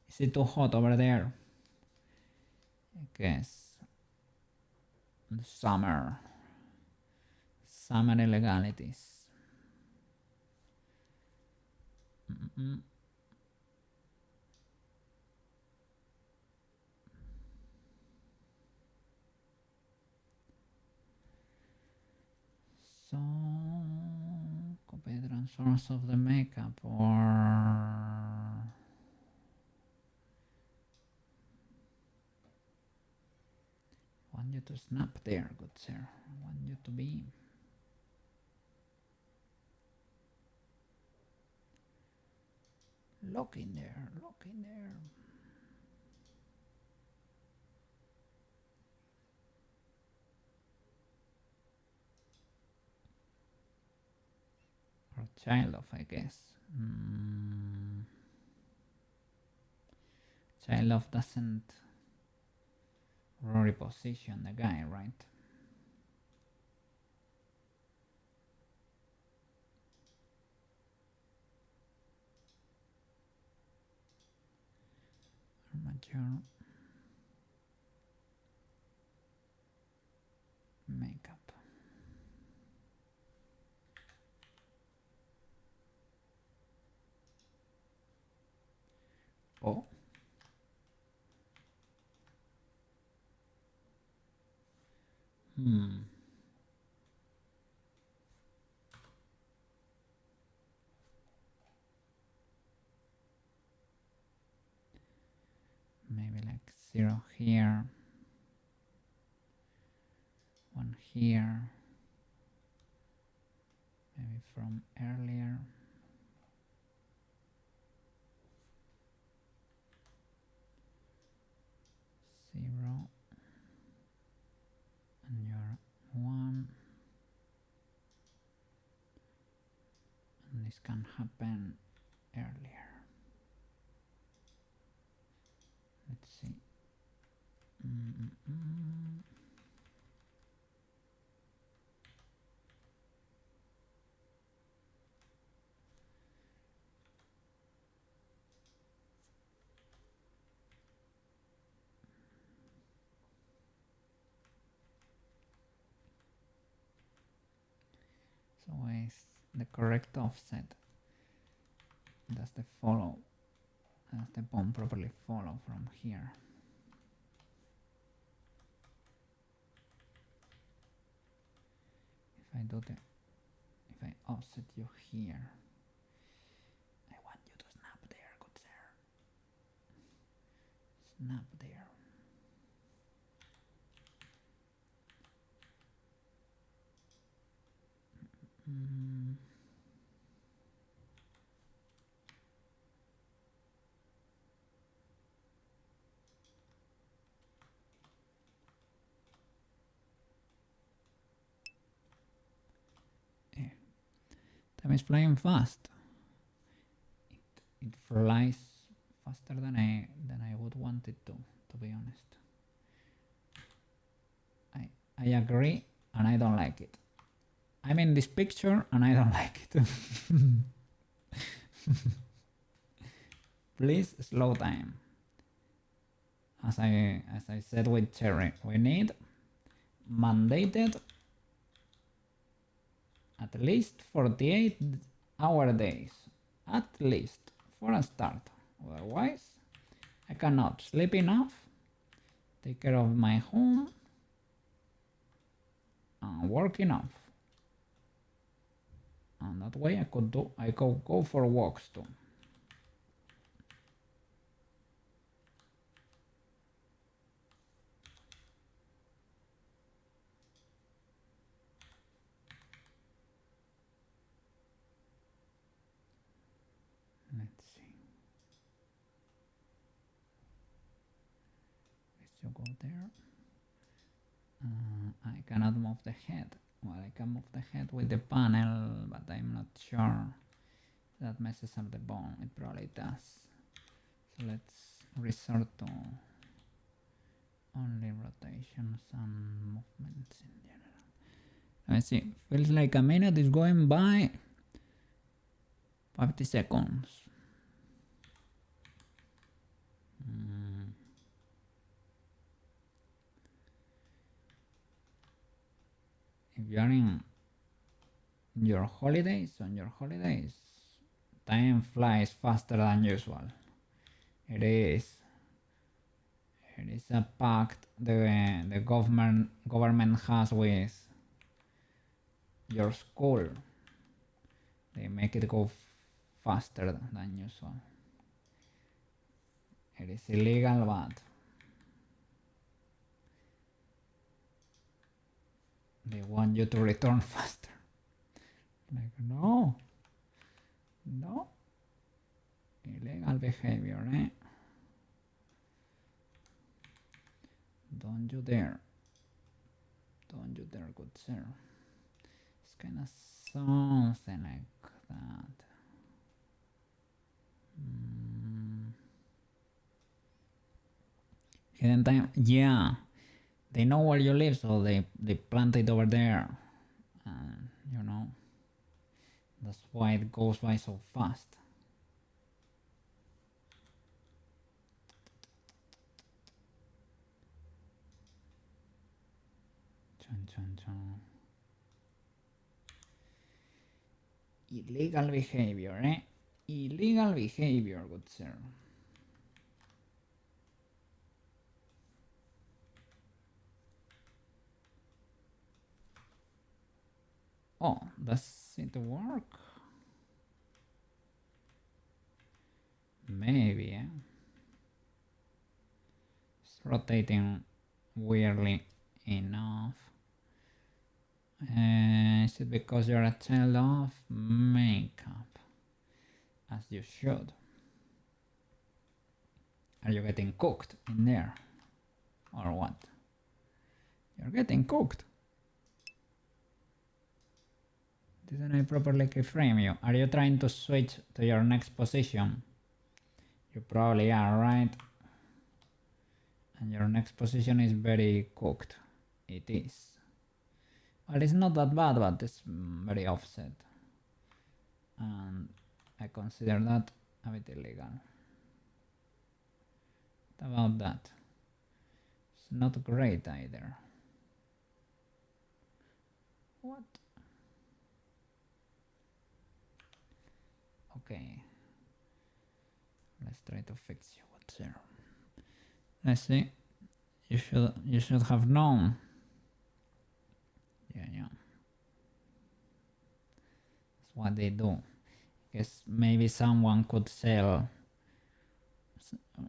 Speaker 1: Is it too hot over there? I guess. Summer illegalities. So copy the transforms of the makeup, or want you to snap there, good sir. I want you to be look in there. child of, I guess. Child of doesn't reposition the guy, right? Armature. Makeup. Oh. Maybe like 0 here, 1 here, maybe from earlier. 0 and your 1, and this can happen earlier. Let's see. So is the correct offset? Does the follow? Does the bone properly follow from here? If I do the, if I offset you here, I want you to snap there, good sir. Snap there. Time is flying fast. It flies faster than I would want it to be honest. I agree, and I don't like it. I'm in this picture and I don't like it. Please slow time. As I said with Cherry, we need mandated at least 48-hour days, at least, for a start. Otherwise, I cannot sleep enough, take care of my home, and work enough. And that way I could go for walks too. Let's see. Let's go there. I cannot move the head. Well, I can move the head with the panel, but I'm not sure that messes up the bone. It probably does. So let's resort to only rotations and movements in general. Let me see. Feels like a minute is going by. 50 seconds. If you are in your holidays, time flies faster than usual. It is a pact the government has with your school. They make it go faster than usual. It is illegal, but they want you to return faster. Like, no, illegal behavior, eh? Don't you dare, good sir. It's kind of something like that. Hidden time, yeah. They know where you live, so they plant it over there. And you know, that's why it goes by so fast. Chun, chun, chun. Illegal behavior, eh? Illegal behavior, good sir. Oh, does it work? Maybe, eh? It's rotating weirdly enough. Is it because you're a child of makeup? As you should. Are you getting cooked in there? Or what? You're getting cooked. Didn't I properly keyframe you? Are you trying to switch to your next position? You probably are, right? And your next position is very cooked. It is. Well, it's not that bad, but it's very offset. And I consider that a bit illegal. What about that? It's not great either. What? Okay. Let's try to fix you. What's there? Let's see. You should have known. Yeah. That's what they do. Guess maybe someone could sell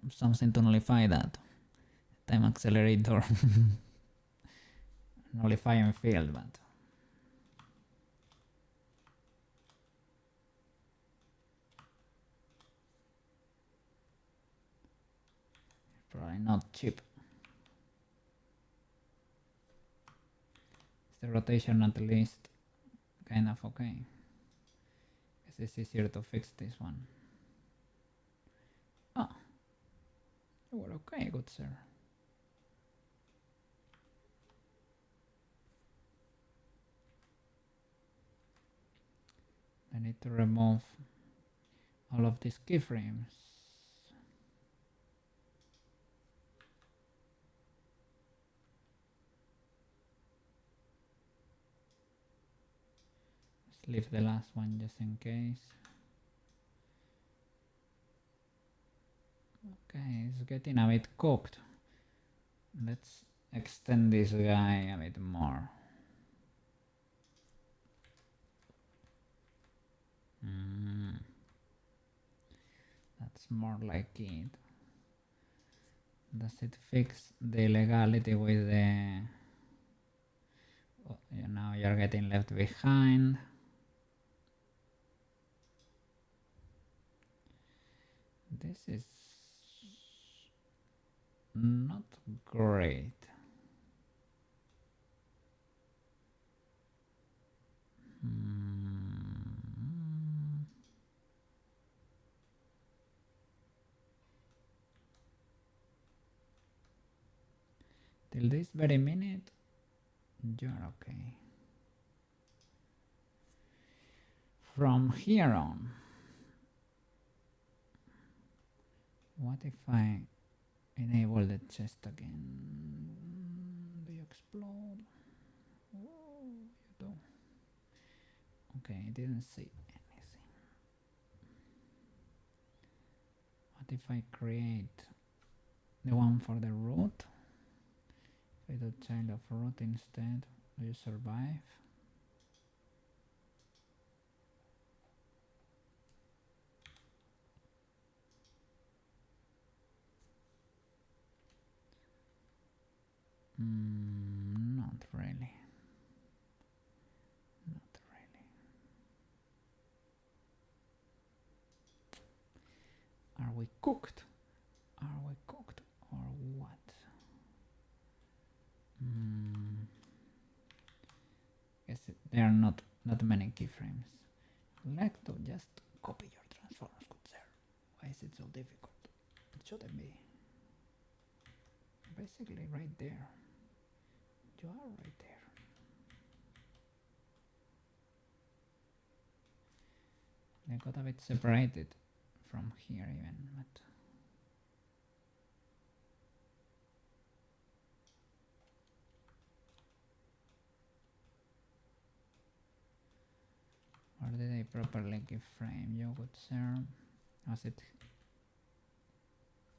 Speaker 1: something to nullify that. Time accelerator. Nullifying field, but probably not cheap. Is the rotation at least kind of okay? Guess it's easier to fix this one. Oh, you were okay, good sir. I need to remove all of these keyframes. Let's leave the last one just in case. Okay, it's getting a bit cooked. Let's extend this guy a bit more. That's more like it. Does it fix the illegality with the... Oh, you know, you're getting left behind. This is not great. Till this very minute, you're okay. From here on, what if I enable the chest again? Do you explode? Oh, you do. Okay, I didn't see anything. What if I create the one for the root? If I do child of root instead, do you survive? Not really. Not really. Are we cooked? Are we cooked or what? Guess there are not many keyframes. like to just copy your transforms, good sir. Why is it so difficult? It shouldn't be. Basically right there. You are right there. They got a bit separated from here even, but or did I properly keyframe you, good sir? Was it?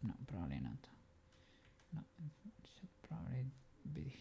Speaker 1: No, probably not. No, it should probably be here.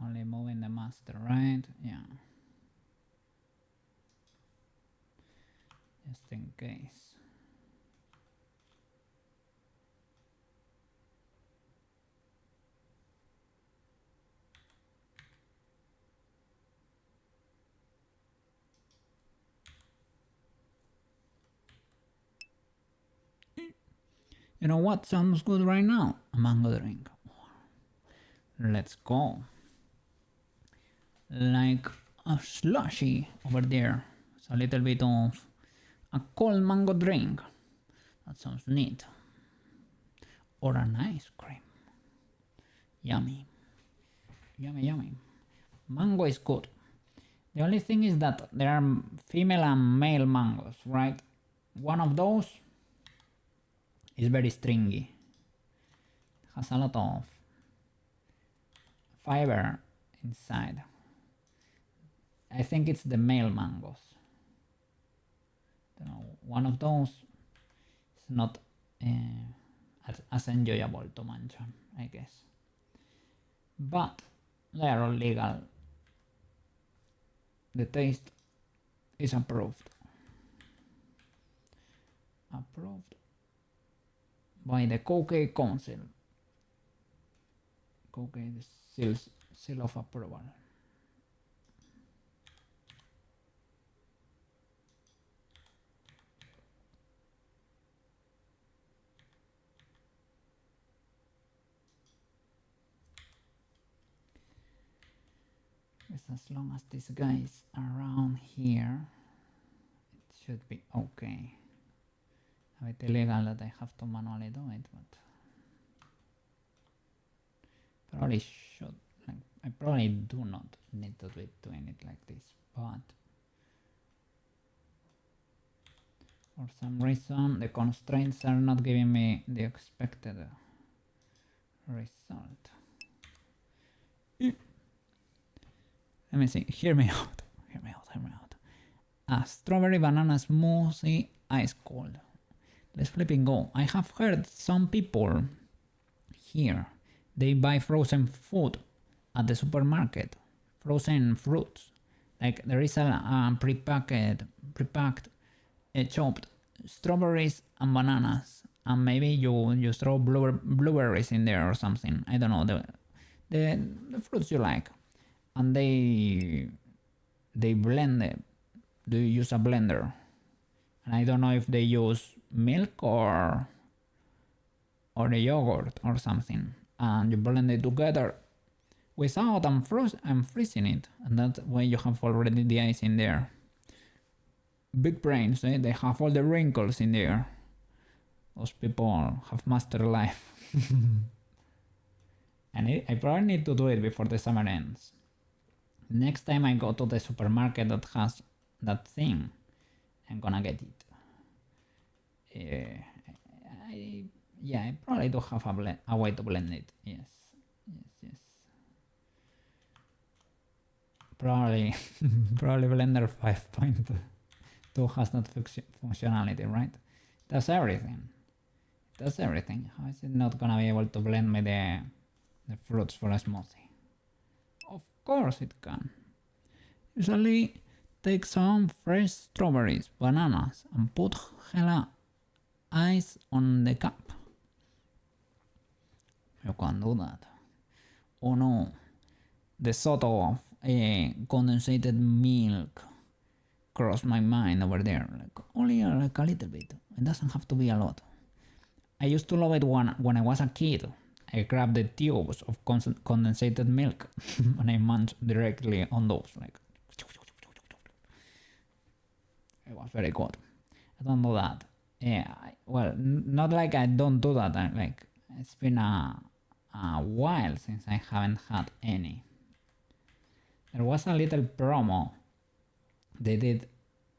Speaker 1: Only moving the master, right? Yeah. Just in case. You know what sounds good right now? A mango drink. Let's go. Like a slushy over there. It's a little bit of a cold mango drink. That sounds neat. Or an ice cream. Yummy. Yummy, yummy. Mango is good. The only thing is that there are female and male mangoes, right? One of those is very stringy. It has a lot of fiber inside. I think it's the male mangoes. You know, one of those is not as enjoyable to munch on, I guess. But they are all legal. The taste is approved. Approved by the Cocaine Council. Cocaine seal of approval. As long as this guy is around here, it should be okay. A bit illegal that I have to manually do it, but probably should. Like, I probably do not need to be doing it like this, but for some reason the constraints are not giving me the expected result. Let me see. Hear me out. Hear me out. Hear me out. A strawberry banana smoothie ice cold. Let's flipping go. I have heard some people here, they buy frozen food at the supermarket. Frozen fruits. Like there is a prepacked chopped strawberries and bananas, and maybe you throw blueberries in there or something. I don't know, the fruits you like. And they blend it. Do you use a blender? And I don't know if they use milk or the yogurt or something, and you blend it together without freezing it, and that way you have already the ice in there. Big brains, eh? They have all the wrinkles in there. Those people have mastered life. And I probably need to do it before the summer ends. Next time I go to the supermarket that has that thing, I'm gonna get it. I probably do have a way to blend it. Yes. Probably Blender 5.2 has that functionality, right? Does everything. How is it not gonna be able to blend me the fruits for a smoothie? Of course it can. Usually take some fresh strawberries, bananas, and put hella ice on the cup. You can do that. Oh no, the thought of condensated milk crossed my mind over there. Like only like a little bit. It doesn't have to be a lot. I used to love it when I was a kid. I grabbed the tubes of condensated milk and I munched directly on those. Like, it was very good. I don't do that. Yeah, well, not like I don't do that. Like it's been a while since I haven't had any. There was a little promo they did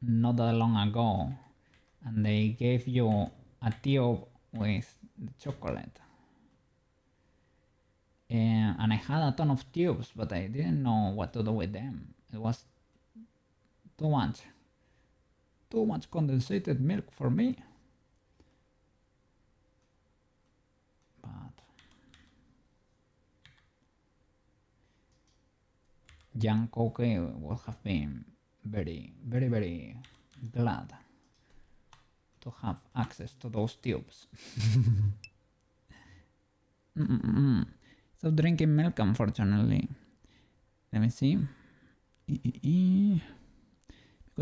Speaker 1: not that long ago, and they gave you a tube with the chocolate. And I had a ton of tubes, but I didn't know what to do with them. It was too much condensated milk for me. But young Cookie would have been very glad to have access to those tubes. So drinking milk, unfortunately. Let me see. Because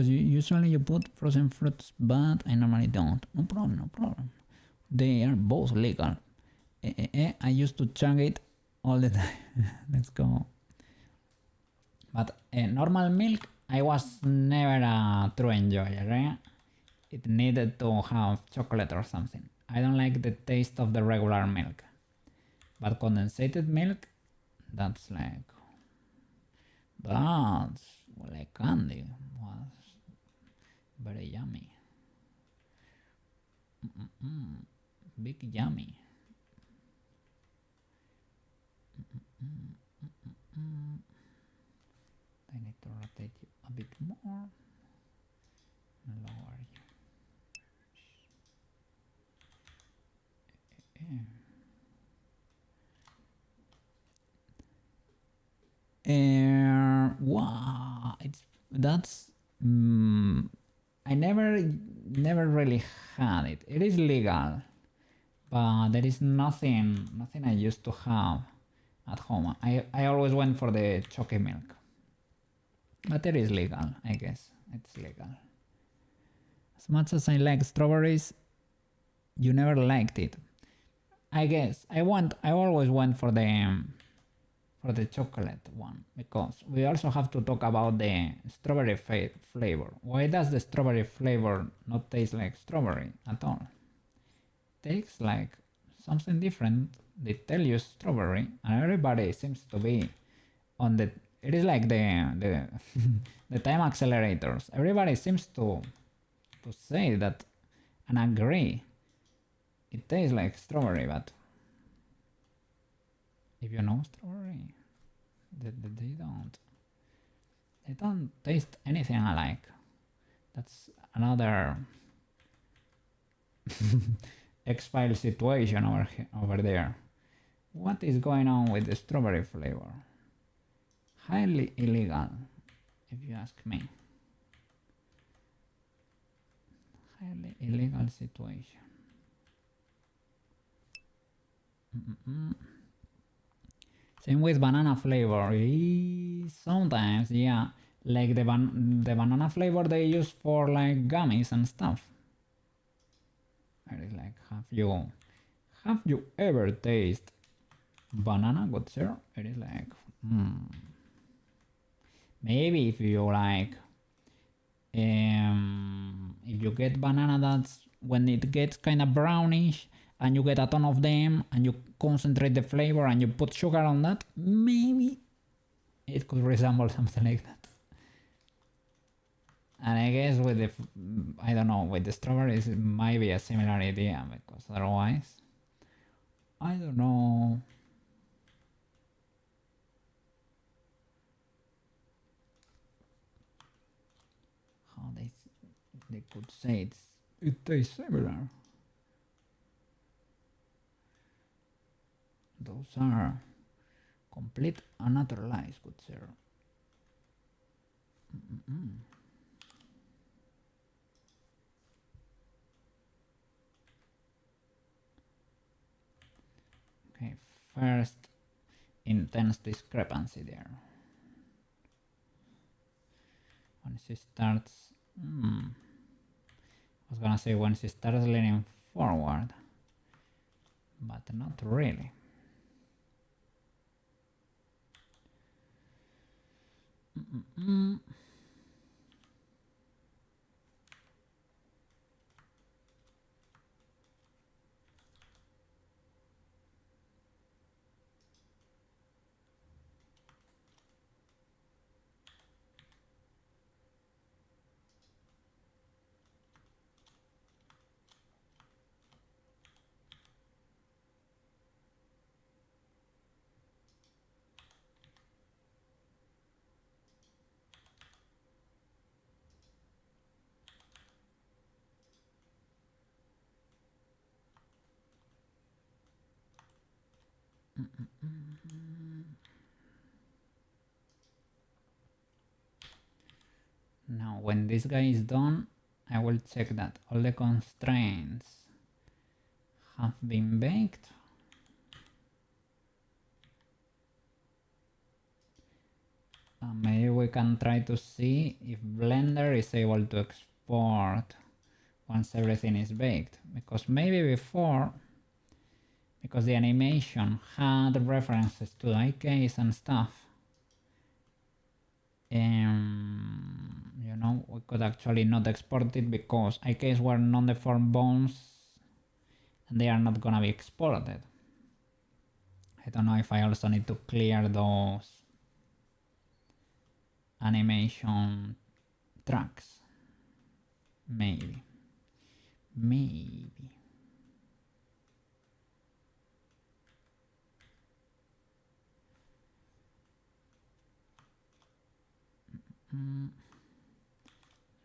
Speaker 1: usually you put frozen fruits, but I normally don't. No problem. They are both legal. I used to chug it all the time. Let's go. But normal milk, I was never a true enjoyer. Right? It needed to have chocolate or something. I don't like the taste of the regular milk. But condensated milk, that's like candy. Was very yummy. Big yummy. I need to rotate you a bit more. Lower you. Wow, I never really had it. It is legal, but there is nothing I used to have at home. I always went for the chocolate milk, but it is legal. I guess it's legal. As much as I like strawberries, you never liked it. I guess I always went for the chocolate one, because we also have to talk about the strawberry flavor. Why does the strawberry flavor not taste like strawberry at all? It tastes like something different. They tell you strawberry, and everybody seems to be on the. It is like the the time accelerators. Everybody seems to say that and agree. It tastes like strawberry, but if you know strawberry, they don't taste anything alike. That's another X-File situation over there. What is going on with the strawberry flavor? Highly illegal, if you ask me. Highly illegal situation. Same with banana flavor. Sometimes, yeah, like the banana flavor they use for like gummies and stuff. It is like, have you ever tasted banana, good sir? It is like, maybe if you like, if you get banana that's when it gets kind of brownish and you get a ton of them and you concentrate the flavor and you put sugar on that, maybe it could resemble something like that. And I guess with the, I don't know, with the strawberries it might be a similar idea, because otherwise, I don't know. How they could say it tastes similar. Those are complete and utter lies, good sir. Okay, first intense discrepancy there. When she starts, I was gonna say when she starts leaning forward, but not really. Now when this guy is done, I will check that all the constraints have been baked. Maybe we can try to see if Blender is able to export once everything is baked, because maybe before, because the animation had references to the IKs and stuff, you know, we could actually not export it because IKs were non-deformed bones and they are not gonna be exported. I don't know if I also need to clear those animation tracks. Maybe.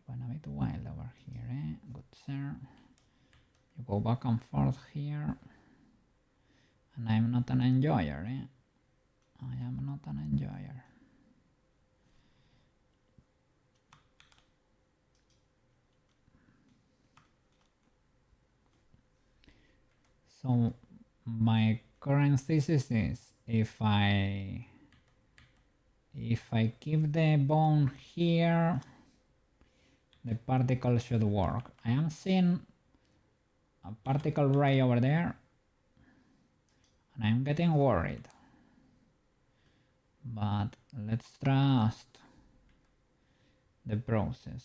Speaker 1: Went a bit wild over here, eh? Good sir. You go back and forth here. And I'm not an enjoyer, eh? I am not an enjoyer. So my current thesis is if I keep the bone here, the particle should work. I am seeing a particle ray over there and I'm getting worried. But let's trust the process.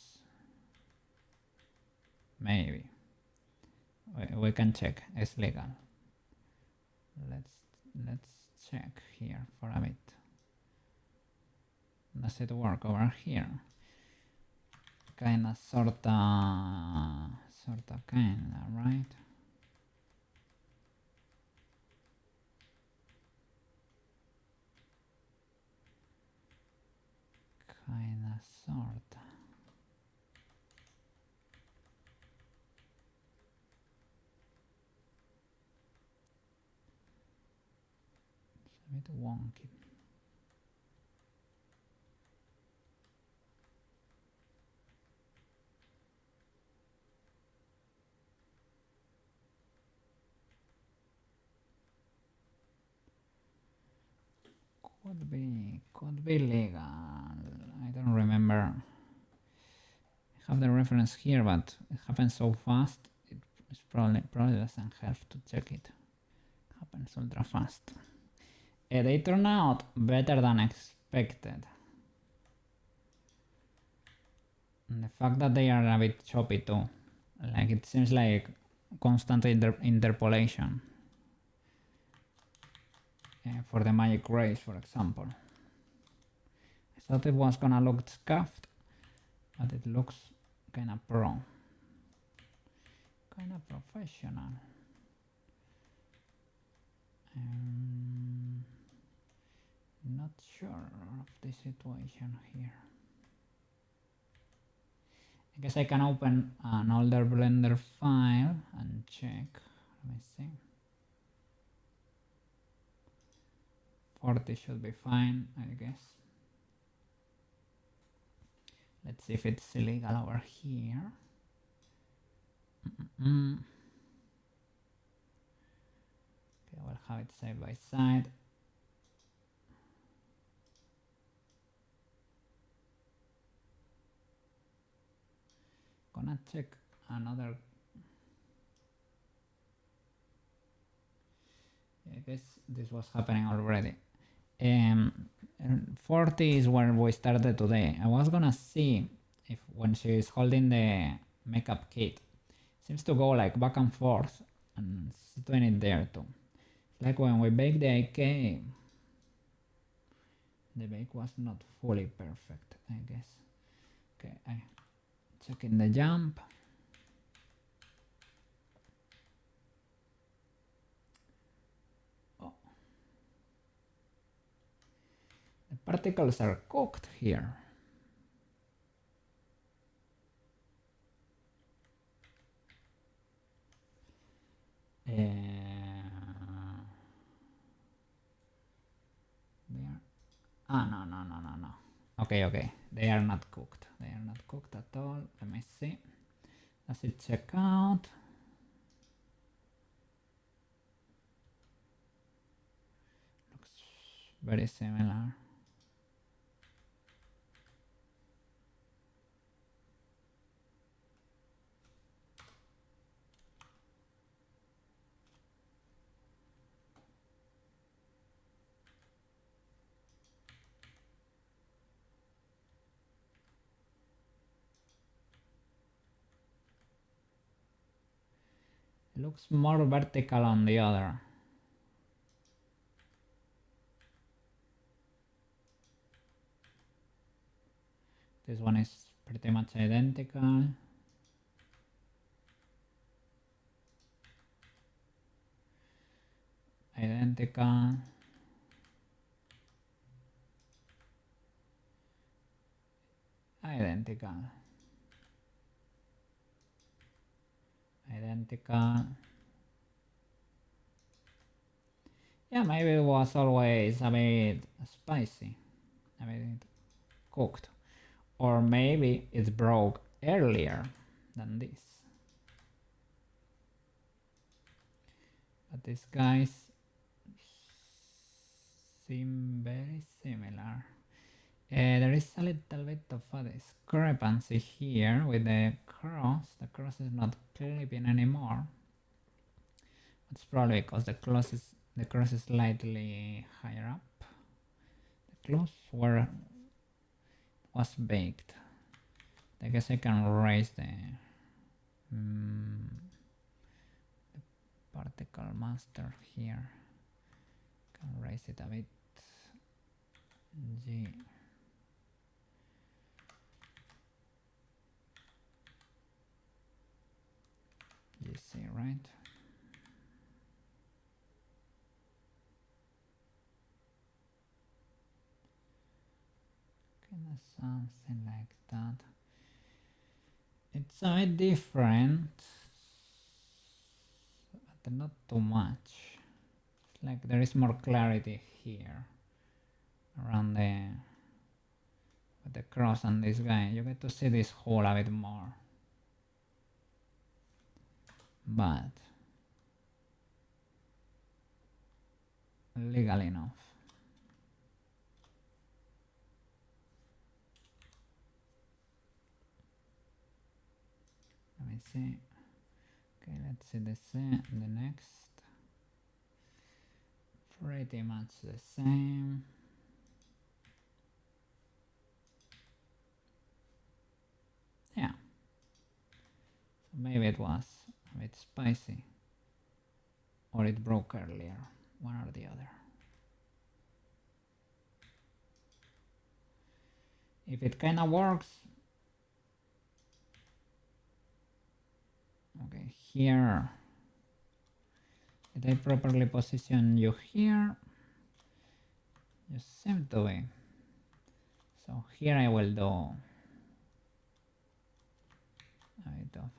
Speaker 1: Maybe. We can check, it's legal. Let's check here for a bit. Does it work over here? Kinda, sorta, kinda, right? Kinda, sorta. It's a bit wonky. Could be legal. I don't remember. I have the reference here, but it happens so fast. It probably doesn't help to check it. It happens ultra fast. They turn out better than expected. And the fact that they are a bit choppy too. Like it seems like constant interpolation for the magic rays, for example. I thought it was gonna look scuffed, but it looks kinda pro. Kinda professional. Not sure of the situation here. I guess I can open an older Blender file and check. Let me see. 40 should be fine, I guess. Let's see if it's illegal over here. Okay, we'll have it side by side. Gonna check another. I guess this was happening already. 40 is where we started today. I was gonna see if when she is holding the makeup kit, seems to go like back and forth, and it's doing it there too. It's like when we bake the IK, the bake was not fully perfect, I guess. Okay, I checking the jump. Oh. The particles are cooked here. No. Okay. They are not cooked. They are not cooked at all. Let me see. Does it check out? Looks very similar. Looks more vertical on the other. This one is pretty much identical. Identical. Identical. Identical. Yeah, maybe it was always a bit spicy, a bit cooked. Or maybe it broke earlier than this. But these guys seem very similar. There is a little bit of a discrepancy here with the cross. The cross is not clipping anymore. It's probably because the cross is slightly higher up. The close where was baked. I guess I can raise the particle master here. Can raise it a bit. G. GC, right? Kind of something like that. It's a bit different, but not too much. It's like there is more clarity here around with the cross and this guy. You get to see this hole a bit more. But legal enough. Let me see. Okay, let's see the next. Pretty much the same. Yeah. So maybe it was a bit spicy. Or it broke earlier, one or the other. If it kinda works, okay, here, did I properly position you here? You seem to be. So here I will do a bit of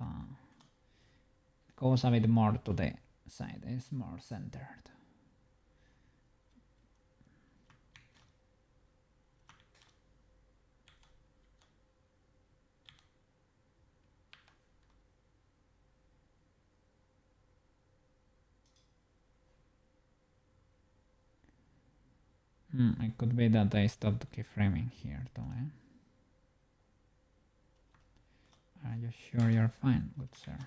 Speaker 1: it goes a bit more to the side, it's more centered. It could be that I stopped keyframing here too, eh? Are you sure you're fine, good sir?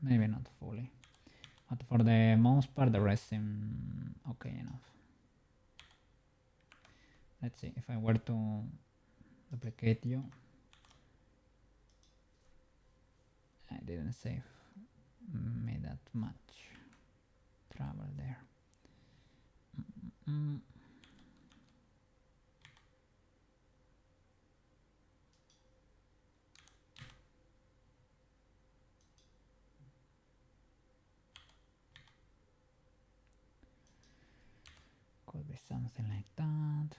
Speaker 1: Maybe not fully, but for the most part the rest seem okay enough. Let's see, if I were to duplicate you, I didn't save me that much trouble there. Could be something like that.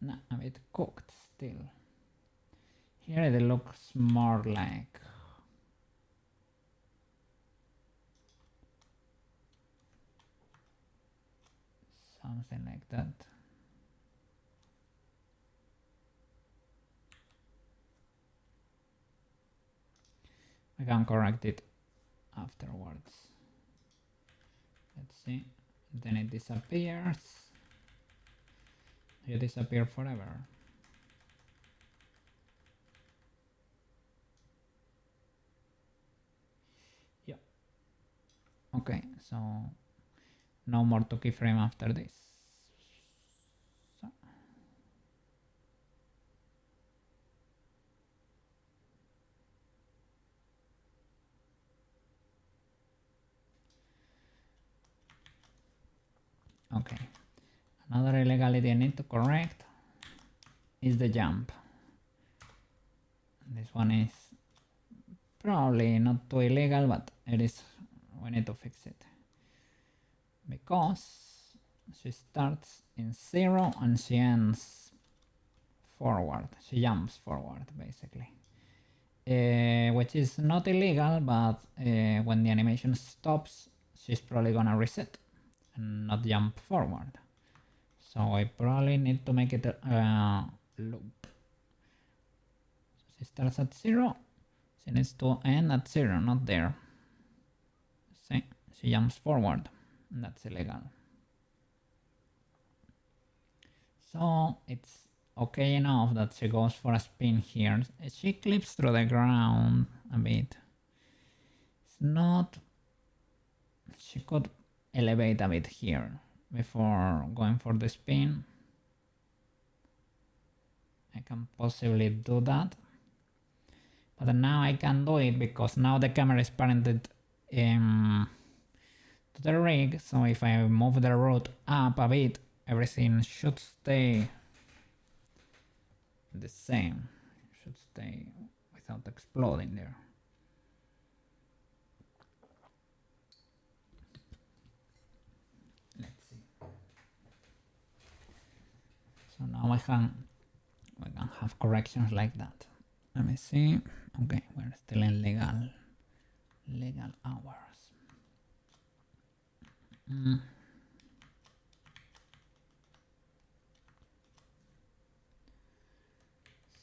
Speaker 1: No, a bit cooked still. Here it looks more like something like that. I can correct it afterwards. Let's see. Then it disappears. You disappear forever. Yeah. Okay, so no more to keyframe after this. So. Okay. Another illegality I need to correct is the jump. This one is probably not too illegal, but it is, we need to fix it. Because she starts in 0 and she ends forward. She jumps forward basically. Which is not illegal, but when the animation stops, she's probably gonna reset and not jump forward. So I probably need to make it a loop. She starts at 0, she needs to end at 0, not there. See, she jumps forward, that's illegal. So it's okay enough that she goes for a spin here. She clips through the ground a bit. It's not... She could elevate a bit here before going for the spin. I can possibly do that. But now I can do it because now the camera is parented to the rig. So if I move the root up a bit, everything should stay the same. It should stay without exploding there. Let's see. So now we can have corrections like that. Let me see. Okay, we're still in legal hours.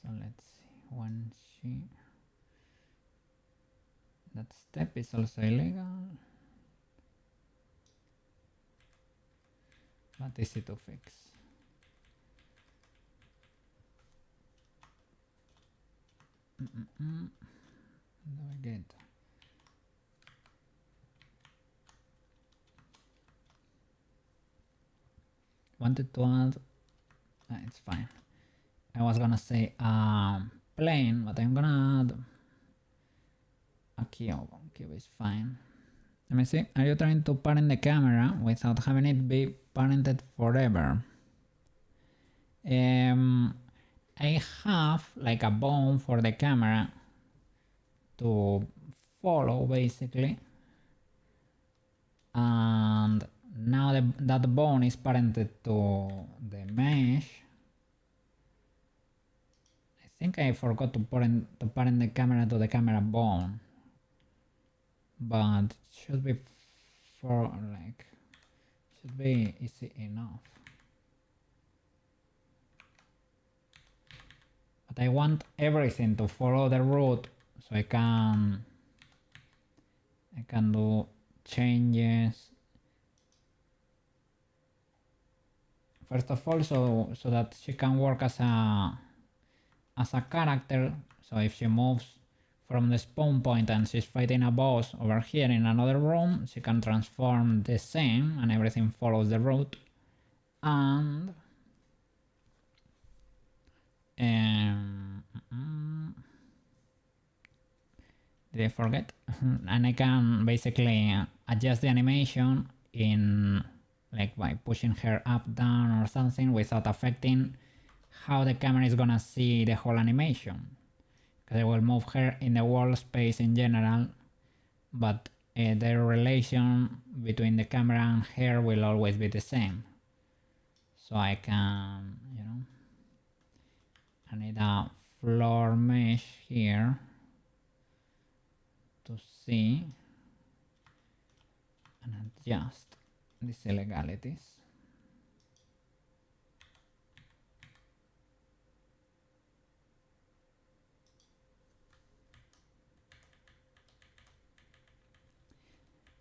Speaker 1: So let's see, when she... That step is also illegal. But easy to fix. Do again. wanted to add, it's fine. I was gonna say plane, but I'm gonna add a cube. Cube is fine. Let me see. Are you trying to parent the camera without having it be parented forever? I have like a bone for the camera to follow basically, and now that bone is parented to the mesh. I think I forgot to parent the camera to the camera bone, but it should be should be easy enough. But I want everything to follow the route, so I can do changes. First of all, so that she can work as a character. So if she moves from the spawn point and she's fighting a boss over here in another room, she can transform the same and everything follows the route. And did I forget? And I can basically adjust the animation in like by pushing her up, down or something without affecting how the camera is gonna see the whole animation. Because I will move her in the world space in general, but the relation between the camera and her will always be the same. So I can, you know, I need a floor mesh here to see and adjust these illegalities.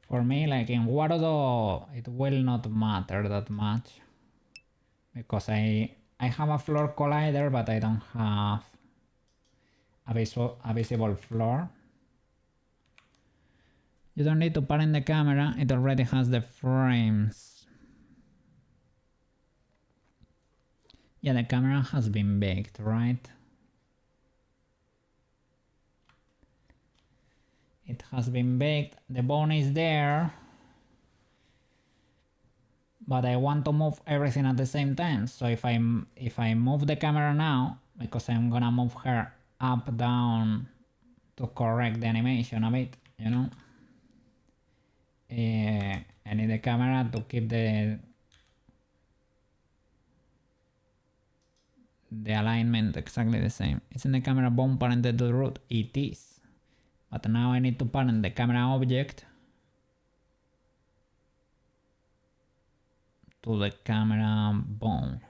Speaker 1: For me, like in Warudo, it will not matter that much because I have a floor collider, but I don't have a visible floor. You don't need to parent the camera, it already has the frames. Yeah, the camera has been baked, right? It has been baked, the bone is there, but I want to move everything at the same time. So if I move the camera now, because I'm gonna move her up, down to correct the animation a bit, you know, I need the camera to keep the alignment exactly the same. Isn't the camera bone parented to the root? It is. But now I need to parent the camera object to the camera bone,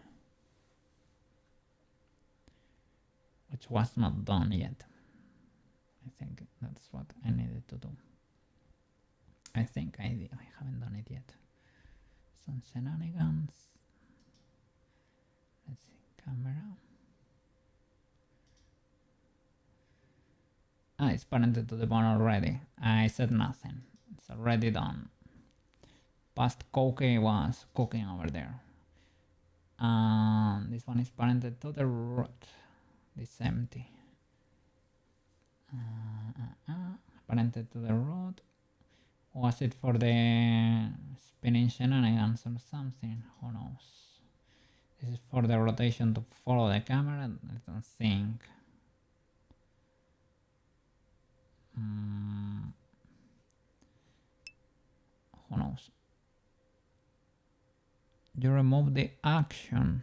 Speaker 1: which was not done yet. I think that's what I needed to do. I think I haven't done it yet. Some shenanigans. Let's see, camera. It's parented to the bone already. I said nothing. It's already done. Past Koke was cooking over there. And this one is parented to the root. This empty. Parented to the root. Was it for the spinning shenanigans or something? Who knows? This is for the rotation to follow the camera. I don't think. Who knows? You remove the action.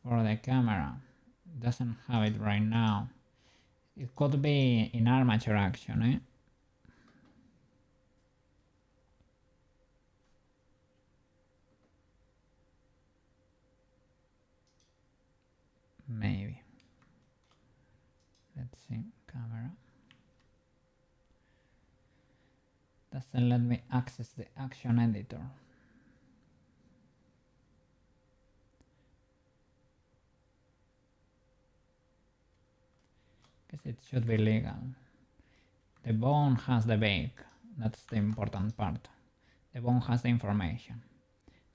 Speaker 1: For the camera. It doesn't have it right now. It could be in armature action, eh? Maybe. Let's see, camera. Doesn't let me access the action editor. Guess it should be legal. The bone has the bake. That's the important part. The bone has the information.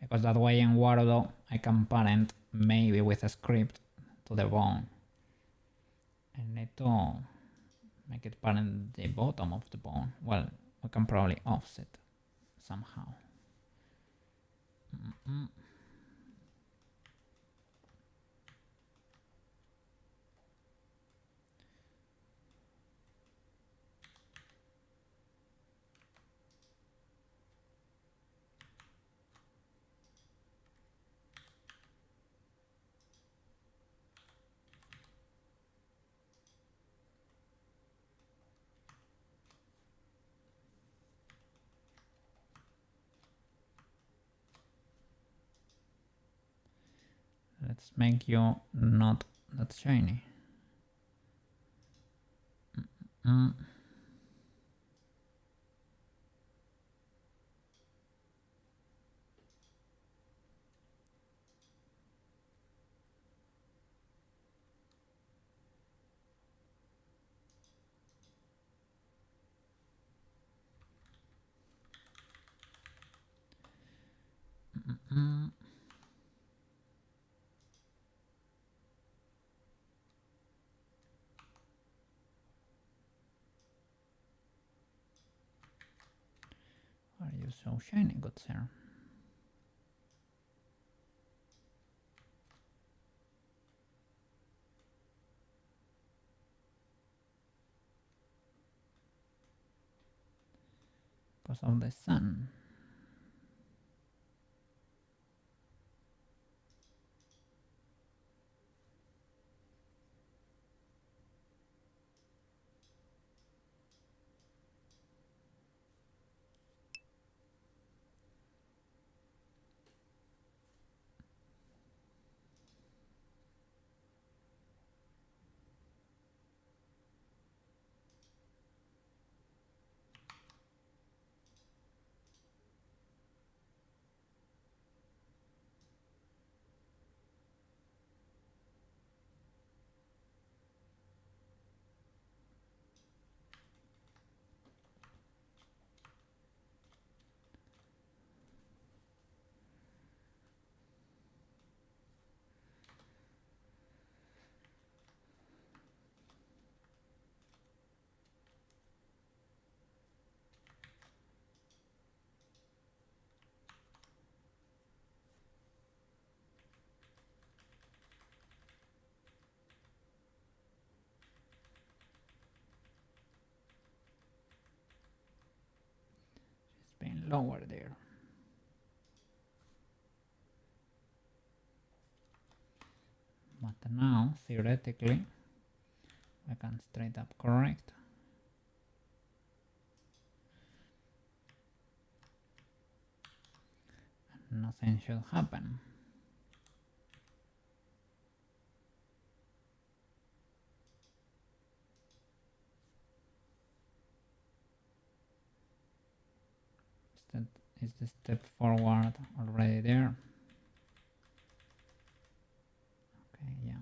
Speaker 1: Because that way in Wordle I can parent maybe with a script to the bone. I need to make it parent the bottom of the bone. Well, we can probably offset somehow. Let's make you not that shiny. Are you so shiny, good sir? Because of the sun. It's been lower there. But now, theoretically, I can straight up correct. And nothing should happen. Is the step forward already there? Okay, yeah.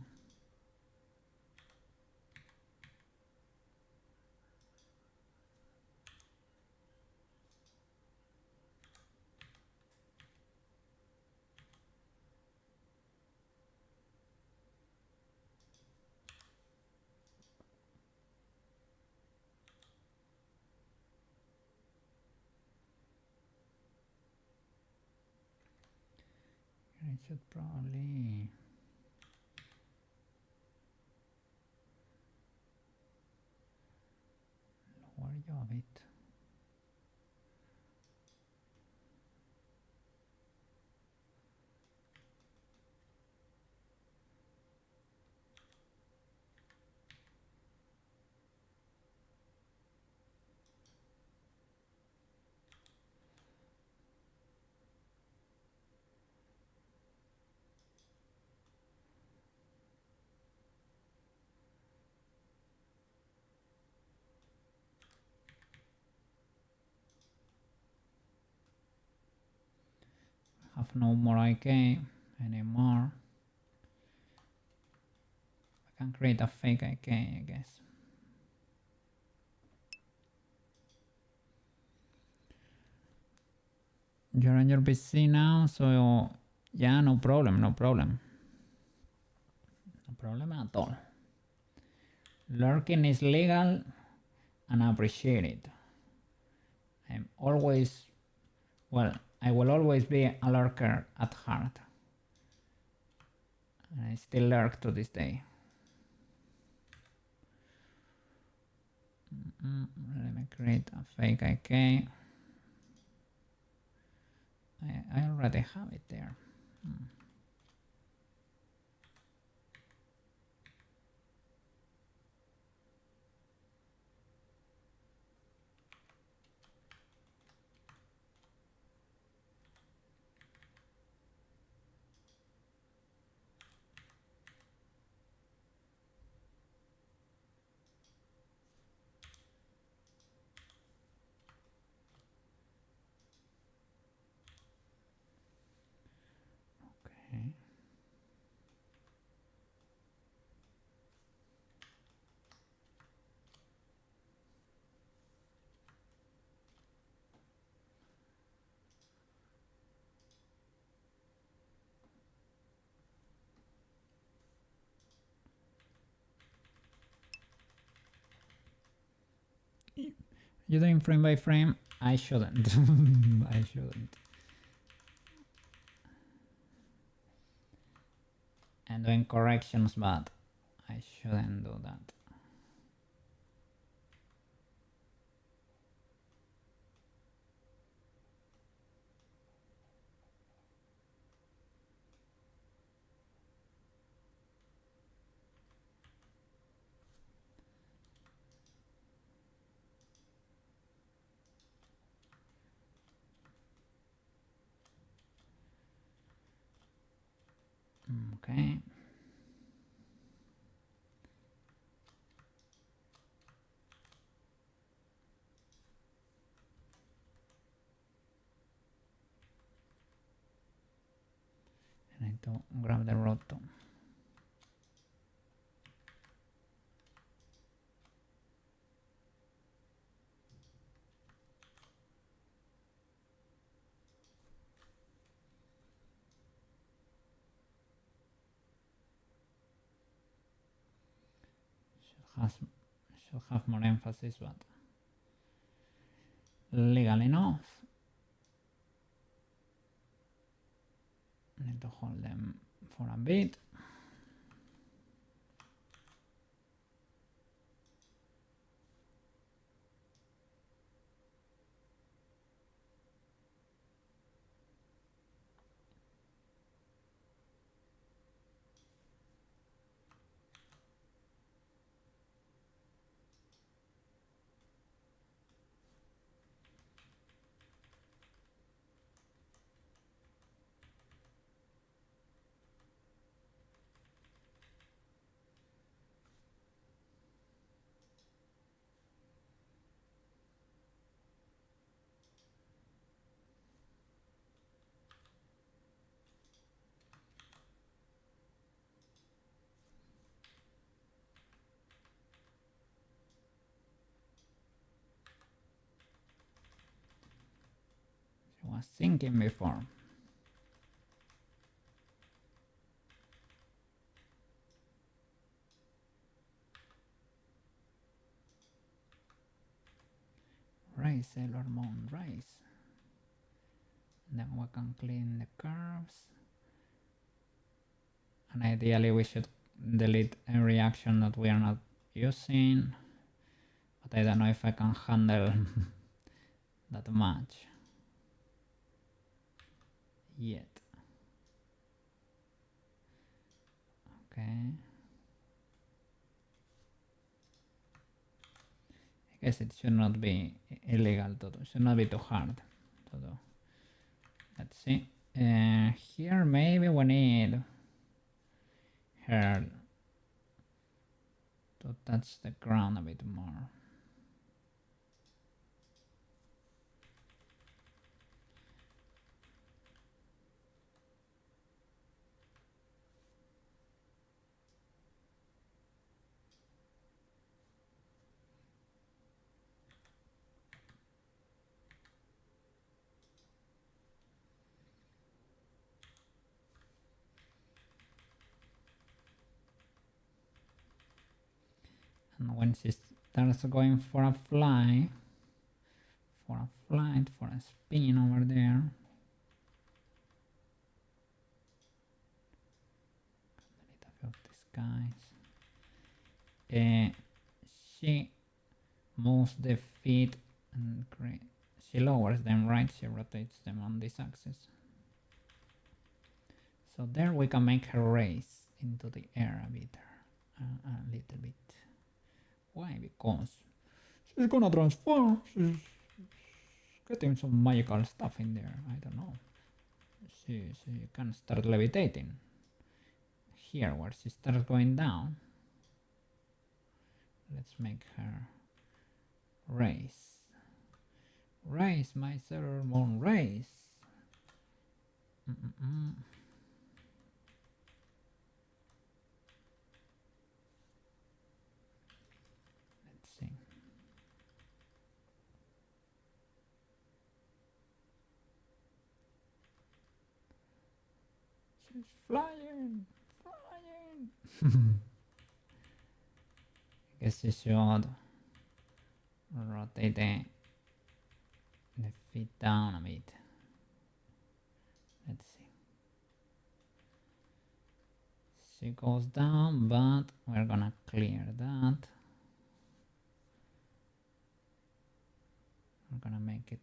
Speaker 1: I should probably lower you a bit. Have no more IK anymore. I can create a fake IK, I guess. You're on your PC now, so yeah, no problem, no problem. No problem at all. Lurking is legal and I appreciate it. I'm always, well, I will always be a lurker at heart. And I still lurk to this day. Let me create a fake IK. I already have it there. Okay. You're doing frame by frame? I shouldn't. I shouldn't. And doing corrections, but I shouldn't do that. Okay. I need to grab the roto. Should have more emphasis, but legal enough. Need to hold them for a bit. She was thinking before. Rise, Sailor Moon, rise. Then we can clean the curves. And ideally we should delete every action that we are not using. But I don't know if I can handle that much yet. Okay. I guess it should not be illegal to do. It should not be too hard to do. Let's see. Here maybe we need her to touch the ground a bit more. And when she starts going for a flight, for a spin over there, a little bit of these guys. She moves the feet and she lowers them, right? She rotates them on this axis. So there we can make her race into the air a bit, a little bit. Why? Because she's gonna transform. She's getting some magical stuff in there. I don't know. She can start levitating. Here, where she starts going down. Let's make her race. Race, my Sailor Moon, race. Let's see. She's flying, flying. I guess she should rotate the feet down a bit. Let's see. She goes down, but we're gonna clear that. We're gonna make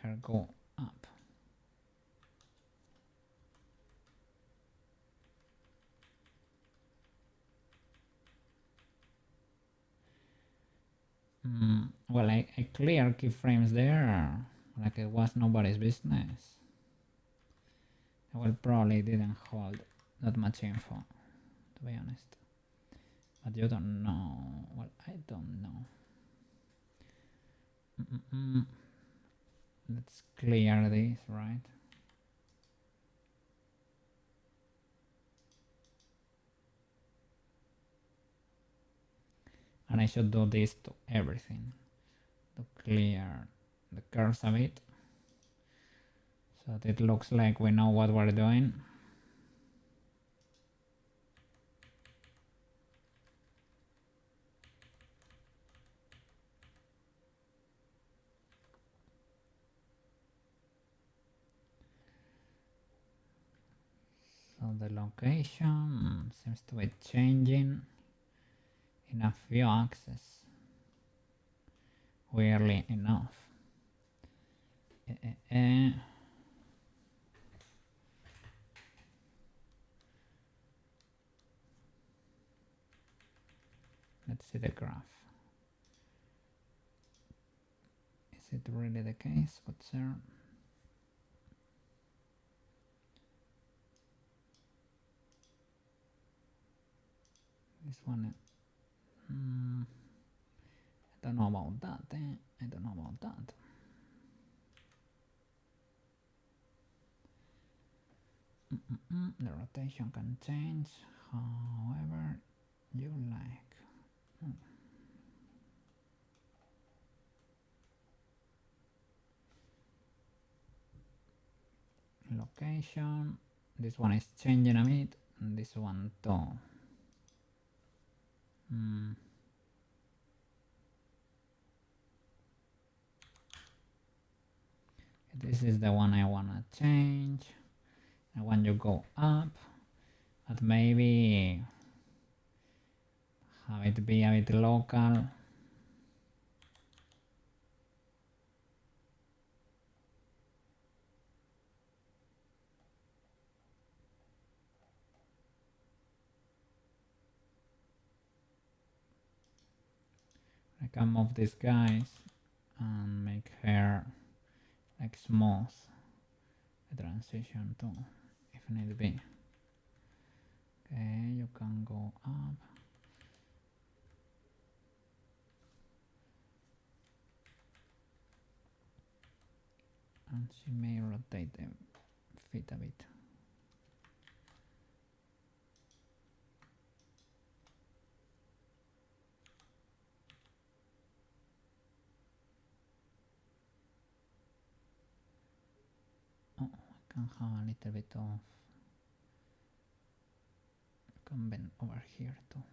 Speaker 1: her go up. Well, I clear keyframes there like it was nobody's business. I will probably didn't hold that much info, to be honest. But you don't know. Well, I don't know. Let's clear this, right? And I should do this to everything to clear the curves a bit, so that it looks like we know what we're doing. So the location seems to be changing in a few axes, weirdly enough. Let's see the graph. Is it really the case? What's there? This one, I don't know about that. I don't know about that. The rotation can change however you like. Location, this one is changing a bit, and this one too. This is the one I wanna change. And when you go up, but maybe have it be a bit local. I can move these guys and make her like smooth the transition too, if need be. Okay, you can go up. And she may rotate the feet a bit. Oh, I can have a little bit of, I can bend over here too.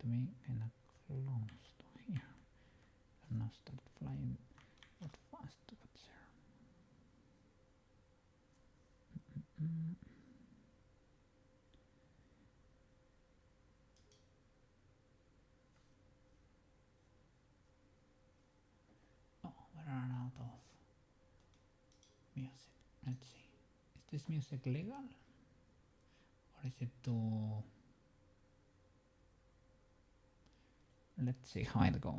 Speaker 1: to be kind of close to here. And now start flying that fast towards here. Oh, we ran out of music. Let's see. Is this music legal? Or is it too... Let's see how it goes.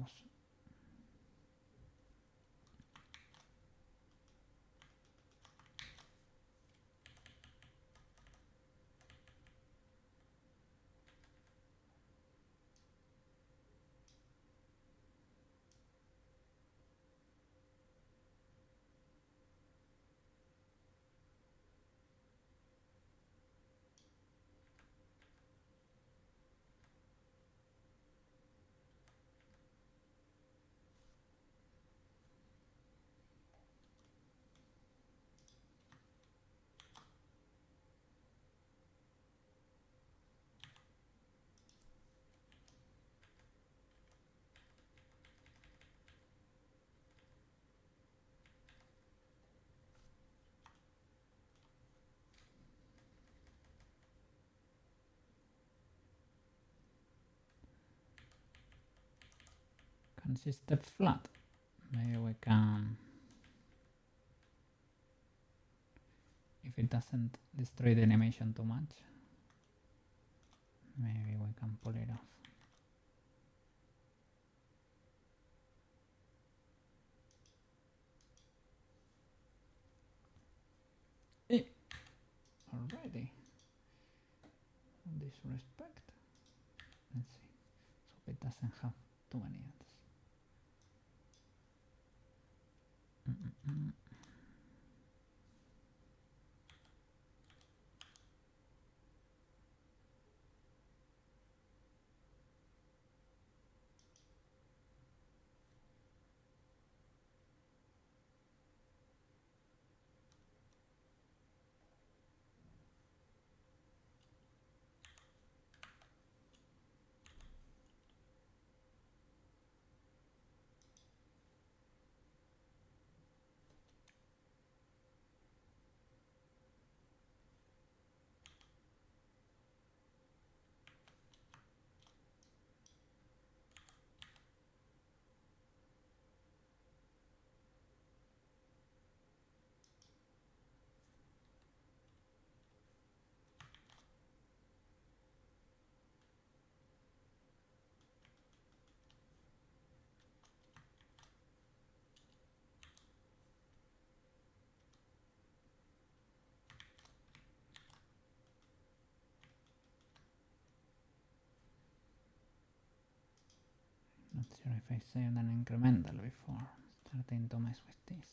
Speaker 1: Can see step flat. Maybe we can, if it doesn't destroy the animation too much, maybe we can pull it off. Alrighty. Disrespect. Let's see. So it doesn't have too many ads. Not sure if I saved an incremental before starting to mess with this.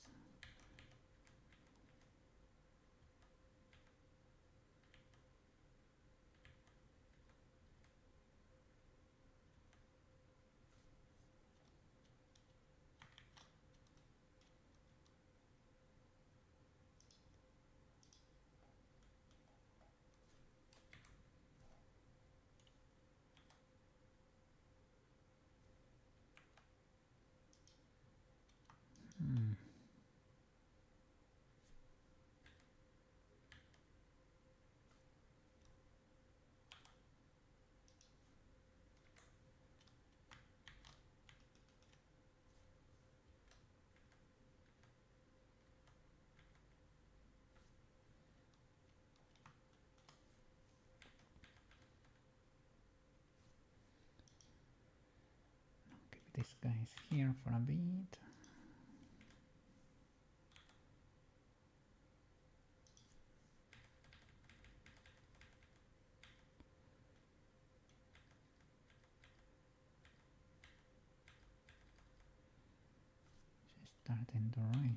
Speaker 1: This guy is here for a bit. She's starting to rise.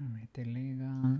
Speaker 1: Animate illegal.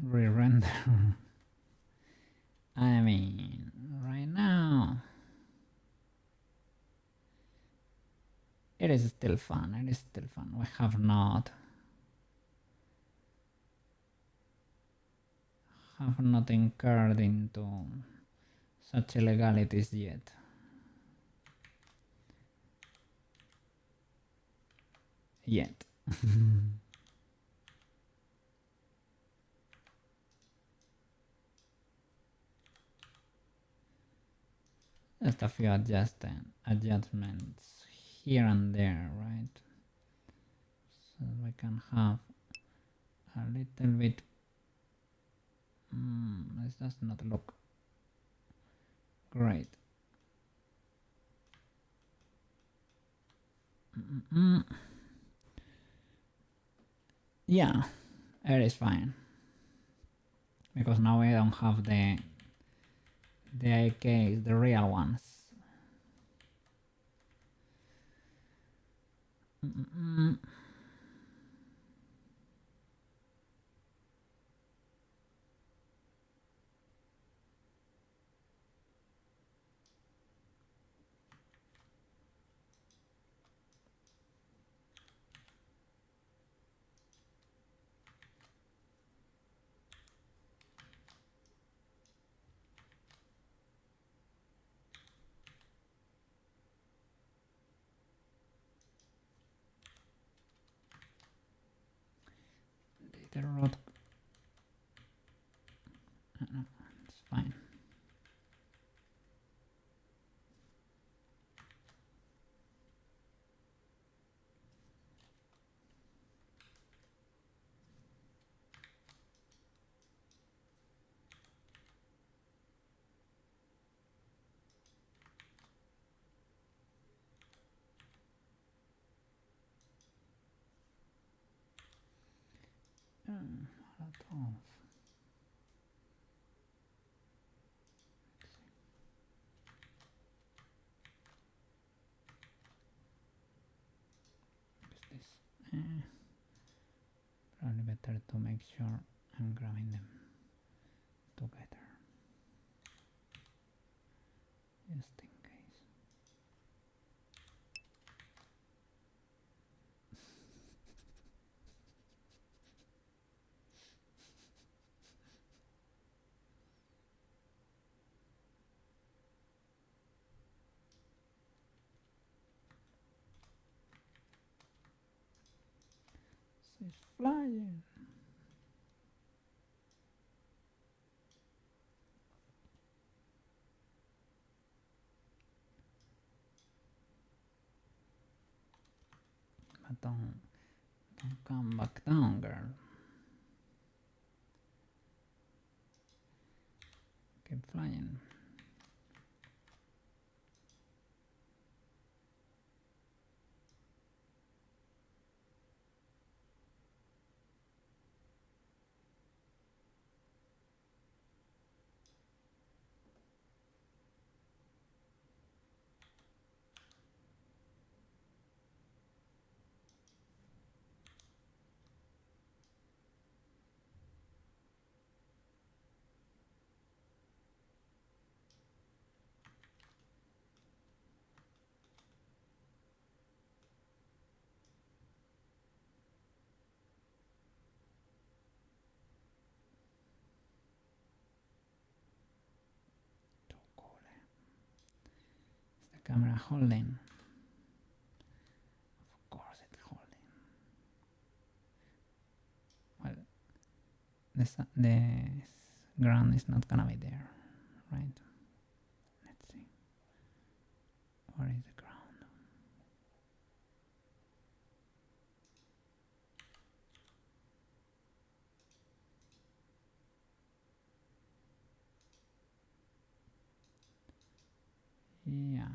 Speaker 1: Re-render. I mean, right now it is still fun. It is still fun. We have not incurred into such illegalities yet. Just a few adjustments here and there, right? So we can have a little bit. This does not look great. Yeah, it is fine because now we don't have the AKs, the real ones. Data rot. It's fine. Probably better to make sure I'm grabbing them together, just in case. She's flying. But don't come back down, girl. Keep flying. Too cool. Is the camera holding? Of course it's holding. Well, this ground is not gonna be there, right? Let's see. Where is the ground? Yeah.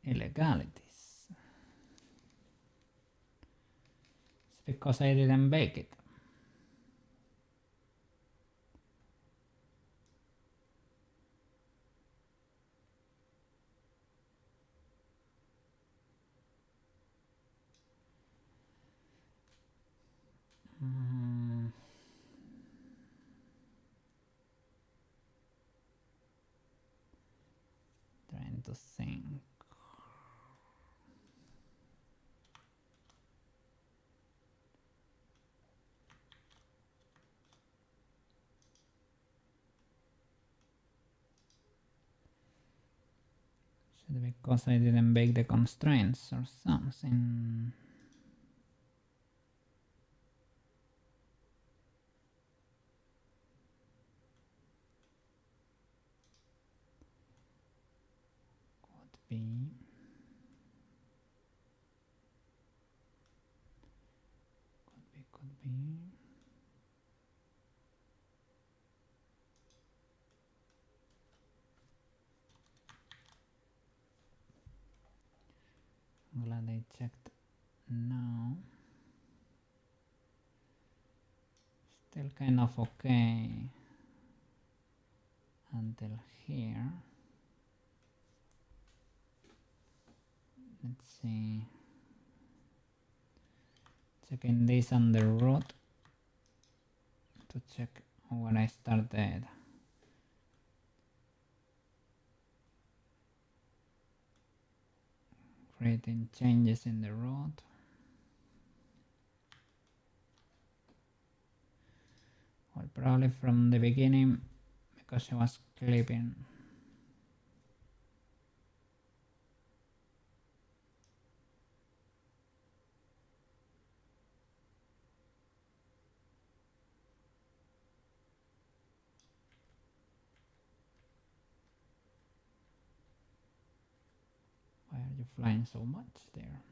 Speaker 1: Illegalities. It's because I didn't bake it. Trying to think. Is it because I didn't bake the constraints or something? Could be. Could be. I'm glad I checked now. Still kind of okay until here. Let's see. Checking this on the root to check when I started. Creating changes in the root. Well, probably from the beginning because I was clipping. Why are you flying so much there?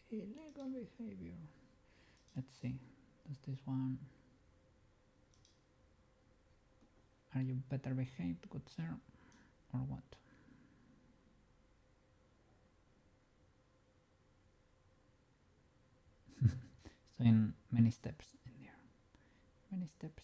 Speaker 1: Illegal behavior. Let's see. Does this one? Are you better behaved, good sir, or what? So in many steps in there. Many steps.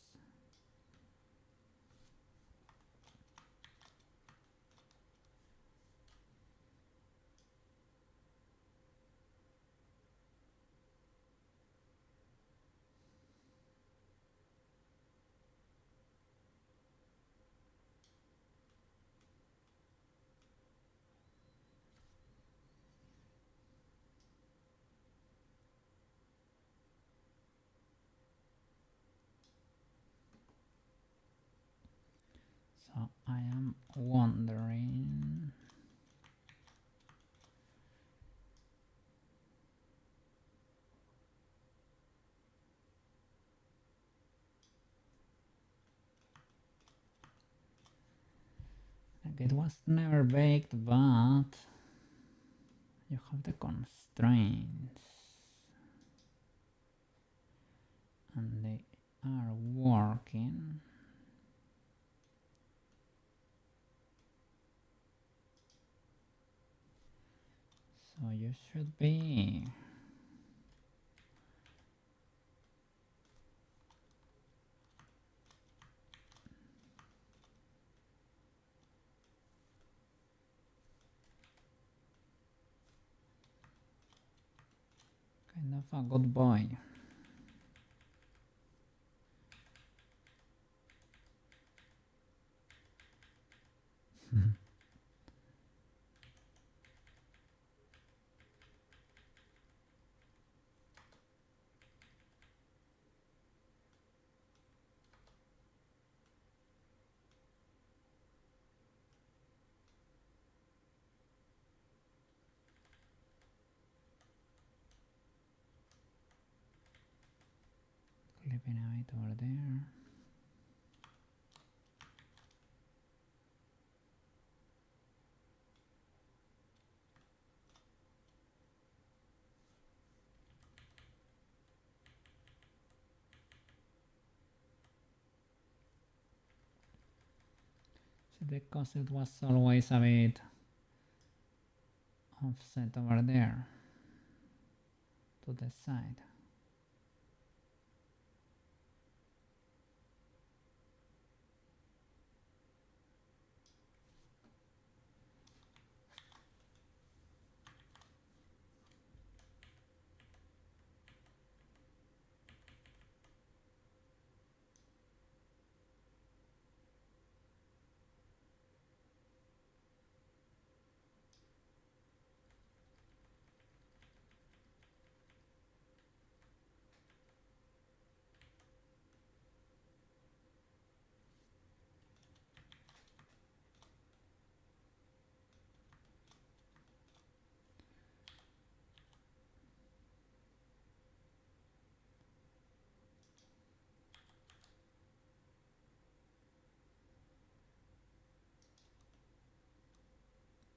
Speaker 1: So I am wondering. Like it was never baked, but you have the constraints and they are working. So you should be kind of a good boy. Clipping a bit over there. So because it was always a bit offset over there to the side.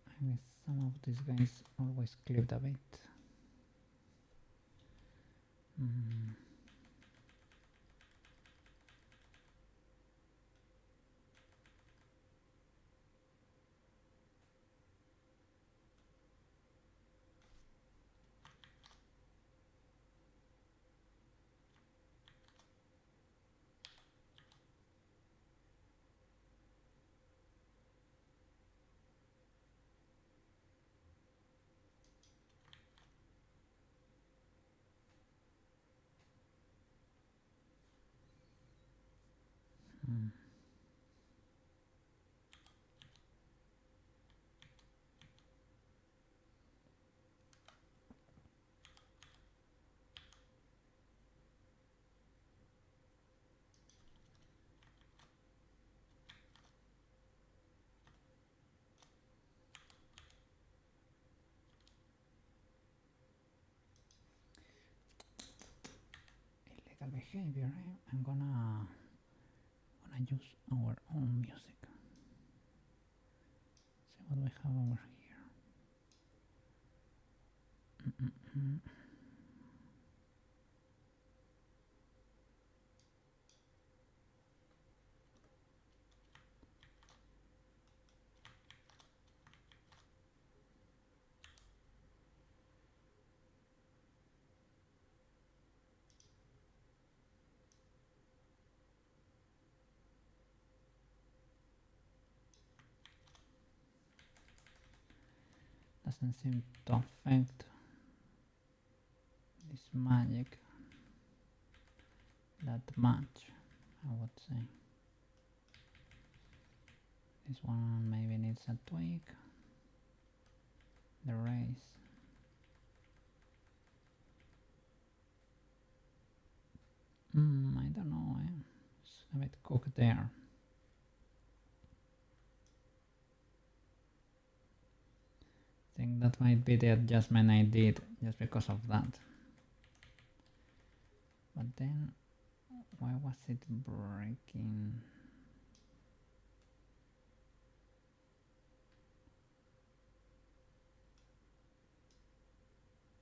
Speaker 1: I guess some of these guys always clipped a bit. Illegal behavior. I'm gonna use our own music. See what we have over here. Doesn't seem to affect this magic that much, I would say. This one maybe needs a tweak. The race. I don't know, it's a bit cooked there. that might be the adjustment I did just because of that. But then, why was it breaking?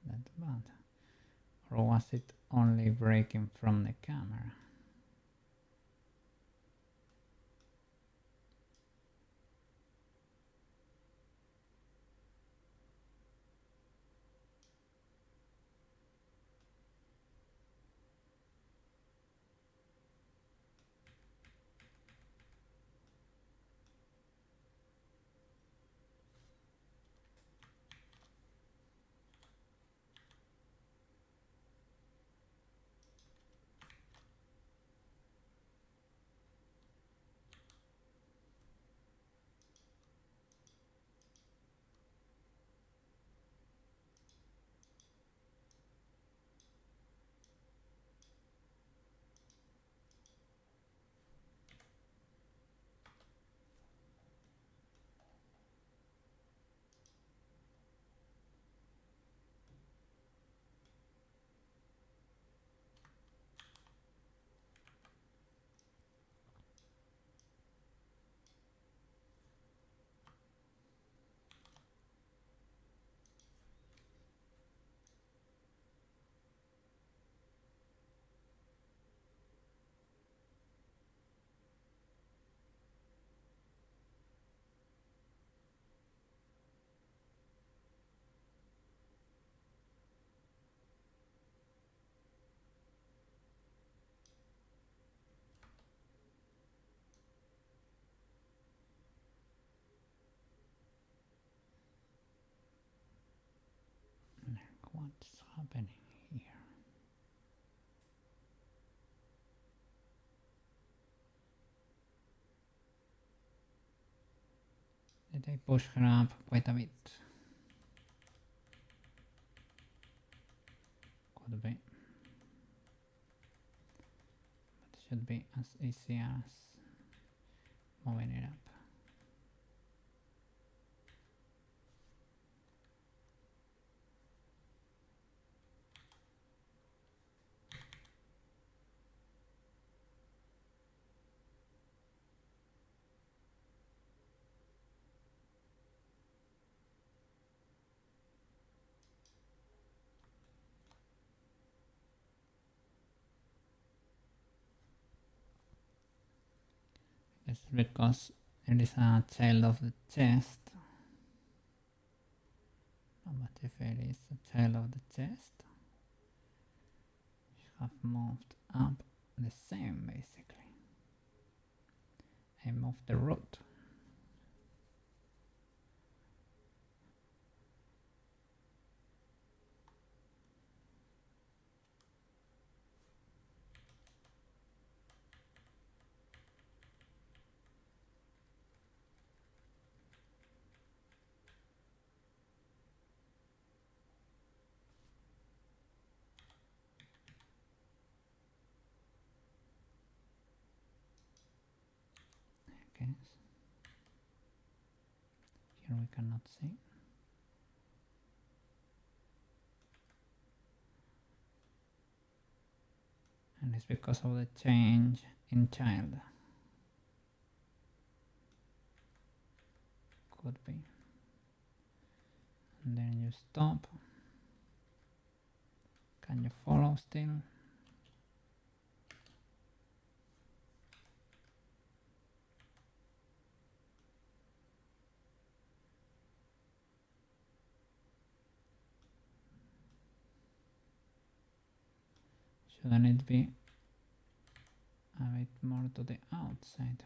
Speaker 1: That bad? Or was it only breaking from the camera? What's happening here? Did I push her up quite a bit? Could be. But it should be as easy as moving it up. It's because it is a child of the chest. But if it is a child of the chest, you have moved up the same basically. I moved the root. Okay. Here we cannot see. And it's because of the change in child. Could be. And then you stop. Can you follow still? Shouldn't it be a bit more to the outside?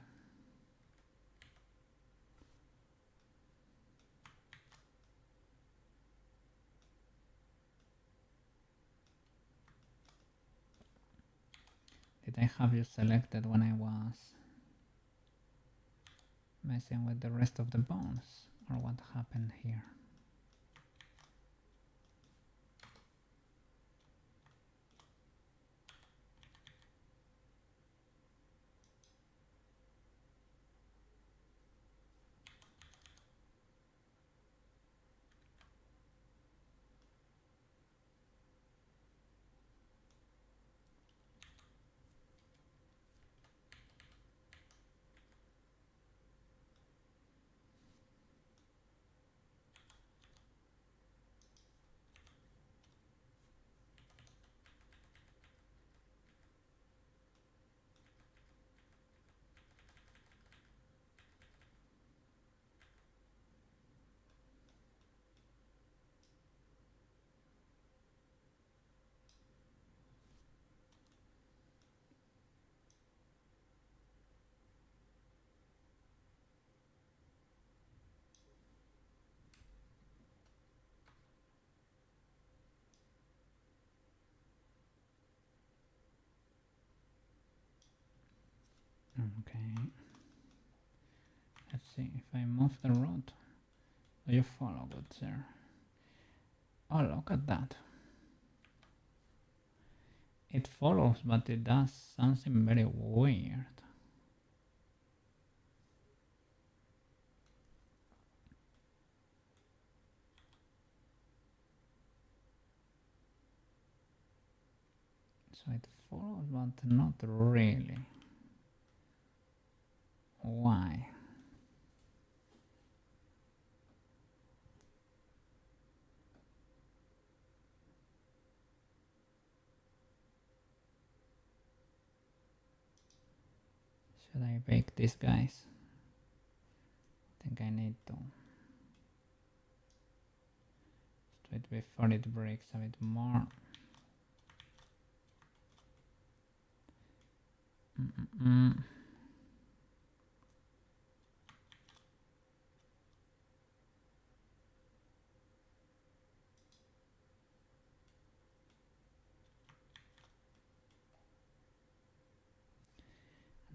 Speaker 1: Did I have you selected when I was messing with the rest of the bones? Or what happened here? Okay. Let's see if I move the road. Do you follow good, sir? Oh, look at that. It follows, but it does something very weird. So it follows, but not really. Why? Should I bake these guys? I think I need to do it before it breaks a bit more.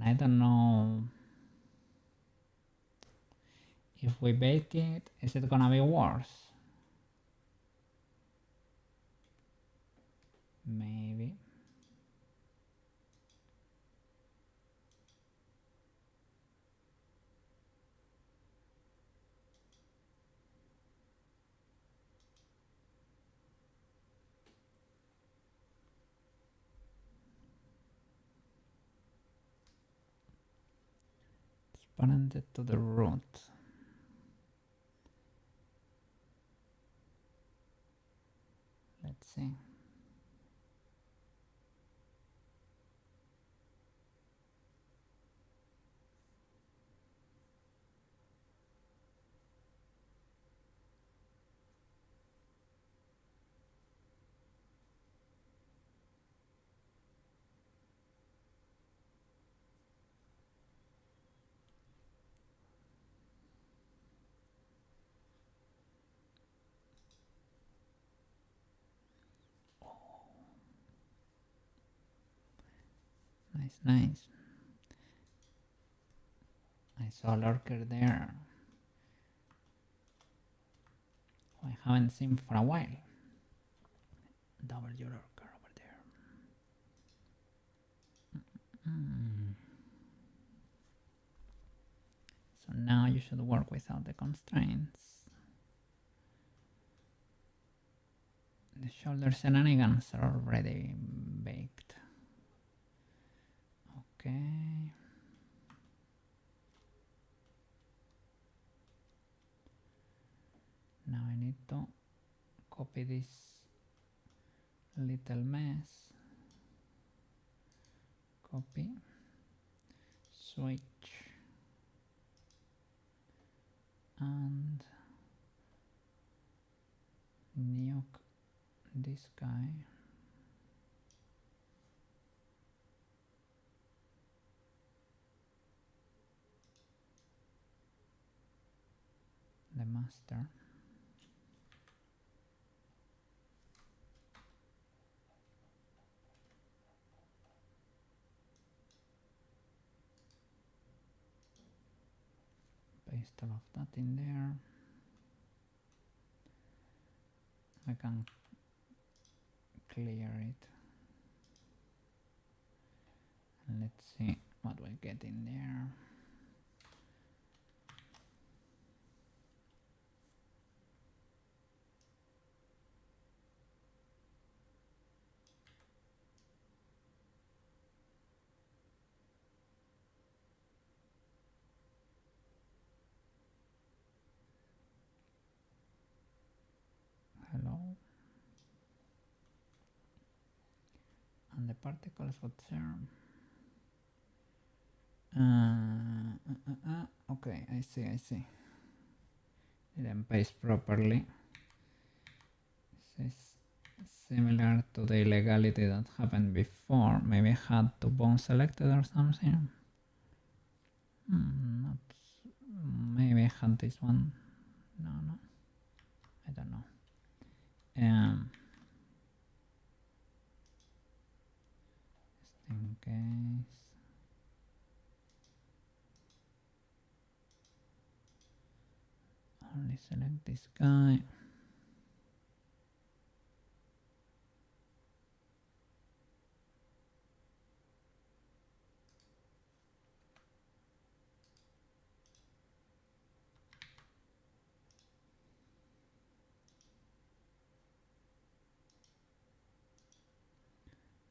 Speaker 1: I don't know if we bake it, is it gonna be worse? Maybe. It's parented to the root. Let's see. Nice, nice. I saw a lurker there. Who I haven't seen for a while. Double your lurker over there. So now you should work without the constraints. The shoulder shenanigans are already baked. Okay. Now I need to copy this little mess. Copy. Switch. And nuke this guy. The master. Paste all of that in there. I can clear it. And let's see what we get in there. Hello. And the particles would serve. Okay, I see. Didn't paste properly. This is similar to the illegality that happened before. Maybe I had to bone selected or something. Not. Maybe I had this one. No. I don't know. Just in case. Only select this guy.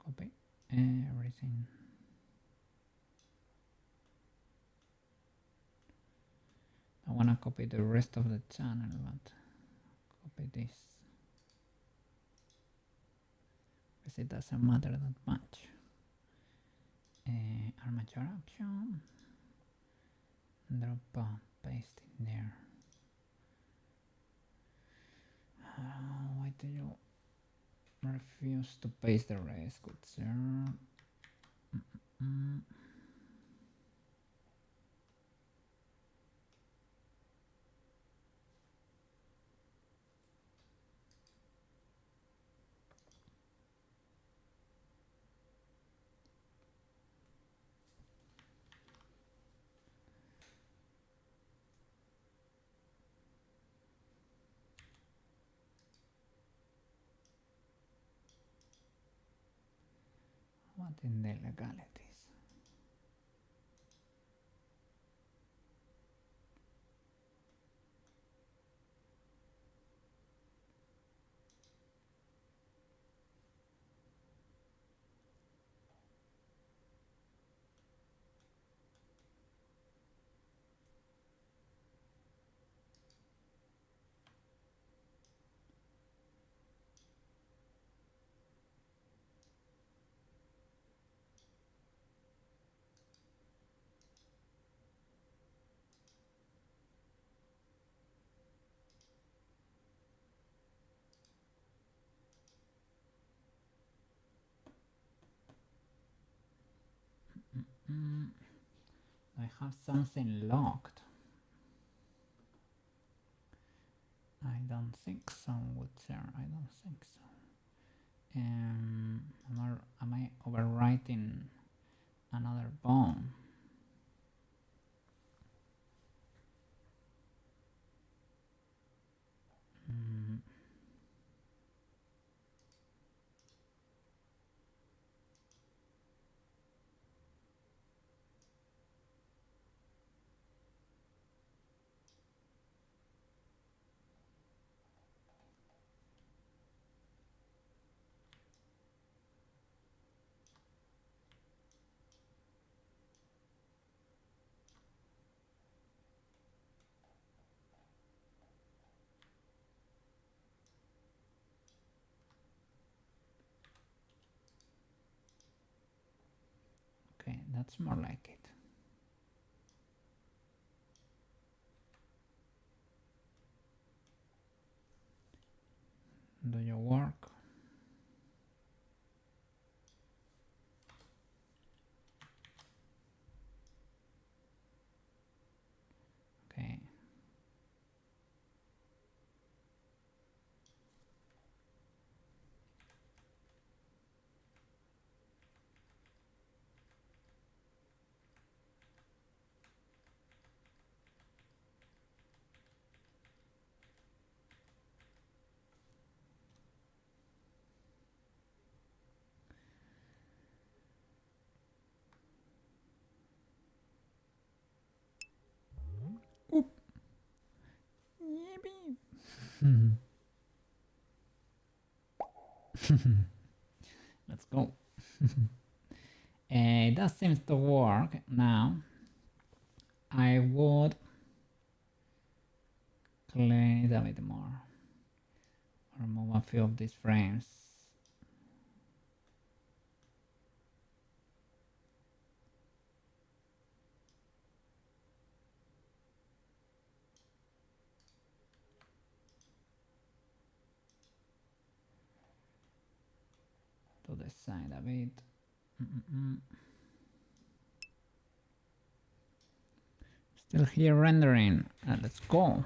Speaker 1: Copy everything. I wanna copy the rest of the channel, but copy this. Because it doesn't matter that much. Armature action. Drop paste in there. Why do you refuse to paste the rest, good sir? What in the legalities? I have something locked. I don't think so, good sir. I don't think so. Am I overwriting another bone? Okay, that's more like it. Do your work. Okay. Oop. Yippee. Let's go. That seems to work now. I would clean it a bit more. Remove a few of these frames. To the side a bit. Still here rendering. Let's go.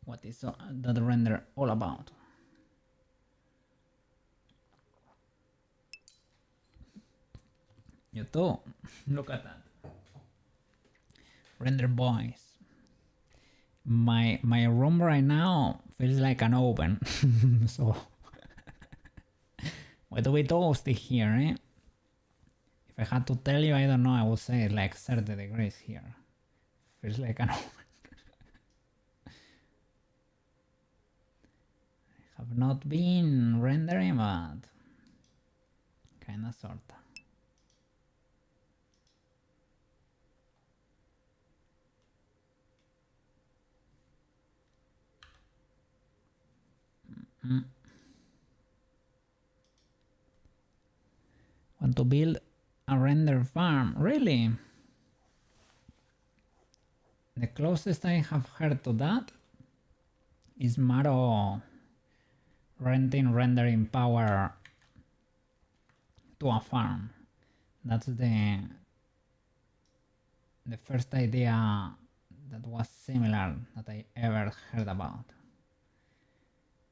Speaker 1: What is that render all about? You too. Look at that. Render boys. My room right now feels like an oven. So what we toasty here, eh? If I had to tell you, I don't know, I would say like 30 degrees here. Feels like an oven. Have not been rendering, but kinda sorta. Want to build a render farm? Really? The closest I have heard to that is Maro renting rendering power to a farm. That's the first idea that was similar that I ever heard about.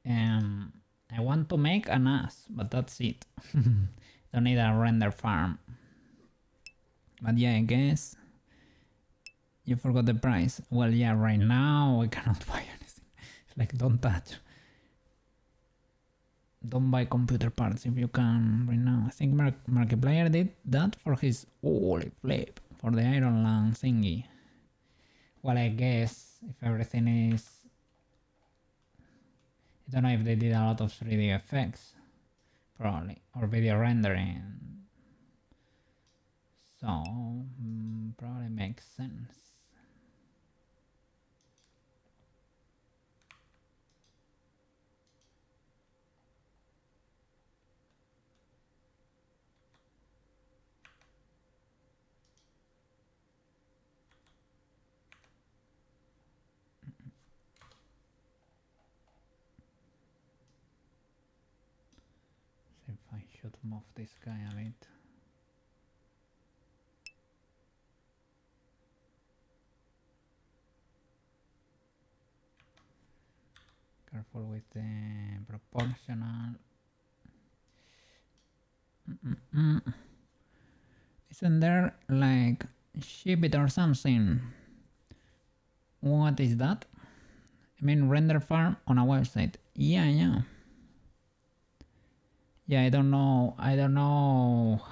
Speaker 1: I want to make an NAS, but that's it. Don't need a render farm. But yeah, I guess you forgot the price. Well, yeah, right now I cannot buy anything. It's like, don't touch. Don't buy computer parts if you can right now. I think Markiplier did that for his holy flip, for the Iron Lung thingy. Well, I guess if everything is... I don't know if they did a lot of 3D effects, probably, or video rendering. So, probably makes sense. See if I should move this guy a bit. Careful with the proportional. Isn't there like ship it or something? What is that? I mean render farm on a website. Yeah. Yeah, I don't know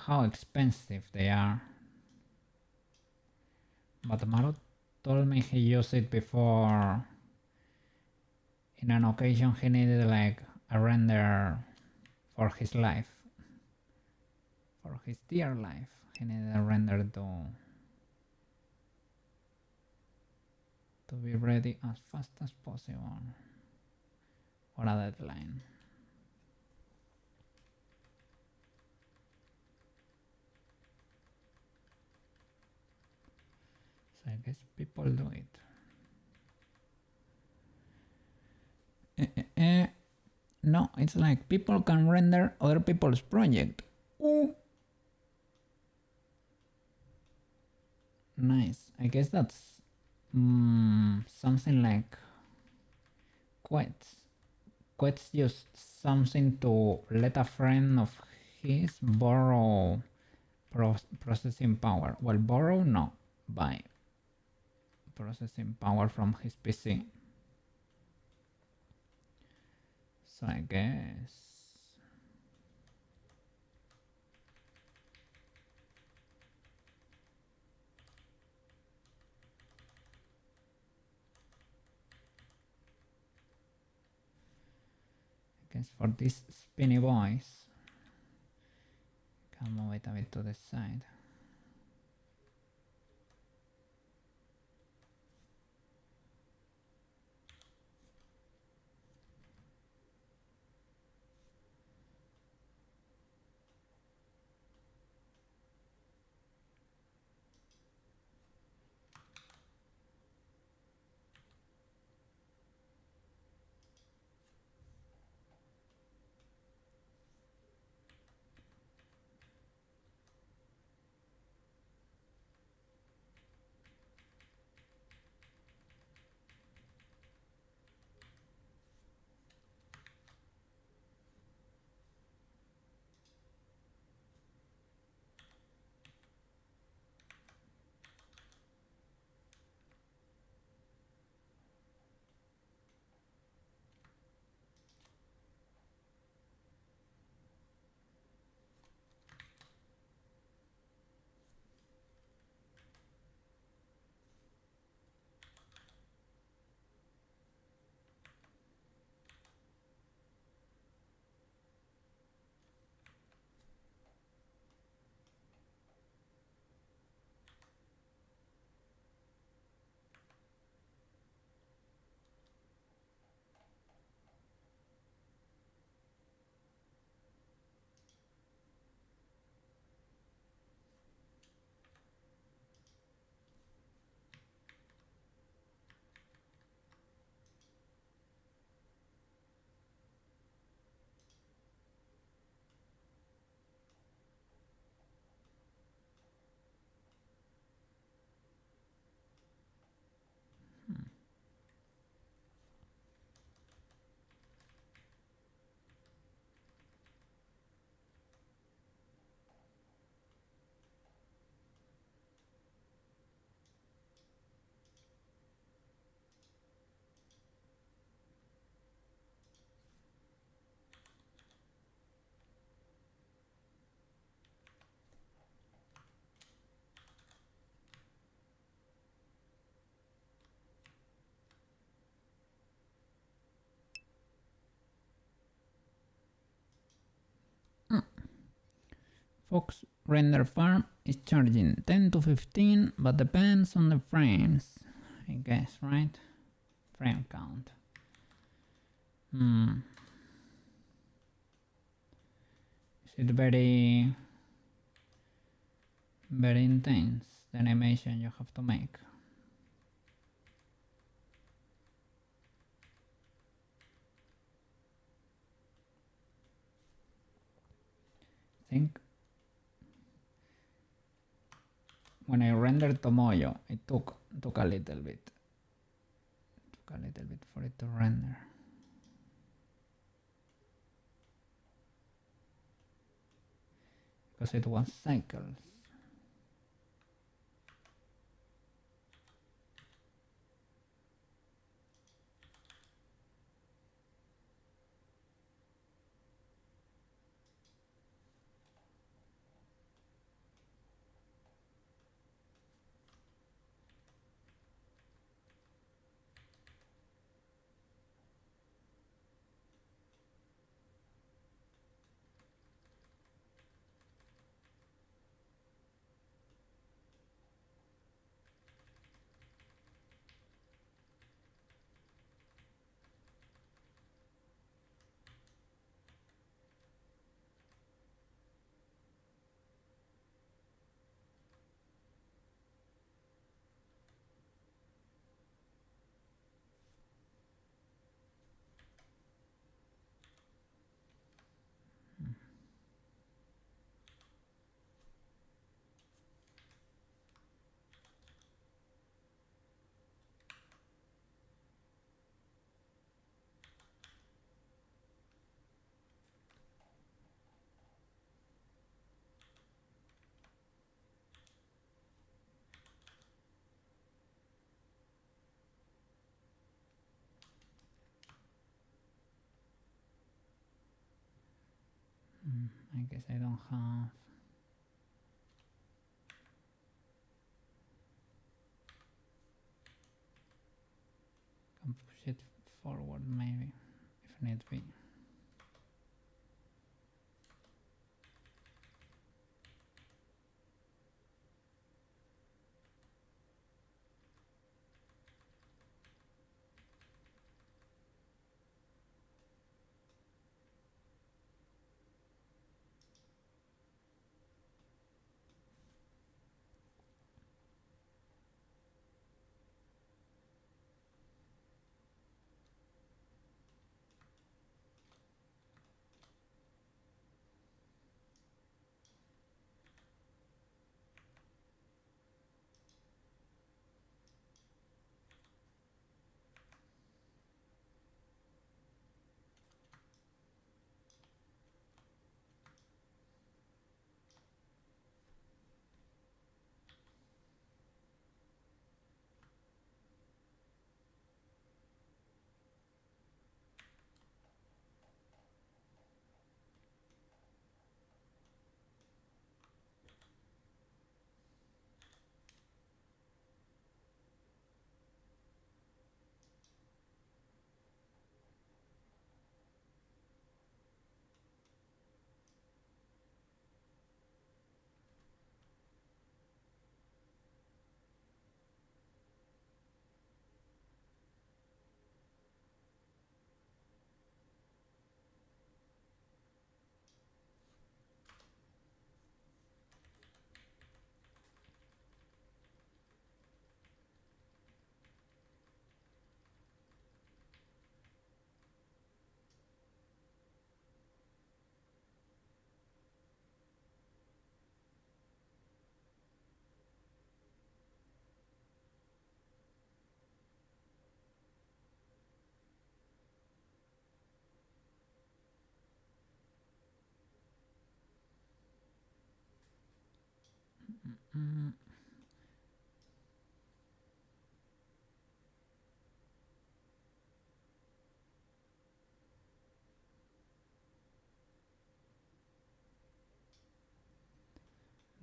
Speaker 1: how expensive they are. But Maro told me he used it before. In an occasion he needed like a render for his life. For his dear life. He needed a render to be ready as fast as possible for a deadline. So I guess people do it. No, it's like people can render other people's project. Ooh. Nice. I guess that's something like Quets. Quets just something to let a friend of his borrow processing power. Well, borrow no, buy processing power from his PC. So I guess for these spinny boys, can move it a bit to the side. Fox render farm is charging 10 to 15, but depends on the frames, I guess, right? Frame count. Is it very intense, the animation you have to make? I think when I rendered Tomoyo, it took a little bit. Took a little bit for it to render. Because it was cycles. I guess I don't have. Can push it forward maybe if need be.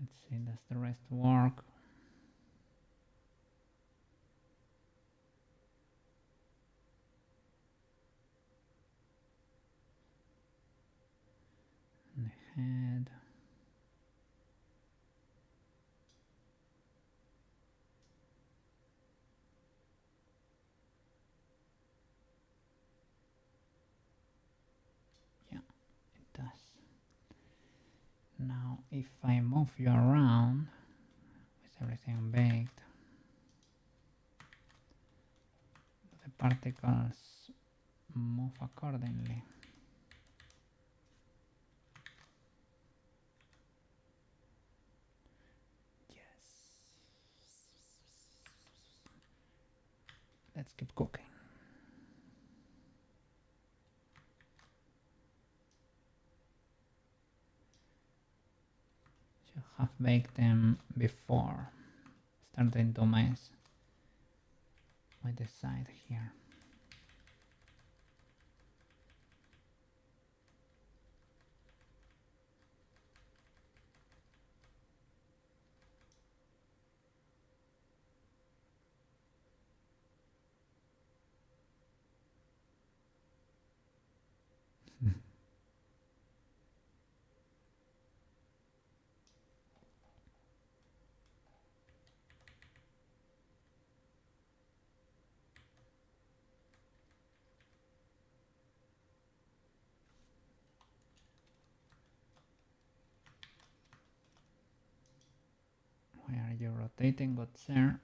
Speaker 1: Let's see, does the rest work? The head. Now if I move you around with everything baked, the particles move accordingly. Yes. Let's keep cooking. Should have baked them before starting to mess with the side here. Why are you rotating, good sir?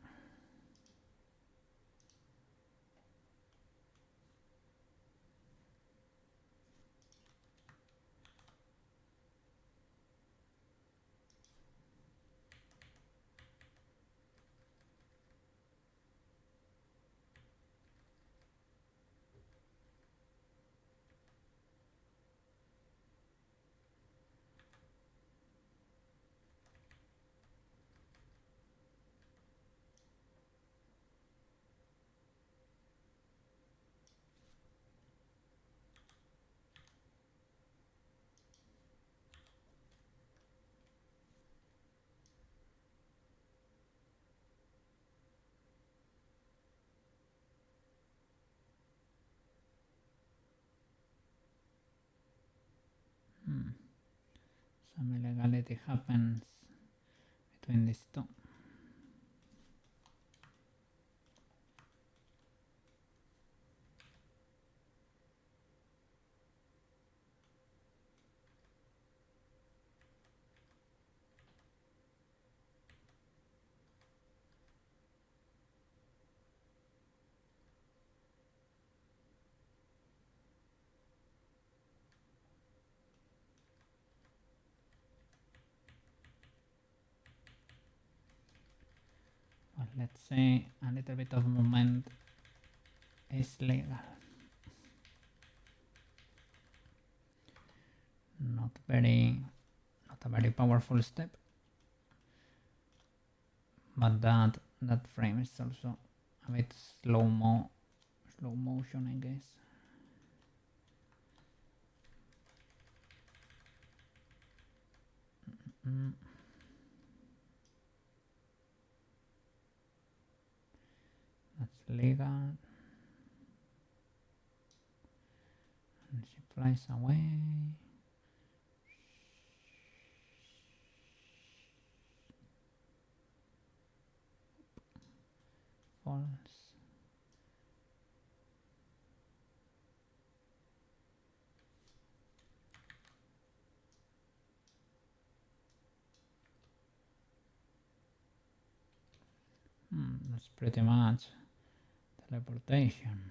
Speaker 1: Some illegality happens between these two. Well, let's say a little bit of movement is legal. Not a very powerful step, but that frame is also a bit slow motion, I guess. That's legal. And she flies away. False. That's pretty much teleportation.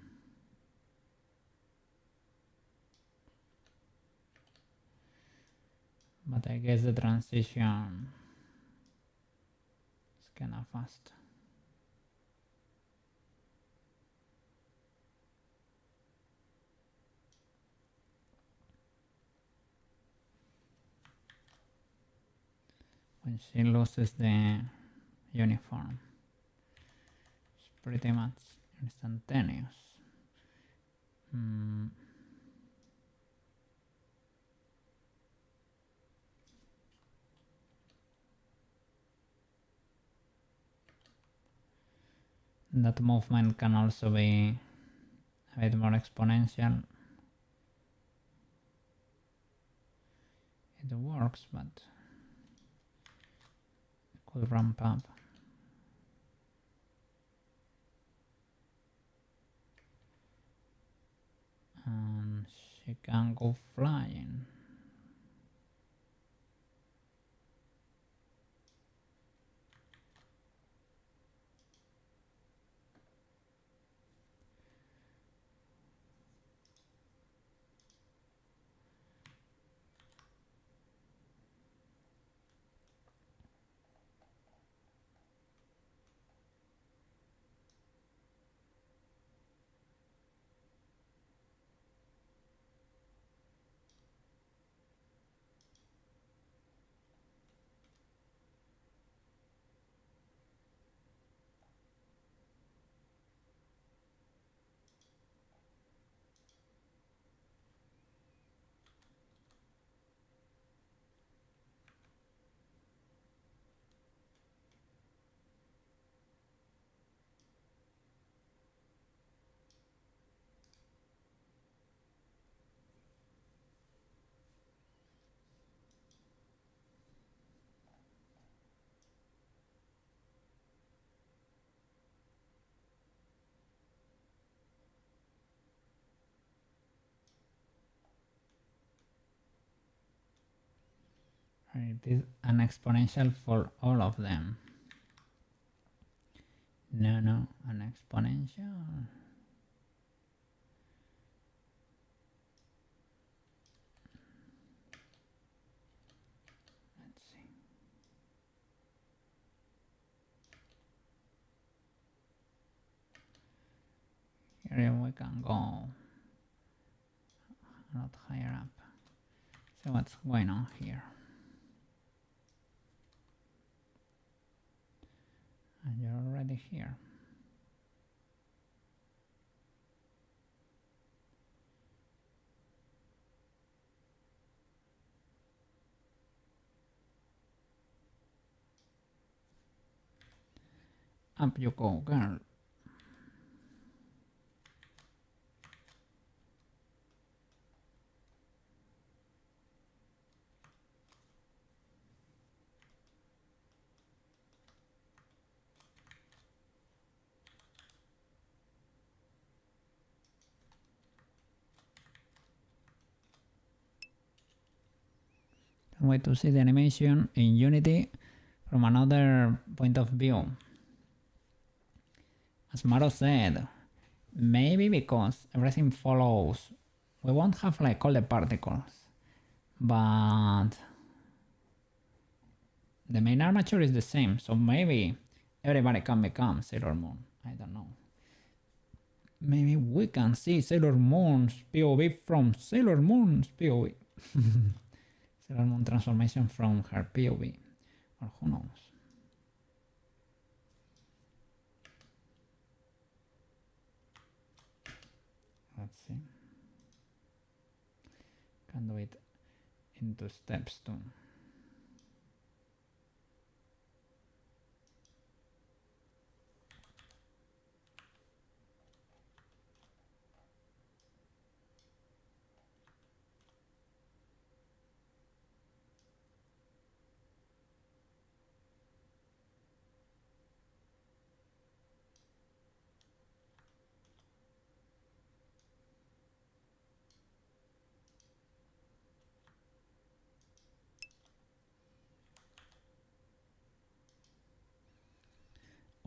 Speaker 1: But I guess the transition is kinda fast. When she loses the uniform, it's pretty much instantaneous. That movement can also be a bit more exponential. It works, but it could ramp up. And she can go flying. It is an exponential for all of them. No, an exponential. Let's see. Here we can go a lot higher up. So what's going on here? And you're already here. Up you go, girl. Can't wait to see the animation in Unity from another point of view. As Maro said, maybe because everything follows, we won't have like all the particles, but the main armature is the same, so maybe everybody can become Sailor Moon. I don't know. Maybe we can see Sailor Moon's POV from Sailor Moon's POV. Sailor Moon transformation from her POV, or who knows. Let's see. Can do it into steps too.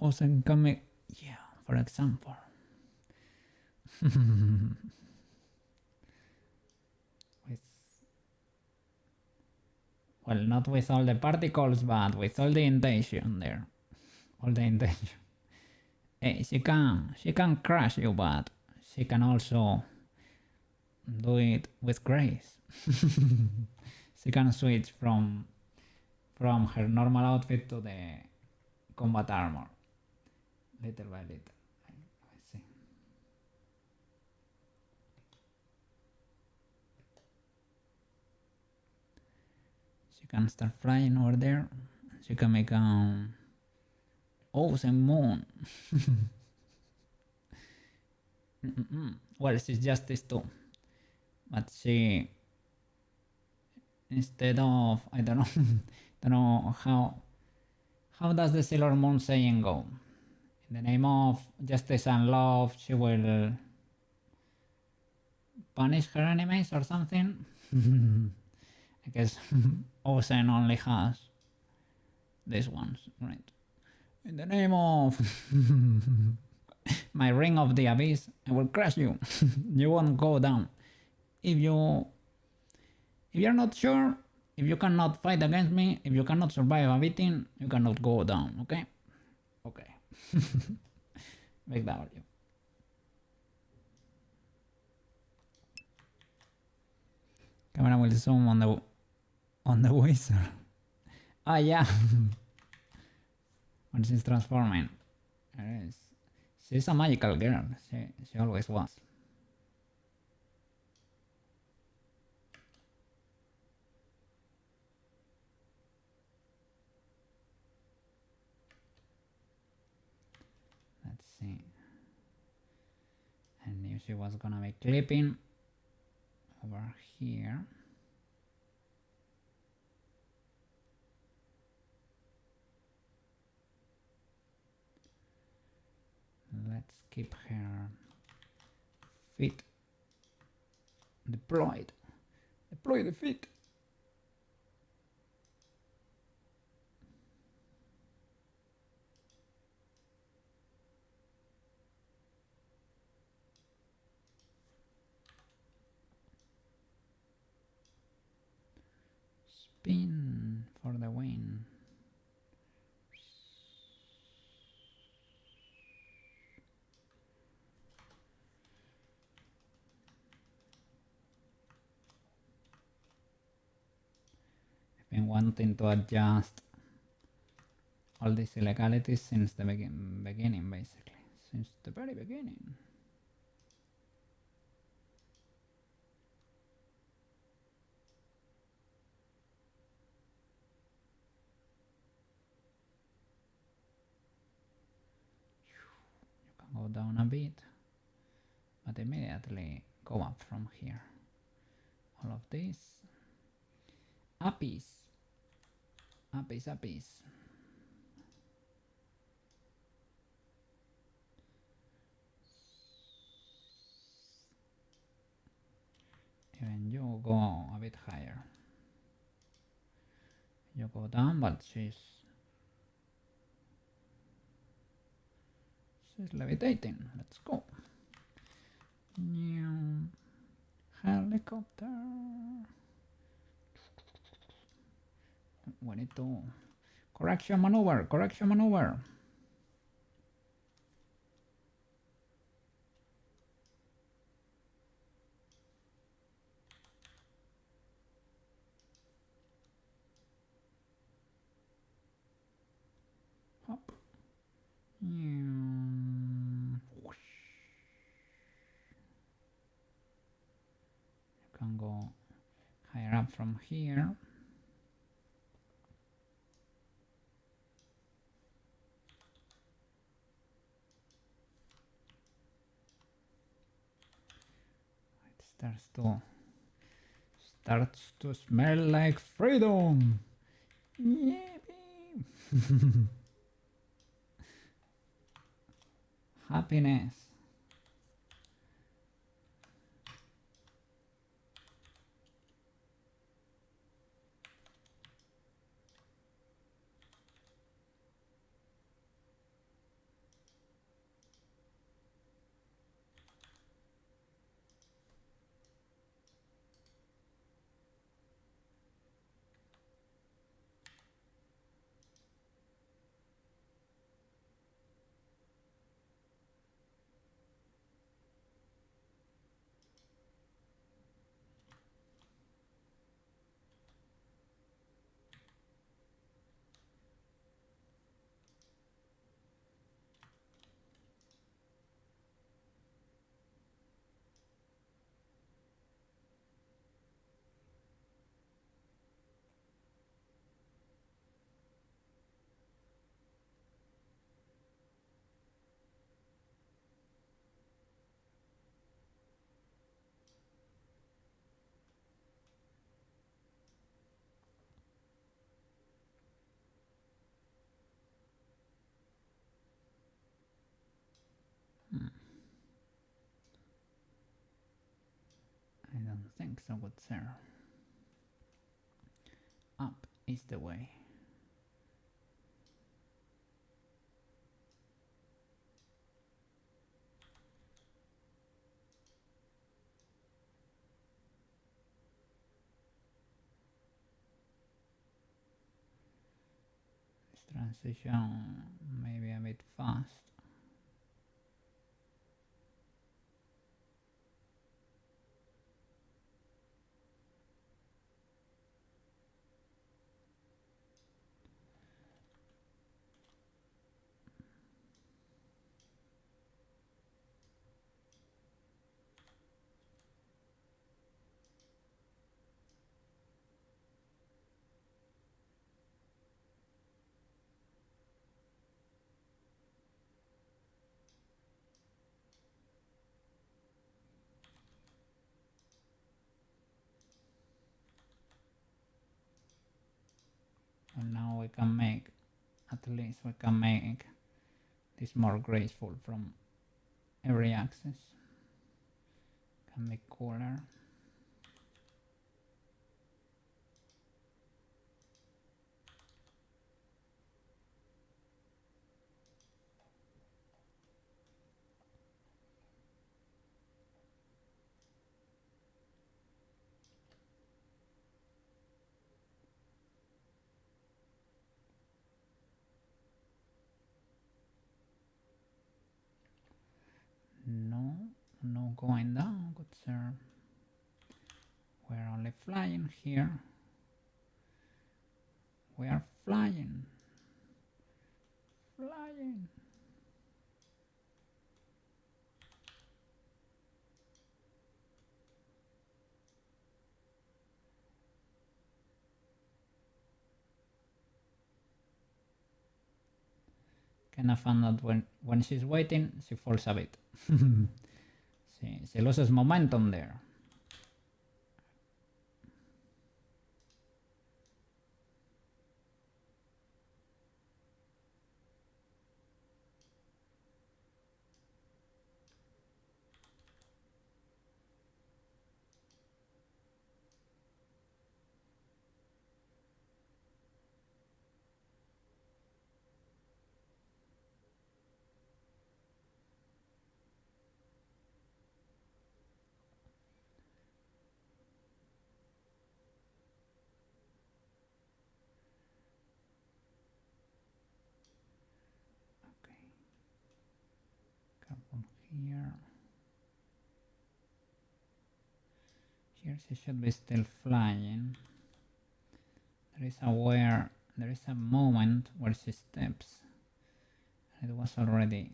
Speaker 1: Osen Kame, yeah, for example. with, well, not with all the particles, but with all the intention there. All the intention. Hey, she can crush you, but she can also do it with grace. She can switch from her normal outfit to the combat armor. Little by little. Let's see. She can start flying over there. She can make Ocean Moon. Well, she's Justice too. But she, instead of, I don't know, don't know how does the Sailor Moon saying go? In the name of justice and love, she will punish her enemies or something. I guess Ocean only has these ones, right? In the name of my ring of the abyss, I will crush you. You won't go down. If you're not sure, if you cannot fight against me, if you cannot survive a beating, you cannot go down, okay? Okay. Big W. Camera will zoom on the wizard. Ah, yeah. When she's transforming. She's a magical girl. She always was. Let's see. I knew she was gonna be clipping over here. Let's keep her feet deployed. Deploy the feet. Spin for the win. I've been wanting to adjust all these illegalities since the beginning, basically. Since the very beginning. You can go down a bit, but immediately go up from here. All of this. Uppies. Uppies, uppies. Even you go a bit higher. You go down, but she's levitating. Let's go. New helicopter. We need to correction maneuver. Correction maneuver. Hop. You can go higher up from here. It starts to smell like freedom. Yippee! Happiness. I don't think so, good sir. Up is the way. This transition maybe a bit fast. And now we can make, at least we can make this more graceful from every axis. Can make cooler. No going down, good sir. We're only flying here. We are flying. Flying. Kind of fun that when she's waiting, she falls a bit. She loses momentum there. Here. Here she should be still flying. There is a moment where she steps. It was already.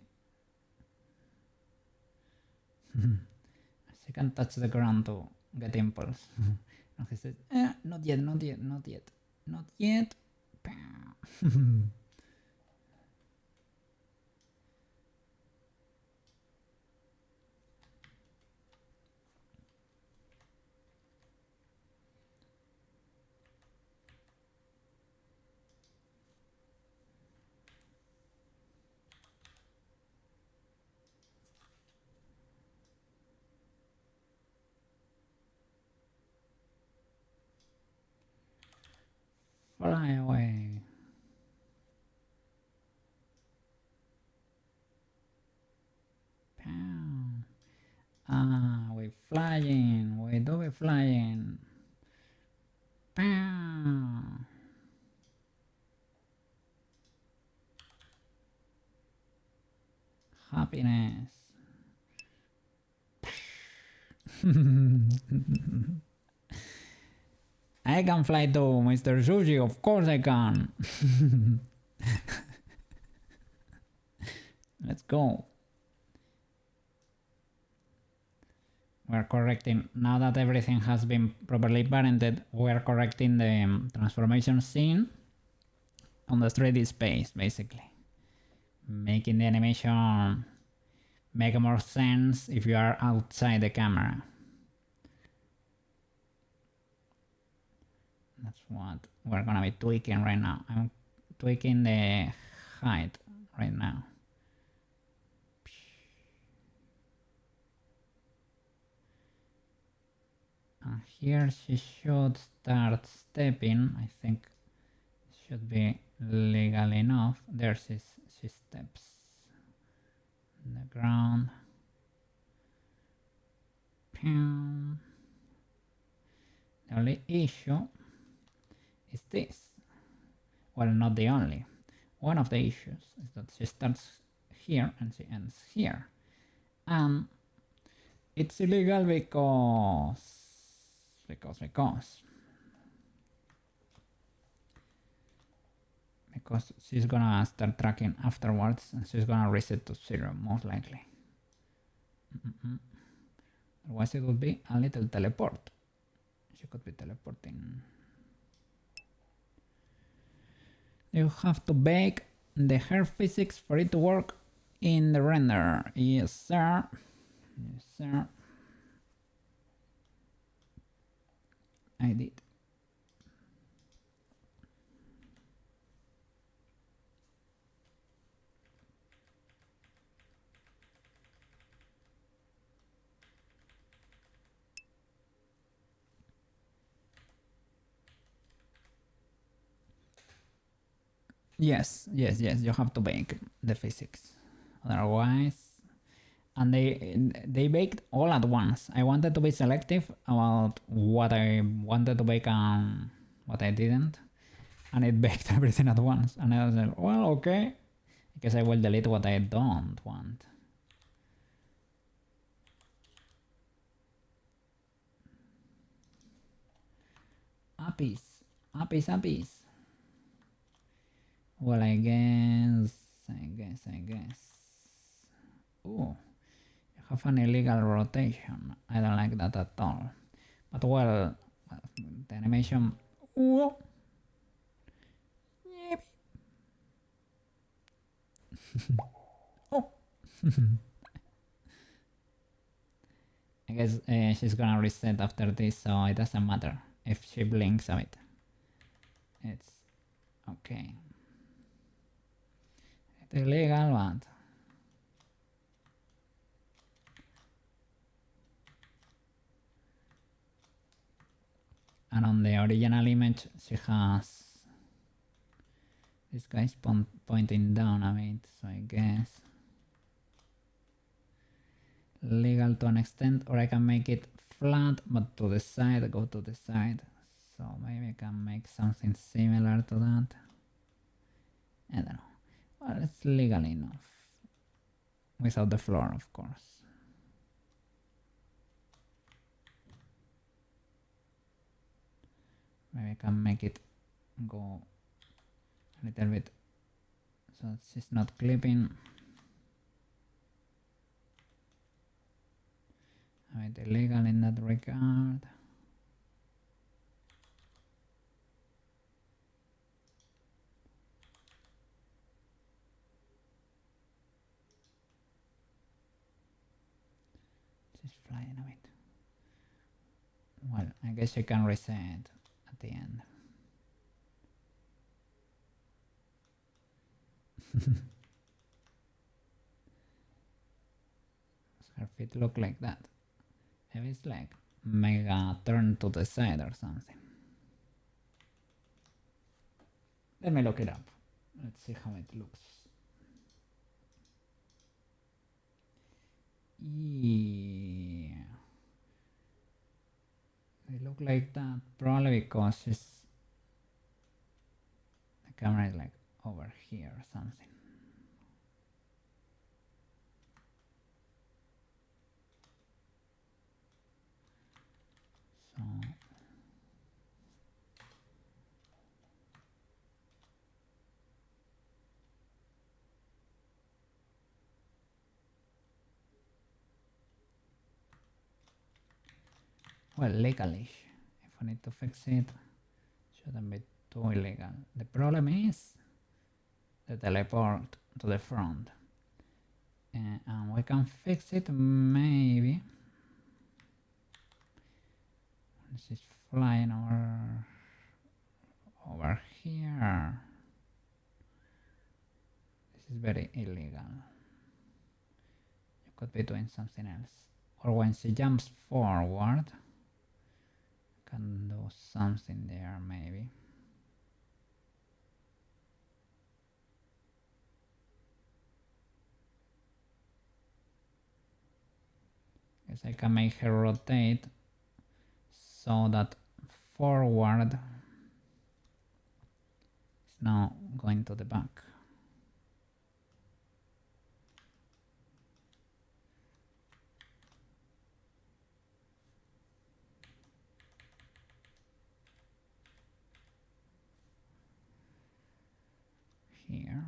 Speaker 1: She can touch the ground to get impulse. And he says, not yet, not yet, not yet, not yet. Fly away. We're flying. We do be flying. Happiness. I can fly too, Mr. Sushi, of course I can. Let's go. We're correcting, now that everything has been properly parented, we're correcting the transformation scene on the 3D space, basically. Making the animation make more sense if you are outside the camera. That's what we're gonna be tweaking right now. I'm tweaking the height right now. And here she should start stepping. I think should be legal enough. There she steps on the ground. The only issue is this. Well, not the only. One of the issues is that she starts here and she ends here. And it's illegal because she's gonna start tracking afterwards and she's gonna reset to 0 most likely. Otherwise it would be a little teleport. She could be teleporting. You have to bake the hair physics for it to work in the render. Yes, sir. Yes, sir. I did. Yes, you have to bake the physics. Otherwise, and they baked all at once. I wanted to be selective about what I wanted to bake and what I didn't, and it baked everything at once. And I was like, well, okay, I guess I will delete what I don't want. Appies. Well, I guess. Oh, you have an illegal rotation. I don't like that at all. But well, the animation. Oh, oh. I guess she's gonna reset after this, so it doesn't matter if she blinks a bit. It's okay. It's illegal, but and on the original image she has this guy's pointing down a bit, so I guess legal to an extent, or I can make it flat but to the side, go to the side, so maybe I can make something similar to that. I don't know. Well, it's legal enough without the floor, of course. Maybe I can make it go a little bit so she's not clipping. A bit illegal in that regard. She's flying a bit. Well, I guess you can reset at the end. Her feet look like that. Maybe it's like mega turn to the side or something. Let me look it up. Let's see how it looks. Yeah. They look like that probably because the camera is like over here or something. So well, legalish. If I need to fix it, shouldn't be too illegal. The problem is the teleport to the front. And we can fix it maybe. This is flying over here. This is very illegal. You could be doing something else. Or when she jumps forward, can do something there maybe. Guess I can make her rotate so that forward is now going to the back. Here.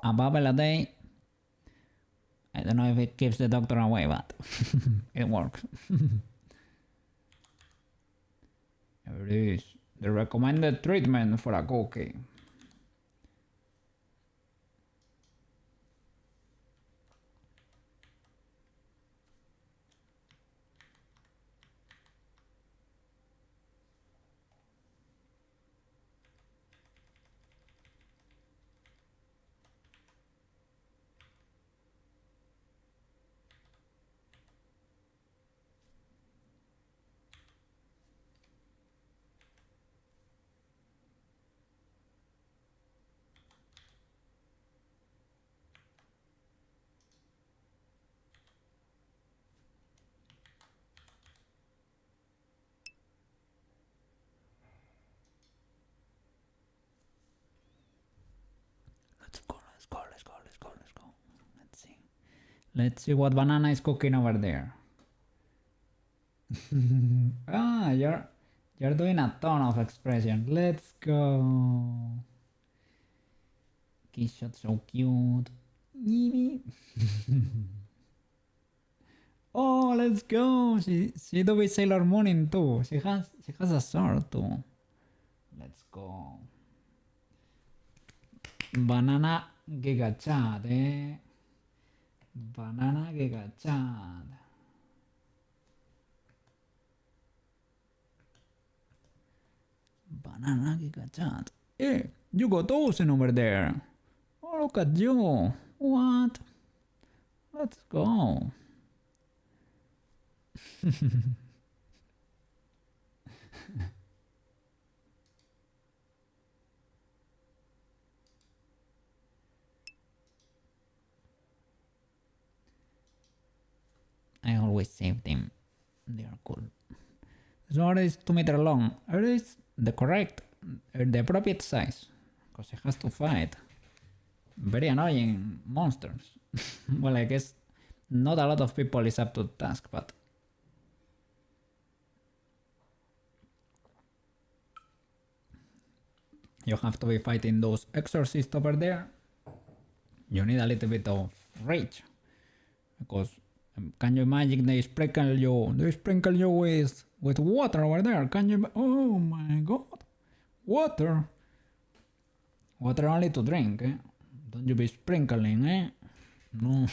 Speaker 1: A bubble a day. I don't know if it keeps the doctor away, but it works. Here it is. The recommended treatment for a cookie. Let's see what banana is cooking over there. Ah, you're doing a ton of expression. Let's go. Kiss shot so cute. Yee. Oh, let's go. She do be Sailor Moon too. She has a sword too. Let's go. Banana Giga Chat, eh? Banana Giga Chat. Banana Giga Chat. Hey, you got Ocean over there. Oh, look at you. What? Let's go. I always save them. They are cool. The sword is 2 meters long. It is the appropriate size. Because it has to fight very annoying monsters. Well, I guess not a lot of people is up to the task, but you have to be fighting those exorcists over there. You need a little bit of rage. Because can you imagine they sprinkle you with water over there? Can you? Oh my god, water only to drink, eh? Don't you be sprinkling, eh? No.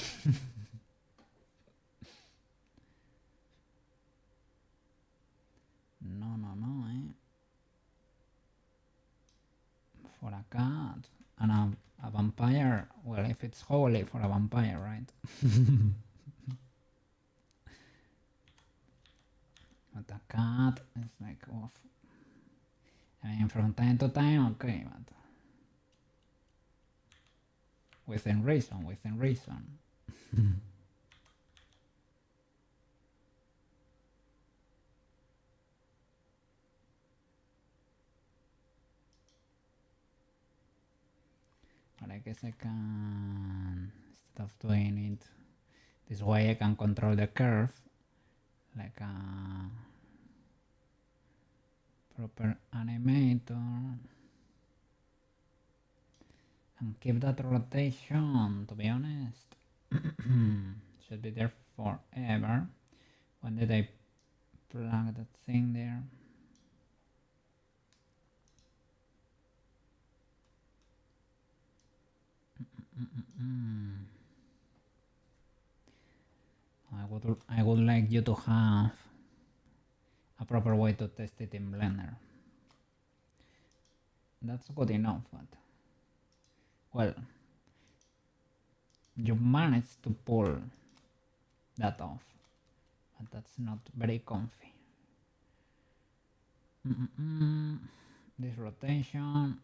Speaker 1: No, eh? For a cat and a vampire. Well, if it's holy for a vampire, right? But a cat is like off. I mean, from time to time, okay, but within reason. But I guess I can, instead of doing it this way, I can control the curve like a proper animator and keep that rotation, to be honest. Should be there forever. When did I plug that thing there? I would like you to have a proper way to test it in Blender. That's good enough, but well, you managed to pull that off, but that's not very comfy. This rotation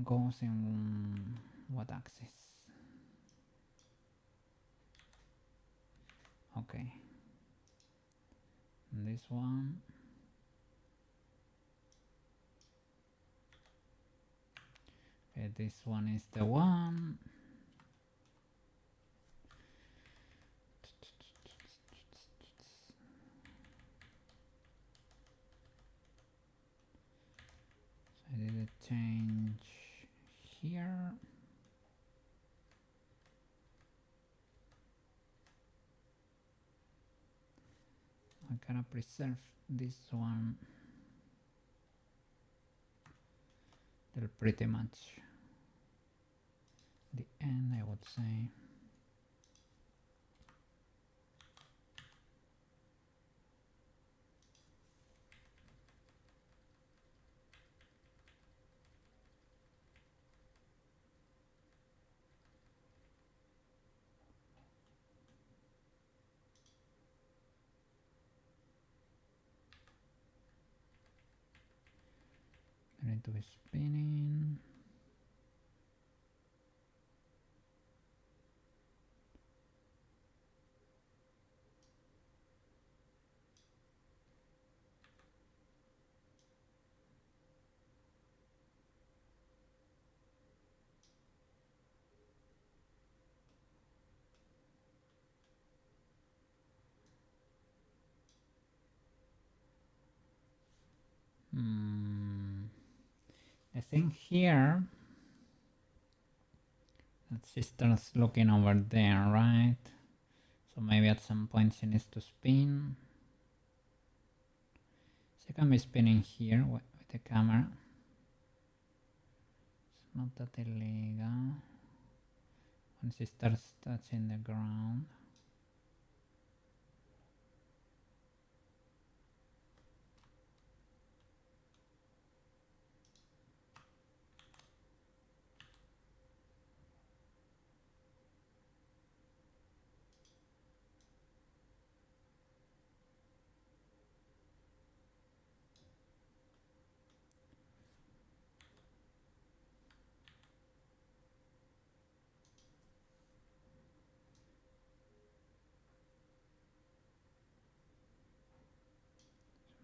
Speaker 1: goes in what axis? Okay, and this one. Okay, this one is the one. So I did a change here. I gotta preserve this one till pretty much the end, I would say. I need to be spinning. I think here that she starts looking over there, right? So maybe at some point she needs to spin. She can be spinning here with the camera. It's not that illegal. When she starts touching the ground.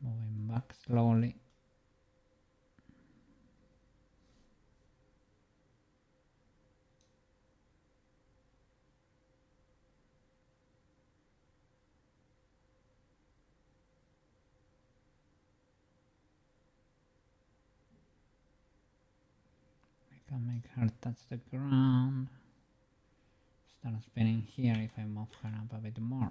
Speaker 1: Moving back slowly. I can make her touch the ground. Start spinning here if I move her up a bit more.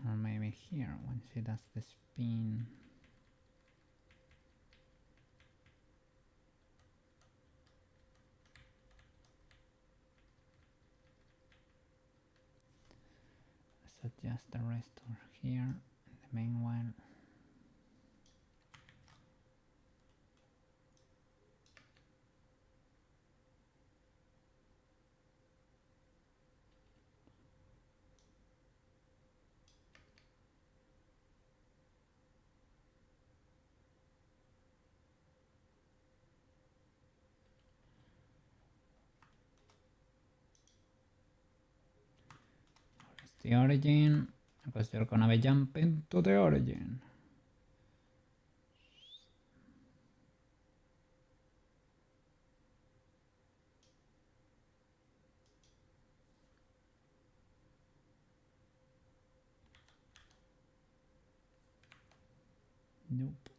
Speaker 1: Or maybe here when she does the spin. Let's adjust the rest over here in the meanwhile. Where's the origin? Because you're gonna be jumping to the origin. Nope.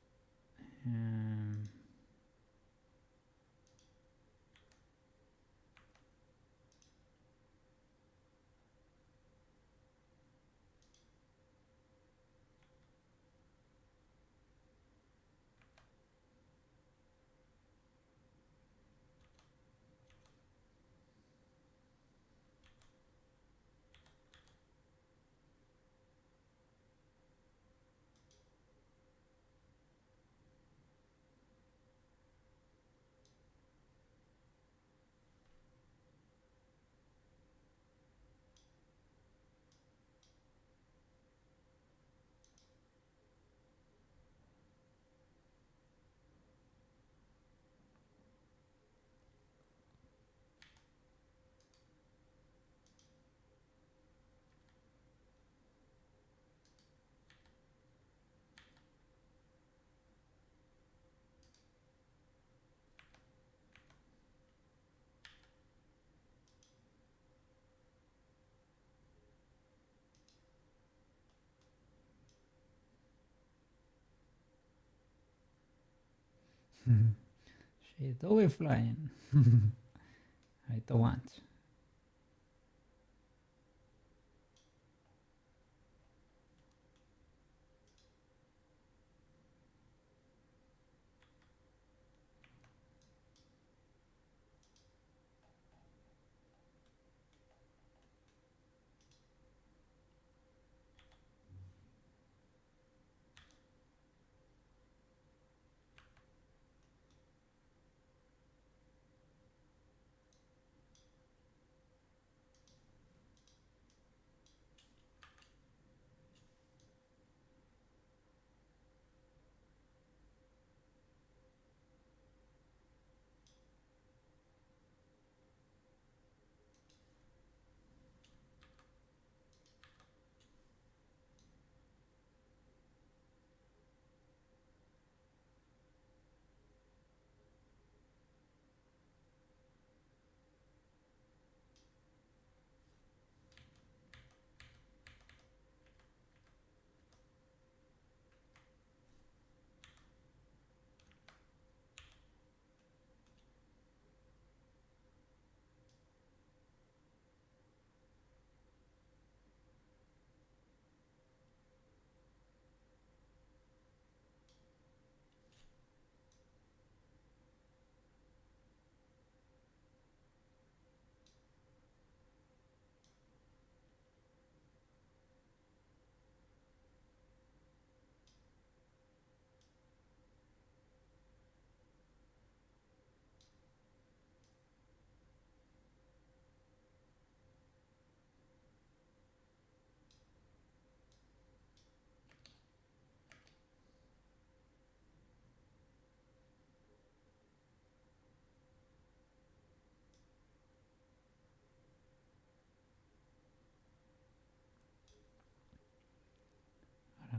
Speaker 1: She's always flying. I don't want.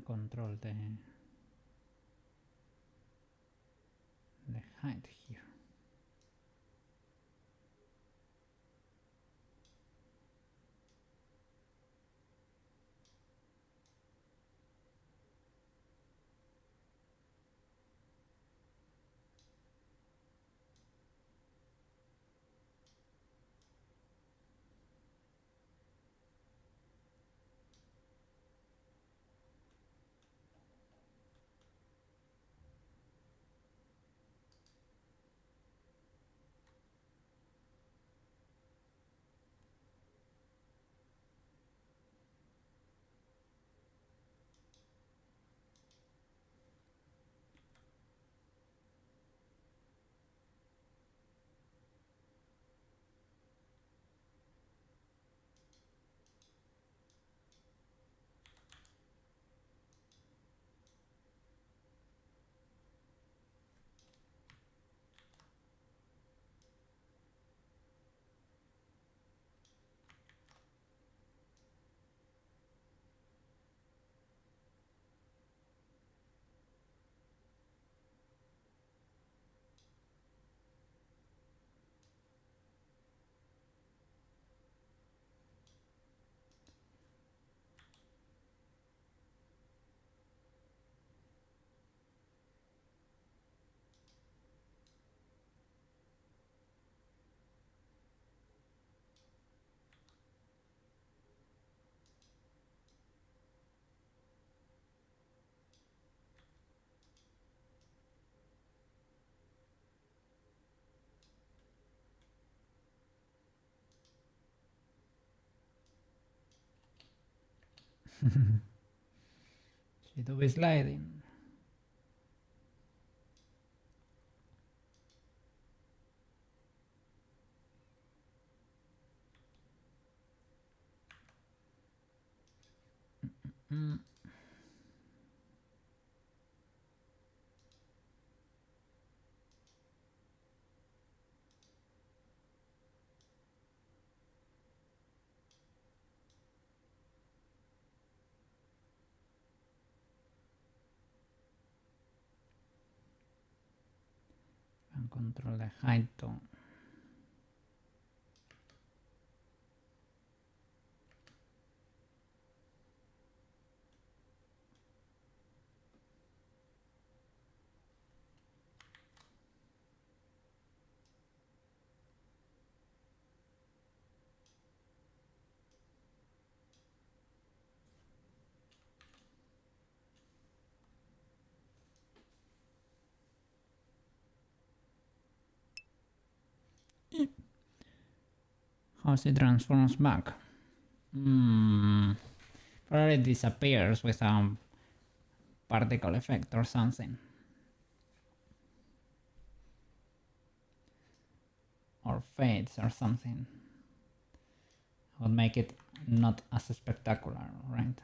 Speaker 1: control the height here. She do be sliding. And control the height too. How she transforms back? Probably disappears with a particle effect or something. Or fades or something. Would make it not as spectacular, right?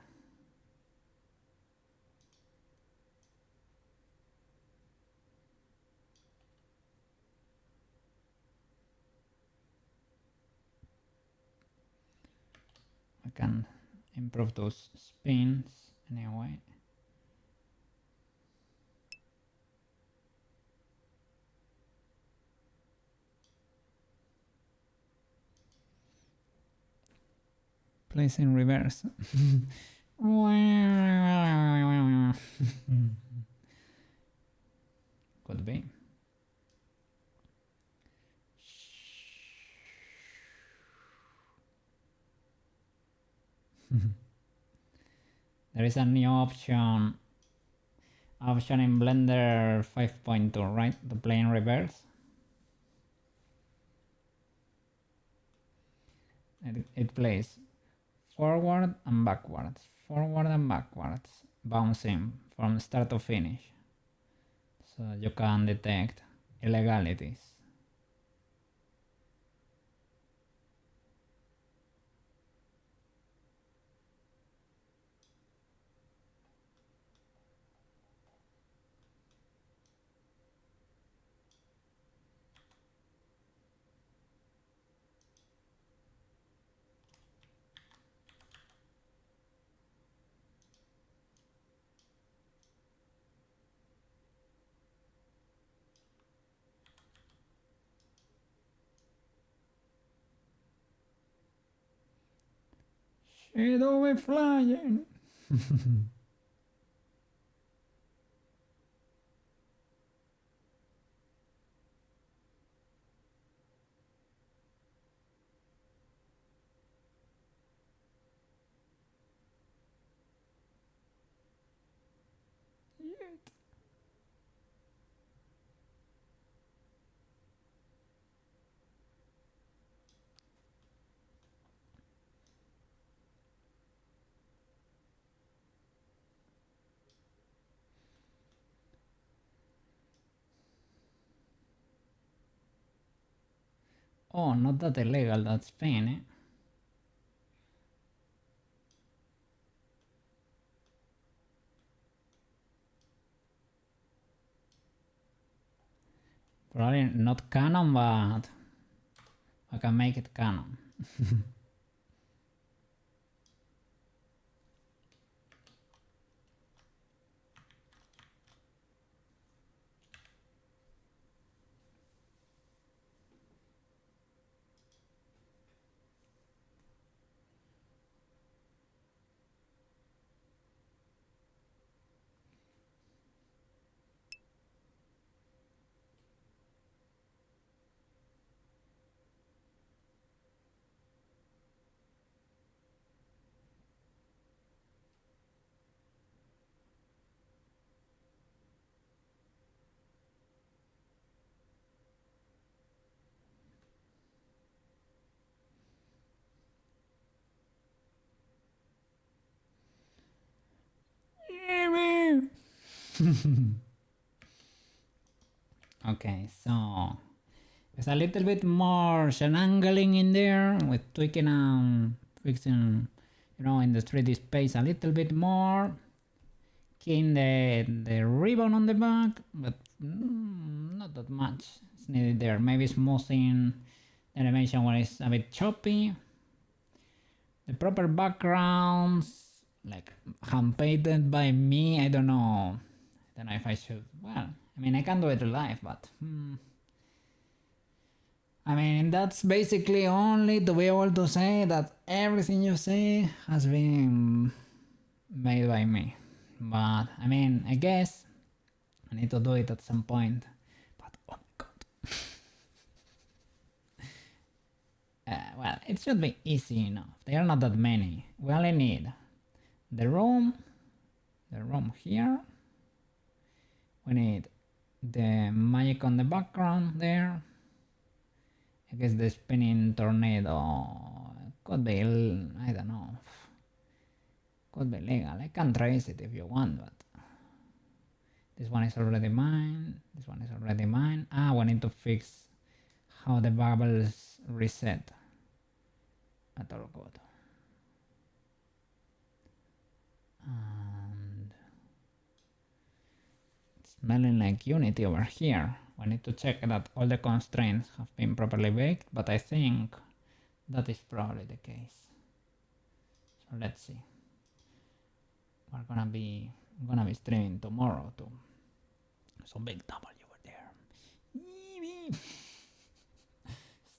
Speaker 1: I can improve those spins anyway. Place in reverse. Could be. There is a new option in Blender 5.2, right? The play in reverse. It plays forward and backwards, bouncing from start to finish. So you can detect illegalities. Shadow is flying. Oh, not that illegal, that's Spain, eh? Probably not canon, but I can make it canon. Okay, so there's a little bit more shenangling in there with tweaking and fixing, you know, in the 3D space a little bit more. Keying the ribbon on the back, but not that much is needed there. Maybe smoothing the animation when it's a bit choppy. The proper backgrounds, like hand painted by me, I don't know. I don't know if I should. Well, I mean, I can do it live, but I mean, that's basically only to be able to say that everything you say has been made by me. But I mean, I guess I need to do it at some point. But oh my god. Well, it should be easy enough. There are not that many. We only need the room here. We need the magic on the background there. I guess the spinning tornado could be, I don't know, could be legal. I can trace it if you want, but this one is already mine. This one is already mine. Ah, we need to fix how the bubbles reset. At all good. And it's smelling like Unity over here. We need to check that all the constraints have been properly baked, but I think that is probably the case. So let's see. I'm gonna be streaming tomorrow too. So big W over there.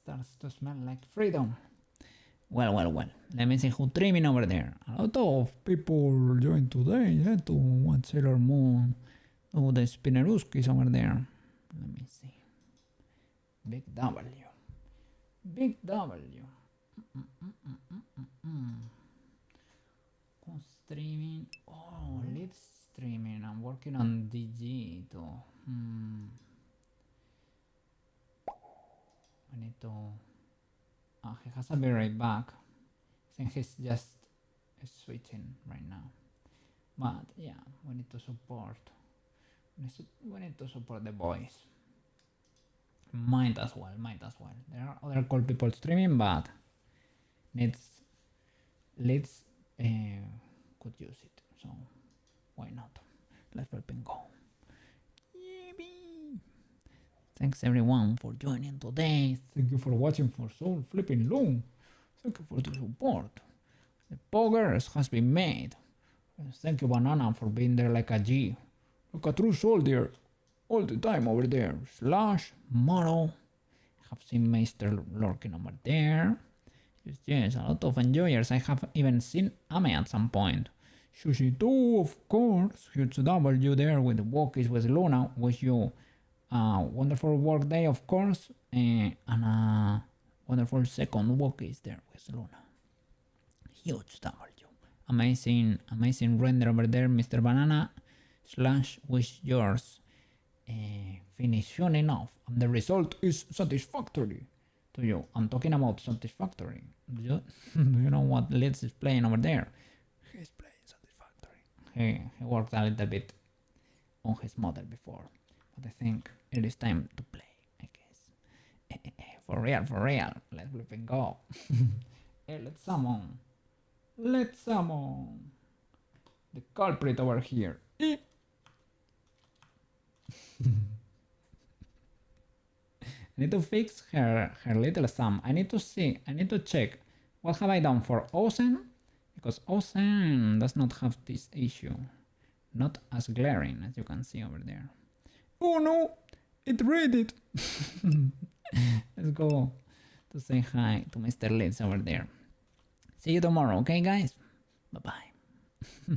Speaker 1: Starts to smell like freedom. Well. Let me see who's streaming over there. A lot of people joined today to watch Sailor Moon. Oh, the Spinneruskis over there. Let me see. Big W. Big W. Who's streaming? Oh, lead streaming. I'm working on DG too. I need to... Oh, he has to be right back. I think he's just switching right now. But yeah, we need to support. We need to support the boys. Might as well. There are other cool people streaming, but let's could use it. So why not? Let's help him go. Thanks everyone for joining today. Thank you for watching for so flipping long. Thank you for the support. The progress has been made. Thank you Banana for being there like a G. Like a true soldier. All the time over there. Slash Moro. I have seen Meister lurking over there. Yes, a lot of enjoyers. I have even seen Ame at some point. Sushi too, of course. Huge W there with the walkies with Luna. Wish you a wonderful work day, of course, and a wonderful second walkies there with Luna. Huge W. Amazing, amazing render over there, Mr. Banana. Slash wish yours. Finish soon enough, and the result is satisfactory to you. I'm talking about satisfactory. Do you know what Liz is playing over there? He's playing satisfactory. He worked a little bit on his model before, but I think it is time to play, I guess. For real. Let's flip and go. Hey, let's summon. Let's summon the culprit over here. I need to fix her little thumb. I need to check what have I done for Ozen, because Ozen does not have this issue. Not as glaring as you can see over there. Oh no, it read it. Let's go to say hi to Mr. Liz over there. See you tomorrow, okay guys? Bye bye.